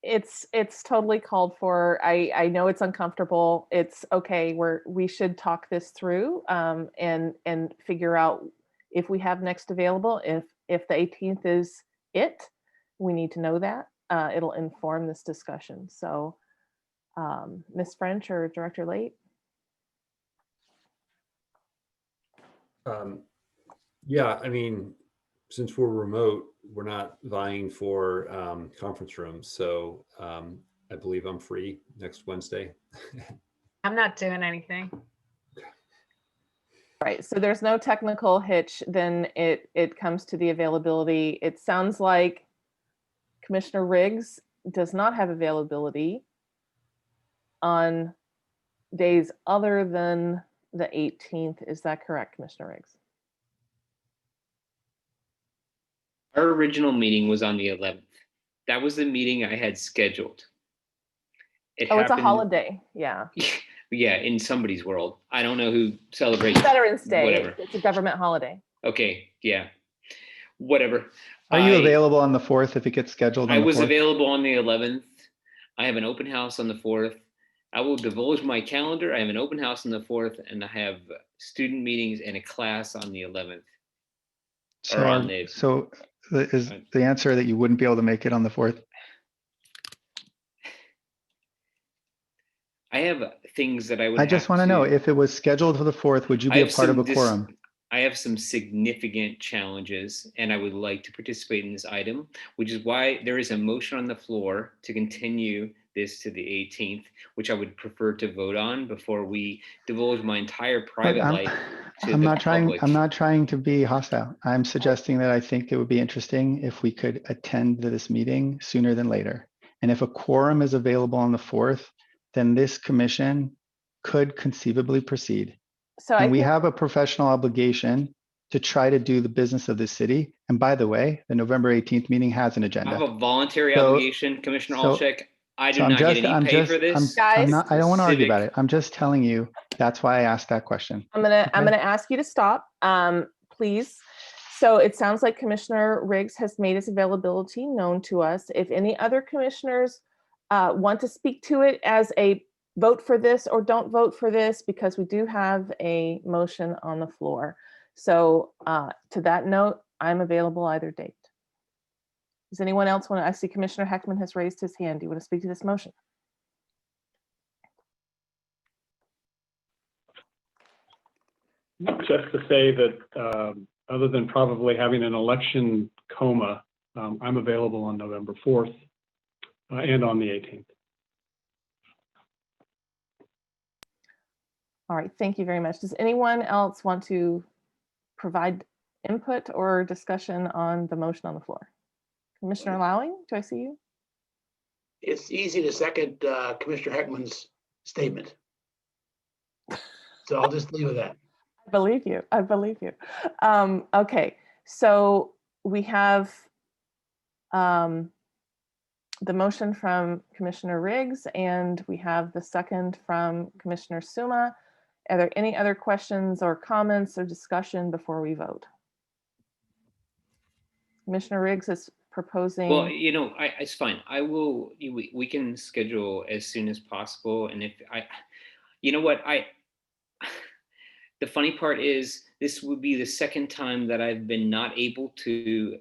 it's totally called for. I know it's uncomfortable. It's okay. We should talk this through and figure out if we have next available. If the 18th is it, we need to know that. it'll inform this discussion. So Ms. French or Director Late? Yeah, I mean, since we're remote, we're not vying for conference rooms. So I believe I'm free next Wednesday. I'm not doing anything. Right, so there's no technical hitch, then it comes to the availability. It sounds like Commissioner Riggs does not have availability on days other than the 18th. Is that correct, Commissioner Riggs? Our original meeting was on the 11th. That was the meeting I had scheduled. It's a holiday, yeah. Yeah, in somebody's world. I don't know who celebrates Veterans Day, whatever. it's a government holiday. Okay, yeah, whatever. Are you available on the 4th if it gets scheduled on I the was 4th? available on the 11th. I have an open house on the 4th. I will divulge my calendar. I have an open house on the 4th, and I have student meetings and a class on the 11th. Is the answer that you wouldn't be able to make it on the 4th? I have things that I would I just want to know, if it was scheduled for the 4th, would you be a part of a quorum? I have some significant challenges, and I would like to participate in this item, which is why there is a motion on the floor to continue this to the 18th, which I would prefer to vote on before we divulge my entire private life to I'm the not public. I'm not trying to be hostile. I'm suggesting that I think it would be interesting if we could attend this meeting sooner than later. And if a quorum is available on the 4th, then this commission could conceivably proceed. So and we have a professional obligation to try to do the business of the city. And by the way, the November 18th meeting has an I agenda. have a voluntary obligation, Commissioner Olczyk. I do I'm not just- get any I'm pay just- for this. I'm not, I don't want to argue Civic. about it. I'm just telling you, that's why I asked that question. I'm gonna ask you to stop, please. So it sounds like Commissioner Riggs has made his availability known to us. If any other commissioners want to speak to it as a vote for this or don't vote for this, because we do have a motion on the floor. So to that note, I'm available either date. Does anyone else want to? I see Commissioner Heckman has raised his hand. Do you want to speak to this motion? Just to say that other than probably having an election coma, I'm available on November 4th and on the 18th. All right, thank you very much. Does anyone else want to provide input or discussion on the motion on the floor? Commissioner Lowing, do I see you? It's easy to second Commissioner Heckman's statement. So I'll just leave it at that. I believe you. I believe you. Okay, so we have the motion from Commissioner Riggs, and we have the second from Commissioner Suma. Are there any other questions or comments or discussion before we vote? Commissioner Riggs is proposing. Well, you know, it's fine. I will. We can schedule as soon as possible, and if you know what, the funny part is this would be the second time that I've been not able to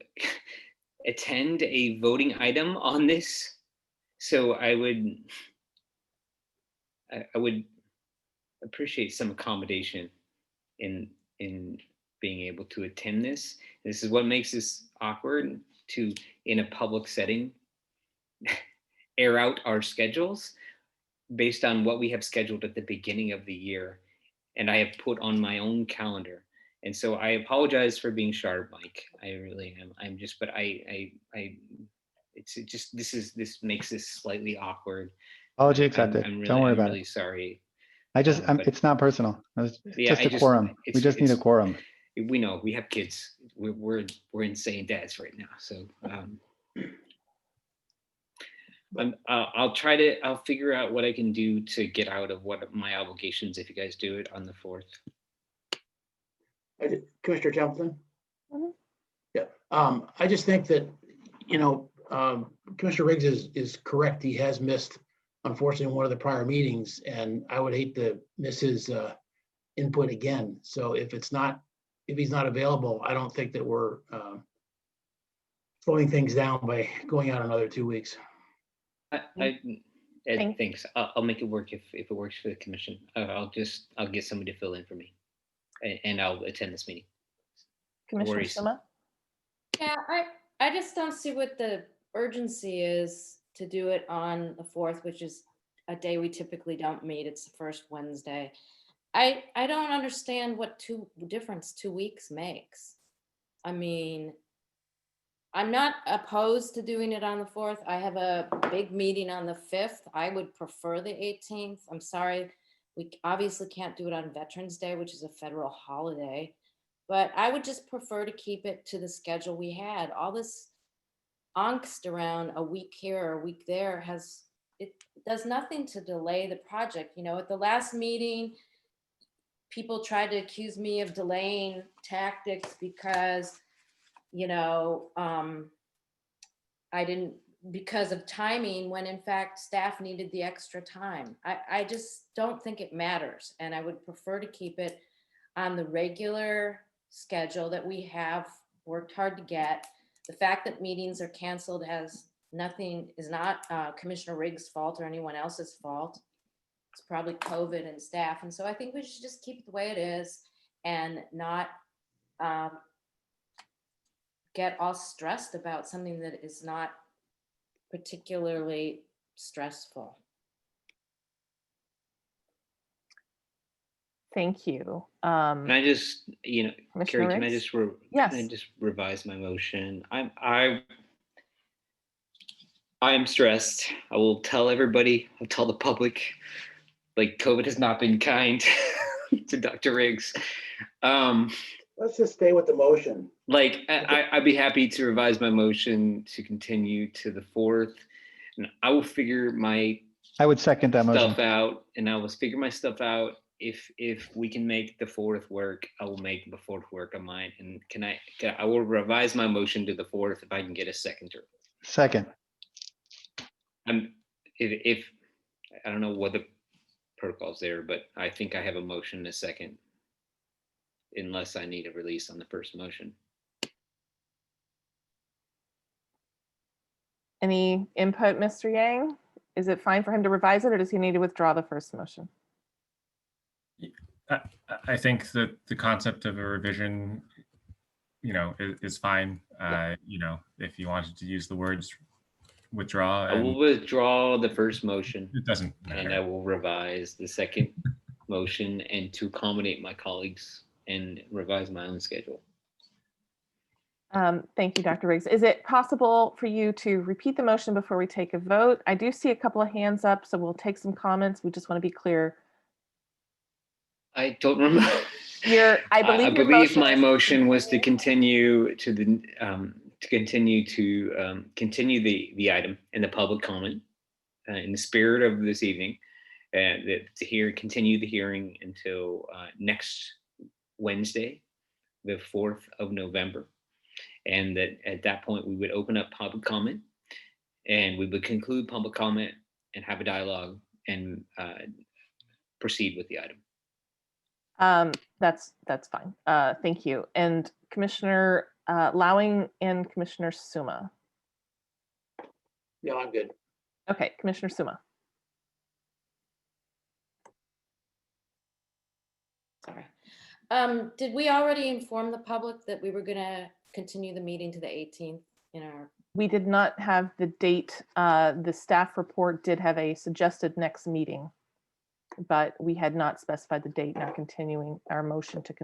attend a voting item on this. So I would appreciate some accommodation in being able to attend this. This is what makes this awkward, to, in a public setting, air out our schedules based on what we have scheduled at the beginning of the year. And I have put on my own calendar. And so I apologize for being sharp, Mike. I really am. I'm just, but this makes this slightly awkward. Apology accepted. Don't worry about I'm really it. sorry. It's not personal. It's Yeah, just a quorum. We just need a quorum. We know we have kids. We're insane dads right now. So I'll figure out what I can do to get out of what my obligations if you guys do it on the 4th. Commissioner Templeton? Yeah, I just think that, you know, Commissioner Riggs is correct. He has missed, unfortunately, one of the prior meetings, and I would hate to miss his input again. So if he's not available, I don't think that we're slowing things down by going out another 2 weeks. Ed, thanks. I'll make it work if it works for the commission. I'll get somebody to fill in for me, and I'll attend this meeting. Commissioner worries. Suma? Yeah, I just don't see what the urgency is to do it on the 4th, which is a day we typically don't meet. It's the first Wednesday. I don't understand what difference 2 weeks makes. I mean, I'm not opposed to doing it on the 4th. I have a big meeting on the 5th. I would prefer the 18th. I'm sorry, we obviously can't do it on Veterans Day, which is a federal holiday, but I would just prefer to keep it to the schedule we had. All this angst around a week here or a week there it does nothing to delay the project. You know, at the last meeting, people tried to accuse me of delaying tactics because, you know, because of timing, when in fact staff needed the extra time. I just don't think it matters. And I would prefer to keep it on the regular schedule that we have worked hard to get. The fact that meetings are canceled is not Commissioner Riggs' fault or anyone else's fault. It's probably COVID and staff. And so I think we should just keep it the way it is and not get all stressed about something that is not particularly stressful. Thank you. Can I just, Commissioner Carrie, can Riggs? can I just revise my motion? I am stressed. I will tell everybody, I'll tell the public, like COVID has not been kind to Dr. Riggs. Let's just stay with the motion. Like I'd be happy to revise my motion to continue to the 4th, and I will figure my I would second that motion. stuff out, and I will figure my stuff out. If we can make the 4th work, I will make the 4th work on mine. And I will revise my motion to the 4th if I can get a second. Second. If I don't know what the protocol's there, but I think I have a motion in a second, unless I need a release on the first motion. Any input, Mr. Yang? Is it fine for him to revise it, or does he need to withdraw the first motion? I think that the concept of a revision, is fine. If you wanted to use the words withdraw. I will withdraw the first motion. It doesn't matter. And I will revise the second motion and to accommodate my colleagues and revise my own schedule. Thank you, Dr. Riggs. Is it possible for you to repeat the motion before we take a vote? I do see a couple of hands up, so we'll take some comments. We just want to be clear. I don't remember. I believe my motion was to continue to continue the item in the public comment in the spirit of this evening, and to continue the hearing until next Wednesday, the 4th of November. And that at that point we would open up public comment, and we would conclude public comment and have a dialogue and proceed with the item. That's fine. Thank you. And Commissioner Lowing and Commissioner Suma. Yeah, I'm good. Okay, Commissioner Suma. Sorry. Did we already inform the public that we were going to continue the meeting to the 18th in our? We did not have the date. The staff report did have a suggested next meeting, but we had not specified the date in our continuing our motion to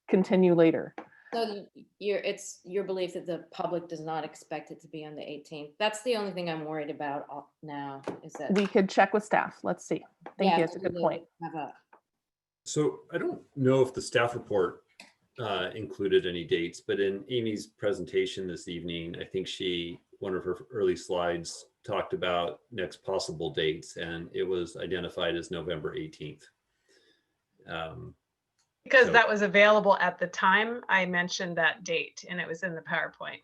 continue later. So it's your belief that the public does not expect it to be on the 18th. That's the only thing I'm worried about now is that we could check with staff. Let's see. Thank you. That's a good point. So I don't know if the staff report included any dates, but in Amy's presentation this evening, I think one of her early slides talked about next possible dates, and it was identified as November 18th. Because that was available at time, I mentioned that date and it was in the PowerPoint.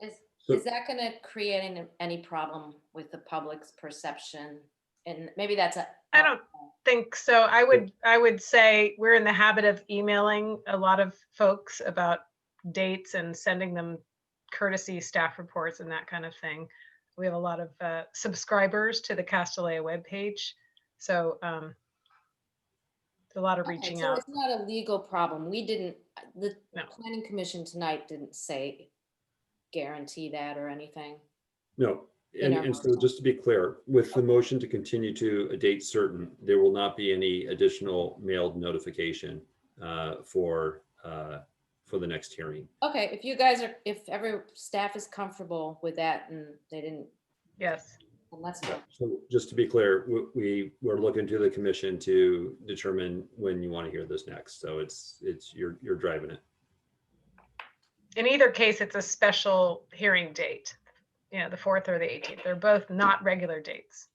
Is that going to create any problem with the public's perception And maybe that's a. I don't think so. I would say we're in the habit of emailing a lot of folks about dates and sending them courtesy staff reports and that kind of thing. We have a lot of subscribers to the Castellea webpage. So a lot of Okay, reaching so out. it's not a legal problem. We didn't, the planning commission tonight didn't say guarantee that or anything. No, In our and so just to be clear, with the motion to continue to a date certain, there will not be any additional mailed notification for the next hearing. Okay, if you guys are, if every staff is comfortable with that and they didn't. Yes. Then let's go. So just to be clear, we're looking to the commission to determine when you want to hear this next. So it's you're driving it. In either case, it's a special hearing date. The 4th or the 18th. They're both not regular dates.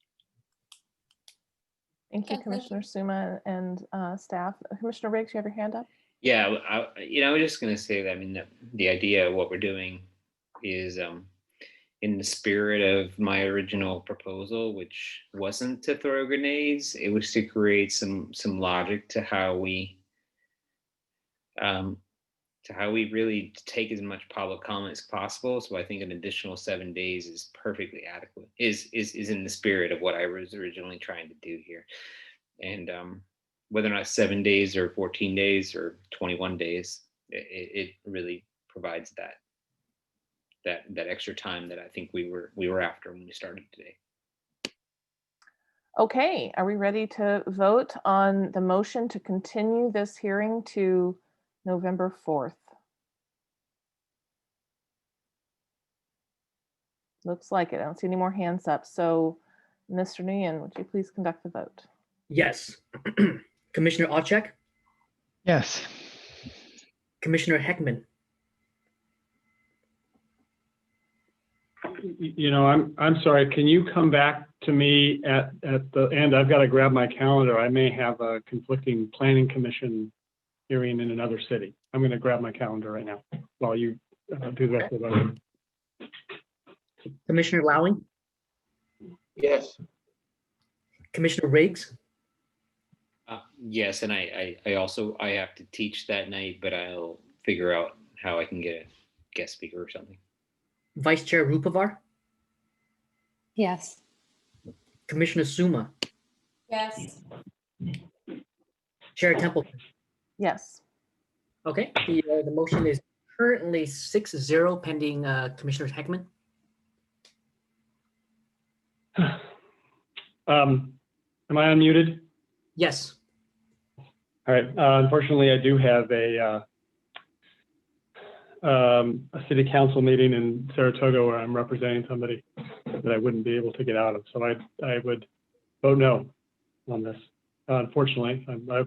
Thank you, Commissioner Suma and staff. Commissioner Riggs, you have your hand up? Yeah, I was just going to say that, I mean, the idea of what we're doing is in the spirit of my original proposal, which wasn't to throw grenades. It was to create some logic to how we really take as much public comment as possible. So I think an additional 7 days is perfectly adequate, is in the spirit of what I was originally trying to do here. And whether or not 7 days or 14 days or 21 days, it really provides that extra time that I think we were after when we started today. Okay, are we ready to vote on the motion to continue this hearing to November 4th? Looks like it. I don't see any more hands up. So, Mr. Nguyen, would you please conduct the vote? Yes. Commissioner Olczak, Yes. Commissioner Heckman, I'm sorry, can you come back to me at the end? I've got to grab my calendar. I may have a conflicting planning commission hearing in another city. I'm going to grab my calendar right now while you do the rest of the vote. Commissioner Lowing, Yes. Commissioner Riggs, Yes, and I also have to teach that night, but I'll figure out how I can get a guest speaker or something. Vice Chair Rupavar, Yes. Commissioner Suma, Yes. Chair Templeton. Yes. Okay, the motion is currently 6-0 pending Commissioner Heckman. Am I unmuted? Yes. All right. Unfortunately, I do have a city council meeting in Saratoga where I'm representing somebody that I wouldn't be able to get out of. So I would vote no on this. Unfortunately, I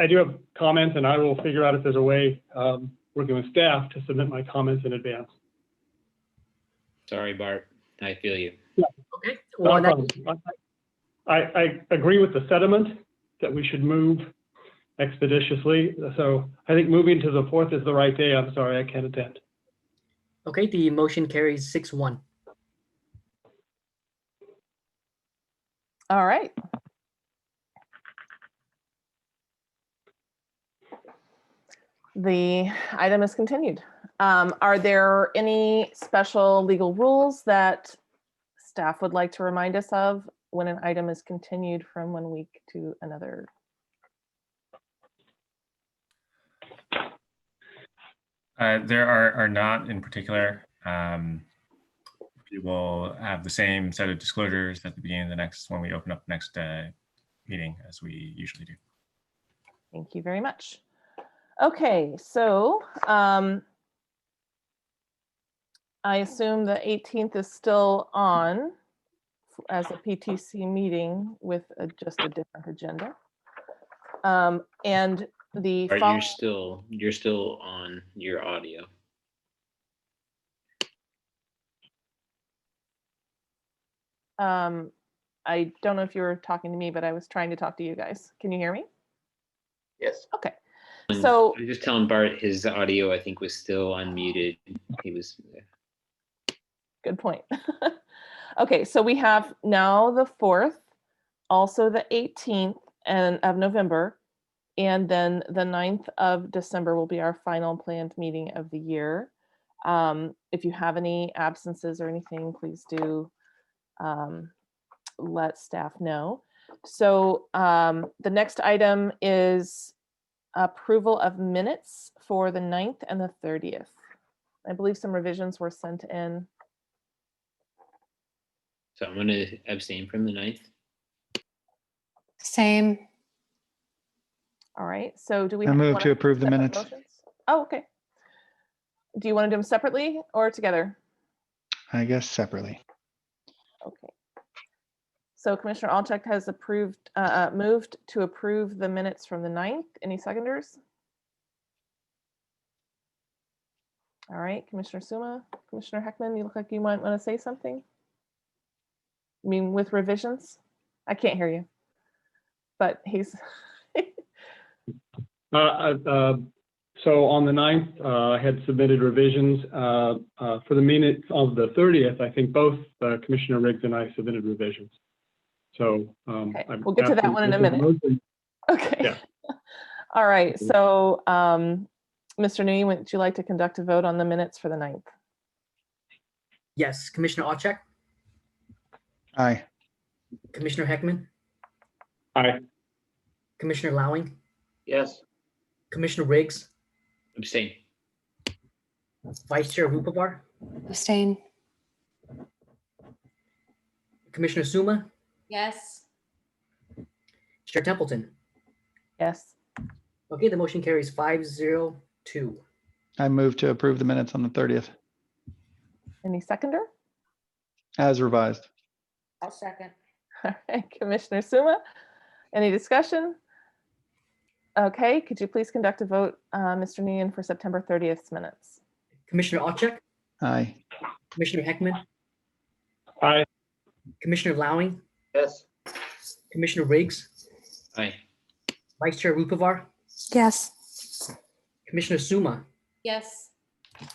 do have comments, and I will figure out if there's a way, working with staff, to submit my comments in advance. Sorry, Bart. I feel you. Yeah. Okay. Not a Well, problem. I agree with the sentiment that we should move expeditiously. So I think moving to the 4th is the right day. I'm sorry, I can't attend. okay, the motion carries 6-1. All right. The item is continued. Are there any special legal rules that staff would like to remind us of when an item is continued from one week to another? There are not in particular. We will have the same set of disclosures at the beginning of the next, when we open up the next meeting, as we usually do. Thank you very much. Okay, so I assume the 18th is still on as a PTC meeting with just a different agenda. And the Bart, you're still on your audio. I don't know if you were talking to me, but I was trying to talk to you guys. Can you hear me? Yes. Okay. And So I was just telling Bart his audio, I think, was still unmuted. He was. good point. Okay, so we have now the 4th, also the 18th of November, and then the 9th of December will be our final planned meeting of the year. If you have any absences or anything, please do let staff know. So the next item is approval of minutes for the 9th and the 30th. I believe some revisions were sent in. So I'm going to abstain from the 9th. Same. All right, so do we? I move wanna to have approve the separate minutes. motions? Oh, okay. Do you want to do them separately or together? I guess separately. Okay. So Commissioner Alchek has moved to approve the minutes from the 9th. Any seconders? All right, Commissioner Suma, Commissioner Heckman, you look like you might want to say something. I mean, with revisions? I can't hear you, but he's. So on the 9th, I had submitted revisions. For the minutes of the 30th, I think both Commissioner Riggs and I submitted revisions. So Okay, we'll get to that one in a minute. Motion. Okay. Yeah. All right, so Mr. Newey, would you like to conduct a vote on the minutes for the 9th? Yes, Commissioner Alchek, Aye. Commissioner Heckman, Aye. Commissioner Lowing, Yes. Commissioner Riggs, Abstain. Vice Chair Rupavar, Abstain. Commissioner Suma, Yes. Chair Templeton. Yes. Okay, the motion carries 5-0-2. I move to approve the minutes on the 30th Any seconder? as revised. I'll second. All right, Commissioner Suma, any discussion? Okay, could you please conduct a vote, Mr. Nguyen, for September 30th minutes? Commissioner Alchek, Aye. Commissioner Heckman, Aye. Commissioner Lowing, Yes. Commissioner Riggs, Aye. Vice Chair Rupavar, Yes. Commissioner Suma, Yes.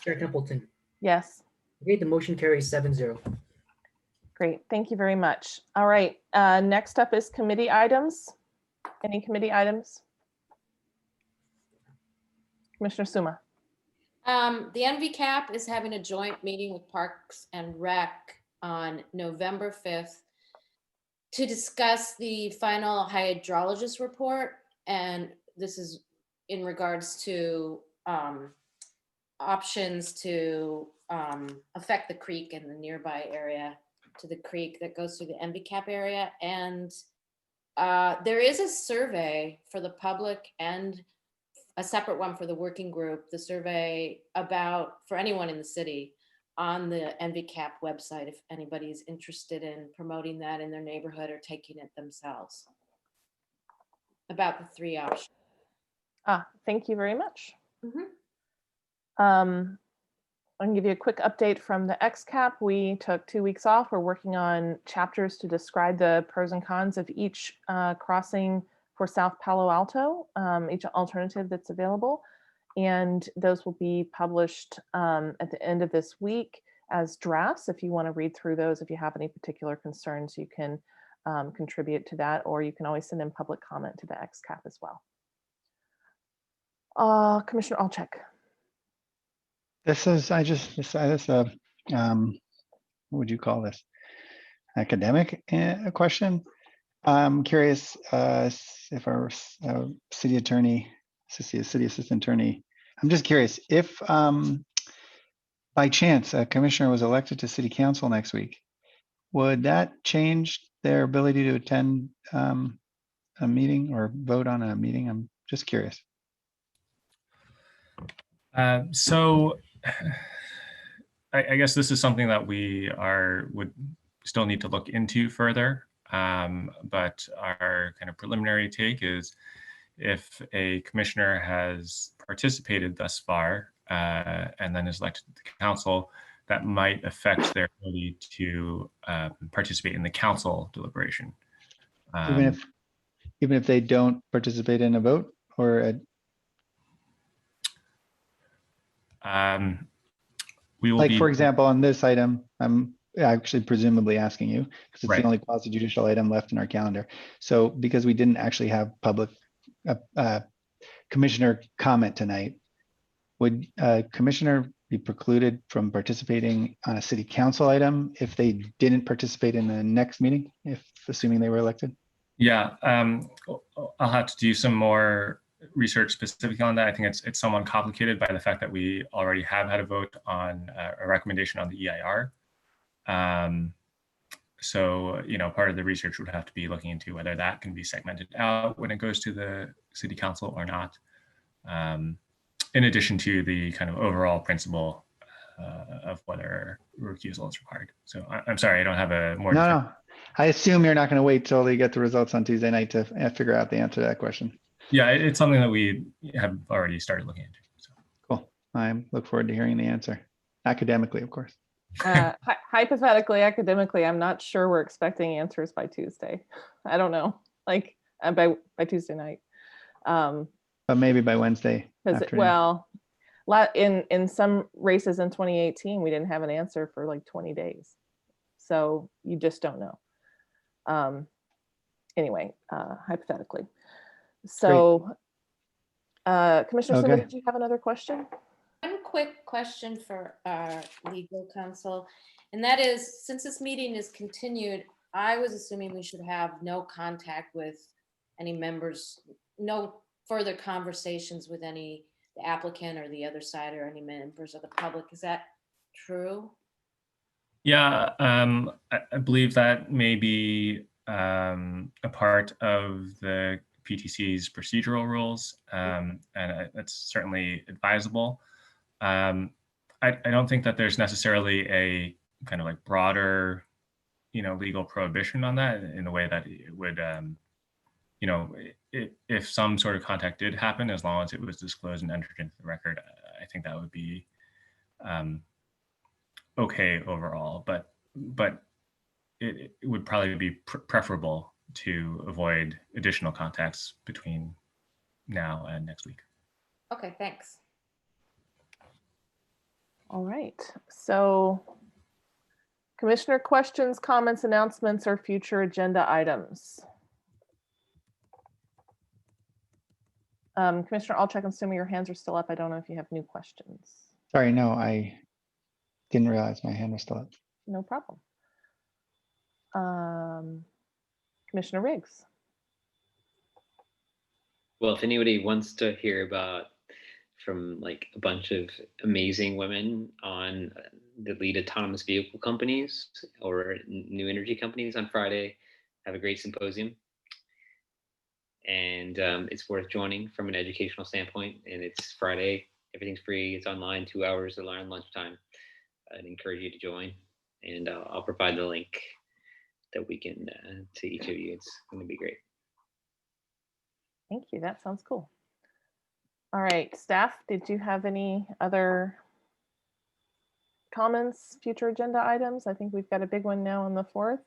Chair Templeton. Yes. Okay, the motion carries 7-0. Great, thank you very much. All right, next up is committee items. Any committee items? Commissioner Suma. The NVCAP is having a joint meeting with Parks and Rec on November 5th to discuss the final hydrologist report. And this is in regards to options to affect the creek and the nearby area to the creek that goes through the NVCAP area. And there is a survey for the public and a separate one for the working group, the survey for anyone in the city on the NVCAP website, if anybody's interested in promoting that in their neighborhood or taking it themselves. About the 3 options. Thank you very much. Mhm. I can give you a quick update from the XCAP. We took 2 weeks off. We're working on chapters to describe the pros and cons of each crossing for South Palo Alto, each alternative that's available. And those will be published at the end of this week as drafts. If you want to read through those, if you have any particular concerns, you can contribute to that, or you can always send in public comment to the XCAP as well. Commissioner Alchek. This is, what would you call this? Academic question? I'm curious if our city attorney, city assistant attorney, I'm just curious if by chance a commissioner was elected to city council next week, would that change their ability to attend a meeting or vote on a meeting? I'm just curious. So I guess this is something that we would still need to look into further. But our kind of preliminary take is if a commissioner has participated thus far and then is elected to the council, that might affect their ability to participate in the council deliberation. Even if they don't participate in a vote or we will like, for example, on this item, I'm actually presumably asking you, because it's Right. the only quasi judicial item left in our calendar. So because we didn't actually have public commissioner comment tonight, would a commissioner be precluded from participating on a city council item if they didn't participate in the next meeting, if assuming they were elected? Yeah, I'll have to do some more research specific on that. I think it's somewhat complicated by the fact that we already have had a vote on a recommendation on the EIR. So, part of the research would have to be looking into whether that can be segmented out when it goes to the city council or not. In addition to the kind of overall principle of whether recusal is required. So I'm sorry, I don't have a more. No. I assume you're not going to wait till they get the results on Tuesday night to figure out the answer to that question. Yeah, it's something that we have already started looking into. So. Cool. I look forward to hearing the answer, academically, of course. Hypothetically, academically, I'm not sure we're expecting answers by Tuesday. I don't know, like by Tuesday night. But maybe by Wednesday afternoon. In some races in 2018, we didn't have an answer for like 20 days. So you just don't know. Anyway, hypothetically. So Commissioner Silva, did you have another question? One quick question for our legal counsel, and that is, since this meeting is continued, I was assuming we should have no contact with any members, no further conversations with the applicant or the other side or any members of the public. Is that true? Yeah, I believe that may be a part of the PTC's procedural rules, and that's certainly advisable. I don't think that there's necessarily a kind of like broader, legal prohibition on that in the way that it would, if some sort of contact did happen, as long as it was disclosed and entered into the record, I think that would be okay overall. But it would probably be preferable to avoid additional contacts between now and next week. Okay, thanks. All right. So commissioner questions, comments, announcements, or future agenda items. Commissioner Alchek, I'm assuming your hands are still up. I don't know if you have new questions. Sorry, no, I didn't realize my hand was still up. No problem. Commissioner Riggs. Well, if anybody wants to hear about from like a bunch of amazing women on the lead autonomous vehicle companies or new energy companies on Friday, have a great symposium. And it's worth joining from an educational standpoint. And it's Friday, everything's free, it's online, 2 hours around lunchtime. I'd encourage you to join, and I'll provide the link that we can to each of you. It's going to be great. Thank you. That sounds cool. All right, staff, did you have any other comments, future agenda items? I think we've got a big one now on the 4th.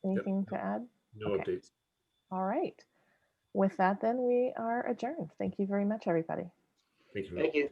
Anything to add? No updates. All right. With that, then we are adjourned. Thank you very much, everybody. Thank you. Thank you.